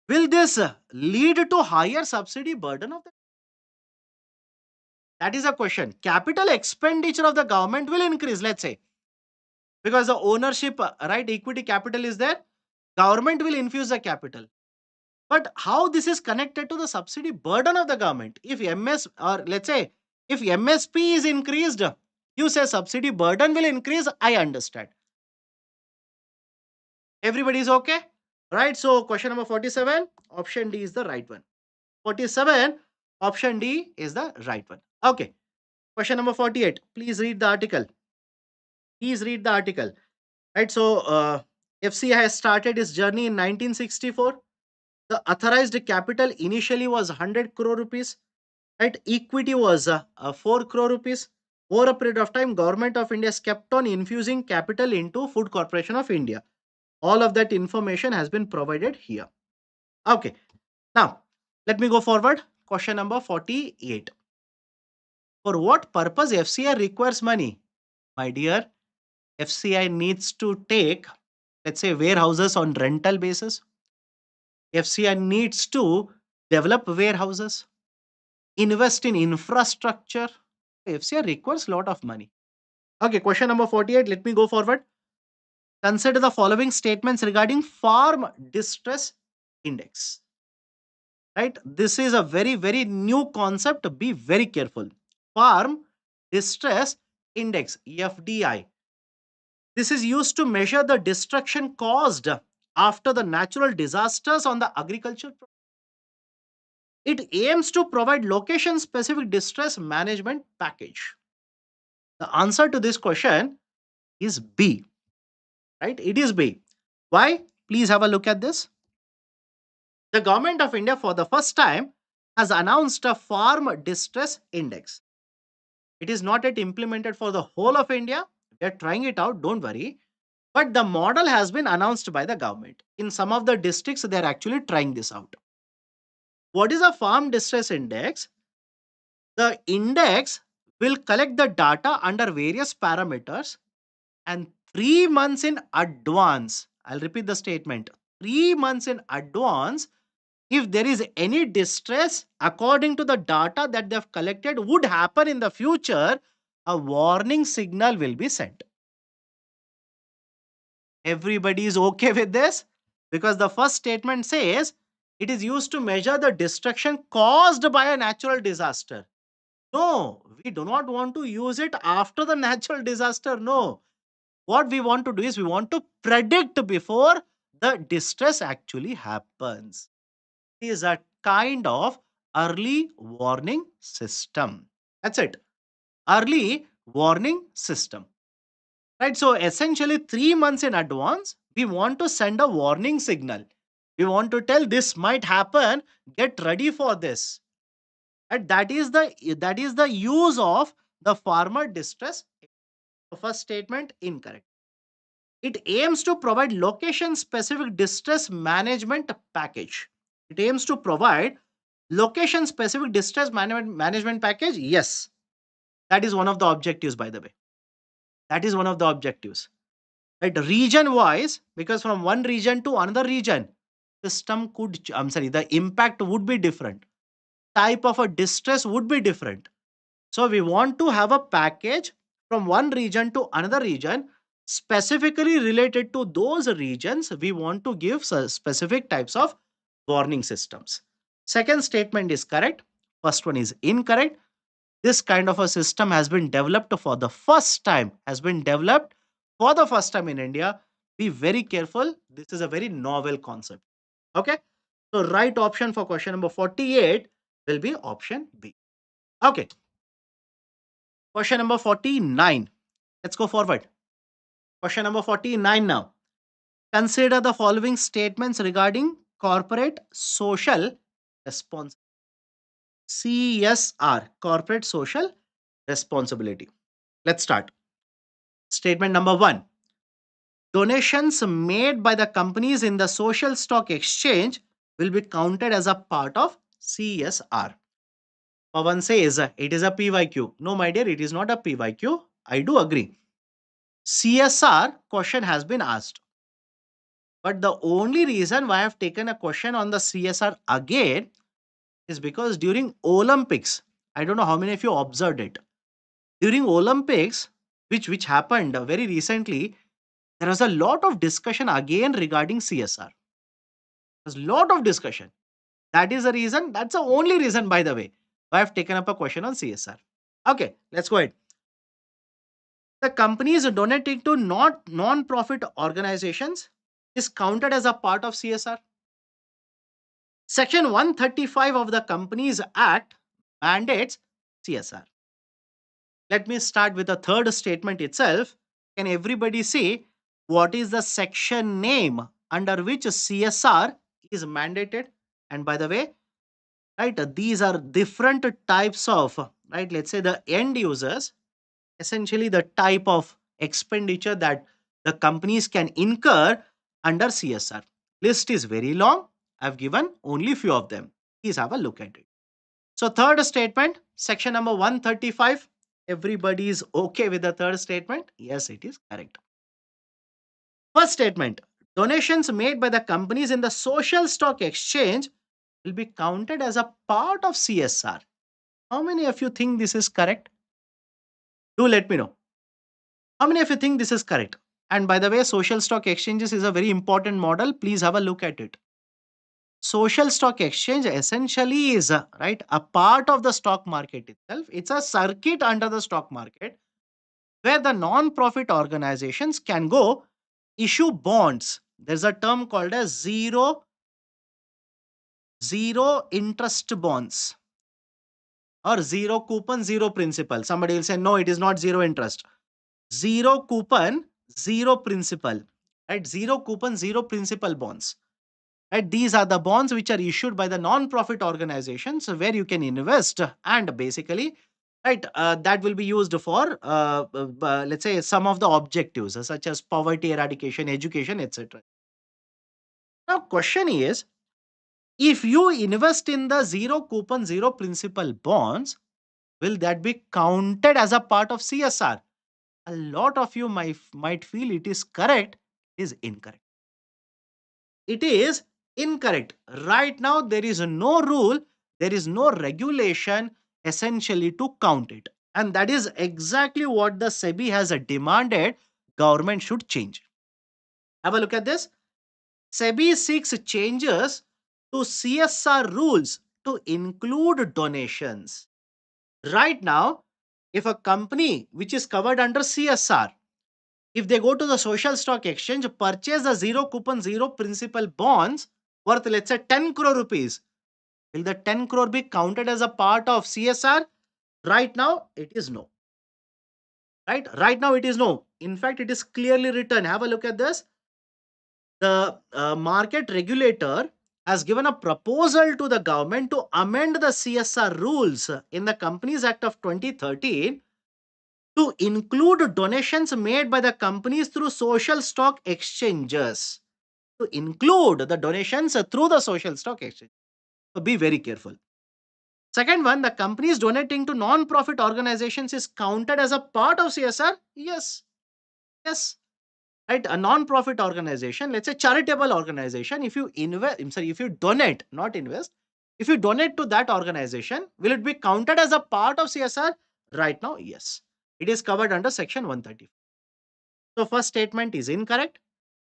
will this lead to higher subsidy burden of the? That is a question. Capital expenditure of the government will increase, let's say, because the ownership, right, equity capital is there. Government will infuse the capital. But how this is connected to the subsidy burden of the government? If MS, or let's say, if MSP is increased, you say subsidy burden will increase. I understand. Everybody is okay, right? So question number 47, option D is the right one. 47, option D is the right one. Okay. Question number 48. Please read the article. Please read the article. Right. So FCI has started its journey in 1964. The authorized capital initially was 100 crore rupees. Right. Equity was 4 crore rupees. Over a period of time, Government of India has kept on infusing capital into Food Corporation of India. All of that information has been provided here. Okay. Now, let me go forward. Question number 48. For what purpose FCI requires money? My dear, FCI needs to take, let's say, warehouses on rental basis. FCI needs to develop warehouses, invest in infrastructure. FCI requires a lot of money. Okay, question number 48. Let me go forward. Consider the following statements regarding farm distress index. Right? This is a very new concept. Be very careful. Farm distress index, FDI. This is used to measure the destruction caused after the natural disasters on the agriculture. It aims to provide location specific distress management package. The answer to this question is B. Right? It is B. Why? Please have a look at this. The government of India for the first time has announced a farm distress index. It is not yet implemented for the whole of India. We are trying it out, don't worry. But the model has been announced by the government. In some of the districts, they are actually trying this out. What is a farm distress index? The index will collect the data under various parameters, and 3 months in advance. I'll repeat the statement. 3 months in advance, if there is any distress according to the data that they've collected would happen in the future, a warning signal will be sent. Everybody is okay with this? Because the first statement says it is used to measure the destruction caused by a natural disaster. No, we do not want to use it after the natural disaster. No. What we want to do is we want to predict before the distress actually happens. It is a kind of early warning system. That's it. Early warning system. Right? So essentially 3 months in advance, we want to send a warning signal. We want to tell this might happen. Get ready for this. And that is the use of the farmer distress. The first statement incorrect. It aims to provide location specific distress management package. It aims to provide location specific distress management package. Yes, that is one of the objectives, by the way. That is one of the objectives. Right? Region wise, because from one region to another region, system could, I'm sorry, the impact would be different. Type of a distress would be different. So we want to have a package from one region to another region specifically related to those regions. We want to give specific types of warning systems. Second statement is correct. First one is incorrect. This kind of a system has been developed for the first time, in India. Be very careful. This is a very novel concept. Okay. So right option for question number 48 will be option B. Okay. Question number 49. Let's go forward. Question number 49 now. Consider the following statements regarding corporate social responsibility. CSR, corporate social responsibility. Let's start. Statement number 1. Donations made by the companies in the social stock exchange will be counted as a part of CSR. Pawan says it is a PYQ. No, my dear, it is not a PYQ. I do agree. CSR question has been asked. But the only reason why I have taken a question on the CSR again is because during Olympics, I don't know how many of you observed it. During Olympics, which happened very recently, there was a lot of discussion again regarding CSR. There's a lot of discussion. That is the reason, that's the only reason, by the way, why I've taken up a question on CSR. Okay, let's go ahead. The companies donating to not non-profit organizations is counted as a part of CSR. Section 135 of the Companies Act mandates CSR. Let me start with the third statement itself. Can everybody say what is the section name under which CSR is mandated? And by the way, right, these are different types of, right, let's say the end users, essentially the type of expenditure that the companies can incur under CSR. List is very long. I've given only few of them. Please have a look at it. So third statement, section number 135. Everybody is okay with the third statement? Yes, it is correct. First statement, donations made by the companies in the social stock exchange will be counted as a part of CSR. How many of you think this is correct? Do let me know. How many of you think this is correct? And by the way, social stock exchanges is a very important model. Please have a look at it. Social stock exchange essentially is right, a part of the stock market itself. It's a circuit under the stock market where the non-profit organizations can go issue bonds. There's a term called as zero interest bonds or zero coupon, zero principal. Somebody will say, no, it is not zero interest. Zero coupon, zero principal. Right? Zero coupon, zero principal bonds. Right? These are the bonds which are issued by the non-profit organizations where you can invest and basically, right, that will be used for, let's say, some of the objectives such as poverty eradication, education, etc. Now, question is, if you invest in the zero coupon, zero principal bonds, will that be counted as a part of CSR? A lot of you might feel it is correct, it is incorrect. It is incorrect. Right now, there is no rule, there is no regulation essentially to count it. And that is exactly what the SEBI has demanded government should change. Have a look at this. SEBI seeks changes to CSR rules to include donations. Right now, if a company which is covered under CSR, if they go to the social stock exchange, purchase the zero coupon, zero principal bonds worth, let's say, 10 crore rupees, will the 10 crore be counted as a part of CSR? Right now, it is no. Right now, it is no. In fact, it is clearly written. Have a look at this. The market regulator has given a proposal to the government to amend the CSR rules in the Companies Act of 2013 to include donations made by the companies through social stock exchanges. To include the donations through the social stock exchange. So be very careful. Second one, the companies donating to non-profit organizations is counted as a part of CSR. Yes, yes, right. A non-profit organization, let's say charitable organization, if you invest, I'm sorry, if you donate, not invest, if you donate to that organization, will it be counted as a part of CSR? Right now, yes, it is covered under section 130. So first statement is incorrect.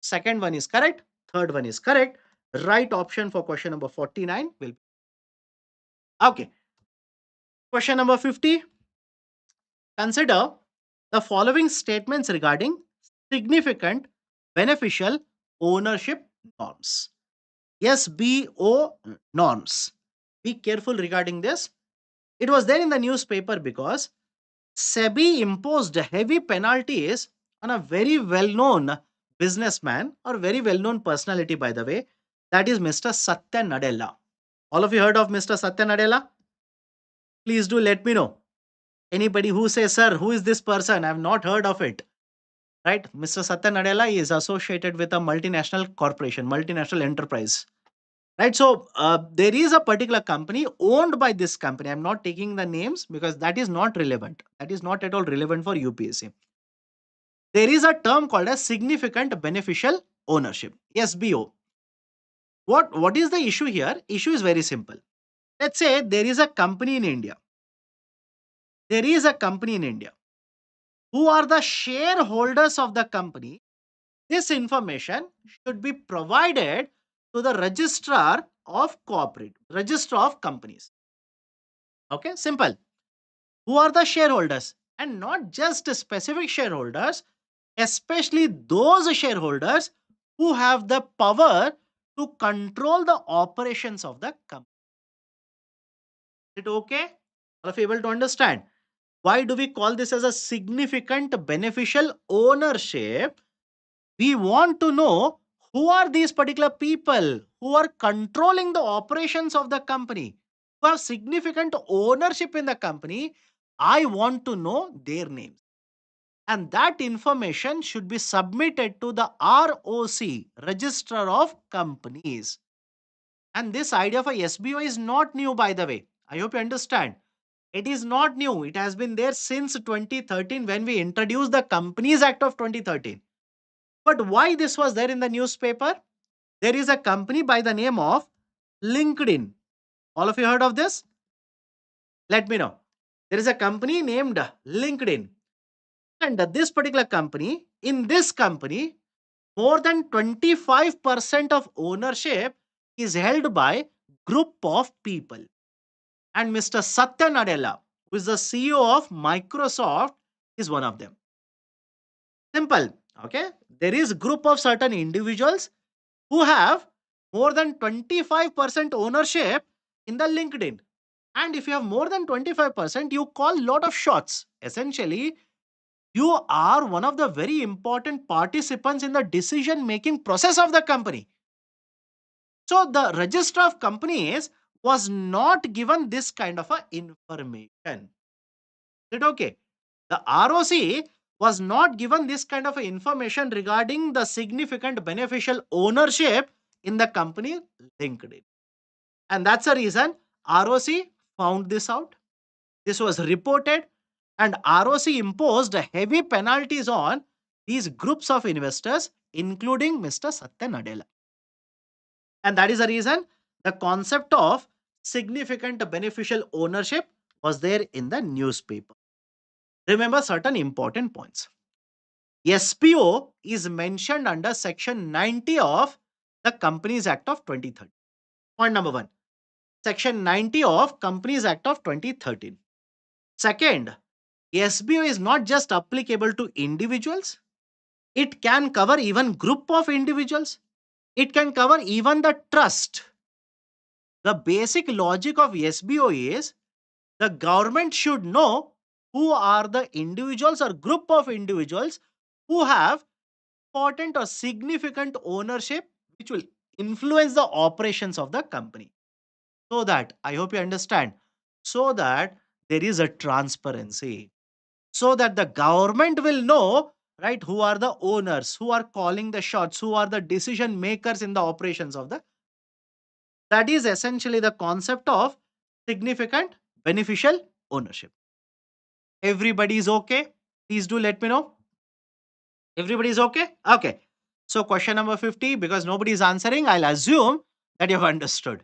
Second one is correct. Third one is correct. Right option for question number 49 will be okay. Question number 50. Consider the following statements regarding significant beneficial ownership norms. SBO norms. Be careful regarding this. It was there in the newspaper because SEBI imposed heavy penalties on a very well known businessman or very well known personality, by the way. That is Mr. Satya Nadella. All of you heard of Mr. Satya Nadella? Please do let me know. Anybody who says, sir, who is this person? I have not heard of it. Right? Mr. Satya Nadella is associated with a multinational corporation, multinational enterprise. Right? So there is a particular company owned by this company. I'm not taking the names because that is not relevant. That is not at all relevant for UPSC. There is a term called as significant beneficial ownership, SBO. What is the issue here? Issue is very simple. Let's say there is a company in India. There is a company in India. Who are the shareholders of the company? This information should be provided to the registrar of registrar of companies. Okay, simple. Who are the shareholders? And not just specific shareholders, especially those shareholders who have the power to control the operations of the company. Is it okay? All of you able to understand? Why do we call this as a significant beneficial ownership? We want to know who are these particular people who are controlling the operations of the company, who have significant ownership in the company. I want to know their names. And that information should be submitted to the ROC, Registrar of Companies. And this idea of a SBO is not new, by the way. I hope you understand. It is not new. It has been there since 2013 when we introduced the Companies Act of 2013. But why this was there in the newspaper? There is a company by the name of LinkedIn. All of you heard of this? Let me know. There is a company named LinkedIn. And this particular company, in this company, more than 25% of ownership is held by group of people. And Mr. Satya Nadella, who is the CEO of Microsoft, is one of them. Simple. Okay. There is group of certain individuals who have more than 25% ownership in the LinkedIn. And if you have more than 25%, you call lot of shots. Essentially, you are one of the very important participants in the decision making process of the company. So the register of companies was not given this kind of a information. Is it okay? The ROC was not given this kind of a information regarding the significant beneficial ownership in the company LinkedIn. And that's the reason ROC found this out. This was reported, and ROC imposed heavy penalties on these groups of investors, including Mr. Satya Nadella. And that is the reason the concept of significant beneficial ownership was there in the newspaper. Remember certain important points. SPO is mentioned under section 90 of the Companies Act of 2013. Point number 1. Section 90 of Companies Act of 2013. Second, SBO is not just applicable to individuals, it can cover even group of individuals. It can cover even the trust. The basic logic of SBO is the government should know who are the individuals or group of individuals who have important or significant ownership which will influence the operations of the company. So that, I hope you understand, so that there is a transparency, so that the government will know, right, who are the owners, who are calling the shots, who are the decision makers in the operations of the. That is essentially the concept of significant beneficial ownership. Everybody is okay? Please do let me know. Everybody is okay? Okay. So question number 50, because nobody is answering, I'll assume that you have understood.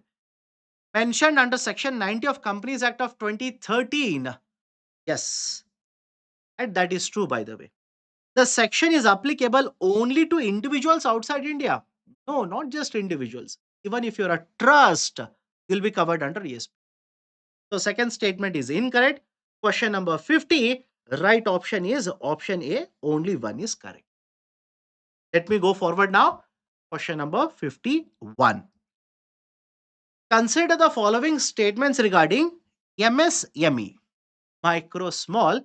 Mentioned under section 90 of Companies Act of 2013. Yes. And that is true, by the way. The section is applicable only to individuals outside India. No, not just individuals. Even if you're a trust, you'll be covered under ESP. So second statement is incorrect. Question number 50, right option is option A. Only one is correct. Let me go forward now. Question number 51. Consider the following statements regarding MSME, micro, small,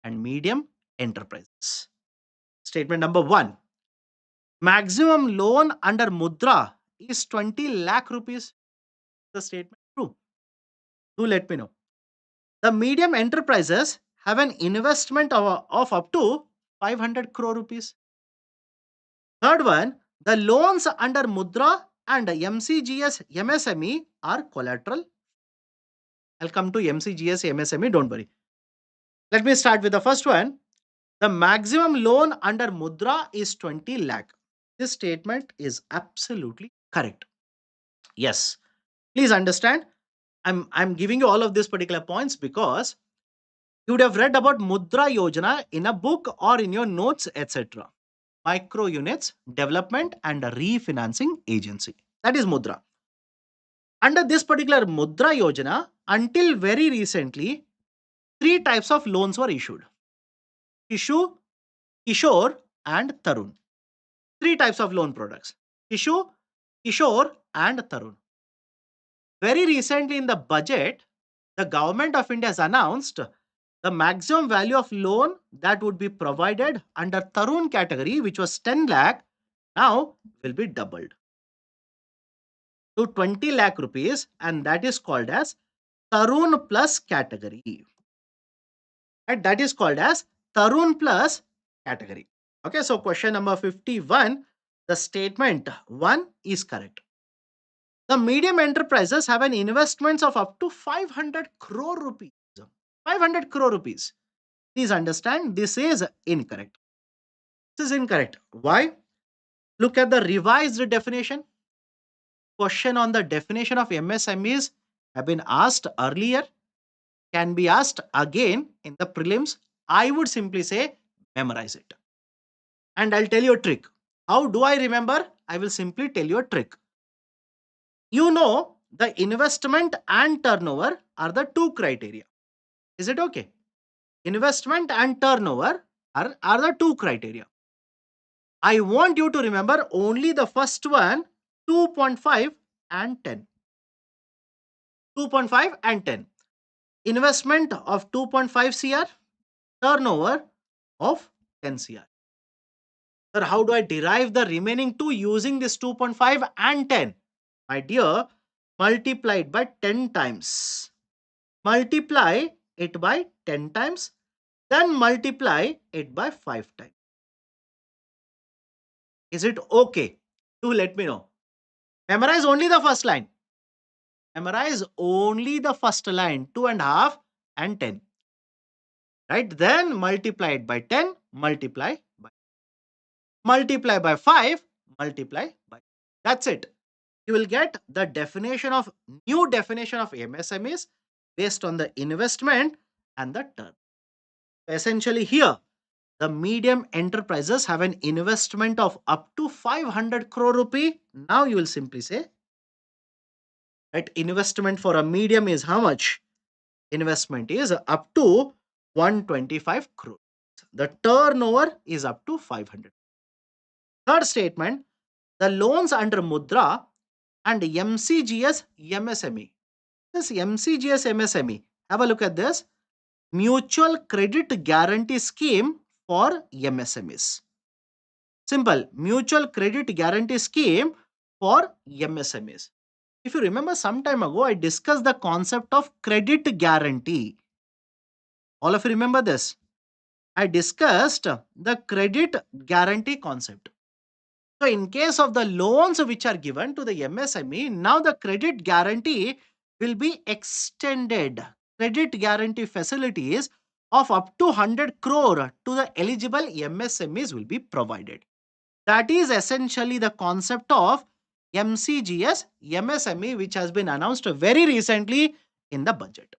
and medium enterprises. Statement number 1. Maximum loan under Mudra is 20 lakh rupees. The statement true. Do let me know. The medium enterprises have an investment of up to 500 crore rupees. Third one, the loans under Mudra and MCGS MSME are collateral. I'll come to MCGS MSME, don't worry. Let me start with the first one. The maximum loan under Mudra is 20 lakh. This statement is absolutely correct. Yes. Please understand, I'm giving you all of these particular points because you would have read about Mudra Yojana in a book or in your notes, etc. Micro units development and refinancing agency. That is Mudra. Under this particular Mudra Yojana, until very recently, three types of loans were issued: Kishu, Kishore, and Tarun. Three types of loan products: Kishu, Kishore, and Tarun. Very recently in the budget, the government of India has announced the maximum value of loan that would be provided under Tarun category, which was 10 lakh, now will be doubled to 20 lakh rupees, and that is called as Tarun Plus category. And that is called as Tarun Plus category. Okay, so question number 51, the statement 1 is correct. The medium enterprises have an investments of up to 500 crore rupees. 500 crore rupees. Please understand, this is incorrect. This is incorrect. Why? Look at the revised definition. Question on the definition of MSMEs have been asked earlier, can be asked again in the prelims. I would simply say memorize it. And I'll tell you a trick. How do I remember? I will simply tell you a trick. You know, the investment and turnover are the two criteria. Is it okay? Investment and turnover are the two criteria. I want you to remember only the first one, 2.5 and 10. 2.5 and 10. Investment of 2.5 CR, turnover of 10 CR. Sir, how do I derive the remaining two using this 2.5 and 10? My dear, multiply it by 10 times. Multiply it by 10 times, then multiply it by 5 times. Is it okay? Do let me know. Memorize only the first line. Memorize only the first line, 2.5 and 10. Right? Then multiply it by 10, multiply by 5, multiply by. That's it. You will get the definition of new definition of MSMEs based on the investment and the term. Essentially, here the medium enterprises have an investment of up to 500 crore rupee. Now you will simply say that investment for a medium is how much? Investment is up to 125 crore. The turnover is up to 500. Third statement, the loans under Mudra and MCGS MSME. This MCGS MSME, have a look at this. Mutual Credit Guarantee Scheme for MSMEs. Simple. Mutual Credit Guarantee Scheme for MSMEs. If you remember some time ago, I discussed the concept of credit guarantee. All of you remember this? I discussed the credit guarantee concept. So, in case of the loans which are given to the MSME, now the credit guarantee will be extended. Credit guarantee facilities of up to 100 crore to the eligible MSMEs will be provided. That is essentially the concept of MCGS MSME, which has been announced very recently in the budget.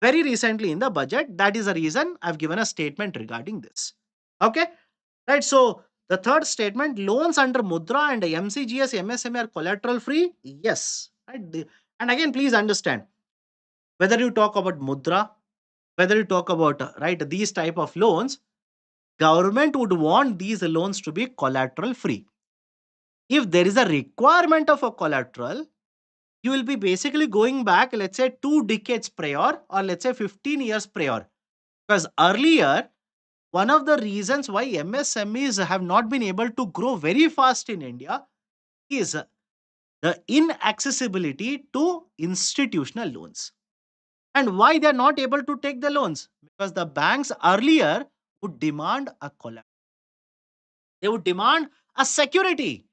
Very recently in the budget. That is the reason I've given a statement regarding this. Okay. Right. So the third statement, loans under Mudra and MCGS MSME are collateral free. Yes. Right. And again, please understand, whether you talk about Mudra, whether you talk about right these type of loans, government would want these loans to be collateral free. If there is a requirement of a collateral, you will be basically going back, let's say 2 decades prior, or let's say 15 years prior. Because earlier, one of the reasons why MSMEs have not been able to grow very fast in India is the inaccessibility to institutional loans. And why they are not able to take the loans? Because the banks earlier would demand a collateral. They would demand a security.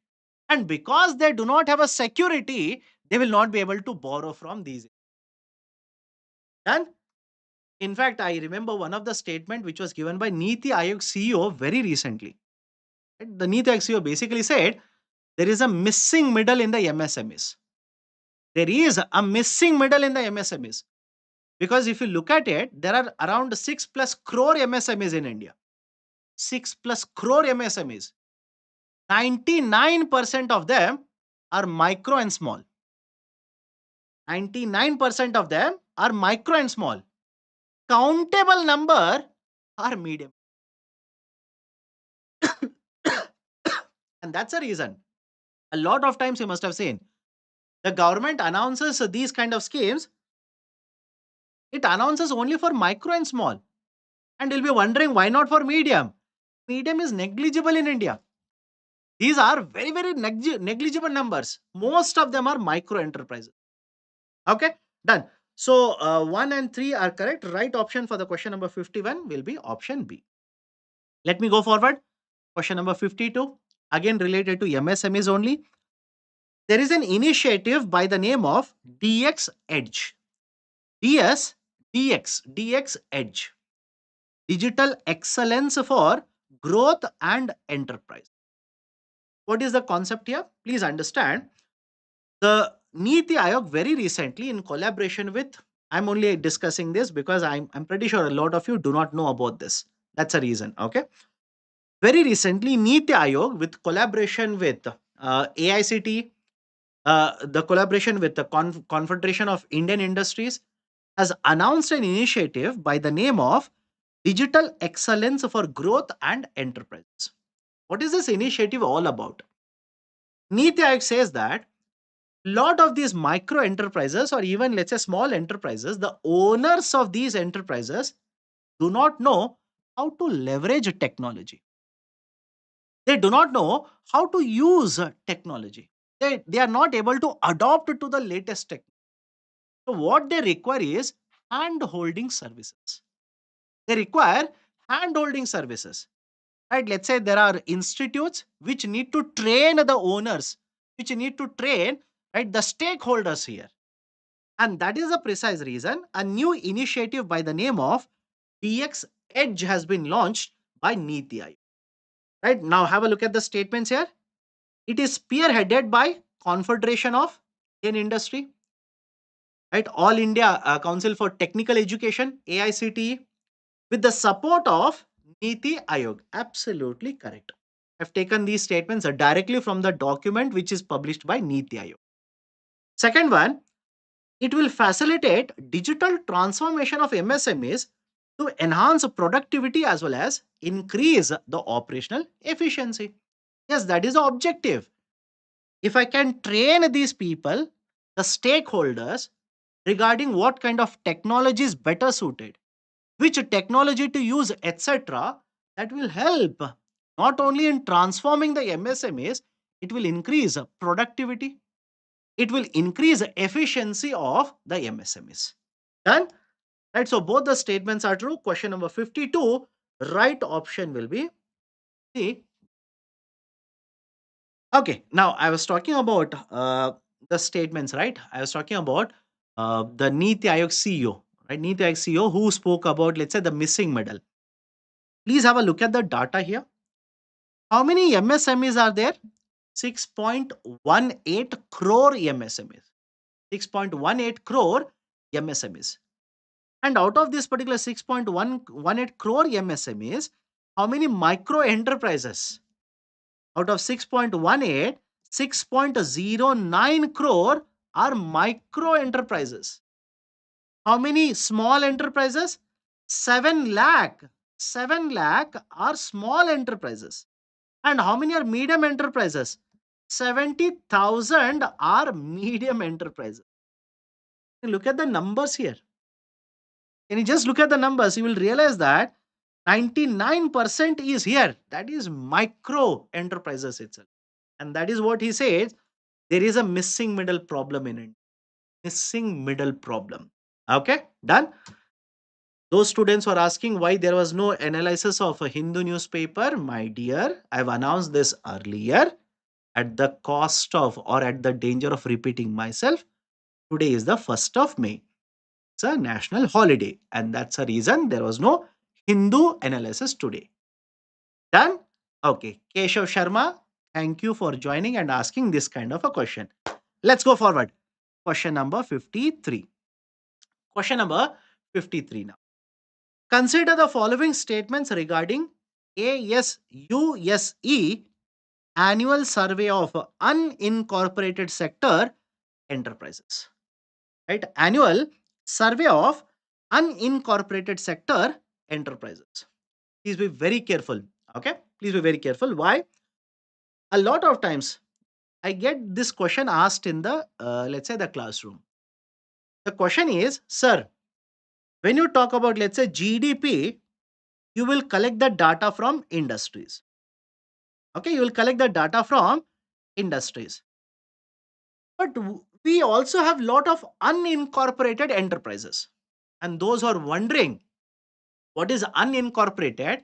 And because they do not have a security, they will not be able to borrow from these. And in fact, I remember one of the statement which was given by Niti Aayog CEO very recently. Right? The Niti Aayog CEO basically said there is a missing middle in the MSMEs. There is a missing middle in the MSMEs. Because if you look at it, there are around 6 plus crore MSMEs in India. 6 plus crore MSMEs. 99% of them are micro and small. 99% of them are micro and small. Countable number are medium. And that's a reason. A lot of times you must have seen the government announces these kind of schemes. It announces only for micro and small. And you'll be wondering why not for medium? Medium is negligible in India. These are very, very negligible numbers. Most of them are micro enterprises. Okay, done. So 1 and 3 are correct. Right option for the question number 51 will be option B. Let me go forward. Question number 52, again related to MSMEs only. There is an initiative by the name of DX Edge. DX Edge. Digital Excellence for Growth and Enterprise. What is the concept here? Please understand. The Niti Aayog very recently, in collaboration with, I'm only discussing this because I'm pretty sure a lot of you do not know about this. That's a reason. Okay. Very recently, Niti Aayog, with collaboration with AICT, the collaboration with the Confederation of Indian Industries, has announced an initiative by the name of Digital Excellence for Growth and Enterprise. What is this initiative all about? Niti Aayog says that lot of these micro enterprises, or even let's say small enterprises, the owners of these enterprises do not know how to leverage technology. They do not know how to use technology. They are not able to adopt to the latest tech. So what they require is hand holding services. They require hand holding services. Right? Let's say there are institutes which need to train the owners, which need to train right the stakeholders here. And that is the precise reason a new initiative by the name of DX Edge has been launched by Niti Aayog. Right now, have a look at the statements here. It is spearheaded by Confederation of Indian Industry, right? All India Council for Technical Education, AICTE, with the support of Niti Aayog. Absolutely correct. I've taken these statements directly from the document which is published by Niti Aayog. Second one, it will facilitate digital transformation of MSMEs to enhance productivity as well as increase the operational efficiency. Yes, that is the objective. If I can train these people, the stakeholders, regarding what kind of technology is better suited, which technology to use, etc., that will help not only in transforming the MSMEs, it will increase productivity, it will increase efficiency of the MSMEs. Done? Right. So both the statements are true. Question number 52, right option will be C. Okay. Now I was talking about the statements, right? I was talking about the Niti Aayog CEO, right? Niti Aayog CEO who spoke about, let's say, the missing middle. Please have a look at the data here. How many MSMEs are there? 6.18 crore MSMEs. 6.18 crore MSMEs. And out of this particular 6.118 crore MSMEs, how many micro enterprises? Out of 6.18, 6.09 crore are micro enterprises. How many small enterprises? 7 lakh. 7 lakh are small enterprises. And how many are medium enterprises? 70,000 are medium enterprises. Look at the numbers here. Can you just look at the numbers? You will realize that 99% is here. That is micro enterprises itself. And that is what he says. There is a missing middle problem in it. Missing middle problem. Okay, done. Those students who are asking why there was no analysis of a Hindu newspaper, my dear, I've announced this earlier at the cost of or at the danger of repeating myself. Today is the 1st of May. It's a national holiday, and that's a reason there was no Hindu analysis today. Done? Okay. Keshav Sharma, thank you for joining and asking this kind of a question. Let's go forward. Question number 53. Question number 53 now. Consider the following statements regarding ASUSE annual survey of unincorporated sector enterprises. Right? Annual survey of unincorporated sector enterprises. Please be very careful. Okay? Please be very careful. Why? A lot of times I get this question asked in the, let's say, the classroom. The question is, sir, when you talk about, let's say, GDP, you will collect the data from industries. Okay, you will collect the data from industries. But we also have lot of unincorporated enterprises. And those who are wondering what is unincorporated,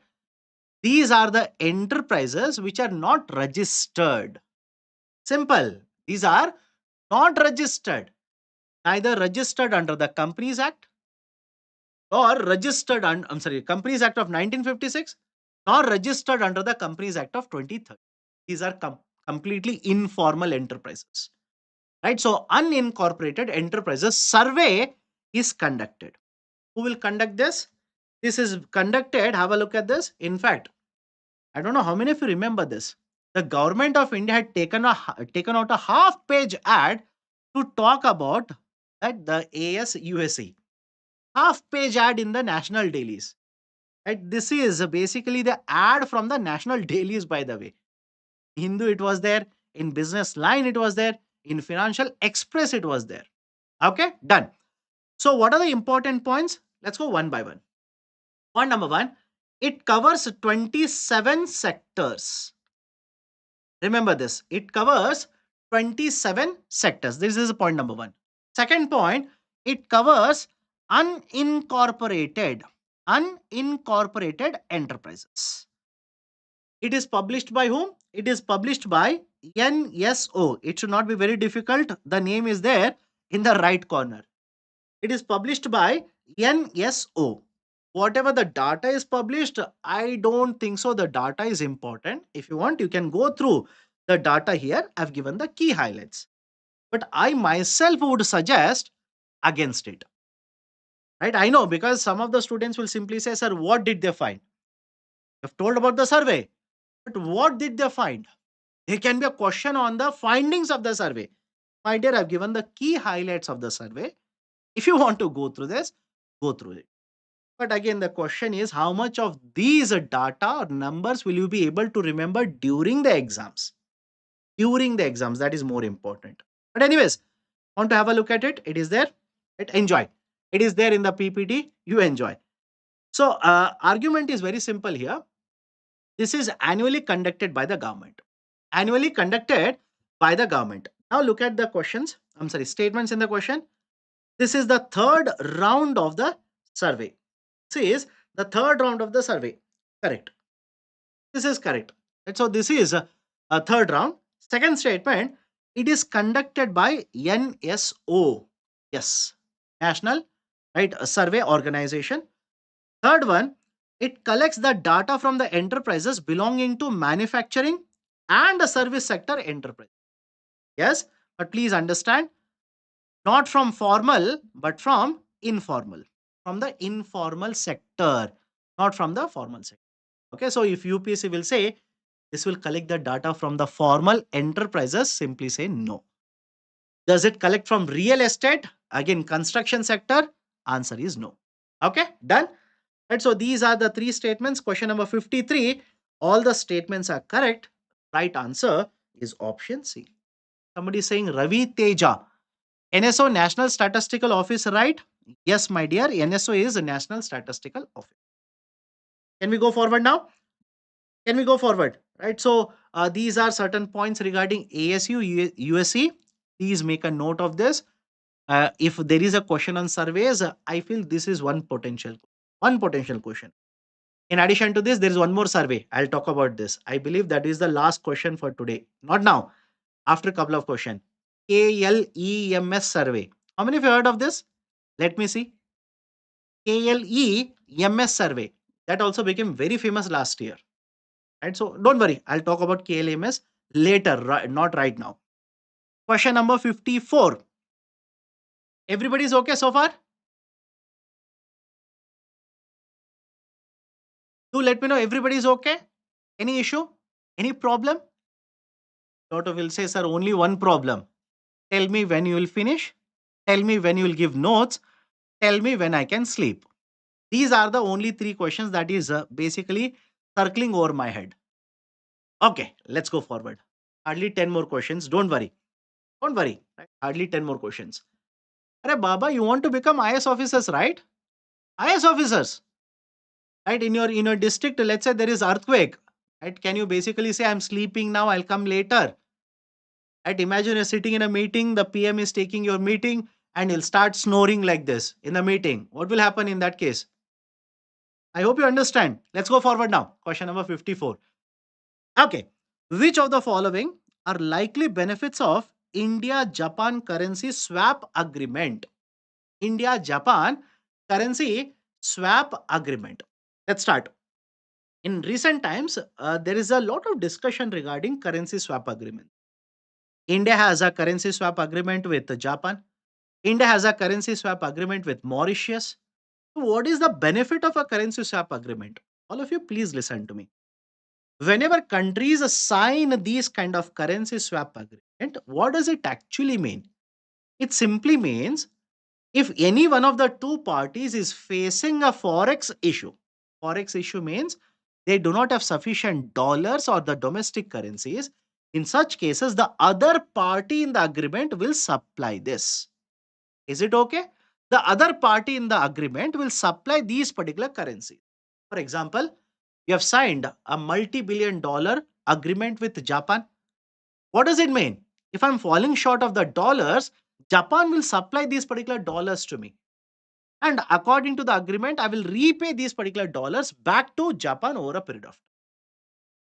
these are the enterprises which are not registered. Simple. These are not registered. Neither registered under the Companies Act or registered on, Companies Act of 1956, nor registered under the Companies Act of 2030. These are completely informal enterprises. Right? So unincorporated enterprises survey is conducted. Who will conduct this? This is conducted. Have a look at this. In fact, I don't know how many of you remember this. The government of India had taken out a half-page ad to talk about that the ASUSE. Half-page ad in the national dailies. Right? This is basically the ad from the national dailies, by the way. Hindu, it was there. In Business Line, it was there. In Financial Express, it was there. Okay, done. So, what are the important points? Let's go one by one. Point number one, it covers 27 sectors. Remember this, it covers 27 sectors. This is point number one. Second point, it covers unincorporated enterprises. It is published by whom? It is published by NSO. It should not be very difficult. The name is there in the right corner. It is published by NSO. Whatever the data is published, I don't think so the data is important. If you want, you can go through the data here. I've given the key highlights. but I myself would suggest against it. Right? I know, because some of the students will simply say, sir, what did they find? You've told about the survey, but what did they find? There can be a question on the findings of the survey. My dear, I've given the key highlights of the survey. If you want to go through this, go through it. But again, the question is, how much of these data or numbers will you be able to remember during the exams? During the exams, that is more important. But anyways, want to have a look at it? It is there. Enjoy. It is there in the PPT. You enjoy. So, argument is very simple here. This is annually conducted by the government. Annually conducted by the government. Now look at the questions. I'm sorry, statements in the question. This is the third round of the survey. This is the third round of the survey. Correct. This is correct. Right, so this is a third round. Second statement, it is conducted by NSO. Yes, National, right, a survey organization. Third one, it collects the data from the enterprises belonging to manufacturing and the service sector enterprise. Yes, but please understand, not from formal, but from informal. From the informal sector, not from the formal sector. Okay, so if UPSC will say this will collect the data from the formal enterprises, simply say no. Does it collect from real estate? Again, construction sector? Answer is no. Okay, done. Right, so these are the three statements. Question number 53. All the statements are correct. Right answer is option C. Somebody is saying Ravi Teja. NSO, National Statistical Office, right? Yes, my dear. NSO is a National Statistical Office. Can we go forward now? Can we go forward? Right. So these are certain points regarding ASU, USC. Please make a note of this. If there is a question on surveys, I feel this is one potential question. In addition to this, there is one more survey. I'll talk about this. I believe that is the last question for today. Not now. After a couple of questions. KLEMS survey. How many of you heard of this? Let me see. KLEMS survey. That also became very famous last year. Right? So don't worry. I'll talk about KLMS later, not right now. Question number 54. Everybody's okay so far? Do let me know everybody's okay. Any issue? Any problem? Toto will say, sir, only one problem. Tell me when you will finish. Tell me when you will give notes. Tell me when I can sleep. These are the only three questions that is basically circling over my head. Okay, let's go forward. Hardly 10 more questions. Don't worry. Don't worry. Right? Hardly 10 more questions. Arey Baba, you want to become IS officers, right? IS officers, right? In your district, let's say there is earthquake, right? Can you basically say I'm sleeping now, I'll come later? Right? Imagine you're sitting in a meeting, the PM is taking your meeting, and he'll start snoring like this in the meeting. What will happen in that case? I hope you understand. Let's go forward now. Question number 54. Okay. Which of the following are likely benefits of India Japan currency swap agreement? India Japan currency swap agreement. Let's start. In recent times, there is a lot of discussion regarding currency swap agreement. India has a currency swap agreement with Japan. India has a currency swap agreement with Mauritius. What is the benefit of a currency swap agreement? All of you, please listen to me. Whenever countries sign these kind of currency swap agreement, what does it actually mean? It simply means if any one of the two parties is facing a forex issue means they do not have sufficient dollars or the domestic currencies. In such cases, the other party in the agreement will supply this. Is it okay? The other party in the agreement will supply these particular currencies. For example, you have signed a multi-billion dollar agreement with Japan. What does it mean? If I'm falling short of the dollars, Japan will supply these particular dollars to me. And according to the agreement, I will repay these particular dollars back to Japan over a period of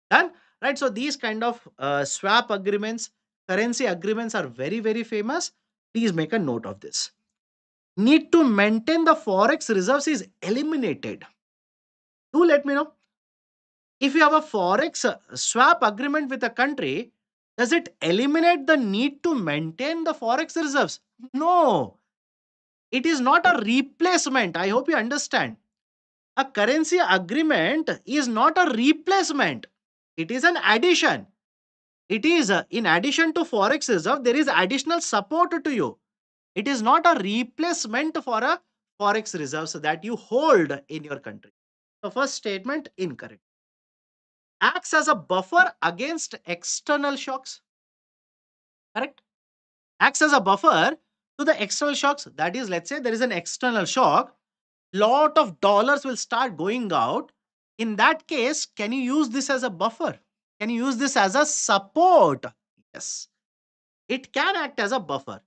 time. Done? Right? So these kind of swap agreements, currency agreements are very, very famous. Please make a note of this. Need to maintain the forex reserves is eliminated. Do let me know. If you have a forex swap agreement with a country, Does it eliminate the need to maintain the forex reserves? No, it is not a replacement. I hope you understand. A currency agreement is not a replacement, it is an addition. It is in addition to forex reserve, there is additional support to you. It is not a replacement for a forex reserves that you hold in your country. The first statement incorrect. Acts as a buffer against external shocks. Correct. Acts as a buffer to the external shocks. That is, let's say there is an external shock, lot of dollars will start going out. In that case, can you use this as a buffer? Can you use this as a support? Yes, it can act as a buffer.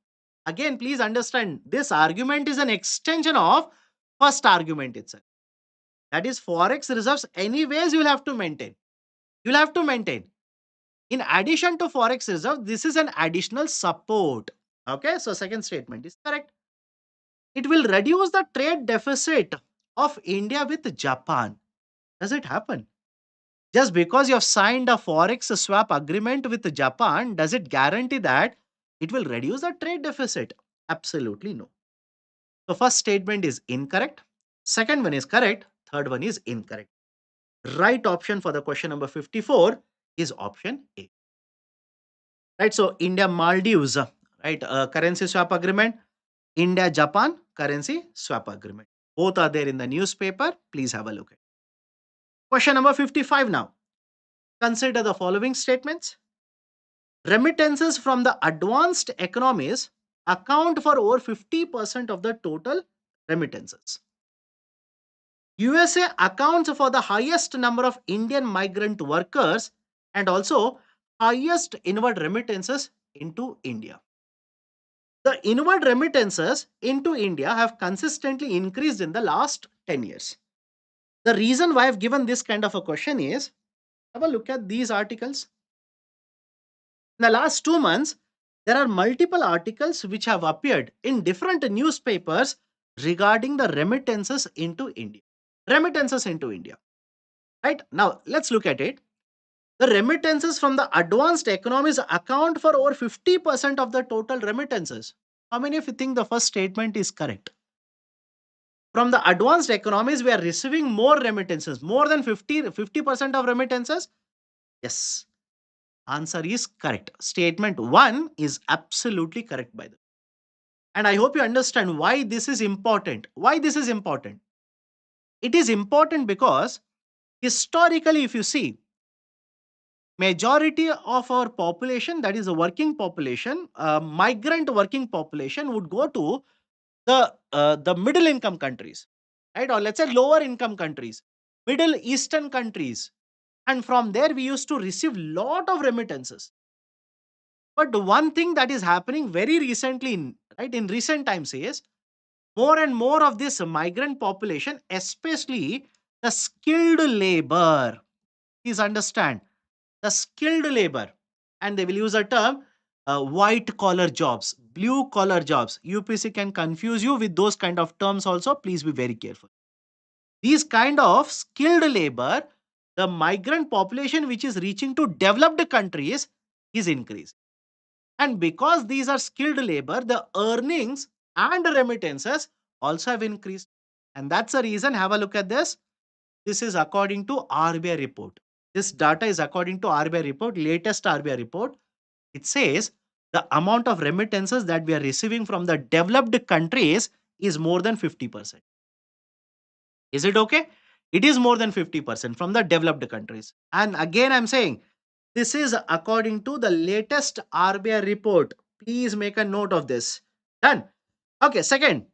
Again, please understand this argument is an extension of first argument itself. That is, forex reserves, anyways, you will have to maintain. You will have to maintain. In addition to forex reserve, this is an additional support. Okay, so second statement is correct. It will reduce the trade deficit of India with Japan. Does it happen? Just because you have signed a forex swap agreement with Japan, does it guarantee that it will reduce the trade deficit? Absolutely no. The first statement is incorrect. Second one is correct. Third one is incorrect. Right option for the question number 54 is option A. Right. So India Maldives, right? Currency swap agreement. India Japan currency swap agreement. Both are there in the newspaper. Please have a look at it. Question number 55 now. Consider the following statements. Remittances from the advanced economies account for over 50% of the total remittances. USA accounts for the highest number of Indian migrant workers and also highest inward remittances into India. The inward remittances into India have consistently increased in the last 10 years. The reason why I've given this kind of a question is, have a look at these articles. In the last 2 months, there are multiple articles which have appeared in different newspapers regarding the remittances into India. Remittances into India. Right? Now, let's look at it. The remittances from the advanced economies account for over 50% of the total remittances. How many of you think the first statement is correct? From the advanced economies, we are receiving more remittances, more than 50% of remittances. Yes, answer is correct. Statement 1 is absolutely correct by the way. And I hope you understand why this is important. Why this is important? It is important because historically, if you see, majority of our population, that is a working population, migrant working population would go to the middle income countries, right? Or let's say lower income countries, Middle Eastern countries. And from there, we used to receive lot of remittances. But the one thing that is happening very recently, right, in recent times is more and more of this migrant population, especially the skilled labor, please understand, the skilled labor, and they will use a term white collar jobs, blue collar jobs. UPC can confuse you with those kind of terms also. Please be very careful. These kind of skilled labor, the migrant population which is reaching to developed countries is increased. And because these are skilled labor, the earnings and remittances also have increased. And that's the reason, have a look at this. This is according to RBI report. This data is according to RBI report, latest RBI report. It says the amount of remittances that we are receiving from the developed countries is more than 50%. Is it okay? It is more than 50% from the developed countries. And again, I'm saying this is according to the latest RBI report. Please make a note of this. Done. Okay, second,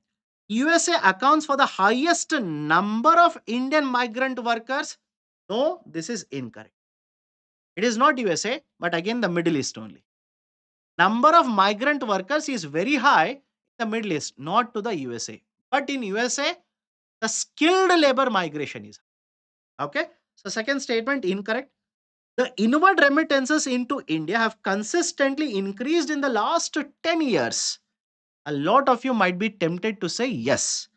USA accounts for the highest number of Indian migrant workers. No, this is incorrect. It is not USA, but again the Middle East only. Number of migrant workers is very high in the Middle East, not to the USA. But in USA, the skilled labor migration is high. Okay. So second statement incorrect. The inward remittances into India have consistently increased in the last 10 years. A lot of you might be tempted to say yes,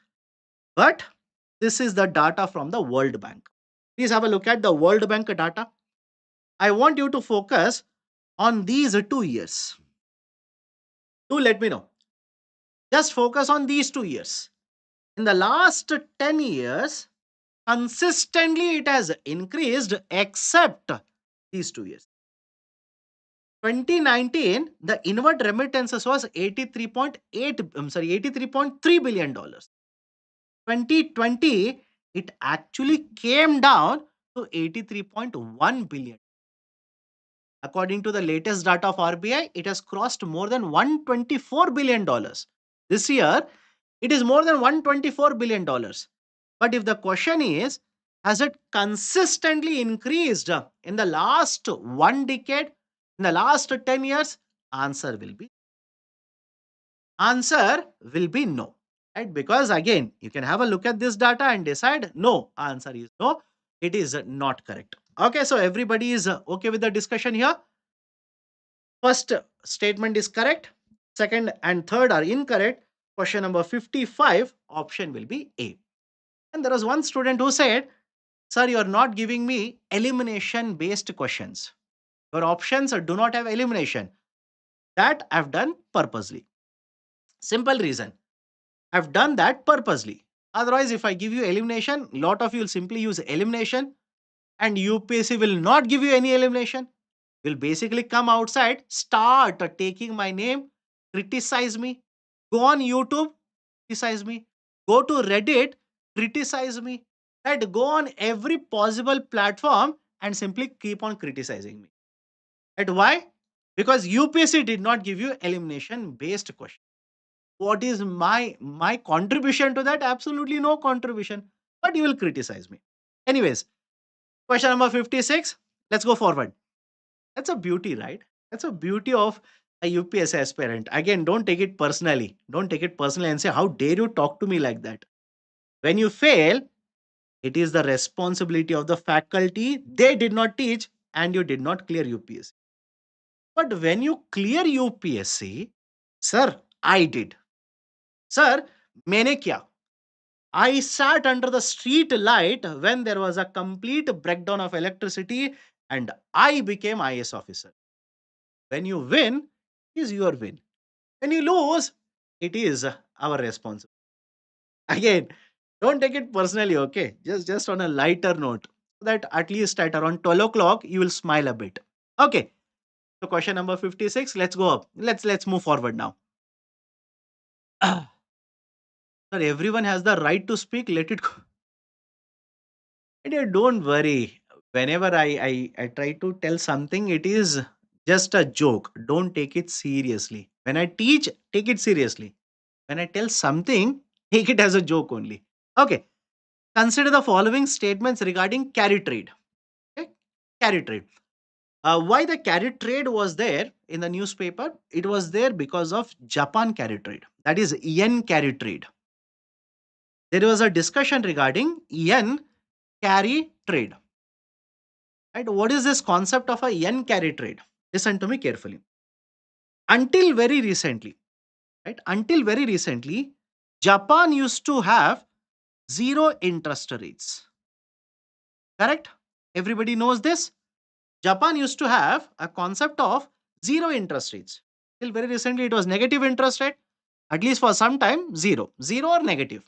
but this is the data from the World Bank. Please have a look at the World Bank data. I want you to focus on these 2 years? Do let me know. Just focus on these 2 years. In the last 10 years, consistently it has increased except these 2 years. 2019, the inward remittances was 83.8, I'm sorry, $83.3 billion. 2020, it actually came down to 83.1 billion. According to the latest data of RBI, it has crossed more than $124 billion. This year, it is more than $124 billion. But if the question is, has it consistently increased in the last one decade, in the last 10 years? Answer will be Answer will be no. Right? Because again, you can have a look at this data and decide no. Answer is no. It is not correct. Okay, so everybody is okay with the discussion here. First statement is correct. Second and third are incorrect. Question number 55, option will be A. And there was one student who said, sir, you are not giving me elimination based questions. Your options do not have elimination. That I've done purposely. Simple reason. I've done that purposely. Otherwise, if I give you elimination, lot of you will simply use elimination and UPSC will not give you any elimination. Will basically come outside, start taking my name, criticize me, go on YouTube, criticize me, go to Reddit, criticize me, right? Go on every possible platform and simply keep on criticizing me. And why? Because UPSC did not give you elimination based question. What is my contribution to that? Absolutely no contribution. But you will criticize me. Anyways, question number 56. Let's go forward. That's a beauty, right? That's a beauty of a UPSC aspirant. Again, don't take it personally. Don't take it personally and say, how dare you talk to me like that? When you fail, it is the responsibility of the faculty. They did not teach and you did not clear UPSC. But when you clear UPSC, sir, I did. Sir, मैंने किया. I sat under the street light when there was a complete breakdown of electricity and I became IS officer. When you win, is your win. When you lose, it is our responsibility. Again, don't take it personally, okay? Just on a lighter note, so that at least at around 12 o'clock, you will smile a bit. Okay. So question number 56, let's go up. Let's move forward now. Sir, everyone has the right to speak. Let it go. And don't worry. Whenever I try to tell something, it is just a joke. Don't take it seriously. When I teach, take it seriously. When I tell something, take it as a joke only. Okay. Consider the following statements regarding carry trade. Okay? Carry trade. Why the carry trade was there in the newspaper? It was there because of Japan carry trade. That is yen carry trade. There was a discussion regarding yen carry trade. Right? What is this concept of a yen carry trade? Listen to me carefully. Until very recently, right? Until very recently, Japan used to have zero interest rates. Correct? Everybody knows this. Japan used to have a concept of zero interest rates. Till very recently, it was negative interest rate. At least for some time, zero or negative.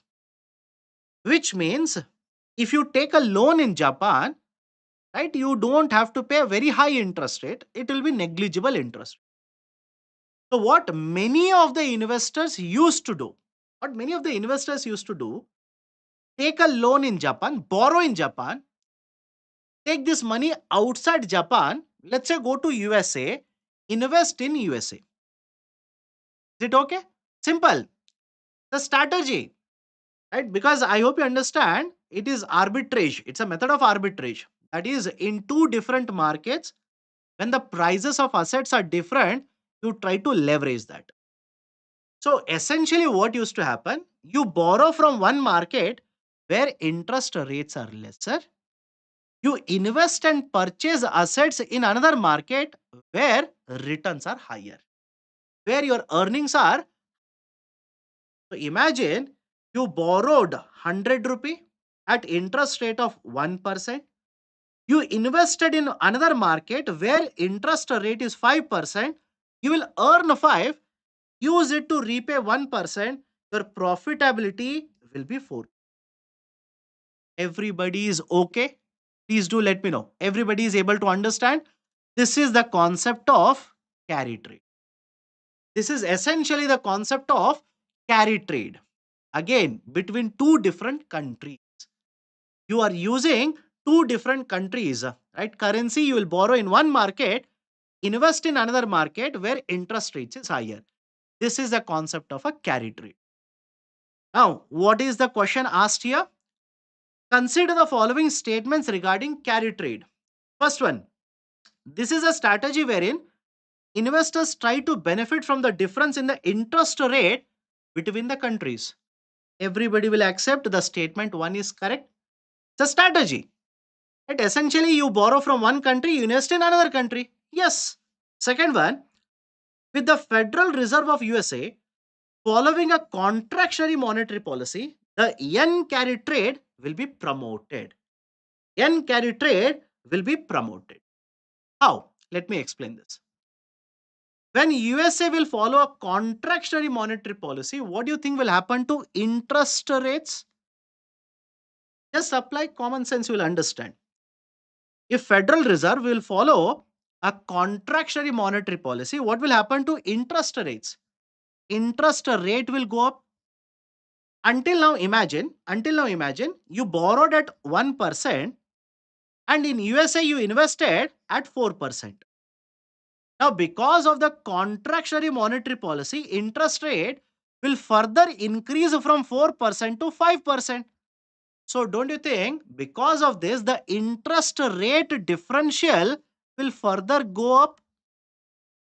Which means if you take a loan in Japan, right, you don't have to pay a very high interest rate. It will be negligible interest. So what many of the investors used to do, take a loan in Japan, borrow in Japan, take this money outside Japan, let's say go to USA, invest in USA. Is it okay? Simple. The strategy, right? Because I hope you understand, it is arbitrage. It's a method of arbitrage. That is, in two different markets, when the prices of assets are different, you try to leverage that. So essentially, what used to happen? You borrow from one market where interest rates are lesser. You invest and purchase assets in another market where returns are higher, where your earnings are. So imagine you borrowed 100 rupee at interest rate of 1%. You invested in another market where interest rate is 5%, you will earn 5, use it to repay 1%, your profitability will be 4. Everybody is okay? Please do let me know. Everybody is able to understand? This is the concept of carry trade. This is essentially the concept of carry trade. Again, between two different countries. You are using two different countries, right? Currency you will borrow in one market, invest in another market where interest rates is higher. This is the concept of a carry trade. Now, what is the question asked here? Consider the following statements regarding carry trade. First one, this is a strategy wherein investors try to benefit from the difference in the interest rate between the countries. Everybody will accept the statement one is correct. It's a strategy. Right? Essentially, you borrow from one country, you invest in another country. Yes. Second one, with the Federal Reserve of USA following a contractionary monetary policy, the yen carry trade will be promoted. Yen carry trade will be promoted. How? Let me explain this. When USA will follow a contractionary monetary policy, what do you think will happen to interest rates? Just apply common sense, you will understand. If Federal Reserve will follow a contractionary monetary policy, what will happen to interest rates? Interest rate will go up. Until now imagine you borrowed at 1% and in USA you invested at 4%. Now, because of the contractionary monetary policy, interest rate will further increase from 4% to 5%. So, don't you think because of this, the interest rate differential will further go up?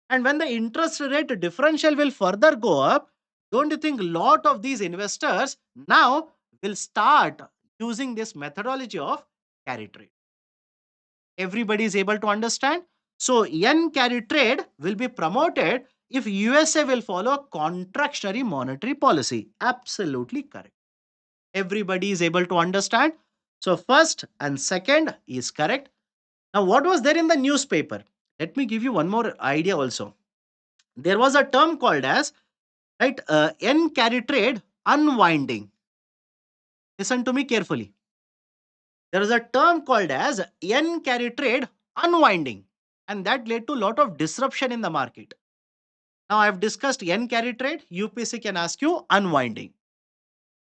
And when the interest rate differential will further go up, don't you think a lot of these investors now will start using this methodology of carry trade? Everybody is able to understand? So, yen carry trade will be promoted if USA will follow contractionary monetary policy. Absolutely correct. Everybody is able to understand? So, first and second is correct. Now, what was there in the newspaper? Let me give you one more idea also. There was a term called as, right, yen carry trade unwinding. Listen to me carefully. There is a term called as yen carry trade unwinding, and that led to a lot of disruption in the market. Now, I have discussed yen carry trade. UPSC can ask you unwinding.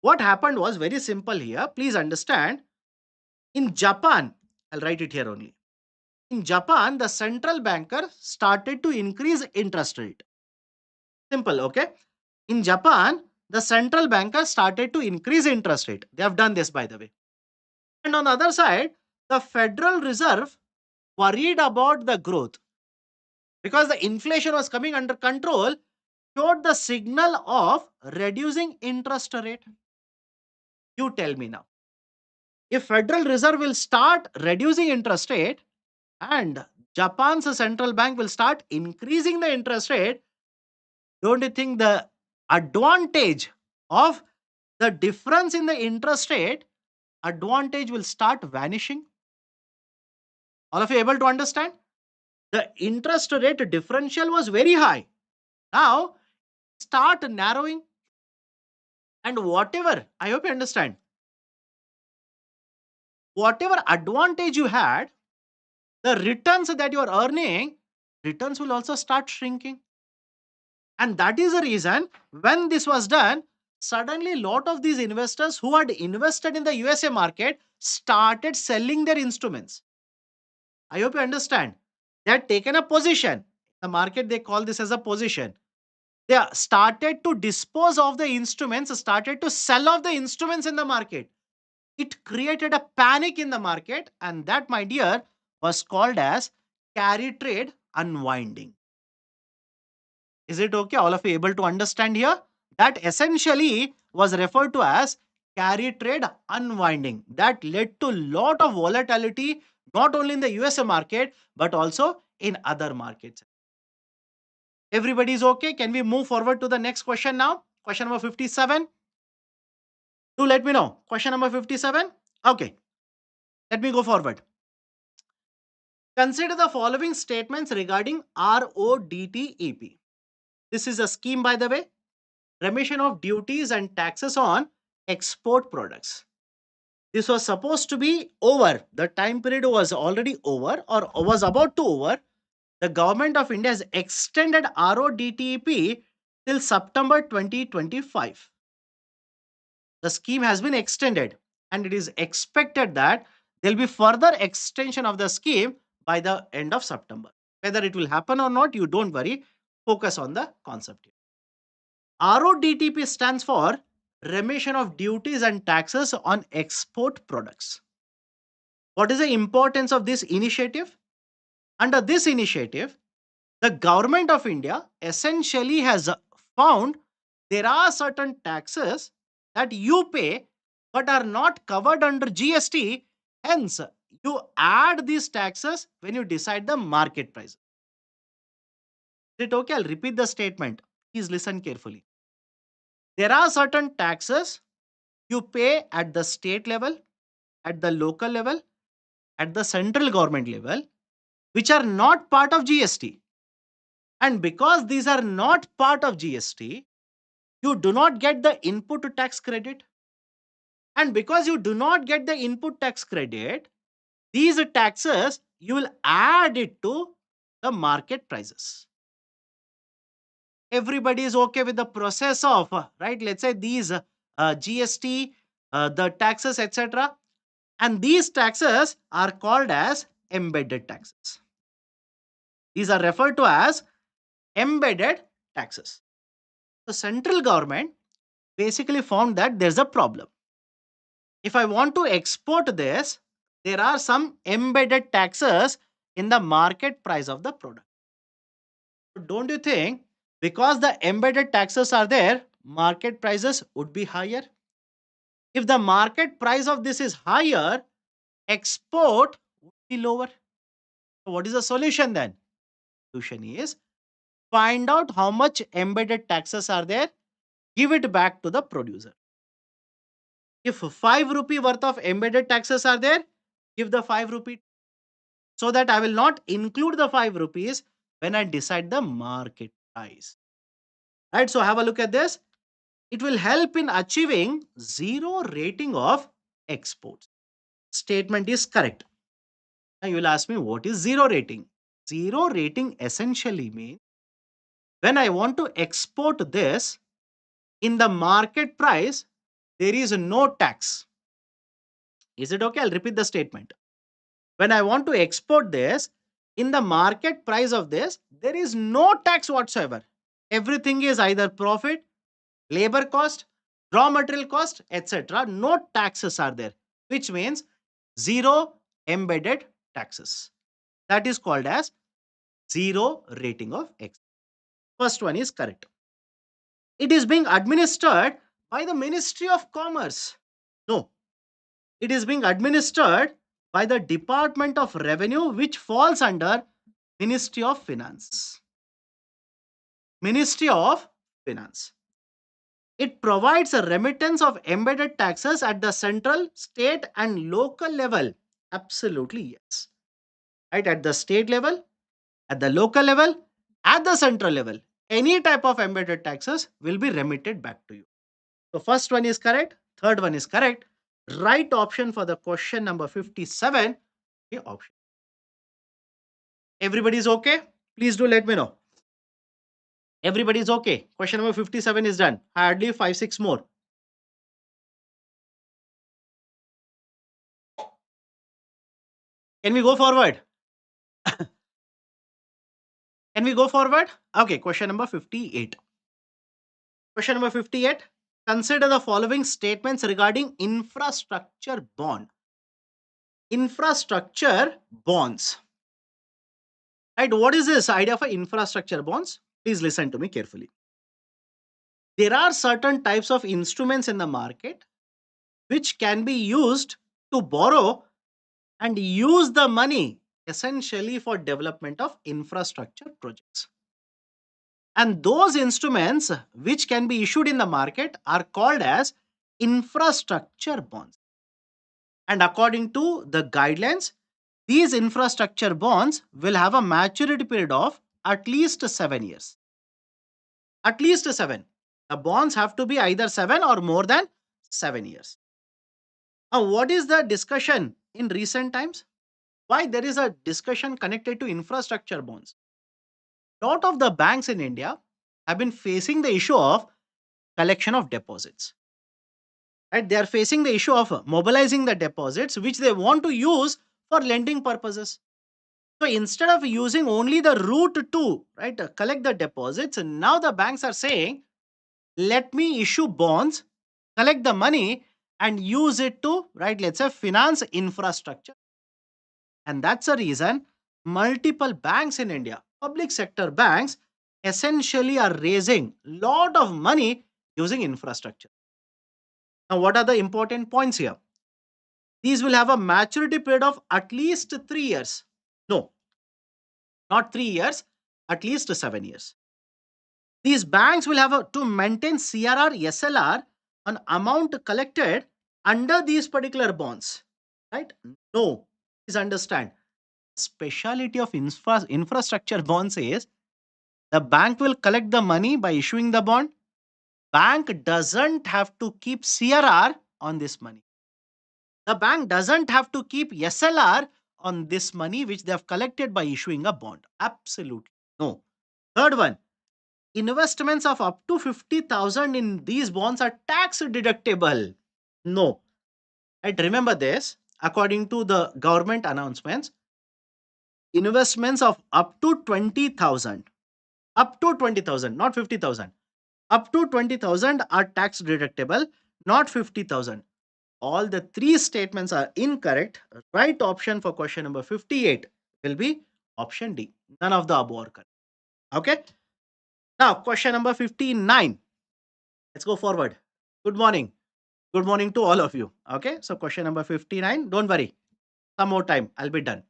What happened was very simple here. Please understand. In Japan, I'll write it here only. In Japan, the central banker started to increase interest rate. Simple, okay? In Japan, the central banker started to increase interest rate. They have done this, by the way. And on the other side, the Federal Reserve worried about the growth because the inflation was coming under control, showed the signal of reducing interest rate. You tell me now. If Federal Reserve will start reducing interest rate and Japan's central bank will start increasing the interest rate, don't you think the advantage of the difference in the interest rate advantage will start vanishing? All of you able to understand? The interest rate differential was very high. Now start narrowing, and whatever, I hope you understand, whatever advantage you had, the returns that you are earning, returns will also start shrinking. And that is the reason when this was done, suddenly a lot of these investors who had invested in the USA market started selling their instruments. I hope you understand. They had taken a position. The market, they call this as a position. They started to dispose of the instruments, started to sell off the instruments in the market. It created a panic in the market, and that, my dear, was called as carry trade unwinding. Is it okay? All of you able to understand here? That essentially was referred to as carry trade unwinding. That led to lot of volatility, not only in the USA market, but also in other markets. Everybody is okay? Can we move forward to the next question now? Question number 57. Do let me know. Question number 57. Okay. Let me go forward. Consider the following statements regarding RODTEP. This is a scheme, by the way, remission of duties and taxes on export products. This was supposed to be over. The time period was already over or was about to over. The government of India has extended RODTEP till September 2025. The scheme has been extended and it is expected that there will be further extension of the scheme by the end of September. Whether it will happen or not, you don't worry. Focus on the concept here. RODTP stands for Remission of Duties and Taxes on Export Products. What is the importance of this initiative? Under this initiative, the government of India essentially has found there are certain taxes that you pay but are not covered under GST. Hence, you add these taxes when you decide the market price. Is it okay? I'll repeat the statement. Please listen carefully. There are certain taxes you pay at the state level, at the local level, at the central government level, which are not part of GST. And because these are not part of GST, you do not get the input tax credit. And because you do not get the input tax credit, these taxes, you will add it to the market prices. Everybody is okay with the process of, right? Let's say these GST, the taxes, etc. And these taxes are called as embedded taxes. These are referred to as embedded taxes. The central government basically found that there's a problem. If I want to export this, there are some embedded taxes in the market price of the product. Don't you think because the embedded taxes are there, market prices would be higher? If the market price of this is higher, export would be lower. So what is the solution then? Solution is find out how much embedded taxes are there, give it back to the producer. If 5 rupee worth of embedded taxes are there, give the 5 rupee, so that I will not include the 5 rupees when I decide the market price. Right, so have a look at this. It will help in achieving zero rating of exports. Statement is correct. Now you will ask me, what is zero rating? Zero rating essentially means when I want to export this, in the market price, there is no tax. Is it okay? I'll repeat the statement. When I want to export this, in the market price of this, there is no tax whatsoever. Everything is either profit, labor cost, raw material cost, etc. No taxes are there, which means zero embedded taxes. That is called as zero rating of X. First one is correct. It is being administered by the Ministry of Commerce. No, it is being administered by the Department of Revenue, which falls under Ministry of Finance. Ministry of Finance. It provides a remittance of embedded taxes at the central, state, and local level. Absolutely, yes. Right, at the state level, at the local level, at the central level, any type of embedded taxes will be remitted back to you. So, first one is correct, third one is correct. Right option for the question number 57, the option. Everybody is okay? Please do let me know. Everybody is okay. Question number 57 is done. Hardly 5-6 more. Can we go forward? Can we go forward? Okay, question number 58. Question number 58. Consider the following statements regarding infrastructure bond. Infrastructure bonds. Right, what is this idea of infrastructure bonds? Please listen to me carefully. There are certain types of instruments in the market which can be used to borrow and use the money essentially for development of infrastructure projects. And those instruments which can be issued in the market are called as infrastructure bonds. And according to the guidelines, These infrastructure bonds will have a maturity period of at least 7 years. At least seven. The bonds have to be either 7 or more than 7 years. Now, what is the discussion in recent times? Why there is a discussion connected to infrastructure bonds? Lot of the banks in India have been facing the issue of collection of deposits. Right? They are facing the issue of mobilizing the deposits which they want to use for lending purposes. So instead of using only the route to right collect the deposits, now the banks are saying, let me issue bonds, collect the money, and use it to right, let's say, finance infrastructure. And that's the reason multiple banks in India, public sector banks, essentially are raising lot of money using infrastructure. Now, what are the important points here? These will have a maturity period of at least 3 years. No, not 3 years, at least 7 years. These banks will have to maintain CRR, SLR on amount collected under these particular bonds. Right? No, please understand. Speciality of infrastructure bonds is the bank will collect the money by issuing the bond. Bank doesn't have to keep CRR on this money. The bank doesn't have to keep SLR on this money which they have collected by issuing a bond. Absolutely no. Third one, investments of up to 50,000 in these bonds are tax deductible. No. And remember this, according to the government announcements, investments of up to 20,000, not 50,000. Up to 20,000 are tax deductible, not 50,000. All the three statements are incorrect. Right option for question number 58 will be option D. None of the above are correct. Okay. Now, question number 59. Let's go forward. Good morning. Good morning to all of you. Okay. So, question number 59. Don't worry. Some more time. I'll be done.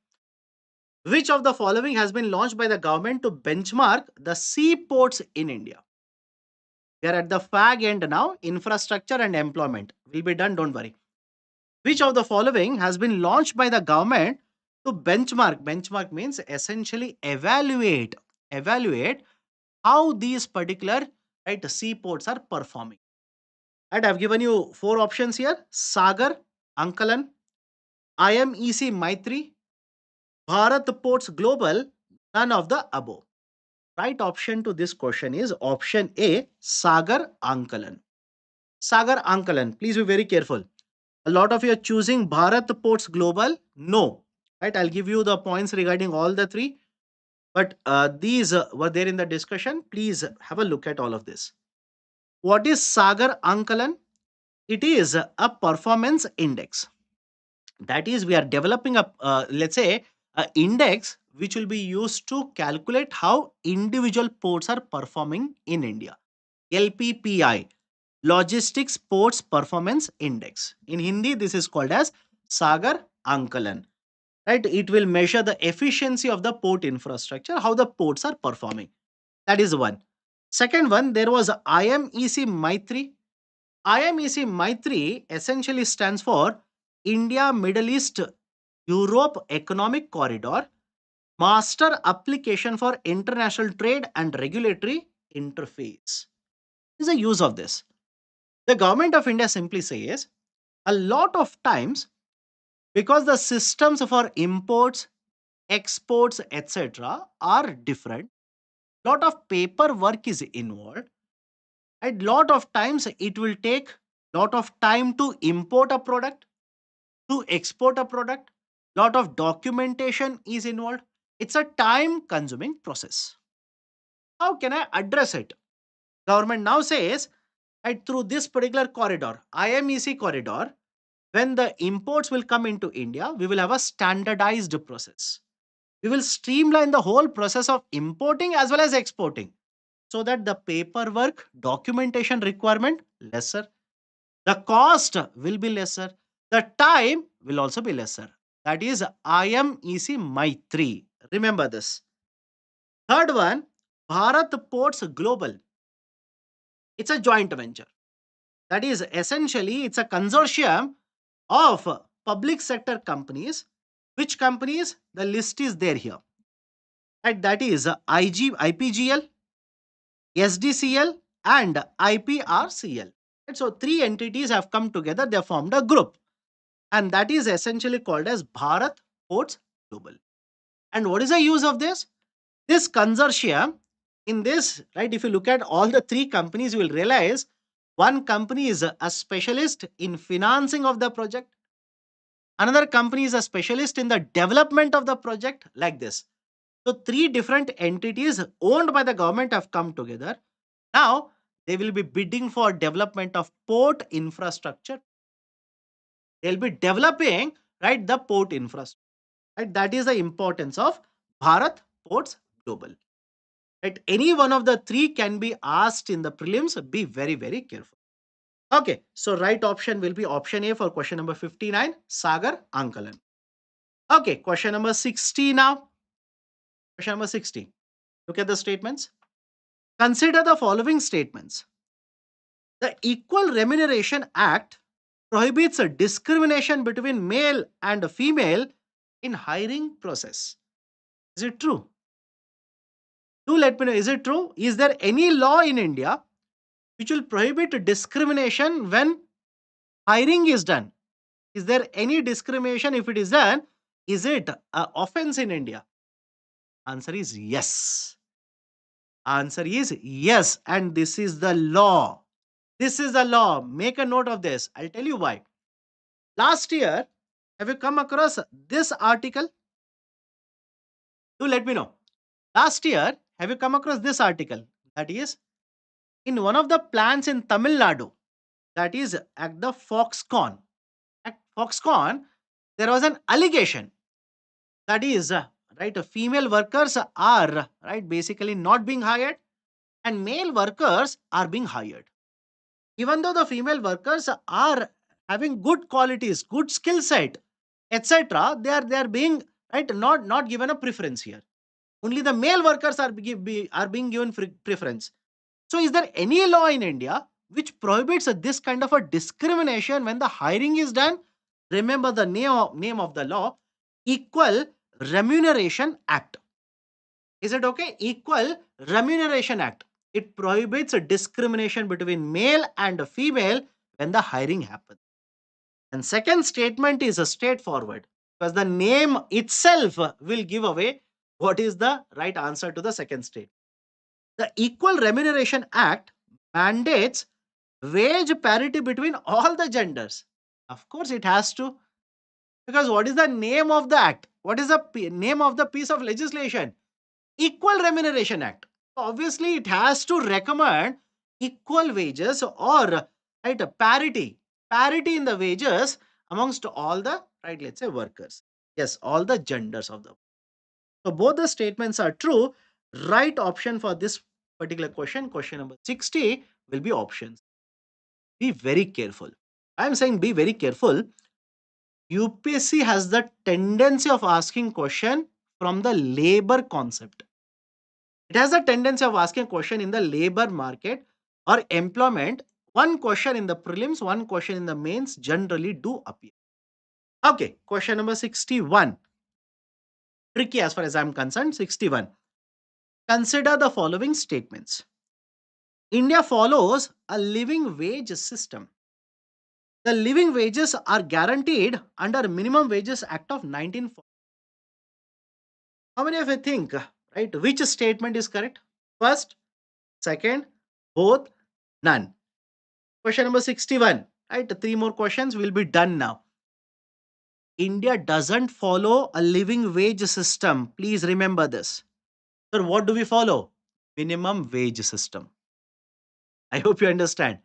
Which of the following has been launched by the government to benchmark the seaports in India? We are at the fag end now. Infrastructure and employment. Will be done. Don't worry. Which of the following has been launched by the government to benchmark? Benchmark means essentially evaluate how these particular right seaports are performing. And I've given you four options here: Sagar, Ankalan, IMEC Maitri, Bharat Ports Global. None of the above. Right option to this question is option A, Sagar Ankalan. Sagar Ankalan. Please be very careful. A lot of you are choosing Bharat Ports Global. No. Right? I'll give you the points regarding all the three. But these were there in the discussion. Please have a look at all of this. What is Sagar Ankalan? It is a performance index. That is, we are developing a, let's say, a index which will be used to calculate how individual ports are performing in India. LPPI, Logistics Ports Performance Index. In Hindi, this is called as Sagar Ankalan. Right? It will measure the efficiency of the port infrastructure, how the ports are performing. That is one. Second one, there was IMEC Maitri. IMEC Maitri essentially stands for India Middle East Europe Economic Corridor Master Application for International Trade and Regulatory Interface. Is the use of this. The government of India simply says a lot of times, because the systems for imports, exports, etc., are different, lot of paperwork is involved, and lot of times it will take lot of time to import a product, to export a product, lot of documentation is involved. It's a time consuming process. How can I address it? Government now says, and through this particular corridor, IMEC corridor, when the imports will come into India, we will have a standardized process. We will streamline the whole process of importing as well as exporting, so that the paperwork documentation requirement lesser, the cost will be lesser, the time will also be lesser. That is IMEC Maitri. Remember this. Third one, Bharat Ports Global. It's a joint venture. That is essentially it's a consortium of public sector companies Which companies? The list is there here. Right? That is IPGL, SDCL, and IPRCL. Right? So three entities have come together. They have formed a group, and that is essentially called as Bharat Ports Global. And what is the use of this? This consortium, in this, right, if you look at all the three companies, you will realize one company is a specialist in financing of the project, another company is a specialist in the development of the project, like this. So three different entities owned by the government have come together. Now they will be bidding for development of port infrastructure. They'll be developing, right, the port infrastructure. Right? That is the importance of Bharat Ports Global. Right? Any one of the three can be asked in the prelims. Be very, very careful. Okay, so right option will be option A for question number 59, Sagar Ankalan. Okay, question number 60 now. Question number 60. Look at the statements. Consider the following statements. The Equal Remuneration Act prohibits a discrimination between male and female in hiring process. Is it true? Do let me know. Is it true? Is there any law in India which will prohibit discrimination when hiring is done? Is there any discrimination if it is done? Is it an offense in India? Answer is yes. Answer is yes. And this is the law. This is the law. Make a note of this. I'll tell you why. Last year, have you come across this article? Do let me know. Last year, have you come across this article? That is, in one of the plants in Tamil Nadu, that is at the Foxconn. At Foxconn, there was an allegation. That is, right, female workers are, right, basically not being hired, and male workers are being hired. Even though the female workers are having good qualities, good skill set, etc., they are being, right, not given a preference here. Only the male workers are being given preference. So, is there any law in India which prohibits this kind of a discrimination when the hiring is done? Remember the name of the law: Equal Remuneration Act. Is it okay? Equal Remuneration Act. It prohibits a discrimination between male and female when the hiring happens. And second statement is a straightforward, because the name itself will give away what is the right answer to the second statement. The Equal Remuneration Act mandates wage parity between all the genders. Of course, it has to, because what is the name of the act? What is the name of the piece of legislation? Equal Remuneration Act. So obviously, it has to recommend equal wages, or, right, parity in the wages amongst all the, right, let's say, workers. Yes, all the genders of the. So both the statements are true. Right option for this particular question, question number 60, will be options. Be very careful. I am saying be very careful. UPSC has the tendency of asking question from the labor concept. It has a tendency of asking a question in the labor market or employment. One question in the prelims, one question in the mains generally do appear. Okay, question number 61. Tricky as far as I am concerned. 61. Consider the following statements. India follows a living wage system. The living wages are guaranteed under Minimum Wages Act of 1940. How many of you think, right, which statement is correct? First, second, both, none. Question number 61. Right, three more questions will be done now. India doesn't follow a living wage system. Please remember this. Sir, what do we follow? Minimum wage system. I hope you understand.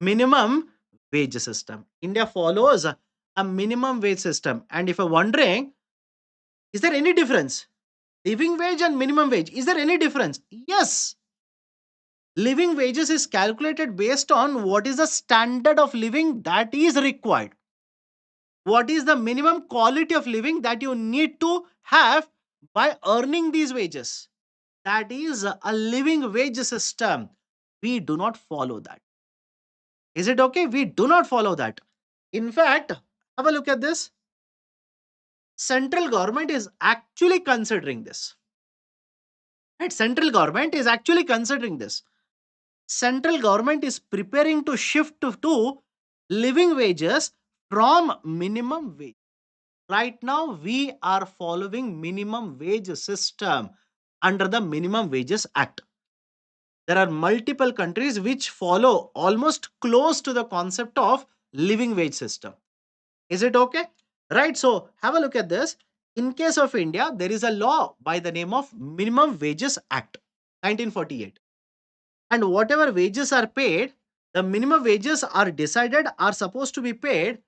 Minimum wage system. India follows a minimum wage system. And if you're wondering, is there any difference? Living wage and minimum wage, is there any difference? Yes. Living wages is calculated based on what is the standard of living that is required. What is the minimum quality of living that you need to have by earning these wages? That is a living wage system. We do not follow that. Is it okay? We do not follow that. In fact, have a look at this. Central government is actually considering this. Right? Central government is actually considering this. Central government is preparing to shift to living wages from minimum wage. Right now, we are following minimum wage system under the Minimum Wages Act. There are multiple countries which follow almost close to the concept of living wage system. Is it okay? Right. So have a look at this. In case of India, there is a law by the name of Minimum Wages Act 1948. And whatever wages are paid, the minimum wages are supposed to be paid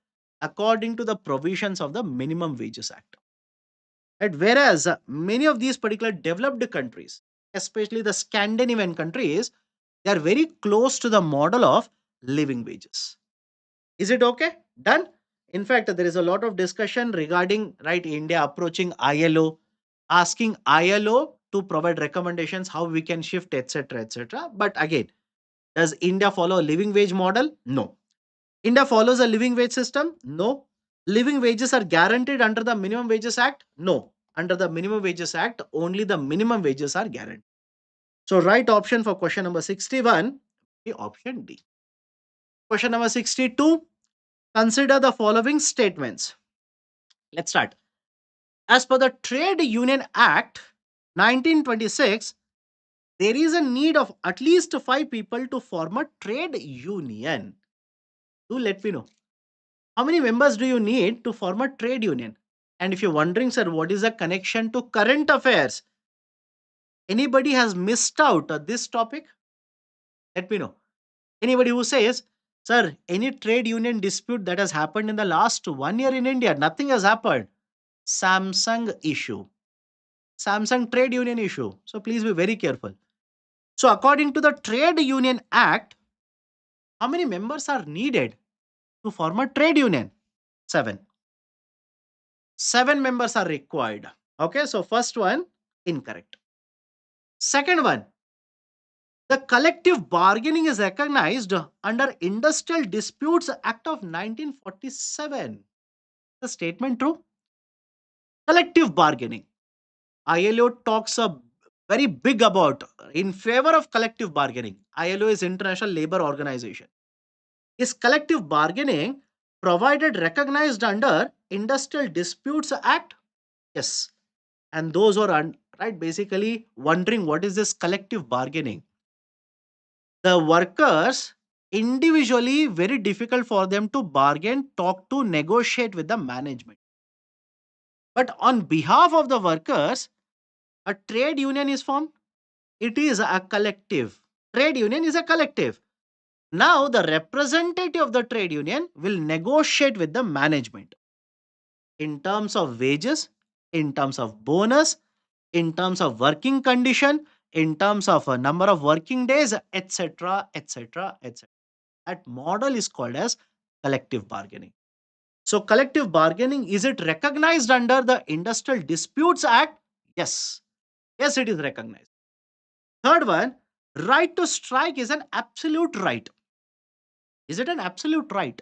according to the provisions of the Minimum Wages Act. Right? Whereas many of these particular developed countries, especially the Scandinavian countries, they are very close to the model of living wages. Is it okay? Done? In fact, there is a lot of discussion regarding right India approaching ILO, asking ILO to provide recommendations how we can shift, etc., etc. But again, does India follow a living wage model? No. India follows a living wage system? No. Living wages are guaranteed under the Minimum Wages Act? No. Under the Minimum Wages Act, only the minimum wages are guaranteed. So, right option for question number 61 is option D. Question number 62. Consider the following statements. Let's start. As per the Trade Union Act 1926, there is a need of at least 5 people to form a trade union. Do let me know. How many members do you need to form a trade union? And if you're wondering, sir, what is the connection to current affairs? Anybody has missed out this topic? Let me know. Anybody who says, sir, any trade union dispute that has happened in the last 1 year in India, nothing has happened. Samsung issue. Samsung trade union issue. So please be very careful. So according to the Trade Union Act, how many members are needed to form a trade union? Seven. 7 members are required. Okay, so first one, incorrect. Second one, the collective bargaining is recognized under Industrial Disputes Act of 1947. The statement true? Collective bargaining. ILO talks a very big about in favor of collective bargaining. ILO is International Labor Organization. Is collective bargaining provided recognized under Industrial Disputes Act? Yes. And those who are right basically wondering what is this collective bargaining. The workers individually very difficult for them to bargain, talk to, negotiate with the management. But on behalf of the workers, a trade union is formed. It is a collective. Trade union is a collective. Now the representative of the trade union will negotiate with the management in terms of wages, in terms of bonus, in terms of working condition, in terms of a number of working days, etc., etc., etc. That model is called as collective bargaining. So, collective bargaining, is it recognized under the Industrial Disputes Act? Yes. Yes, it is recognized. Third one, right to strike is an absolute right. Is it an absolute right?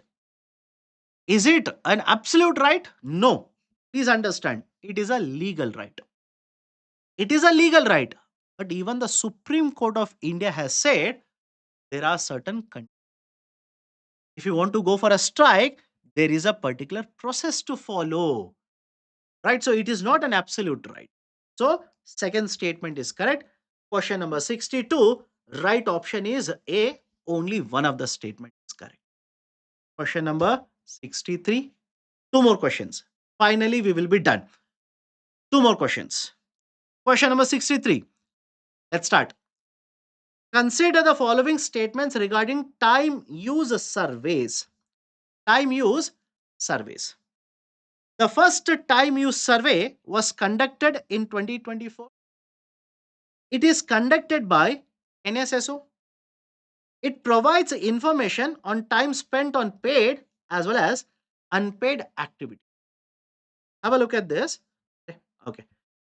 Is it an absolute right? No. Please understand, it is a legal right. It is a legal right. But even the Supreme Court of India has said there are certain conditions. If you want to go for a strike, there is a particular process to follow. Right? So it is not an absolute right. So second statement is correct. Question number 62, right option is A. Only one of the statement is correct. Question number 63. Two more questions. Finally, we will be done. Two more questions. Question number 63. Let's start. Consider the following statements regarding time use surveys. Time use surveys. The first time use survey was conducted in 2024. It is conducted by NSSO. It provides information on time spent on paid as well as unpaid activity. Have a look at this. Okay.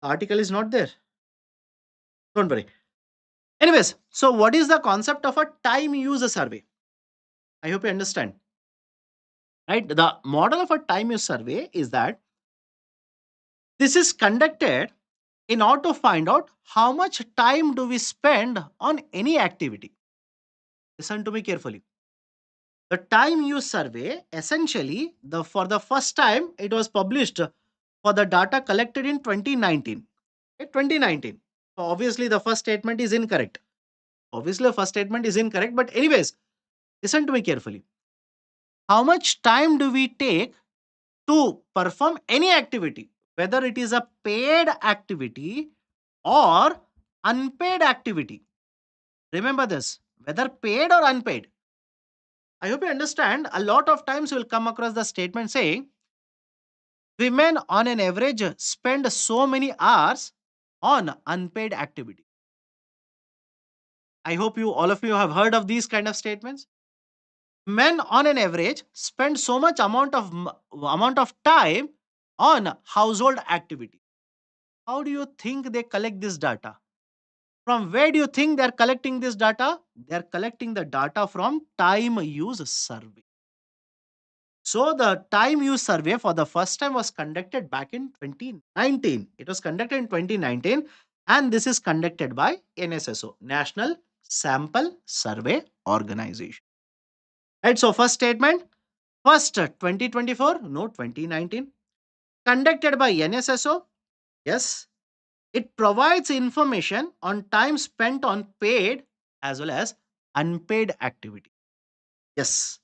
Article is not there. Don't worry. Anyways, so what is the concept of a time use survey? I hope you understand. Right? The model of a time use survey is that This is conducted in order to find out how much time do we spend on any activity. Listen to me carefully. The time use survey, essentially, for the first time, it was published for the data collected in 2019. Okay, 2019. So obviously, the first statement is incorrect. Obviously, the first statement is incorrect. But anyways, listen to me carefully. How much time do we take to perform any activity, whether it is a paid activity or unpaid activity? Remember this, whether paid or unpaid. I hope you understand. A lot of times you will come across the statement saying women on an average spend so many hours on unpaid activity. I hope you all of you have heard of these kind of statements. Men on an average spend so much amount of time on household activity. How do you think they collect this data? From where do you think they are collecting this data? They are collecting the data from time use survey. So the time use survey for the first time was conducted back in 2019. It was conducted in 2019, and this is conducted by NSSO, National Sample Survey Organization. Right, so first statement, first 2024, no 2019. Conducted by NSSO, yes. It provides information on time spent on paid as well as unpaid activity. Yes,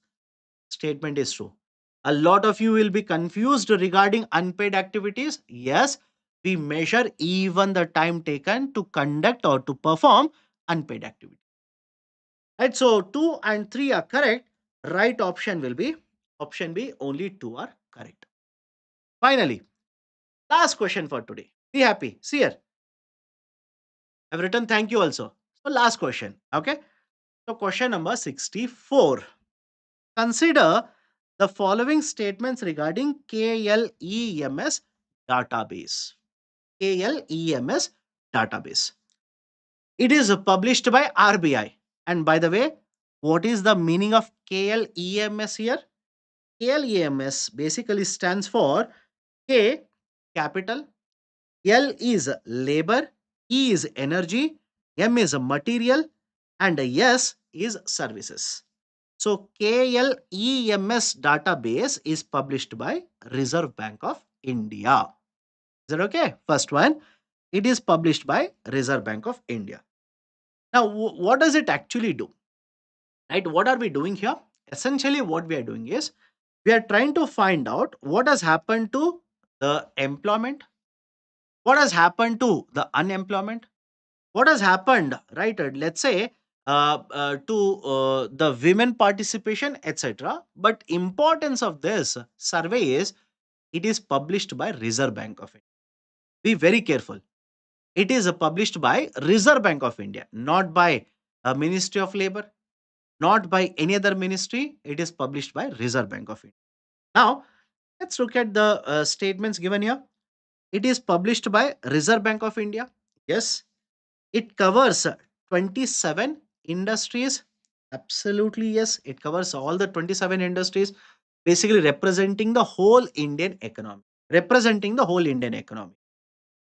statement is true. A lot of you will be confused regarding unpaid activities. Yes, we measure even the time taken to conduct or to perform unpaid activity. Right, so 2 and 3 are correct. Right option will be option B. Only 2 are correct. Finally, last question for today. Be happy. See here. I've written thank you also. So last question. Okay. So question number 64. Consider the following statements regarding KLEMS database. KLEMS database. It is published by RBI. And by the way, what is the meaning of KLEMS here? KLEMS basically stands for K capital, L is labor, E is energy, M is material, and S is services. So KLEMS database is published by Reserve Bank of India. Is that okay? First one, it is published by Reserve Bank of India. Now, what does it actually do? Right? What are we doing here? Essentially, what we are doing is we are trying to find out what has happened to the employment, what has happened to the unemployment, what has happened, right? Let's say to the women participation, etc. But importance of this survey is it is published by Reserve Bank of India. Be very careful. It is published by Reserve Bank of India, not by a Ministry of Labor, not by any other ministry. It is published by Reserve Bank of India. Now let's look at the statements given here. It is published by Reserve Bank of India. Yes, it covers 27 industries. Absolutely, yes. It covers all the 27 industries, basically representing the whole Indian economy. Representing the whole Indian economy.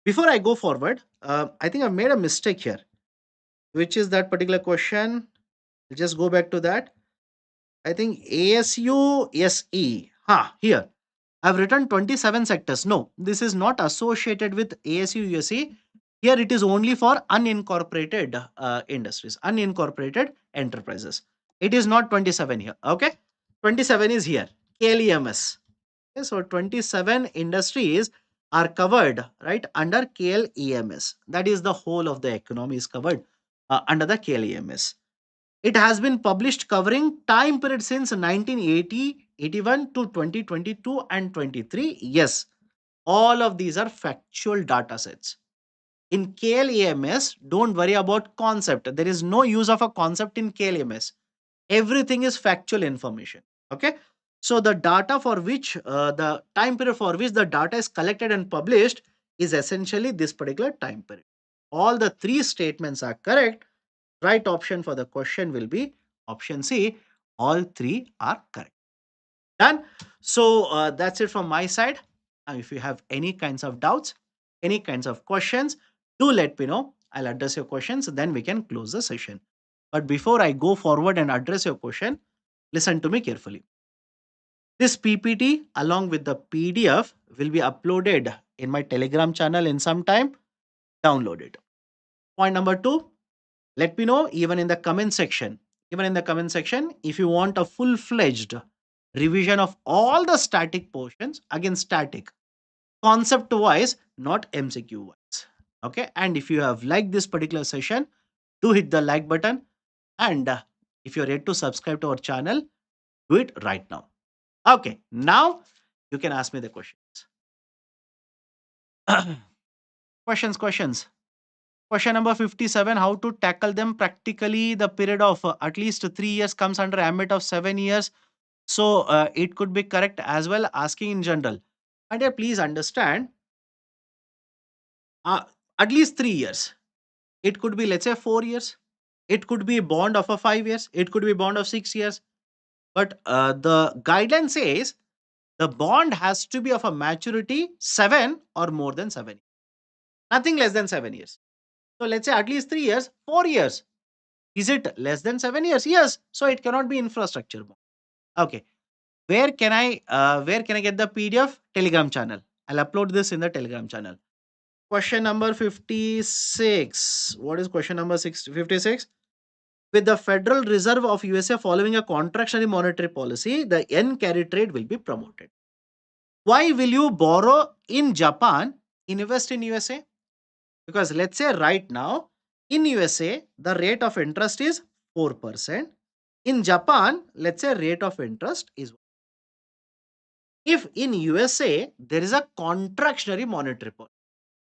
Before I go forward, I think I've made a mistake here, which is that particular question. I'll just go back to that. I think ASUSE. Here. I've written 27 sectors. No, this is not associated with ASUSE. Here it is only for unincorporated industries, unincorporated enterprises. It is not 27 here. Okay. 27 is here. KLEMS. Okay, so 27 industries are covered right under KLEMS. That is the whole of the economy is covered under the KLEMS. It has been published covering time period since 1980, 81 to 2022 and 23. Yes, all of these are factual data sets. In KLAMS, don't worry about concept. There is no use of a concept in KLAMS. Everything is factual information. Okay. So the data for which the time period for which the data is collected and published is essentially this particular time period. All the three statements are correct. Right option for the question will be option C. All three are correct. Done. So that's it from my side. If you have any kinds of doubts, any kinds of questions, do let me know. I'll address your questions, then we can close the session. But before I go forward and address your question, listen to me carefully. This PPT along with the PDF will be uploaded in my Telegram channel in some time. Download it. Point number two, let me know even in the comment section. Even in the comment section, if you want a full-fledged revision of all the static portions, again static, concept wise, not MCQ wise. Okay. And if you have liked this particular session, do hit the like button. And if you're yet to subscribe to our channel, do it right now. Okay. Now you can ask me the questions. Questions. Question number 57, how to tackle them practically. The period of at least 3 years comes under ambit of 7 years. So it could be correct as well, asking in general. My dear, please understand, uh, at least 3 years. It could be, let's say, 4 years. It could be a bond of a 5 years. It could be a bond of 6 years. But the guideline says the bond has to be of a maturity 7 or more than 7. Nothing less than 7 years. So let's say at least 3 years, 4 years. Is it less than 7 years? Yes. So it cannot be infrastructure bond. Okay. Where can I get the PDF? Telegram channel. I'll upload this in the Telegram channel. Question number 56. What is question number 56? With the Federal Reserve of USA following a contractionary monetary policy, the yen carry trade will be promoted. Why will you borrow in Japan, invest in USA? Because let's say right now, in USA, the rate of interest is 4%. In Japan, let's say rate of interest is, if in USA, there is a contractionary monetary policy.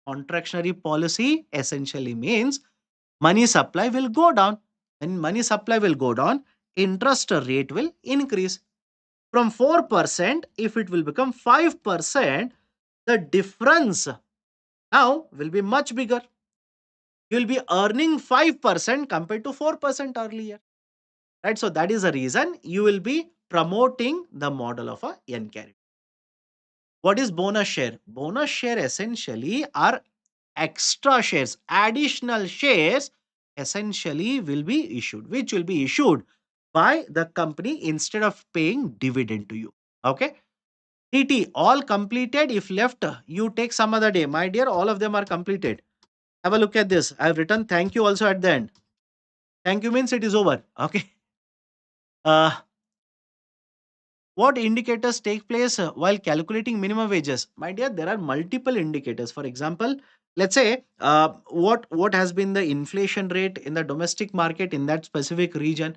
Contractionary policy essentially means money supply will go down. When money supply will go down, interest rate will increase. From 4%, if it will become 5%, the difference now will be much bigger. You will be earning 5% compared to 4% earlier. Right? So that is the reason you will be promoting the model of a yen carry. What is bonus share? Bonus share essentially are extra shares, additional shares essentially will be issued, which will be issued by the company instead of paying dividend to you. Okay. TT, all completed. If left, you take some other day. My dear, all of them are completed. Have a look at this. I have written thank you also at the end. Thank you means it is over. Okay. Uh, what indicators take place while calculating minimum wages? My dear, there are multiple indicators. For example, let's say what has been the inflation rate in the domestic market in that specific region.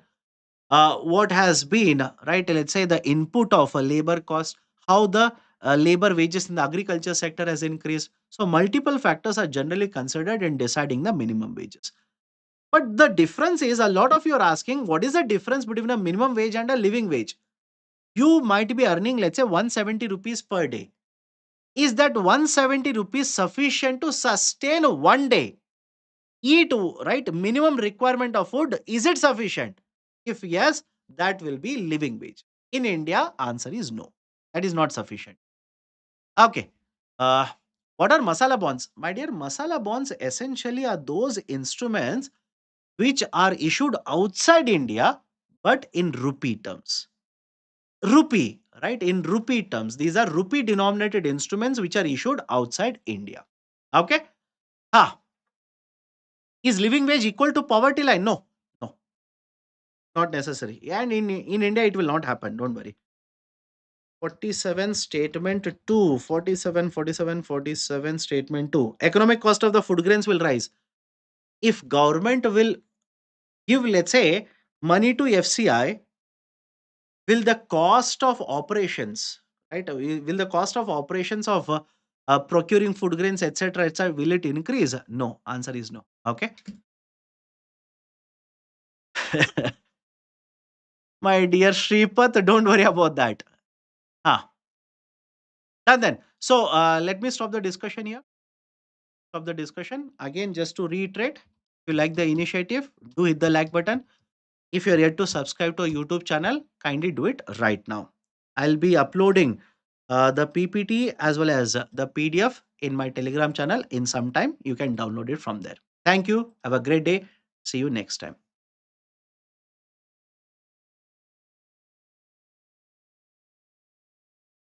What has been, right? Let's say the input of a labor cost, how the labor wages in the agriculture sector has increased. So multiple factors are generally considered in deciding the minimum wages. But the difference is, a lot of you are asking, what is the difference between a minimum wage and a living wage? You might be earning, let's say, 170 rupees per day. Is that 170 rupees sufficient to sustain one day? Eat, right? Minimum requirement of food, is it sufficient? If yes, that will be living wage. In India, answer is no. That is not sufficient. Okay. Uh, what are masala bonds? My dear, masala bonds essentially are those instruments which are issued outside India, but in rupee terms. Rupee, right? In rupee terms, these are rupee denominated instruments which are issued outside India. Okay. Ah, is living wage equal to poverty line? No, no, not necessary. And in India, it will not happen. Don't worry. 47 statement 2, 47, 47, 47 statement 2. Economic cost of the food grains will rise. If government will give, let's say, money to FCI, will the cost of operations, right? Will the cost of operations of procuring food grains, etc., etc., will it increase? No. Answer is no. Okay. My dear Shripat, don't worry about that. Ah, done then. So let me stop the discussion here. Stop the discussion. Again, just to reiterate, if you like the initiative, do hit the like button. If you're yet to subscribe to our YouTube channel, kindly do it right now. I'll be uploading The PPT as well as the PDF in my Telegram channel in some time. You can download it from there. Thank you. Have a great day. See you next time.